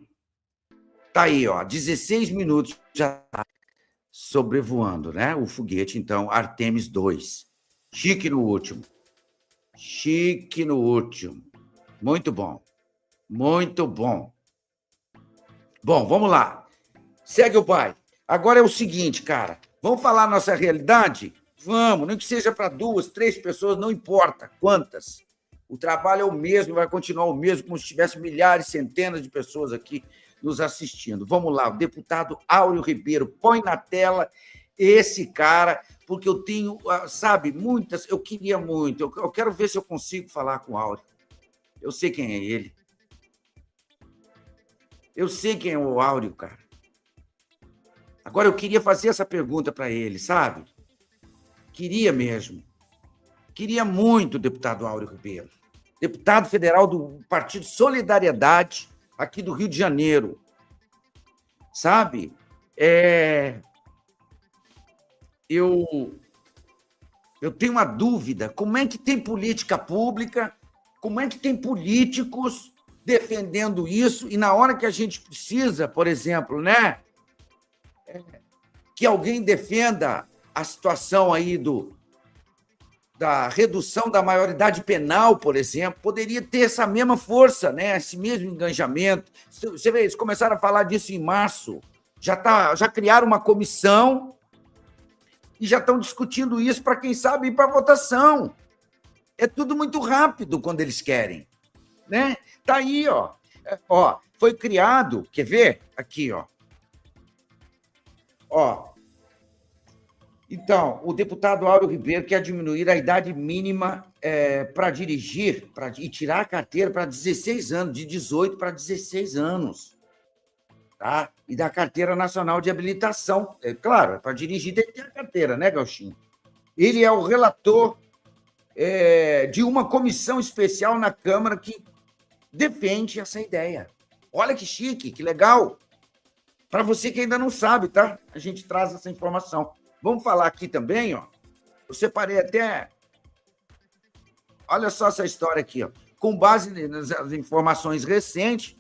Speaker 4: Tá aí, ó. 16 minutos já tá sobrevoando, né? O foguete, então, Artemis 2. Chique no último. Chique no último. Muito bom. Muito bom. Bom, vamos lá. Segue o pai. Agora é o seguinte, cara. Vamos falar a nossa realidade? Vamos, nem que seja para 2, 3 pessoas, não importa quantas. O trabalho é o mesmo, vai continuar o mesmo, como se tivesse milhares, centenas de pessoas aqui nos assistindo. Vamos lá, o deputado Áureo Ribeiro, põe na tela esse cara, porque eu tenho, sabe, muitas, eu queria muito, eu quero ver se eu consigo falar com o Áureo. Eu sei quem é ele. Eu sei quem é o Áureo, cara. Agora, eu queria fazer essa pergunta para ele, sabe? Queria mesmo. Queria muito, deputado Áureo Ribeiro. Deputado federal do Partido Solidariedade, aqui do Rio de Janeiro. Sabe? Eu tenho uma dúvida. Como é que tem política pública? Como é que tem políticos defendendo isso, e na hora que a gente precisa, por exemplo, né, que alguém defenda a situação aí da redução da maioridade penal, por exemplo, poderia ter essa mesma força, né, esse mesmo engajamento. Você vê, eles começaram a falar disso em março, já criaram uma comissão e já estão discutindo isso para, quem sabe, ir para votação. É tudo muito rápido quando eles querem. Né? Tá aí, ó. Foi criado, quer ver? Aqui, ó. Então, o deputado Áureo Ribeiro quer diminuir a idade mínima para dirigir e tirar a carteira para 16 anos, de 18 para 16 anos. Tá? E da carteira nacional de habilitação. Claro, para dirigir tem que ter a carteira, né, Gauchinho? Ele é o relator de uma comissão especial na Câmara que defende essa ideia. Olha que chique, que legal. Para você que ainda não sabe, tá? A gente traz essa informação. Vamos falar aqui também, ó. Eu separei até... Olha só essa história aqui, ó. Com base nas informações recentes,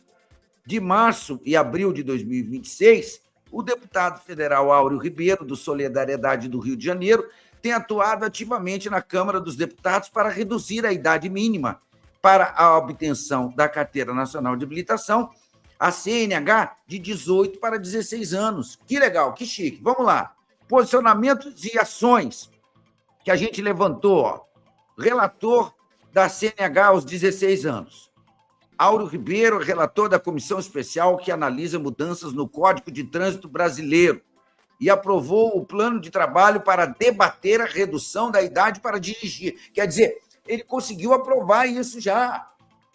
Speaker 4: de março e abril de 2026, o deputado federal Áureo Ribeiro, do Solidariedade do Rio de Janeiro, tem atuado ativamente na Câmara dos Deputados para reduzir a idade mínima para a obtenção da Carteira Nacional de Habilitação, a CNH, de 18 para 16 anos. Que legal, que chique. Vamos lá. Posicionamentos e ações que a gente levantou. Ó. Relator da CNH aos 16 anos. Áureo Ribeiro, relator da Comissão Especial que analisa mudanças no Código de Trânsito Brasileiro e aprovou o plano de trabalho para debater a redução da idade para dirigir. Quer dizer, ele conseguiu aprovar isso já,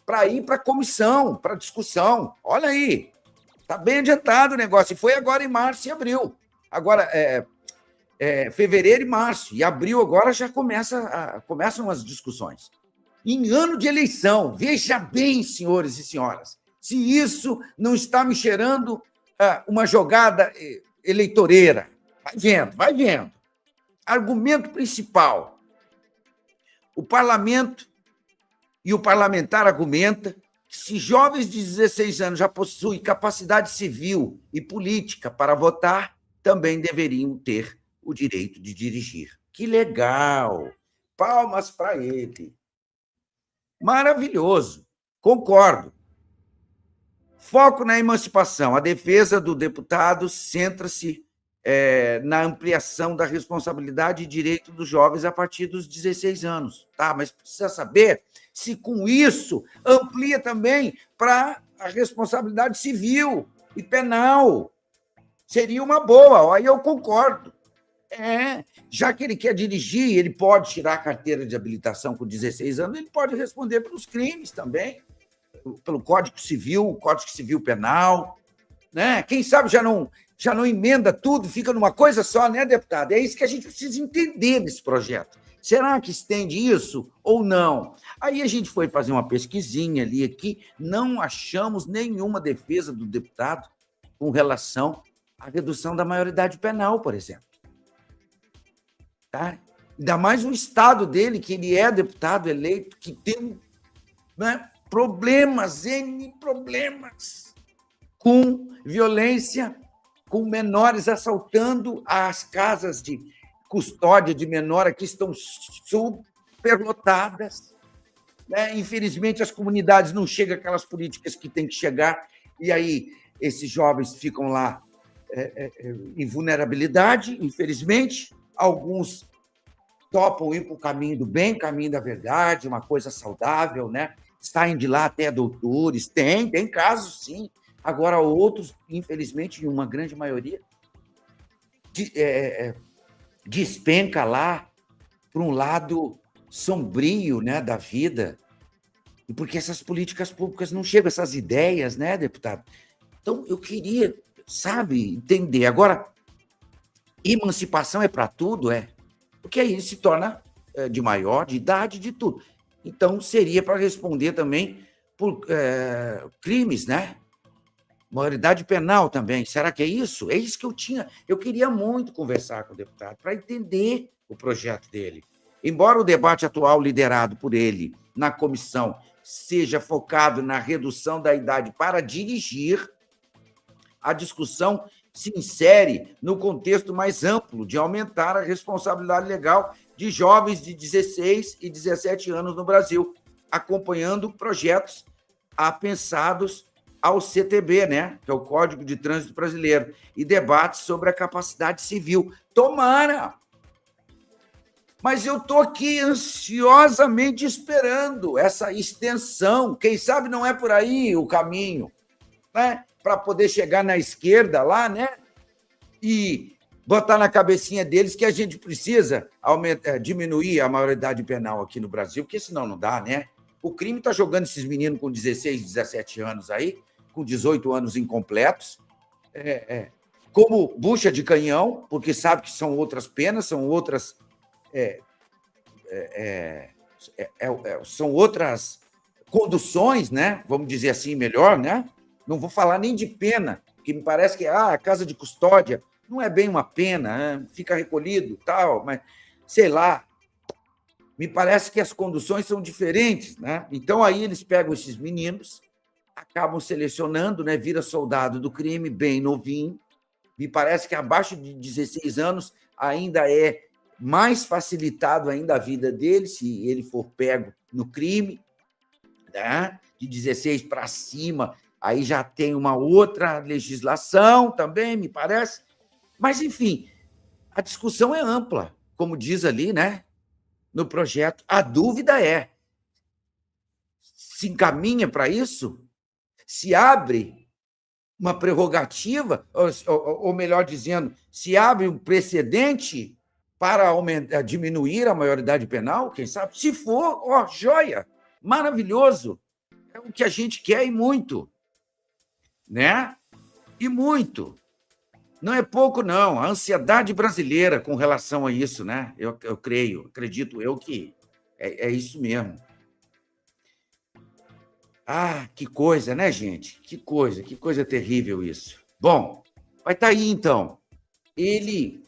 Speaker 4: para ir para a comissão, para discussão. Olha aí, está bem adiantado o negócio. E foi agora em março e abril. Agora, fevereiro e março. E abril agora já começam as discussões. Em ano de eleição, veja bem, senhores e senhoras, se isso não está me cheirando uma jogada eleitoreira. Vai vendo. Argumento principal. O parlamento E o parlamentar argumenta que se jovens de 16 anos já possuem capacidade civil e política para votar, também deveriam ter o direito de dirigir. Que legal! Palmas para ele. Maravilhoso. Concordo. Foco na emancipação. A defesa do deputado centra-se na ampliação da responsabilidade e direito dos jovens a partir dos 16 anos. Tá, mas precisa saber se, com isso, amplia também para a responsabilidade civil e penal. Seria uma boa, aí eu concordo. Já que ele quer dirigir, ele pode tirar a carteira de habilitação com 16 anos, ele pode responder pelos crimes também, pelo Código Civil Penal, né? Quem sabe já não emenda tudo, fica numa coisa só, né, deputado? É isso que a gente precisa entender desse projeto. Será que estende isso ou não? Aí a gente foi fazer uma pesquisinha ali aqui, não achamos nenhuma defesa do deputado com relação à redução da maioridade penal, por exemplo. Tá? Ainda mais o estado dele, que ele é deputado eleito, que tem, né, problemas, N problemas, com violência, com menores assaltando as casas de custódia de menor, aqui estão superlotadas. Né? Infelizmente, as comunidades não chegam àquelas políticas que têm que chegar, e aí esses jovens ficam lá em vulnerabilidade, infelizmente. Alguns topam ir para o caminho do bem, caminho da verdade, uma coisa saudável, né? Saem de lá até doutores, tem casos, sim. Agora, outros, infelizmente, em uma grande maioria, despenca lá para um lado sombrio, né, da vida, e porque essas políticas públicas não chegam, essas ideias, né, deputado? Então, eu queria, sabe, entender. Agora, emancipação é para tudo, porque aí ele se torna de maior, de idade, de tudo. Então, seria para responder também por crimes, né? Maioridade penal também. Será que é isso? É isso que eu queria muito conversar com o deputado, para entender o projeto dele. Embora o debate atual liderado por ele na comissão seja focado na redução da idade para dirigir, a discussão se insere no contexto mais amplo de aumentar a responsabilidade legal de jovens de 16 e 17 anos no Brasil, acompanhando projetos apensados ao CTB, né, que é o Código de Trânsito Brasileiro, e debates sobre a capacidade civil. Tomara! Mas eu estou aqui ansiosamente esperando essa extensão. Quem sabe não é por aí o caminho, né? Para poder chegar na esquerda lá, né? E botar na cabecinha deles que a gente precisa diminuir a maioridade penal aqui no Brasil, porque senão não dá, né? O crime está jogando esses meninos com 16, 17 anos aí, com 18 anos incompletos, como bucha de canhão, porque sabe que são outras penas, são outras... são outras conduções, né? Vamos dizer assim melhor, né? Não vou falar nem de pena, porque me parece que a casa de custódia não é bem uma pena, né? Fica recolhido, tal, mas sei lá. Me parece que as conduções são diferentes, né? Então aí eles pegam esses meninos, acabam selecionando, né? Vira soldado do crime, bem novinho. Me parece que abaixo de 16 anos ainda é mais facilitado ainda a vida dele, se ele for pego no crime, né? De 16 para cima, aí já tem uma outra legislação também, me parece. Mas, enfim, a discussão é ampla, como diz ali, né, no projeto. A dúvida se encaminha para isso? Se abre uma prerrogativa, ou melhor dizendo, se abre um precedente para diminuir a maioridade penal, quem sabe? Se for, joia, maravilhoso. É o que a gente quer e muito, né? E muito. Não é pouco, não. A ansiedade brasileira com relação a isso, né? Eu acredito eu que é isso mesmo. Ah, que coisa, né, gente? Que coisa terrível isso. Bom, vai estar aí, então. Ele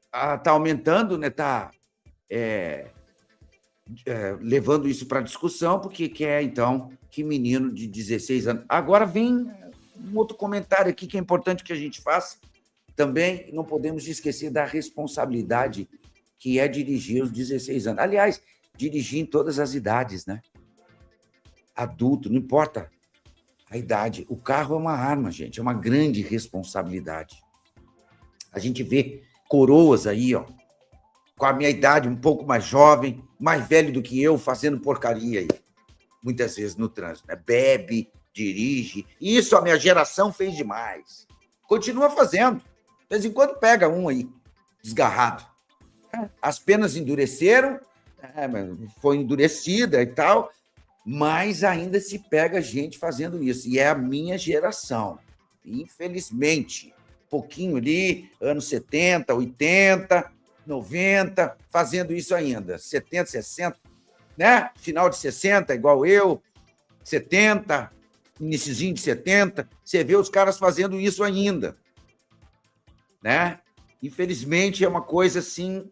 Speaker 4: está aumentando, né? Está levando isso para discussão, porque quer, então, que menino de 16 anos... Agora vem um outro comentário aqui que é importante que a gente faça. Também não podemos esquecer da responsabilidade que é dirigir aos 16 anos. Aliás, dirigir em todas as idades, né? Adulto, não importa a idade. O carro é uma arma, gente, é uma grande responsabilidade. A gente vê coroas aí, ó, com a minha idade, um pouco mais jovem, mais velho do que eu, fazendo porcaria aí, muitas vezes no trânsito, né? Bebe, dirige. Isso a minha geração fez demais. Continua fazendo. De vez em quando pega um aí, desgarrado. As penas endureceram, foi endurecida e tal, mas ainda se pega gente fazendo isso. E é a minha geração. Infelizmente, pouquinho ali, anos 70, 80, 90, fazendo isso ainda. 70, 60, né? Final de 60, igual eu, 70, iniciozinho de 70, você vê os caras fazendo isso ainda, né? Infelizmente, é uma coisa, assim,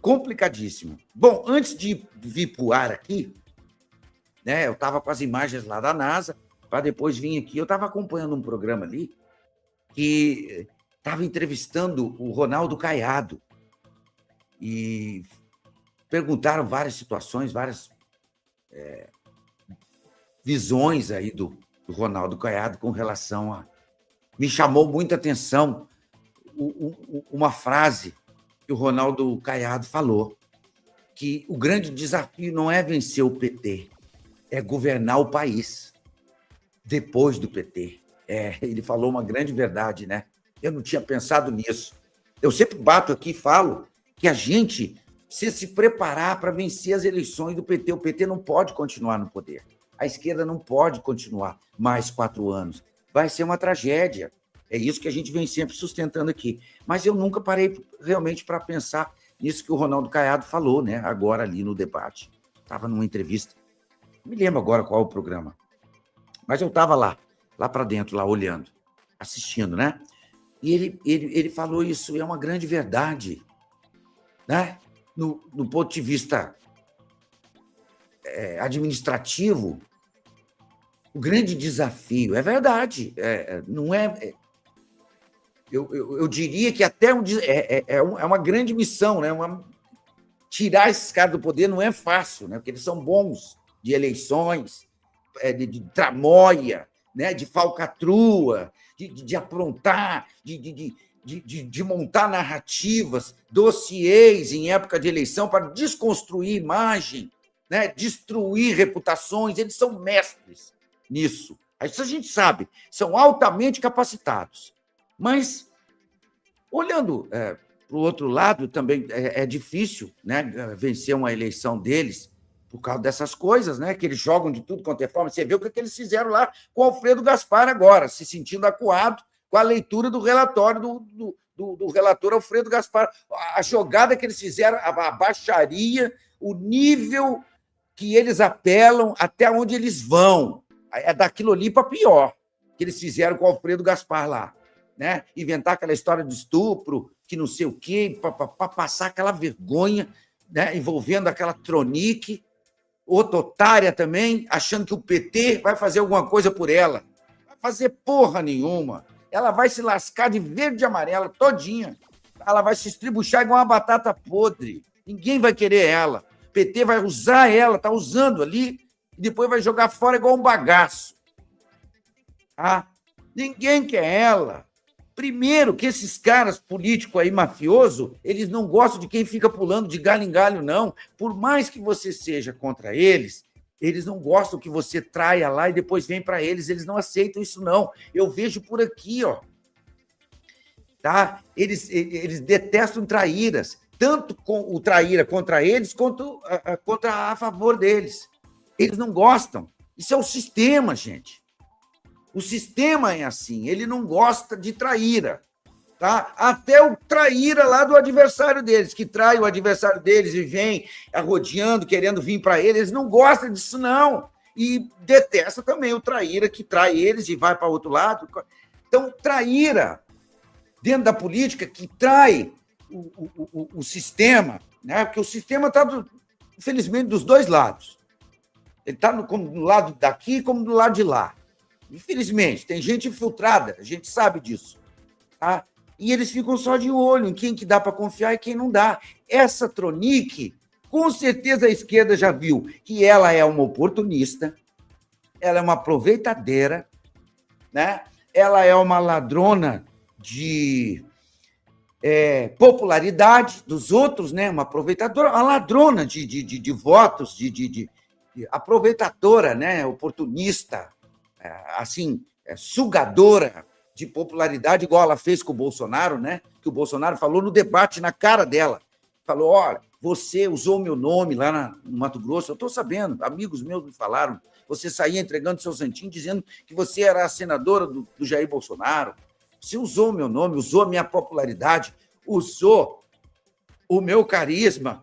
Speaker 4: complicadíssima. Bom, antes de vir para o ar aqui, né, eu estava com as imagens lá da NASA, para depois vir aqui, eu estava acompanhando um programa ali que estava entrevistando o Ronaldo Caiado e perguntaram várias situações, várias visões aí do Ronaldo Caiado com relação a... Me chamou muita atenção uma frase que o Ronaldo Caiado falou, que o grande desafio não é vencer o PT, é governar o país depois do PT. Ele falou uma grande verdade, né? Eu não tinha pensado nisso. Eu sempre bato aqui e falo que a gente precisa se preparar para vencer as eleições do PT. O PT não pode continuar no poder. A esquerda não pode continuar mais 4 anos. Vai ser uma tragédia. É isso que a gente vem sempre sustentando aqui. Mas eu nunca parei realmente para pensar nisso que o Ronaldo Caiado falou, né? Agora ali no debate. Estava numa entrevista. Não me lembro agora qual é o programa. Mas eu estava lá para dentro, lá olhando, assistindo, né? E ele falou isso, é uma grande verdade, né? No ponto de vista administrativo, o grande desafio, é verdade, não é... Eu diria que até é uma grande missão, né? Tirar esses caras do poder não é fácil, né? Porque eles são bons de eleições, de tramóia, né? De falcatrua, de aprontar, de montar narrativas, dossiês em época de eleição para desconstruir imagem, né? Destruir reputações. Eles são mestres nisso. Isso a gente sabe, são altamente capacitados. Mas, olhando para o outro lado, também é difícil, né, vencer uma eleição deles por causa dessas coisas, né, que eles jogam de tudo quanto é forma. Você vê o que eles fizeram lá com o Alfredo Gaspar agora, se sentindo acuado com a leitura do relatório do relator Alfredo Gaspar. A jogada que eles fizeram, a baixaria, o nível que eles apelam, até onde eles vão. É daquilo ali para pior, que eles fizeram com o Alfredo Gaspar lá. Né? Inventar aquela história de estupro, que não sei o quê, para passar aquela vergonha, né? Envolvendo aquela Tronic, outra otária também, achando que o PT vai fazer alguma coisa por ela. Não vai fazer porra nenhuma. Ela vai se lascar de verde e amarela todinha. Ela vai se estribuchar igual uma batata podre. Ninguém vai querer ela. O PT vai usar ela, está usando ali, e depois vai jogar fora igual um bagaço. Ninguém quer ela. Primeiro, que esses caras políticos aí, mafioso, eles não gostam de quem fica pulando de galho em galho, não. Por mais que você seja contra eles, eles não gostam que você traia lá e depois vem para eles. Eles não aceitam isso, não. Eu vejo por aqui, ó. Tá? Eles detestam traíras, tanto com o traíra contra eles, quanto contra a favor deles. Eles não gostam. Isso é o sistema, gente. O sistema é assim, ele não gosta de traíra, tá? Até o traíra lá do adversário deles, que trai o adversário deles e vem arrodeando, querendo vir para eles não gostam disso, não. E detesta também o traíra que trai eles e vai para outro lado. Então, traíra dentro da política que trai o sistema, né? Porque o sistema está infelizmente, dos dois lados. Ele está como do lado daqui como do lado de lá. Infelizmente, tem gente infiltrada, a gente sabe disso. Tá? E eles ficam só de olho em quem que dá para confiar e quem não dá. Essa tronique, com certeza a esquerda já viu que ela é uma oportunista, ela é uma aproveitadeira, né? Ela é uma ladrona de popularidade dos outros, né? Uma aproveitadora, uma ladrona de votos, de aproveitadora, né? Oportunista, assim, sugadora de popularidade, igual ela fez com o Bolsonaro, né? Que o Bolsonaro falou no debate na cara dela. Falou, olha, você usou meu nome lá no Mato Grosso, eu estou sabendo, amigos meus me falaram, você saía entregando seu santinho dizendo que você era a senadora do Jair Bolsonaro. Você usou o meu nome, usou a minha popularidade, usou o meu carisma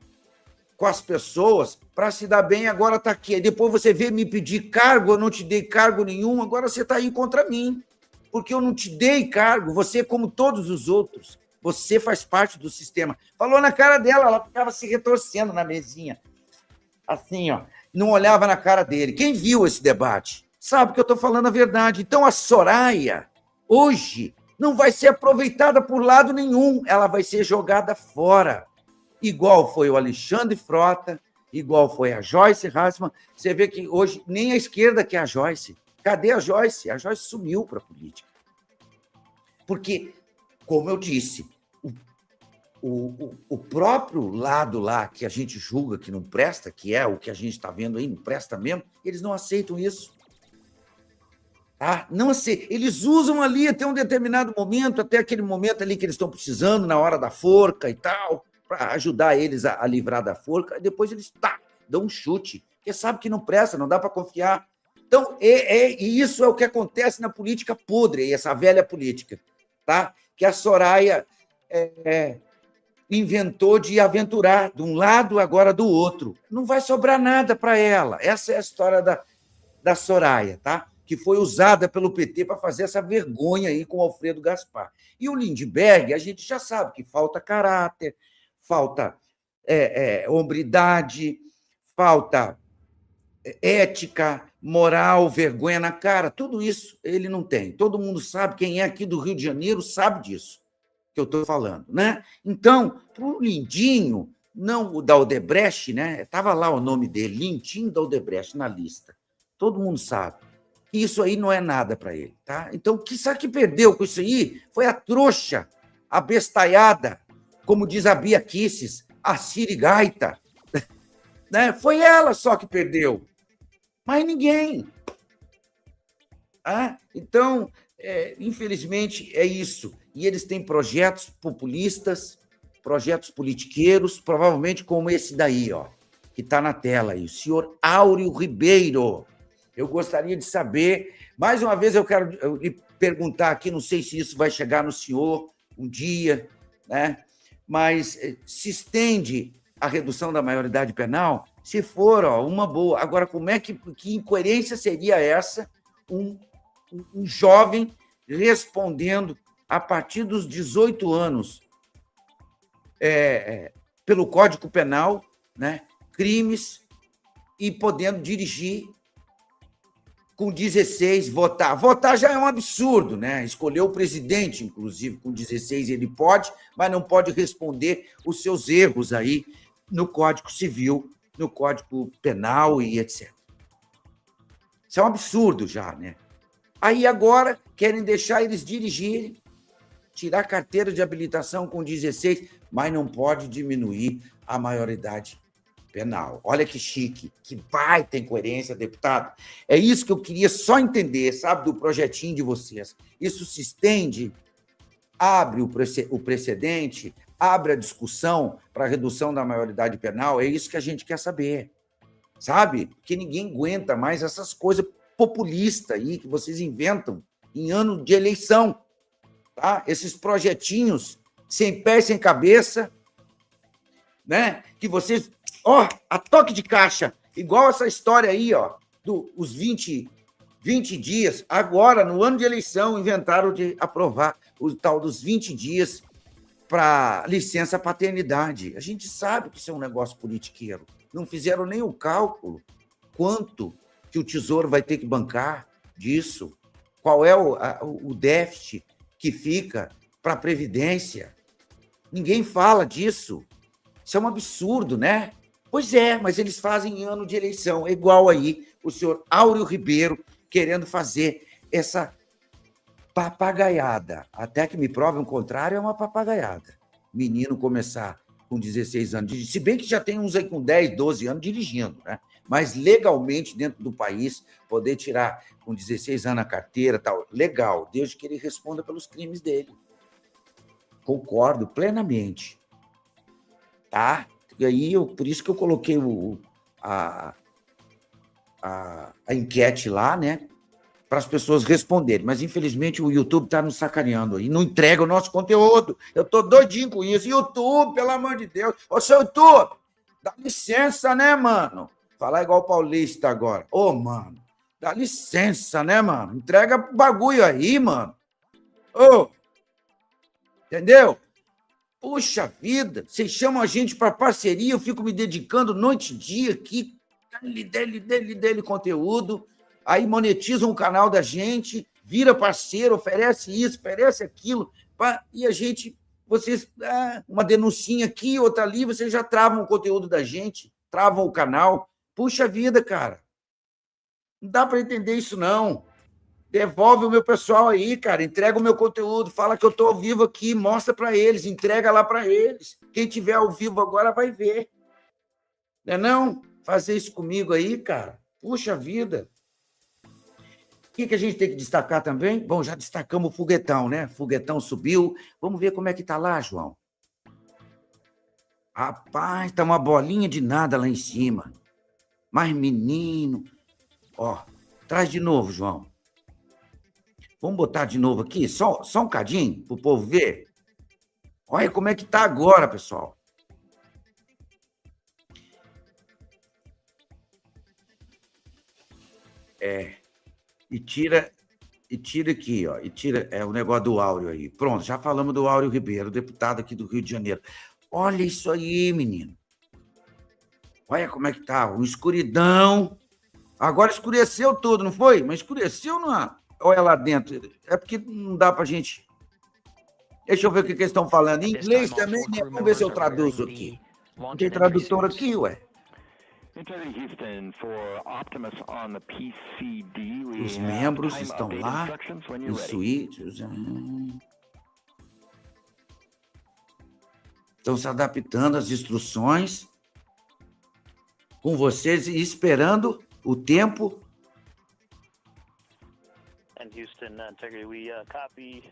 Speaker 4: com as pessoas para se dar bem, agora está aqui. Aí depois você veio me pedir cargo, eu não te dei cargo nenhum, agora você está aí contra mim, porque eu não te dei cargo, você como todos os outros, você faz parte do sistema. Falou na cara dela, ela ficava se retorcendo na mesinha, assim, ó, não olhava na cara dele. Quem viu esse debate sabe que eu estou falando a verdade. Então, a Soraya, hoje, não vai ser aproveitada por lado nenhum, ela vai ser jogada fora. Igual foi o Alexandre Frota, igual foi a Joyce Hasselmann. Você vê que hoje nem a esquerda quer a Joyce. Cadê a Joyce? A Joyce sumiu para a política. Porque, como eu disse, o próprio lado lá que a gente julga que não presta, que é o que a gente está vendo aí, não presta mesmo, eles não aceitam isso. Tá? Não aceitam. Eles usam ali até um determinado momento, até aquele momento ali que eles estão precisando, na hora da forca e tal, para ajudar eles a livrar da forca, e depois eles dão um chute, porque sabe que não presta, não dá para confiar. Então, e isso é o que acontece na política podre, essa velha política, tá? Que a Soraya inventou de aventurar de um lado, agora do outro. Não vai sobrar nada para ela. Essa é a história da Soraya, tá? Que foi usada pelo PT para fazer essa vergonha aí com o Alfredo Gaspar. E o Lindbergh, a gente já sabe que falta caráter, falta hombridade, falta ética, moral, vergonha na cara, tudo isso ele não tem. Todo mundo sabe, quem é aqui do Rio de Janeiro sabe disso que eu estou falando, né? Então, para o Lindinho, não o da Odebrecht, né? Estava lá o nome dele, Lindinho da Odebrecht, na lista. Todo mundo sabe que isso aí não é nada para ele, tá? Então, quem sabe que perdeu com isso aí foi a trouxa, a bestalhada, como diz a Bia Kisses, a sirigaita, né? Foi ela só que perdeu. Mas ninguém. Então, infelizmente, é isso. E eles têm projetos populistas, projetos politiqueiros, provavelmente como esse daí, ó, que está na tela aí, o senhor Áureo Ribeiro. Eu gostaria de saber, mais uma vez eu quero lhe perguntar aqui, não sei se isso vai chegar no senhor um dia, né? Mas se estende a redução da maioridade penal? Se for, ó, uma boa. Agora, como é que incoerência seria essa? Um jovem respondendo a partir dos 18 anos pelo Código Penal, né, crimes, e podendo dirigir com 16, votar. Votar já é um absurdo, né? Escolher o presidente, inclusive, com 16 ele pode, mas não pode responder os seus erros aí no Código Civil, no Código Penal e etc. Isso é um absurdo já, né? Aí agora querem deixar eles dirigirem, tirar a carteira de habilitação com 16, mas não pode diminuir a maioridade penal. Olha que chique, que baita incoerência, deputado. É isso que eu queria só entender, sabe, do projetinho de vocês. Isso se estende, abre o precedente, abre a discussão para a redução da maioridade penal, é isso que a gente quer saber, sabe? Porque ninguém aguenta mais essas coisas populistas aí que vocês inventam em ano de eleição, tá? Esses projetinhos sem pé, sem cabeça, né? Que vocês, ó, a toque de caixa, igual essa história aí, ó, dos 20 dias, agora, no ano de eleição, inventaram de aprovar o tal dos 20 dias para licença paternidade. A gente sabe que isso é um negócio politiqueiro. não fizeram nem o cálculo. Quanto que o Tesouro vai ter que bancar disso? Qual é o déficit que fica para a Previdência? Ninguém fala disso. Isso é um absurdo, né? Pois é, mas eles fazem em ano de eleição. É igual aí o senhor Áureo Ribeiro querendo fazer essa papagaiada. Até que me provem o contrário, é uma papagaiada. Menino começar com 16 anos, se bem que já tem uns aí com 10, 12 anos dirigindo, né? Mas legalmente, dentro do país, poder tirar com 16 anos a carteira, tal, legal, desde que ele responda pelos crimes dele. Concordo plenamente. Tá? E aí, por isso que eu coloquei a enquete lá, né? Para as pessoas responderem. Mas, infelizmente, o YouTube está nos sacaneando aí, não entrega o nosso conteúdo. Eu estou doidinho com isso. YouTube, pelo amor de Deus. Ô, seu YouTube, dá licença, né, mano? Falar igual o paulista agora. Ô, mano, dá licença, né, mano? Entrega bagulho aí, mano. Ô, entendeu? Puxa vida, vocês chamam a gente para parceria, eu fico me dedicando noite e dia aqui, dele conteúdo, aí monetizam o canal da gente, vira parceiro, oferece isso, oferece aquilo, e a gente, vocês, uma denuncinha aqui, outra ali, vocês já travam o conteúdo da gente, travam o canal. Puxa vida, cara. Não dá para entender isso, não. Devolve o meu pessoal aí, cara. Entrega o meu conteúdo. Fala que eu estou ao vivo aqui. Mostra para eles. Entrega lá para eles. Quem tiver ao vivo agora vai ver. Não é não? Fazer isso comigo aí, cara. Puxa vida. O que a gente tem que destacar também? Bom, já destacamos o foguetão, né? Foguetão subiu. Vamos ver como é que tá lá, João. Rapaz, tá uma bolinha de nada lá em cima. Mas, menino... Ó, traz de novo, João. Vamos botar de novo aqui, só um cadinho, para o povo ver. Olha como é que está agora, pessoal. E tira aqui, ó. E tira o negócio do Áureo aí. Pronto, já falamos do Áureo Ribeiro, deputado aqui do Rio de Janeiro. Olha isso aí, menino. Olha como é que tá, uma escuridão. Agora escureceu tudo, não foi? Mas escureceu, não? Ou é lá dentro? É porque não dá para a gente... Deixa eu ver o que eles estão falando. Em inglês também, né? Vamos ver se eu traduzo aqui. Não tem tradutor aqui, ué? Os membros estão lá, os suítes... Estão se adaptando às instruções com vocês e esperando o tempo...
Speaker 6: And Houston, Integrity, we copy.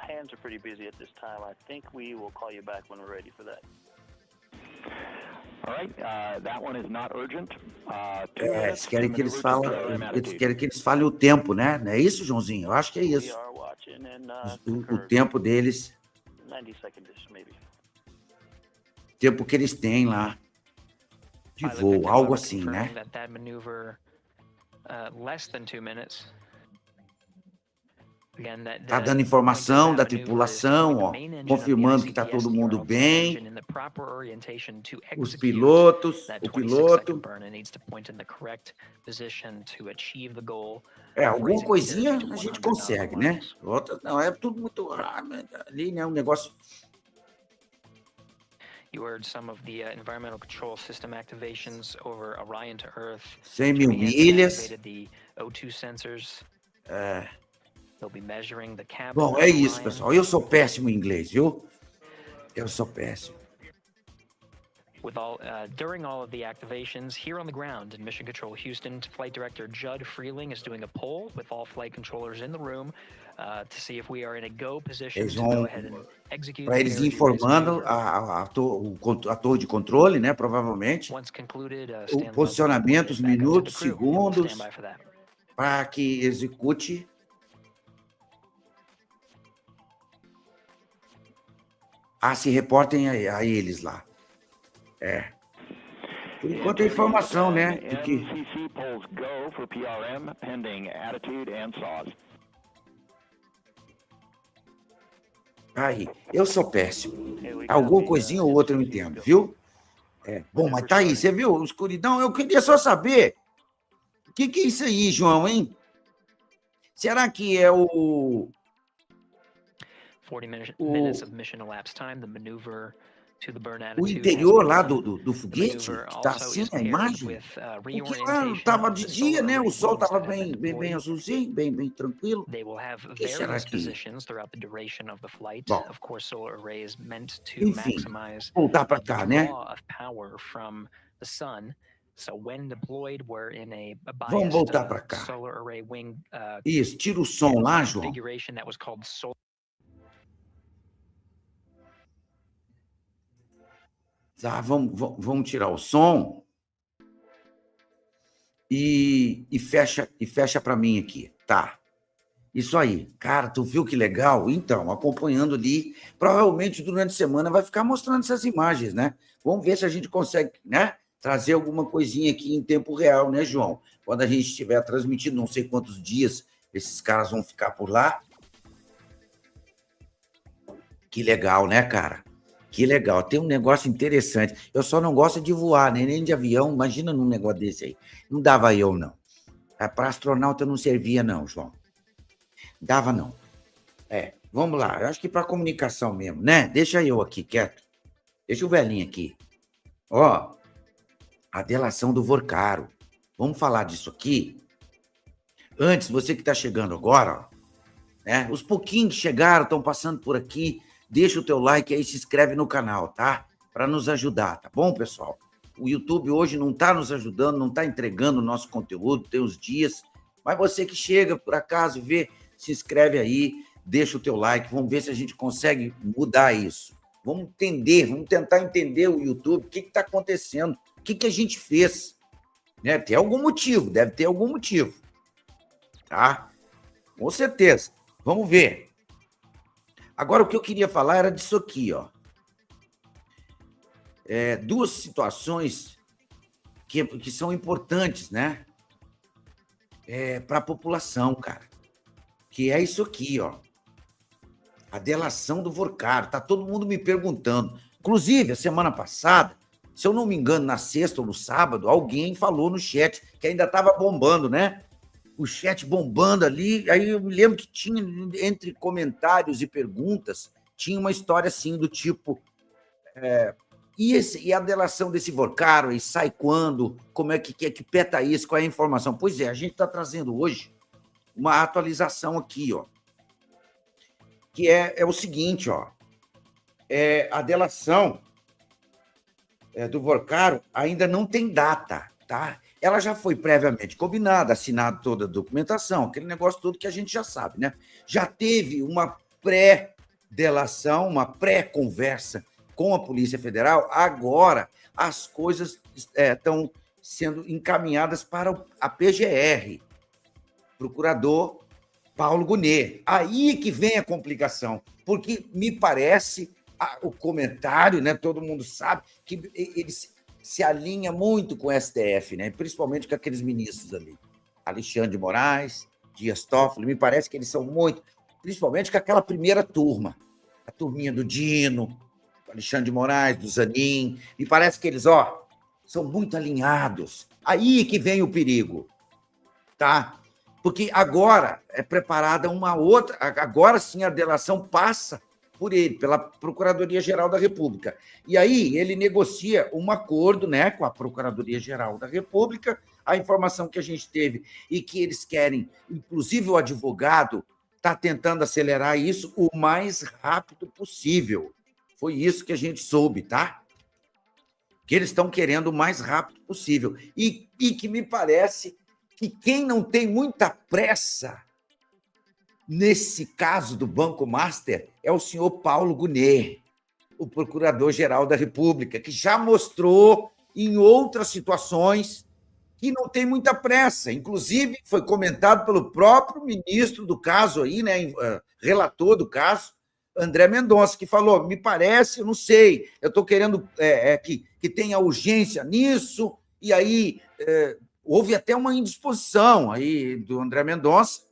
Speaker 6: Hands are pretty busy at this time. I think we will call you back when we're ready for that.
Speaker 5: All right, that one is not urgent.
Speaker 4: Eles querem que eles falem o tempo, né? Não é isso, Joãozinho? Eu acho que é isso. O tempo deles.
Speaker 6: 90 seconds, maybe.
Speaker 4: Tempo que eles têm lá de voo, algo assim, né?
Speaker 6: That maneuver, less than 2 minutes.
Speaker 4: Está dando informação da tripulação, ó, confirmando que está todo mundo bem. Os pilotos, o piloto. Alguma coisinha a gente consegue, né? Outra, não, é tudo muito ali, né? Um negócio.
Speaker 6: You heard some of the environmental control system activations over Orion to Earth.
Speaker 4: 100 mil milhas.
Speaker 6: The O2 sensors.
Speaker 4: Bom, é isso, pessoal. Eu sou péssimo em inglês, viu? Eu sou péssimo.
Speaker 6: During all of the activations here on the ground in Mission Control Houston, Flight Director Judd Freeling is doing a poll with all flight controllers in the room to see if we are in a go position to go ahead and execute.
Speaker 4: Para eles informando a torre de controle, né? Provavelmente. O posicionamento, os minutos, segundos, para que execute. Se reportem a eles lá. Por enquanto é informação, né? De que... Aí, eu sou péssimo. Alguma coisinha ou outra eu entendo, viu? Bom, mas tá aí, você viu? Escuridão, eu queria só saber, o que é isso aí, João, hein? Será que é o...
Speaker 6: 40 minutes of mission elapsed time, the maneuver to the burn
Speaker 4: o
Speaker 6: attitude
Speaker 4: interior
Speaker 6: has
Speaker 4: lá
Speaker 6: begun.
Speaker 4: do foguete,
Speaker 6: The maneuver
Speaker 4: que tá
Speaker 6: also
Speaker 4: assim
Speaker 6: is
Speaker 4: na
Speaker 6: paired
Speaker 4: imagem?
Speaker 6: with,
Speaker 4: Porque lá
Speaker 6: reorientation
Speaker 4: estava
Speaker 6: of
Speaker 4: de
Speaker 6: the
Speaker 4: dia,
Speaker 6: solar
Speaker 4: né? O
Speaker 6: array
Speaker 4: sol
Speaker 6: wings
Speaker 4: estava
Speaker 6: that have been
Speaker 4: bem
Speaker 6: deployed.
Speaker 4: azulzinho, bem tranquilo.
Speaker 6: They will have
Speaker 4: O que será
Speaker 6: various
Speaker 4: que...
Speaker 6: positions throughout the duration of the flight.
Speaker 4: Bom,
Speaker 6: Of course, solar array is meant to
Speaker 4: enfim,
Speaker 6: maximize
Speaker 4: voltar para
Speaker 6: the
Speaker 4: cá, né?
Speaker 6: draw of power from the sun. So when deployed, we're in a
Speaker 4: Vamos
Speaker 6: biased
Speaker 4: voltar para cá.
Speaker 6: solar array wing
Speaker 4: Isso, tira o som lá, João.
Speaker 6: configuration that was called solar.
Speaker 4: Tá, vamos tirar o som e fecha para mim aqui, tá? Isso aí. Cara, tu viu que legal? Então, acompanhando ali, provavelmente durante a semana vai ficar mostrando essas imagens, né? Vamos ver se a gente consegue, né, trazer alguma coisinha aqui em tempo real, né, João? Quando a gente estiver transmitindo, não sei quantos dias esses caras vão ficar por lá. Que legal, né, cara? Que legal. Tem um negócio interessante. Eu só não gosto de voar, nem de avião. Imagina num negócio desse aí. Não dava eu, não. Para astronauta não servia, não, João. Dava, não. Vamos lá. Eu acho que para comunicação mesmo, né? Deixa eu aqui, quieto. Deixa o velhinho aqui. Ó, a delação do Vorcaro. Vamos falar disso aqui? Antes, você que está chegando agora, ó, né? Os pouquinhos que chegaram, estão passando por aqui, deixa o teu like aí, se inscreve no canal, tá? Para nos ajudar, tá bom, pessoal? O YouTube hoje não está nos ajudando, não está entregando o nosso conteúdo, tem uns dias, mas você que chega, por acaso, vê, se inscreve aí, deixa o teu like, vamos ver se a gente consegue mudar isso. Vamos entender, vamos tentar entender o YouTube, o que está acontecendo, o que a gente fez. Né? Tem algum motivo, deve ter algum motivo. Tá? Com certeza. Vamos ver. Agora, o que eu queria falar era disso aqui, ó. Duas situações que são importantes, né? Para a população, cara. Que é isso aqui, ó. A delação do Vorcaro. Tá todo mundo me perguntando. Inclusive, a semana passada, se eu não me engano, na sexta ou no sábado, alguém falou no chat que ainda estava bombando, né? O chat bombando ali, aí eu me lembro que tinha, entre comentários e perguntas, tinha uma história assim, do tipo, e a delação desse Vorcaro, aí sai quando, como é que pé tá isso, qual é a informação? Pois é, a gente está trazendo hoje uma atualização aqui, ó, que é o seguinte, ó, a delação do Vorcaro ainda não tem data, tá? Ela já foi previamente combinada, assinada toda a documentação, aquele negócio todo que a gente já sabe, né? Já teve uma pré-delação, uma pré-conversa com a Polícia Federal, agora as coisas estão sendo encaminhadas para a PGR, Procurador Paulo Gonet. Aí que vem a complicação, porque me parece, o comentário, né? Todo mundo sabe que eles se alinha muito com o STF, né? Principalmente com aqueles ministros ali. Alexandre de Moraes, Dias Toffoli, me parece que eles são muito, principalmente com aquela primeira turma, a turminha do Dino, Alexandre de Moraes, do Zanin, me parece que eles, ó, são muito alinhados. Aí que vem o perigo, tá? Porque agora é preparada uma outra, agora sim a delação passa por ele, pela Procuradoria-Geral da República. E aí ele negocia um acordo, né, com a Procuradoria-Geral da República, a informação que a gente teve e que eles querem, inclusive o advogado está tentando acelerar isso o mais rápido possível. Foi isso que a gente soube, tá? Que eles estão querendo o mais rápido possível. E que me parece que quem não tem muita pressa nesse caso do Banco Master é o senhor Paulo Gonet, o Procurador-Geral da República, que já mostrou em outras situações que não tem muita pressa. Inclusive, foi comentado pelo próprio ministro do caso aí, né, relator do caso, André Mendonça, que falou, me parece, eu não sei, eu estou querendo que tenha urgência nisso, e aí houve até uma indisposição aí do André Mendonça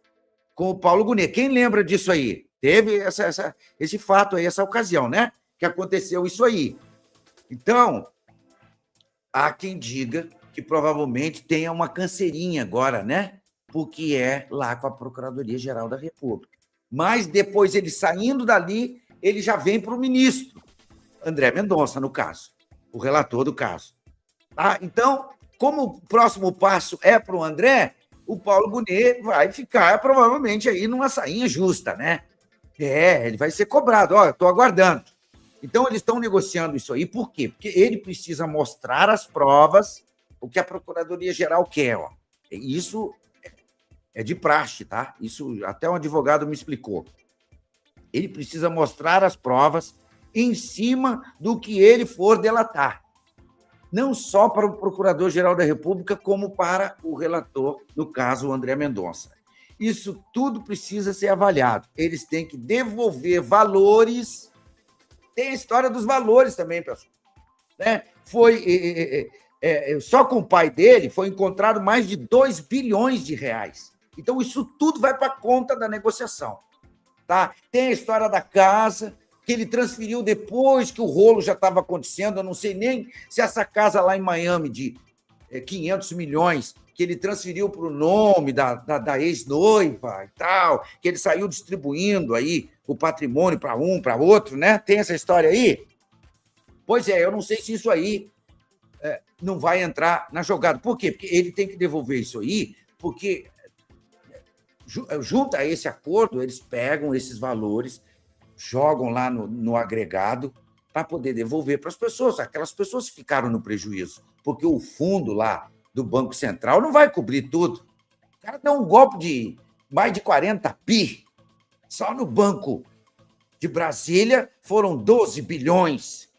Speaker 4: com o Paulo Gonet. Quem lembra disso aí? Teve esse fato aí, essa ocasião, né? Que aconteceu isso aí. Então, há quem diga que provavelmente tenha uma canseirinha agora, né? Porque é lá com a Procuradoria-Geral da República. Mas depois, ele saindo dali, ele já vem para o ministro, André Mendonça, no caso, o relator do caso. Tá? Então, como o próximo passo é para o André, o Paulo Gonet vai ficar provavelmente aí numa sainha justa, né? Ele vai ser cobrado. Ó, eu estou aguardando. Então, eles estão negociando isso aí. Por quê? Porque ele precisa mostrar as provas, o que a Procuradoria-Geral quer. Ó. Isso é de praxe, tá? Isso até um advogado me explicou. Ele precisa mostrar as provas em cima do que ele for delatar. Não só para o Procurador-Geral da República, como para o relator, no caso, o André Mendonça. Isso tudo precisa ser avaliado. Eles têm que devolver valores. Tem a história dos valores também, pessoal. Né? Só com o pai dele foi encontrado mais de 2 bilhões de reais. Então, isso tudo vai para a conta da negociação. Tá? Tem a história da casa, que ele transferiu depois que o rolo já estava acontecendo. Eu não sei nem se essa casa lá em Miami de 500 milhões, que ele transferiu para o nome da ex-noiva e tal, que ele saiu distribuindo aí o patrimônio para um, para outro, né? Tem essa história aí? Pois é, eu não sei se isso aí não vai entrar na jogada. Por quê? Porque ele tem que devolver isso aí, porque junto a esse acordo, eles pegam esses valores, jogam lá no agregado para poder devolver para as pessoas. Aquelas pessoas ficaram no prejuízo, porque o fundo lá do Banco Central não vai cobrir tudo. O cara deu um golpe de mais de 40 bi. Só no Banco de Brasília foram 12 bilhões.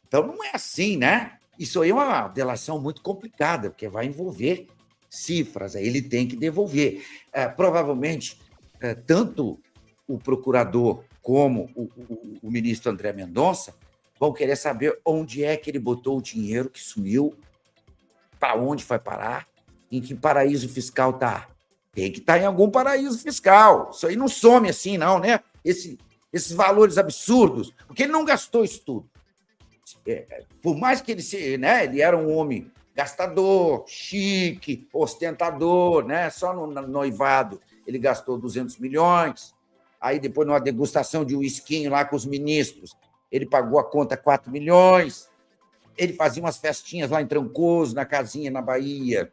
Speaker 4: Então, não é assim, né? Isso aí é uma delação muito complicada, porque vai envolver cifras, aí ele tem que devolver. Provavelmente, tanto o procurador como o ministro André Mendonça vão querer saber onde é que ele botou o dinheiro que sumiu, para onde vai parar, em que paraíso fiscal está. Tem que estar em algum paraíso fiscal. Isso aí não some assim, não, né? Esses valores absurdos, porque ele não gastou isso tudo. Por mais que ele era um homem gastador, chique, ostentador, né? Só no noivado ele gastou 200 milhões. Aí, depois, numa degustação de uisquinho lá com os ministros, ele pagou a conta 4 milhões. Ele fazia umas festinhas lá em Trancoso, na casinha na Bahia,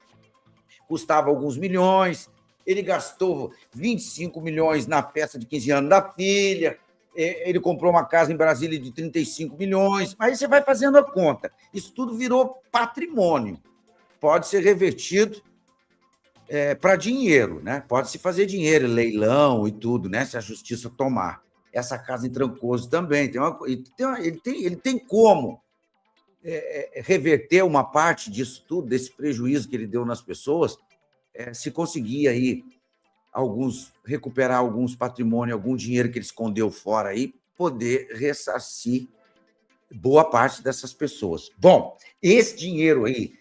Speaker 4: custava alguns milhões. Ele gastou 25 milhões na festa de 15 anos da filha. Ele comprou uma casa em Brasília de 35 milhões. Aí você vai fazendo a conta. Isso tudo virou patrimônio. Pode ser revertido para dinheiro, né? Pode-se fazer dinheiro, leilão e tudo, né? Se a justiça tomar. Essa casa em Trancoso também. Ele tem como reverter uma parte disso tudo, desse prejuízo que ele deu nas pessoas, se conseguir aí recuperar alguns patrimônios, algum dinheiro que ele escondeu fora aí, poder ressarcir boa parte dessas pessoas. Bom, esse dinheiro aí,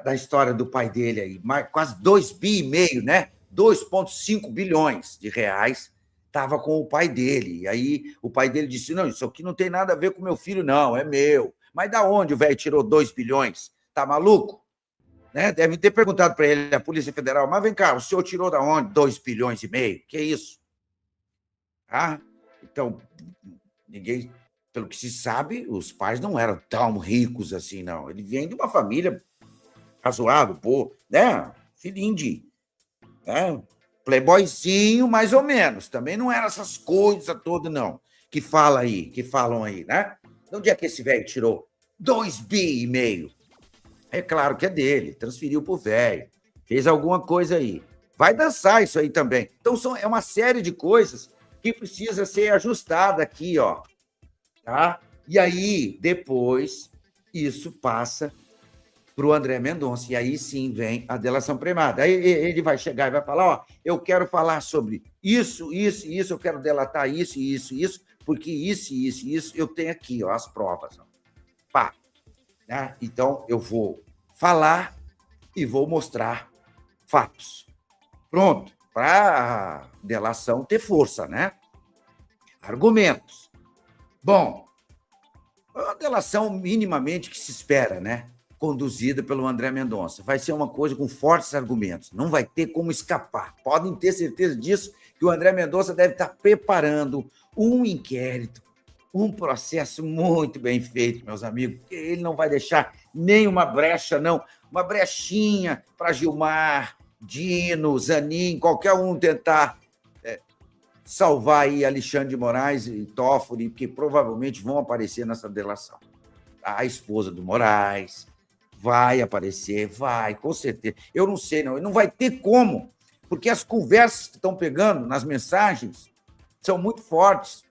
Speaker 4: da história do pai dele aí, quase 2,5 bi, né? 2,5 bilhões de reais, estava com o pai dele. E aí o pai dele disse, não, isso aqui não tem nada a ver com meu filho, não, é meu. Mas da onde o velho tirou 2 bilhões? Tá maluco? Né? Deve ter perguntado para ele, a Polícia Federal, mas vem cá, o senhor tirou da onde 2,5 bilhões? Que é isso? Então, ninguém, pelo que se sabe, os pais não eram tão ricos assim, não. Ele vem de uma família razoável, né? Filhinho de playboyzinho, mais ou menos. Também não eram essas coisas todas, não, que falam aí, né? De onde é que esse velho tirou 2,5 bi? É claro que é dele, transferiu para o velho, fez alguma coisa aí. Vai dançar isso aí também. Então, é uma série de coisas que precisa ser ajustada aqui, ó. Tá? E aí, depois, isso passa para o André Mendonça, e aí sim vem a delação premiada. Aí ele vai chegar e vai falar, ó, eu quero falar sobre isso, eu quero delatar isso, porque isso, eu tenho aqui, ó, as provas. Ó. Pá. Né? Então, eu vou falar e vou mostrar fatos. Pronto, para a delação ter força, né? Argumentos. Bom, a delação minimamente que se espera, né? conduzida pelo André Mendonça. Vai ser uma coisa com fortes argumentos, não vai ter como escapar. Podem ter certeza disso, que o André Mendonça deve estar preparando um inquérito, um processo muito bem feito, meus amigos. Ele não vai deixar nenhuma brecha, não. Uma brechinha para Gilmar, Dino, Zanin, qualquer um tentar salvar aí Alexandre de Moraes e Toffoli, que provavelmente vão aparecer nessa delação. A esposa do Moraes vai aparecer, vai, com certeza. Eu não sei, não vai ter como, porque as conversas que estão pegando nas mensagens são muito fortes.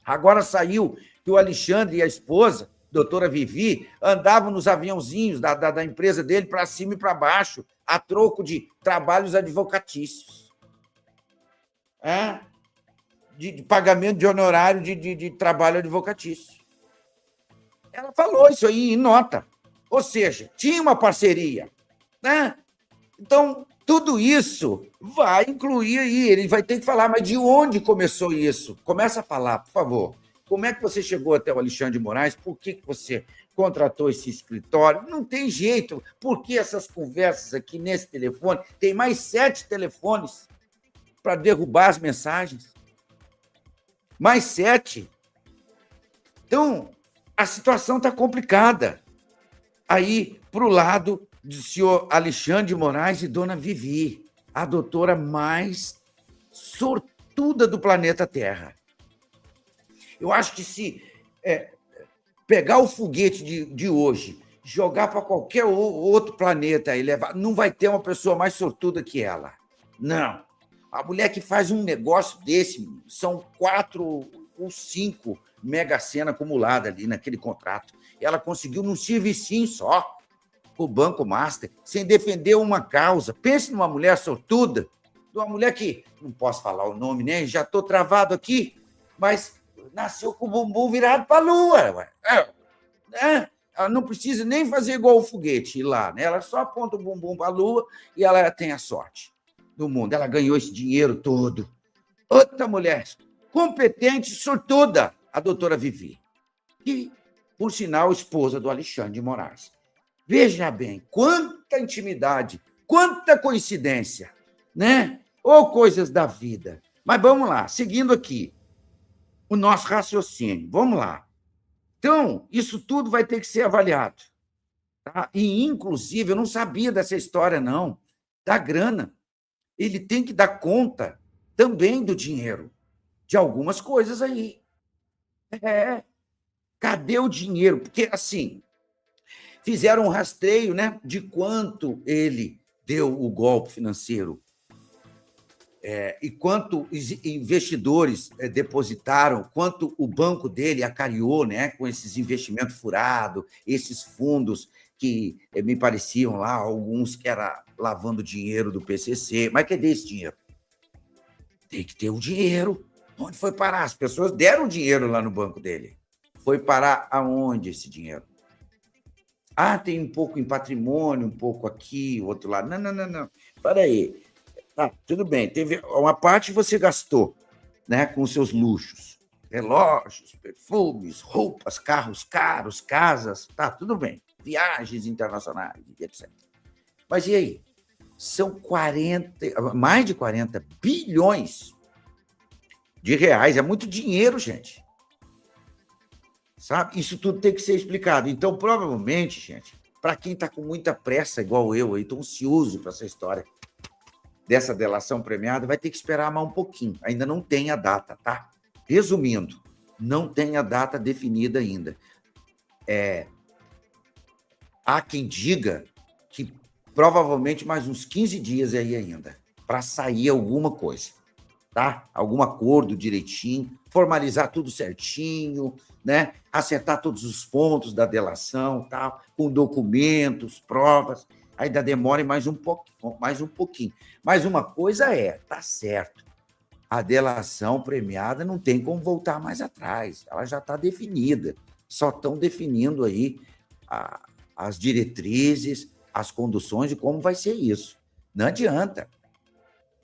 Speaker 4: Agora saiu que o Alexandre e a esposa, doutora Vivi, andavam nos aviãozinhos da empresa dele para cima e para baixo, a troco de trabalhos advocatícios. De pagamento de honorário de trabalho advocatício. Ela falou isso aí em nota. Ou seja, tinha uma parceria. Né? Então, tudo isso vai incluir aí. Ele vai ter que falar, mas de onde começou isso? Começa a falar, por favor. Como é que você chegou até o Alexandre de Moraes? Por que você contratou esse escritório? Não tem jeito. Por que essas conversas aqui nesse telefone? Tem mais 7 telefones para derrubar as mensagens. Mais 7. Então, a situação está complicada. Aí, para o lado do senhor Alexandre de Moraes e dona Vivi, a doutora mais sortuda do planeta Terra. Eu acho que se pegar o foguete de hoje, jogar para qualquer outro planeta e levar, não vai ter uma pessoa mais sortuda que ela. Não. A mulher que faz um negócio desse, são 4 ou 5 Mega Sena acumulada ali naquele contrato. Ela conseguiu num servicinho só, o Banco Master, sem defender uma causa. Pense numa mulher sortuda, uma mulher que, não posso falar o nome, né? Já estou travado aqui, mas nasceu com o bumbum virado para a lua. Ela não precisa nem fazer igual o foguete ir lá, né? Ela só aponta o bumbum para a lua e ela tem a sorte do mundo. Ela ganhou esse dinheiro todo. Outra mulher competente, sortuda, a doutora Vivi, que, por sinal, esposa do Alexandre de Moraes. Veja bem, quanta intimidade, quanta coincidência, né? Ou coisas da vida. Mas vamos lá, seguindo aqui o nosso raciocínio. Vamos lá. Então, isso tudo vai ter que ser avaliado. Tá? E, inclusive, eu não sabia dessa história, não, da grana. Ele tem que dar conta também do dinheiro, de algumas coisas aí. Cadê o dinheiro? Porque, assim, fizeram um rastreio, né, de quanto ele deu o golpe financeiro e quanto investidores depositaram, quanto o banco dele acariou, né, com esses investimentos furados, esses fundos que me pareciam lá, alguns que era lavando dinheiro do PCC. Mas cadê esse dinheiro? Tem que ter o dinheiro. Onde foi parar? As pessoas deram dinheiro lá no banco dele. Foi parar aonde esse dinheiro? Tem um pouco em patrimônio, um pouco aqui, outro lá. Não. Para aí. Tá, tudo bem. Teve uma parte você gastou, né, com os seus luxos. Relógios, perfumes, roupas, carros caros, casas. Tá, tudo bem. Viagens internacionais, etc. Mas e aí? São mais de 40 bilhões de reais. É muito dinheiro, gente. Sabe? Isso tudo tem que ser explicado. Então, provavelmente, gente, para quem está com muita pressa, igual eu, aí, estou ansioso para essa história dessa delação premiada, vai ter que esperar mais um pouquinho. Ainda não tem a data, tá? Resumindo, não tem a data definida ainda. Há quem diga que provavelmente mais uns 15 dias aí ainda, para sair alguma coisa, tá? Algum acordo direitinho, formalizar tudo certinho, né? Acertar todos os pontos da delação, tá? Com documentos, provas, ainda demora mais um pouquinho. Mas uma coisa tá certo, a delação premiada não tem como voltar mais atrás, ela já está definida, só estão definindo aí as diretrizes, as conduções de como vai ser isso. Não adianta.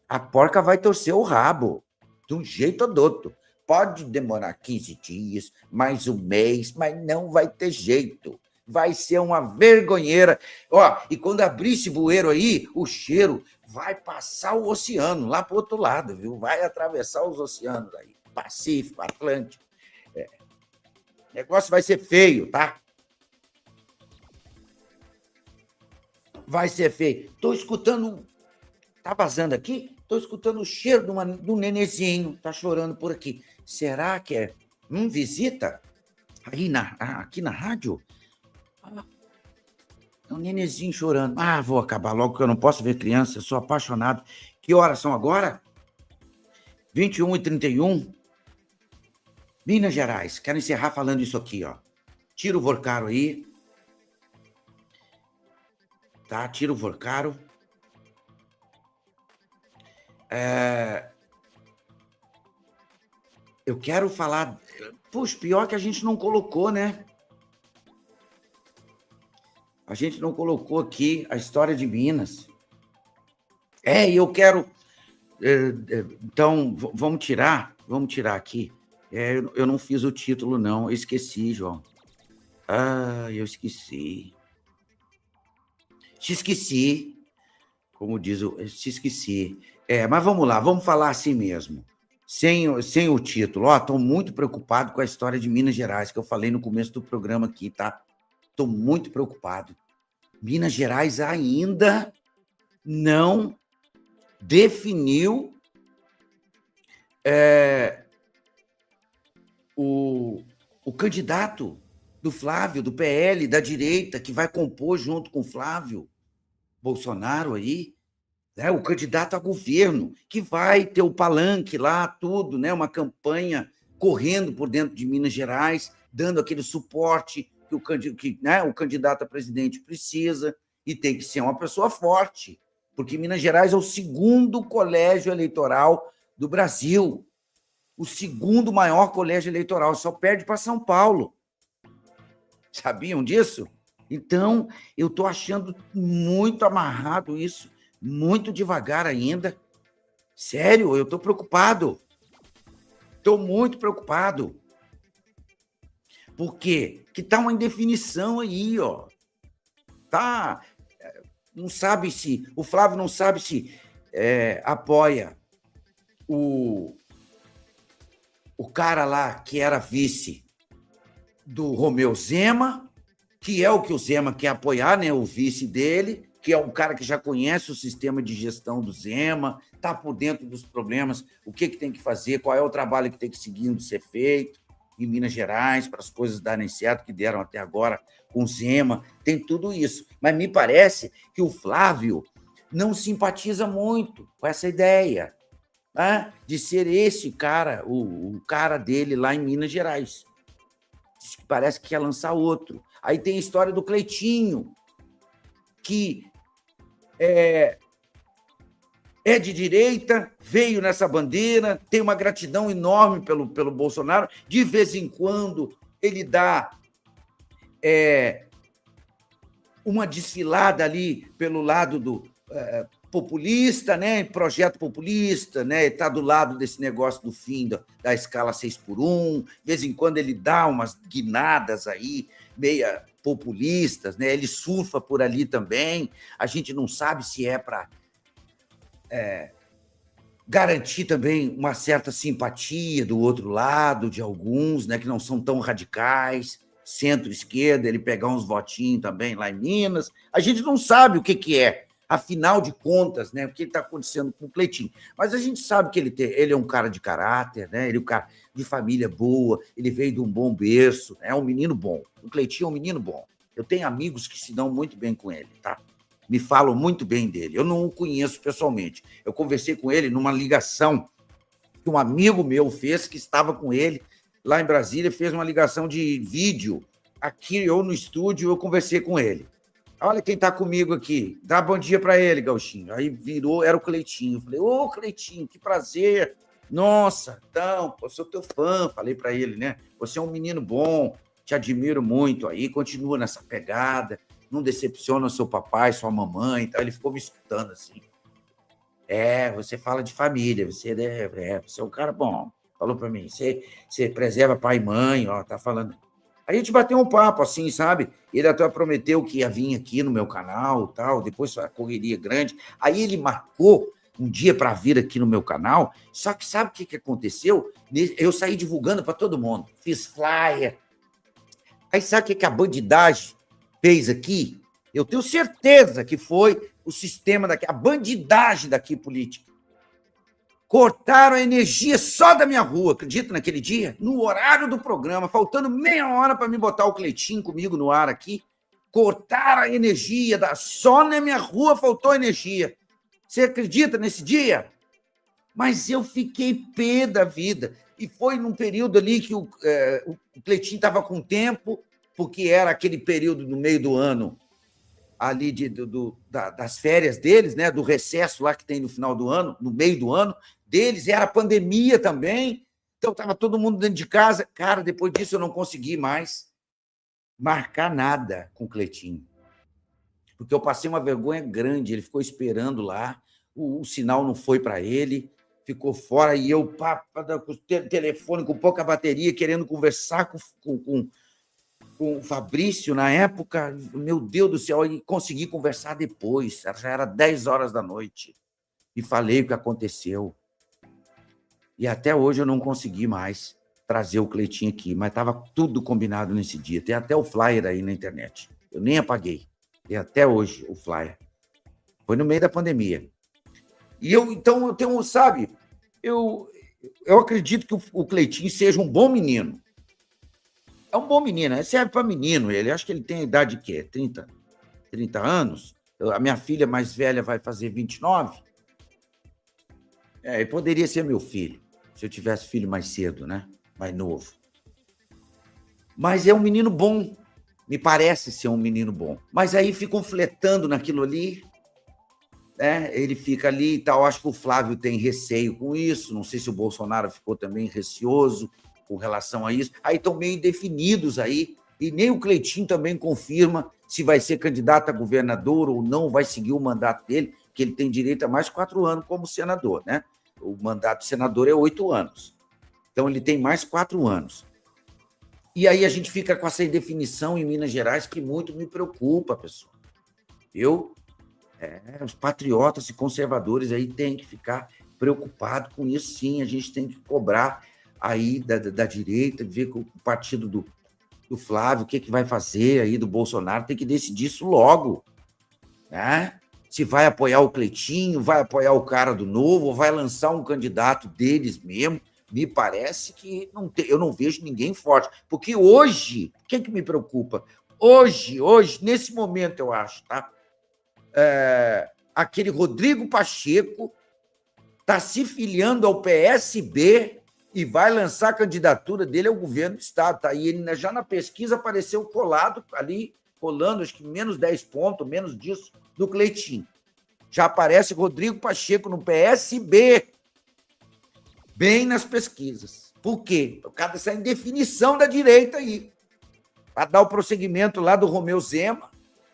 Speaker 4: A porca vai torcer o rabo, de um jeito ou do outro. Pode demorar 15 dias, mais um mês, mas não vai ter jeito. vai ser uma vergonheira. Ó, e quando abrir esse bueiro aí, o cheiro vai passar o oceano lá para o outro lado, viu? Vai atravessar os oceanos aí, Pacífico, Atlântico. O negócio vai ser feio, tá? Vai ser feio. Estou escutando... Tá vazando aqui? Estou escutando o cheiro de um nenezinho. Tá chorando por aqui. Será que é visita? Aí aqui na rádio? É um nenezinho chorando. Vou acabar logo, porque eu não posso ver criança. Eu sou apaixonado. Que horas são agora? 21h31. Minas Gerais. Quero encerrar falando isso aqui, ó. Tira o Vorcaro aí. Tá? Tira o Vorcaro. Eu quero falar... Puxa, pior que a gente não colocou, né? A gente não colocou aqui a história de Minas. E eu quero... Então, vamos tirar aqui. Eu não fiz o título, não. Eu esqueci, João. Eu esqueci. Te esqueci. Como diz te esqueci. Mas vamos lá, vamos falar assim mesmo. Sem o título. Estou muito preocupado com a história de Minas Gerais, que eu falei no começo do programa aqui, tá? Estou muito preocupado. Minas Gerais ainda não definiu o candidato do Flávio, do PL, da direita, que vai compor junto com o Flávio Bolsonaro aí, né? O candidato a governo, que vai ter o palanque lá, tudo, né? Uma campanha correndo por dentro de Minas Gerais, dando aquele suporte que né, o candidato a presidente precisa, e tem que ser uma pessoa forte, porque Minas Gerais é o segundo colégio eleitoral do Brasil, o segundo maior colégio eleitoral, só perde para São Paulo. Sabiam disso? Então, eu estou achando muito amarrado isso, muito devagar ainda. Sério, eu estou preocupado. Estou muito preocupado. Por quê? Porque está uma indefinição aí, ó. Tá... Não sabe se... O Flávio não sabe se apoia o cara lá que era vice do Romeu Zema, que é o que o Zema quer apoiar, né? O vice dele, que é um cara que já conhece o sistema de gestão do Zema, está por dentro dos problemas, o que tem que fazer, qual é o trabalho que tem que seguir ser feito em Minas Gerais, para as coisas darem certo, que deram até agora com o Zema, tem tudo isso. Mas me parece que o Flávio não simpatiza muito com essa ideia, né, de ser esse cara, o cara dele lá em Minas Gerais. Diz que parece que quer lançar outro. Aí tem a história do Cleitinho, que é de direita, veio nessa bandeira, tem uma gratidão enorme pelo Bolsonaro. De vez em quando, ele dá uma desfilada ali pelo lado do populista, né? Projeto populista, né? Está do lado desse negócio do fim da escala 6x1. De vez em quando, ele dá umas guinadas aí, meia populistas, né? Ele surfa por ali também. A gente não sabe se é para garantir também uma certa simpatia do outro lado, de alguns, né, que não são tão radicais, centro-esquerda, ele pegar uns votinhos também lá em Minas. A gente não sabe o que é, afinal de contas, né, o que está acontecendo com o Cleitinho. Mas a gente sabe que ele é um cara de caráter, né, ele é um cara de família boa, ele veio de um bom berço, é um menino bom. O Cleitinho é um menino bom. Eu tenho amigos que se dão muito bem com ele, tá? Me falam muito bem dele. Eu não o conheço pessoalmente. Eu conversei com ele numa ligação que um amigo meu fez, que estava com ele lá em Brasília, fez uma ligação de vídeo. Aqui, eu no estúdio, eu conversei com ele. Olha quem está comigo aqui. Dá bom dia para ele, Gauchinho. Aí virou, era o Cleitinho. Eu falei, ô, Cleitinho, que prazer. Nossa, então, eu sou teu fã. Falei para ele, né? Você é um menino bom, te admiro muito aí, continua nessa pegada. Não decepciona o seu papai, sua mamãe, então ele ficou me escutando assim. Você fala de família, você é um cara bom. Falou para mim, você preserva pai e mãe, ó, tá falando. A gente bateu um papo, assim, sabe? Ele até prometeu que ia vir aqui no meu canal, tal, depois a correria grande. Aí ele marcou um dia para vir aqui no meu canal, só que sabe o que aconteceu? Eu saí divulgando para todo mundo, fiz flyer. Aí sabe o que a bandidagem fez aqui? Eu tenho certeza que foi o sistema daqui, a bandidagem daqui política. Cortaram a energia só da minha rua, acredita, naquele dia? No horário do programa, faltando meia hora para me botar o Cleitinho comigo no ar aqui. Cortaram a energia, só na minha rua faltou energia. Você acredita nesse dia? Mas eu fiquei pé da vida. E foi num período ali que o Cleitinho estava com tempo, porque era aquele período no meio do ano, ali das férias deles, né, do recesso lá que tem no final do ano, no meio do ano, deles, era pandemia também, então estava todo mundo dentro de casa. Cara, depois disso eu não consegui mais marcar nada com o Cleitinho, porque eu passei uma vergonha grande, ele ficou esperando lá, o sinal não foi para ele, ficou fora, e eu, com o telefone com pouca bateria, querendo conversar com o Fabrício na época, meu Deus do céu, e consegui conversar depois, já era 10 horas da noite, e falei o que aconteceu. E até hoje eu não consegui mais trazer o Cleitinho aqui, mas estava tudo combinado nesse dia. Tem até o flyer aí na internet. Eu nem apaguei. Tem até hoje o flyer. Foi no meio da pandemia. E então, eu tenho, sabe, eu acredito que o Cleitinho seja um bom menino. É um bom menino, serve para menino ele. Acho que ele tem a idade de quê? 30 anos? A minha filha mais velha vai fazer 29. Ele poderia ser meu filho, se eu tivesse filho mais cedo, né? Mais novo. Mas é um menino bom, me parece ser um menino bom. Mas aí ficam fletando naquilo ali, né? Ele fica ali e tal. Acho que o Flávio tem receio com isso, não sei se o Bolsonaro ficou também receoso com relação a isso. Aí estão meio indefinidos aí, e nem o Cleitinho também confirma se vai ser candidato a governador ou não, vai seguir o mandato dele, que ele tem direito a mais 4 anos como senador, né? O mandato de senador é 8 anos. Então, ele tem mais 4 anos. E aí a gente fica com essa indefinição em Minas Gerais, que muito me preocupa, pessoal. Os patriotas e conservadores aí têm que ficar preocupados com isso, sim. A gente tem que cobrar aí da direita, ver com o partido do Flávio, o que vai fazer aí do Bolsonaro, tem que decidir isso logo, né? Se vai apoiar o Cleitinho, vai apoiar o cara do Novo, ou vai lançar um candidato deles mesmo. Me parece que eu não vejo ninguém forte. Porque hoje, o que me preocupa? Hoje, nesse momento, eu acho, tá? Aquele Rodrigo Pacheco está se filiando ao PSB e vai lançar a candidatura dele ao governo do Estado. Tá? E ele já na pesquisa apareceu colado ali, colando, acho que menos 10 pontos, menos disso, do Cleitinho. Já aparece Rodrigo Pacheco no PSB, bem nas pesquisas. Por quê? Por causa dessa indefinição da direita aí. Para dar o prosseguimento lá do Romeu Zema,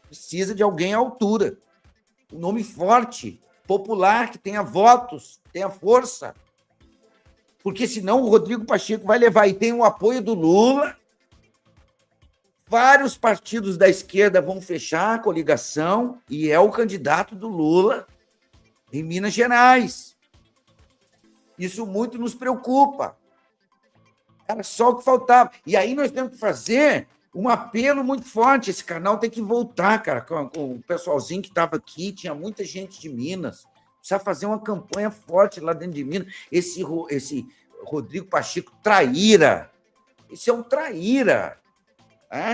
Speaker 4: precisa de alguém à altura. Um nome forte, popular, que tenha votos, tenha força. Porque senão o Rodrigo Pacheco vai levar, e tem o apoio do Lula. Vários partidos da esquerda vão fechar a coligação e é o candidato do Lula em Minas Gerais. Isso muito nos preocupa. Era só o que faltava. E aí nós temos que fazer um apelo muito forte. Esse canal tem que voltar, cara, com o pessoalzinho que estava aqui, tinha muita gente de Minas. Precisa fazer uma campanha forte lá dentro de Minas. Esse Rodrigo Pacheco traíra. Esse é um traíra.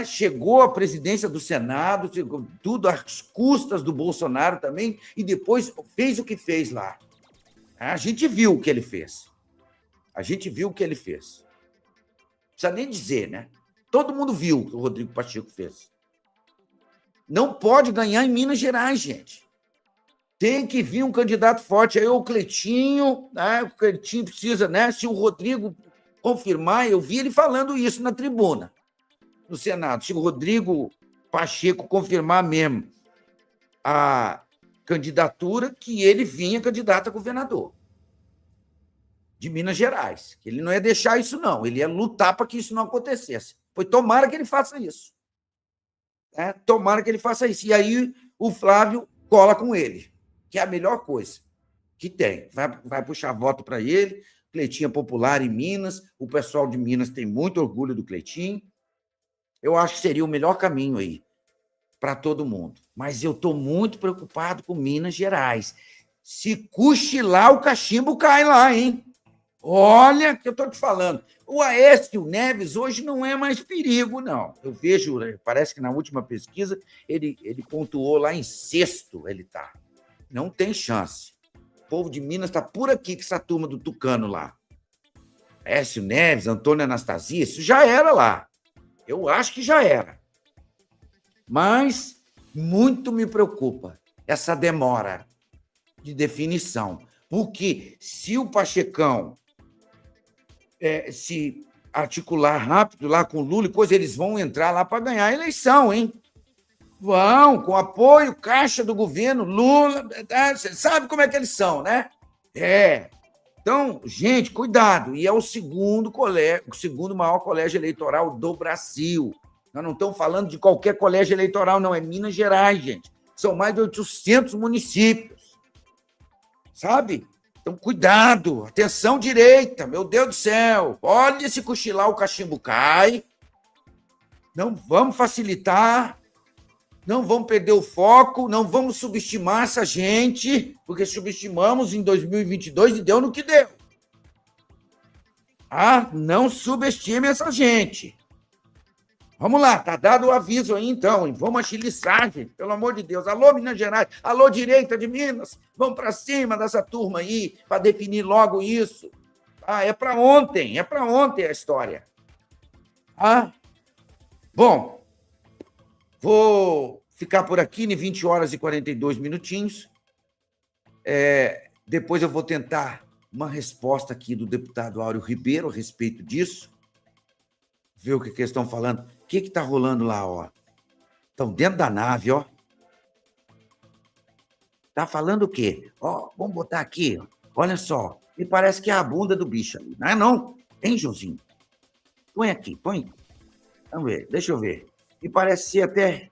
Speaker 4: Chegou à presidência do Senado, tudo às custas do Bolsonaro também, e depois fez o que fez lá. A gente viu o que ele fez. Não precisa nem dizer, né? Todo mundo viu o que o Rodrigo Pacheco fez. Não pode ganhar em Minas Gerais, gente. Tem que vir um candidato forte. Aí o Cleitinho, né? O Cleitinho precisa, né? Se o Rodrigo confirmar, eu vi ele falando isso na tribuna, no Senado. Se o Rodrigo Pacheco confirmar mesmo a candidatura, que ele vinha candidato a governador de Minas Gerais. Ele não ia deixar isso, não. Ele ia lutar para que isso não acontecesse. Pois tomara que ele faça isso. Tomara que ele faça isso. E aí o Flávio cola com ele, que é a melhor coisa que tem. Vai puxar voto para ele. Cleitinho é popular em Minas. O pessoal de Minas tem muito orgulho do Cleitinho. Eu acho que seria o melhor caminho aí para todo mundo. Mas eu estou muito preocupado com Minas Gerais. Se cochilar, o cachimbo cai lá, hein? Olha, que eu estou te falando. O Aécio Neves hoje não é mais perigo, não. Eu vejo, parece que na última pesquisa, ele pontuou lá em 6º, ele está. Não tem chance. O povo de Minas está por aqui com essa turma do Tucano lá. Aécio Neves, Antônio Anastasia, isso já era lá. Eu acho que já era. Mas muito me preocupa essa demora de definição. Porque se o Pachecão se articular rápido lá com o Lula e coisa, eles vão entrar lá para ganhar a eleição, hein? Vão, com apoio, caixa do governo, Lula, você sabe como é que eles são, né? Então, gente, cuidado. E é o segundo maior colégio eleitoral do Brasil. Nós não estamos falando de qualquer colégio eleitoral, não. É Minas Gerais, gente. São mais de 800 municípios. Sabe? Então, cuidado. Atenção direita. Meu Deus do céu. Olha, se cochilar, o cachimbo cai. Não vamos facilitar. Não vamos perder o foco. Não vamos subestimar essa gente, porque subestimamos em 2022 e deu no que deu. Não subestime essa gente. Vamos lá, tá dado o aviso aí, então. Vamos agilizar, gente, pelo amor de Deus. Alô, Minas Gerais. Alô, direita de Minas. Vamos para cima dessa turma aí, para definir logo isso. É para ontem a história. Bom, vou ficar por aqui em 20 horas e 42 minutinhos. Depois eu vou tentar uma resposta aqui do deputado Áureo Ribeiro a respeito disso. Ver o que eles estão falando. O que está rolando lá, ó? Estão dentro da nave, ó. Tá falando o quê? Ó, vamos botar aqui, ó. Olha só. Me parece que é a bunda do bicho ali. Não é, não? Hein, Joãozinho? Põe aqui, põe. Vamos ver, deixa eu ver. Me parece ser até...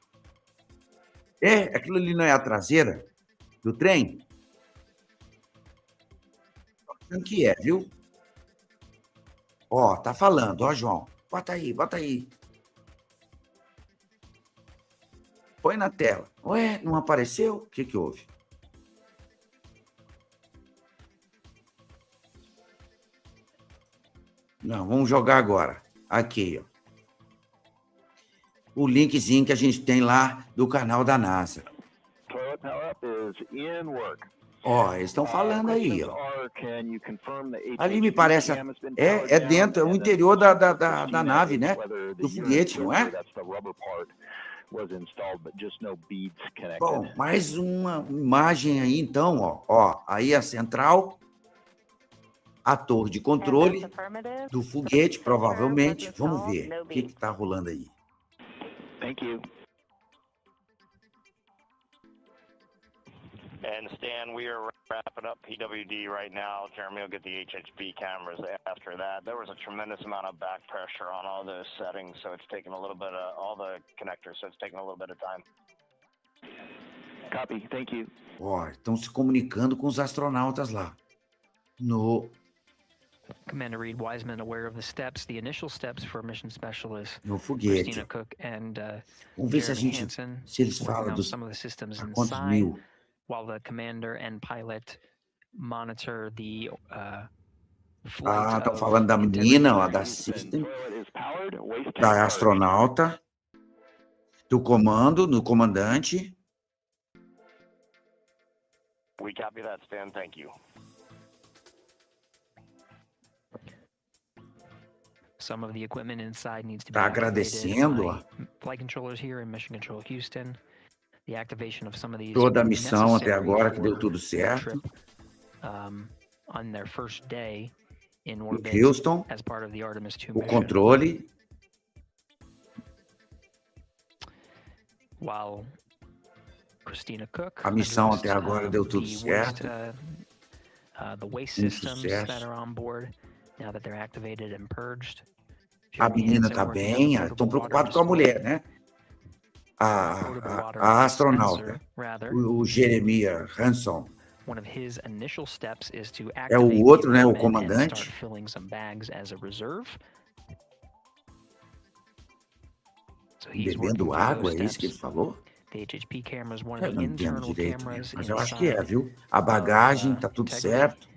Speaker 4: aquilo ali não é a traseira do trem? Tô achando que é, viu? Ó, tá falando, ó, João. Bota aí, bota aí. Põe na tela. Ué, não apareceu? O que houve? Não, vamos jogar agora. Aqui, ó. O linkzinho que a gente tem lá do canal da NASA. Ó, eles estão falando aí, ó. Ali me parece... É dentro, é o interior da nave, né? Do foguete, não é? Bom, mais uma imagem aí, então, ó. Aí a central, a torre de controle do foguete, provavelmente. Vamos ver o que está rolando aí.
Speaker 5: Thank you. And Stan, we are wrapping up PWD right now. Jeremy will get the HHB cameras after that. There was a tremendous amount of back pressure on all those settings, so it's taken a little bit of all the connectors, so it's taken a little bit of time. Copy, thank you.
Speaker 4: Ó, estão se comunicando com os astronautas lá.
Speaker 6: Commander Reed Wiseman aware of the steps, the initial steps for mission specialist
Speaker 4: no foguete.
Speaker 6: Christina Cook and
Speaker 4: vamos ver se eles falam dos quantos mil.
Speaker 6: While the commander and pilot monitor the
Speaker 4: estão falando da menina, ó, da system, da astronauta, do comando, do comandante.
Speaker 5: We copy that, Stan. Thank you.
Speaker 6: Some of the equipment inside needs to be
Speaker 4: agradecendo, ó.
Speaker 6: Flight controllers here in Mission Control Houston. The activation of some of these
Speaker 4: toda a missão até agora que deu tudo certo.
Speaker 6: On their first day in orbit
Speaker 4: Houston,
Speaker 6: as part of the Artemis 2
Speaker 4: o controle.
Speaker 6: While Christina Cook,
Speaker 4: a missão até agora deu tudo certo.
Speaker 6: The waste systems that are on board now that they're activated and purged
Speaker 4: A menina tá bem, estão preocupados com a mulher, né? A astronauta, o Jeremiah Hanson.
Speaker 6: One of his initial steps is to
Speaker 4: É o
Speaker 6: activate
Speaker 4: outro,
Speaker 6: the
Speaker 4: né? O
Speaker 6: equipment and
Speaker 4: comandante.
Speaker 6: start filling some bags as a reserve. So he's working
Speaker 4: Bebendo
Speaker 6: through
Speaker 4: água,
Speaker 6: those
Speaker 4: é isso que ele
Speaker 6: steps.
Speaker 4: falou?
Speaker 6: The HHP camera is one
Speaker 4: Eu
Speaker 6: of
Speaker 4: não
Speaker 6: the
Speaker 4: entendo
Speaker 6: internal
Speaker 4: direito, né?
Speaker 6: cameras
Speaker 4: Mas eu acho que é,
Speaker 6: inside
Speaker 4: viu? A bagagem
Speaker 6: of,
Speaker 4: tá tudo
Speaker 6: integrity.
Speaker 4: certo.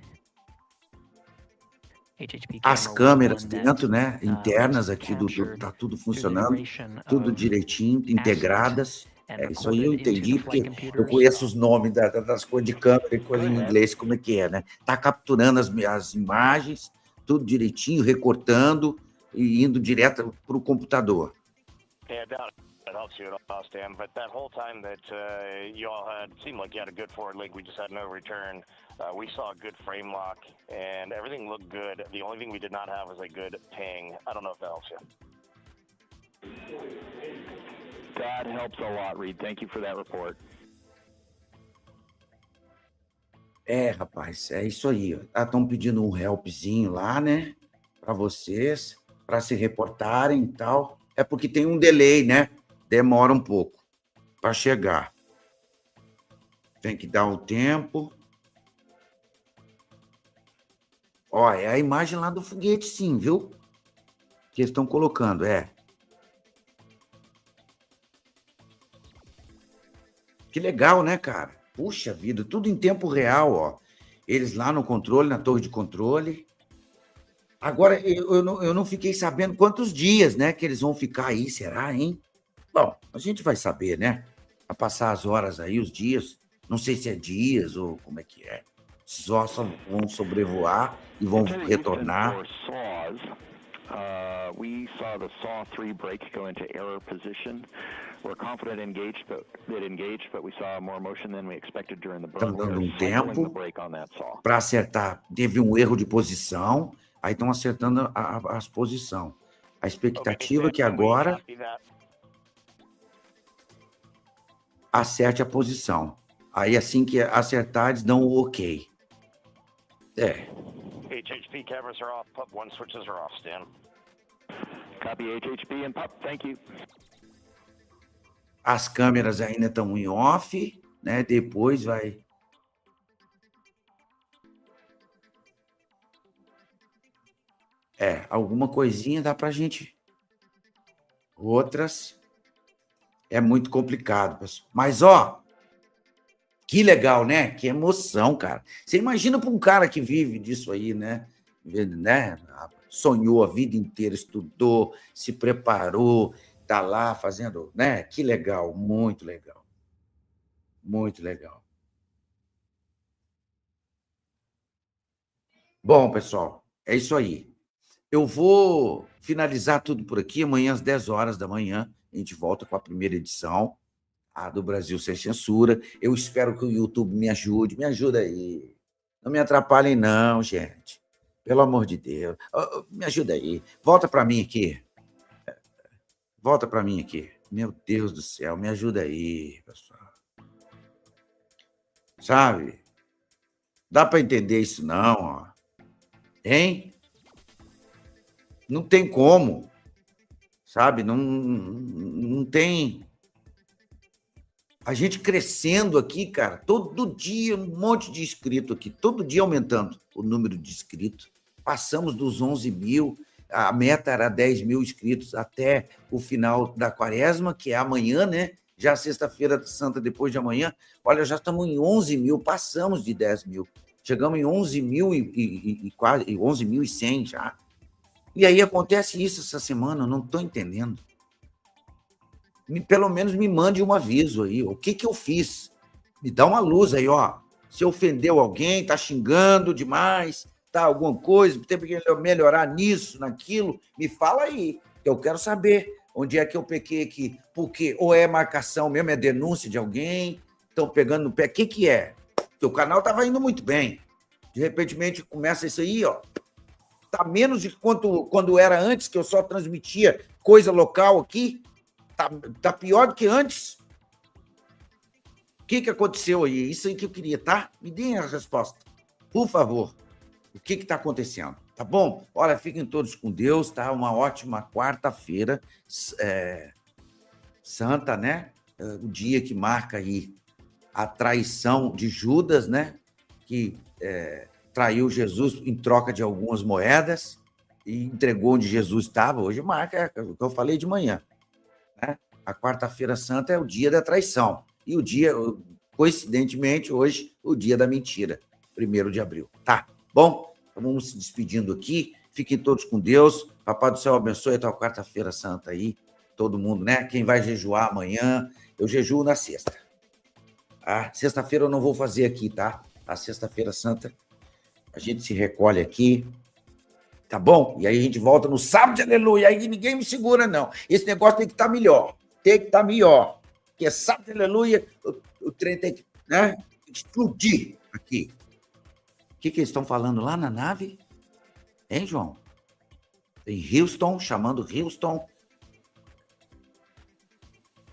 Speaker 6: HHP
Speaker 4: As
Speaker 6: camera was
Speaker 4: câmeras
Speaker 6: one that,
Speaker 4: dentro, né? Internas
Speaker 6: was
Speaker 4: aqui
Speaker 6: captured
Speaker 4: tá tudo
Speaker 6: through the
Speaker 4: funcionando,
Speaker 6: duration
Speaker 4: tudo
Speaker 6: of
Speaker 4: direitinho,
Speaker 6: ascent
Speaker 4: integradas.
Speaker 6: and
Speaker 4: É, isso aí eu
Speaker 6: recorded into
Speaker 4: entendi,
Speaker 6: the
Speaker 4: porque
Speaker 6: flight
Speaker 4: eu
Speaker 6: computers.
Speaker 4: conheço os nomes das coisas de câmera e coisa em inglês, como é que é, né? Tá capturando as imagens, tudo direitinho, recortando e indo direto para o computador.
Speaker 5: Yeah, I doubt it helps you at all, Stan, but that whole time that you all had, seemed like you had a good forward link, we just had no return. We saw a good frame lock, and everything looked good. The only thing we did not have was a good ping. I don't know if that helps you.
Speaker 11: That helps a lot, Reed. Thank you for that report.
Speaker 4: É, rapaz, é isso aí. Estão pedindo um helpzinho lá, né? Para vocês, para se reportarem e tal. É porque tem um delay, né? Demora um pouco para chegar. Tem que dar o tempo. Ó, é a imagem lá do foguete, sim, viu? Que eles estão colocando, é. Que legal, né, cara? Puxa vida, tudo em tempo real, ó. Eles lá no controle, na torre de controle. Agora, eu não fiquei sabendo quantos dias, né, que eles vão ficar aí, será, hein? Bom, a gente vai saber, né? A passar as horas aí, os dias. Não sei se é dias ou como é que é. Só vão sobrevoar e vão retornar.
Speaker 11: We saw the SAW 3 brake go into error position. We're confident it engaged, but we saw more motion than we expected during the burn.
Speaker 4: Estão dando um tempo
Speaker 11: On that SAW.
Speaker 4: para acertar. Teve um erro de posição, aí estão acertando as posições. A expectativa é que agora acerte a posição. Aí, assim que acertar, eles dão o ok. É.
Speaker 5: HHP cameras are off, PUP 1 switches are off, Stan.
Speaker 11: Copy HHP and PUP, thank you.
Speaker 4: As câmeras ainda estão em off, né? Depois vai... É, alguma coisinha dá pra gente. Outras é muito complicado, pessoal. Mas, ó, que legal, né? Que emoção, cara. Você imagina para um cara que vive disso aí, né? Sonhou a vida inteira, estudou, se preparou, tá lá fazendo, né? Que legal, muito legal. Muito legal. Bom, pessoal, é isso aí. Eu vou finalizar tudo por aqui. Amanhã, às 10 horas da manhã, a gente volta com a primeira edição, a do Brasil Sem Censura. Eu espero que o YouTube me ajude. Me ajuda aí. Não me atrapalhem, não, gente. Pelo amor de Deus. Me ajuda aí. Volta para mim aqui. Volta para mim aqui. Meu Deus do céu, me ajuda aí, pessoal. Sabe? Dá para entender isso, não, ó. Hein? Não tem como. Sabe? Não tem... A gente crescendo aqui, cara, todo dia um monte de inscrito aqui, todo dia aumentando o número de inscritos. Passamos dos 11 mil, a meta era 10 mil inscritos até o final da quaresma, que é amanhã, né? Já sexta-feira santa, depois de amanhã. Olha, já estamos em 11 mil, passamos de 10 mil. Chegamos em 11 mil e quase 11.100 já. E aí acontece isso essa semana, eu não estou entendendo. Pelo menos me mande um aviso aí. O que eu fiz? Me dá uma luz aí, ó. Se ofendeu alguém, tá xingando demais, tá alguma coisa, tem que melhorar nisso, naquilo, me fala aí. Eu quero saber onde é que eu pequei aqui. Porque ou é marcação mesmo, é denúncia de alguém, estão pegando no pé. O que é? Porque o canal estava indo muito bem. De repente começa isso aí, ó. Tá menos de quando era antes, que eu só transmitia coisa local aqui. Tá pior do que antes. O que aconteceu aí? Isso aí que eu queria, tá? Me deem a resposta. Por favor. O que está acontecendo? Tá bom? Olha, fiquem todos com Deus, tá? Uma ótima quarta-feira santa, né? O dia que marca aí a traição de Judas, né? Que traiu Jesus em troca de algumas moedas e entregou onde Jesus estava. Hoje marca o que eu falei de manhã, né? A quarta-feira santa é o dia da traição. E o dia, coincidentemente, hoje, o dia da mentira, 1º de abril. Tá bom? Então vamos se despedindo aqui. Fiquem todos com Deus. Papai do céu abençoe a tua quarta-feira santa aí. Todo mundo, né? Quem vai jejuar amanhã, eu jejuo na sexta. Sexta-feira eu não vou fazer aqui, tá? A sexta-feira santa, a gente se recolhe aqui, tá bom? E aí a gente volta no sábado, aleluia. Aí ninguém me segura, não. Esse negócio tem que estar melhor. Tem que estar melhor. Porque é sábado, aleluia, o trem tem que, né, explodir aqui. O que eles estão falando lá na nave? Hein, João? Em Houston, chamando Houston.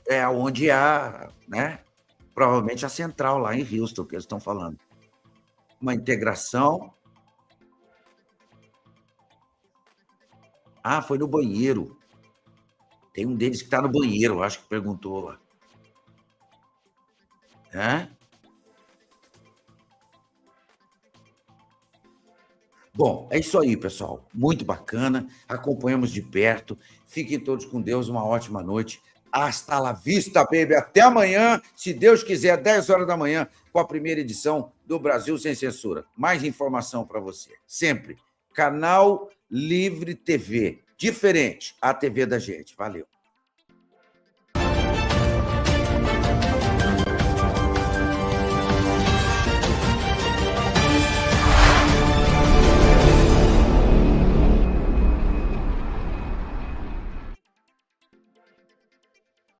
Speaker 4: É onde há, né? Provavelmente a central lá em Houston, que eles estão falando. Uma integração. Foi no banheiro. Tem um deles que está no banheiro, acho que perguntou lá. Bom, é isso aí, pessoal. Muito bacana. Acompanhamos de perto. Fiquem todos com Deus. Uma ótima noite. Hasta la vista, baby. Até amanhã, se Deus quiser, 10 horas da manhã, com a primeira edição do Brasil Sem Censura. Mais informação para você. Sempre. Canal Livre TV. Diferente. A TV da gente. Valeu.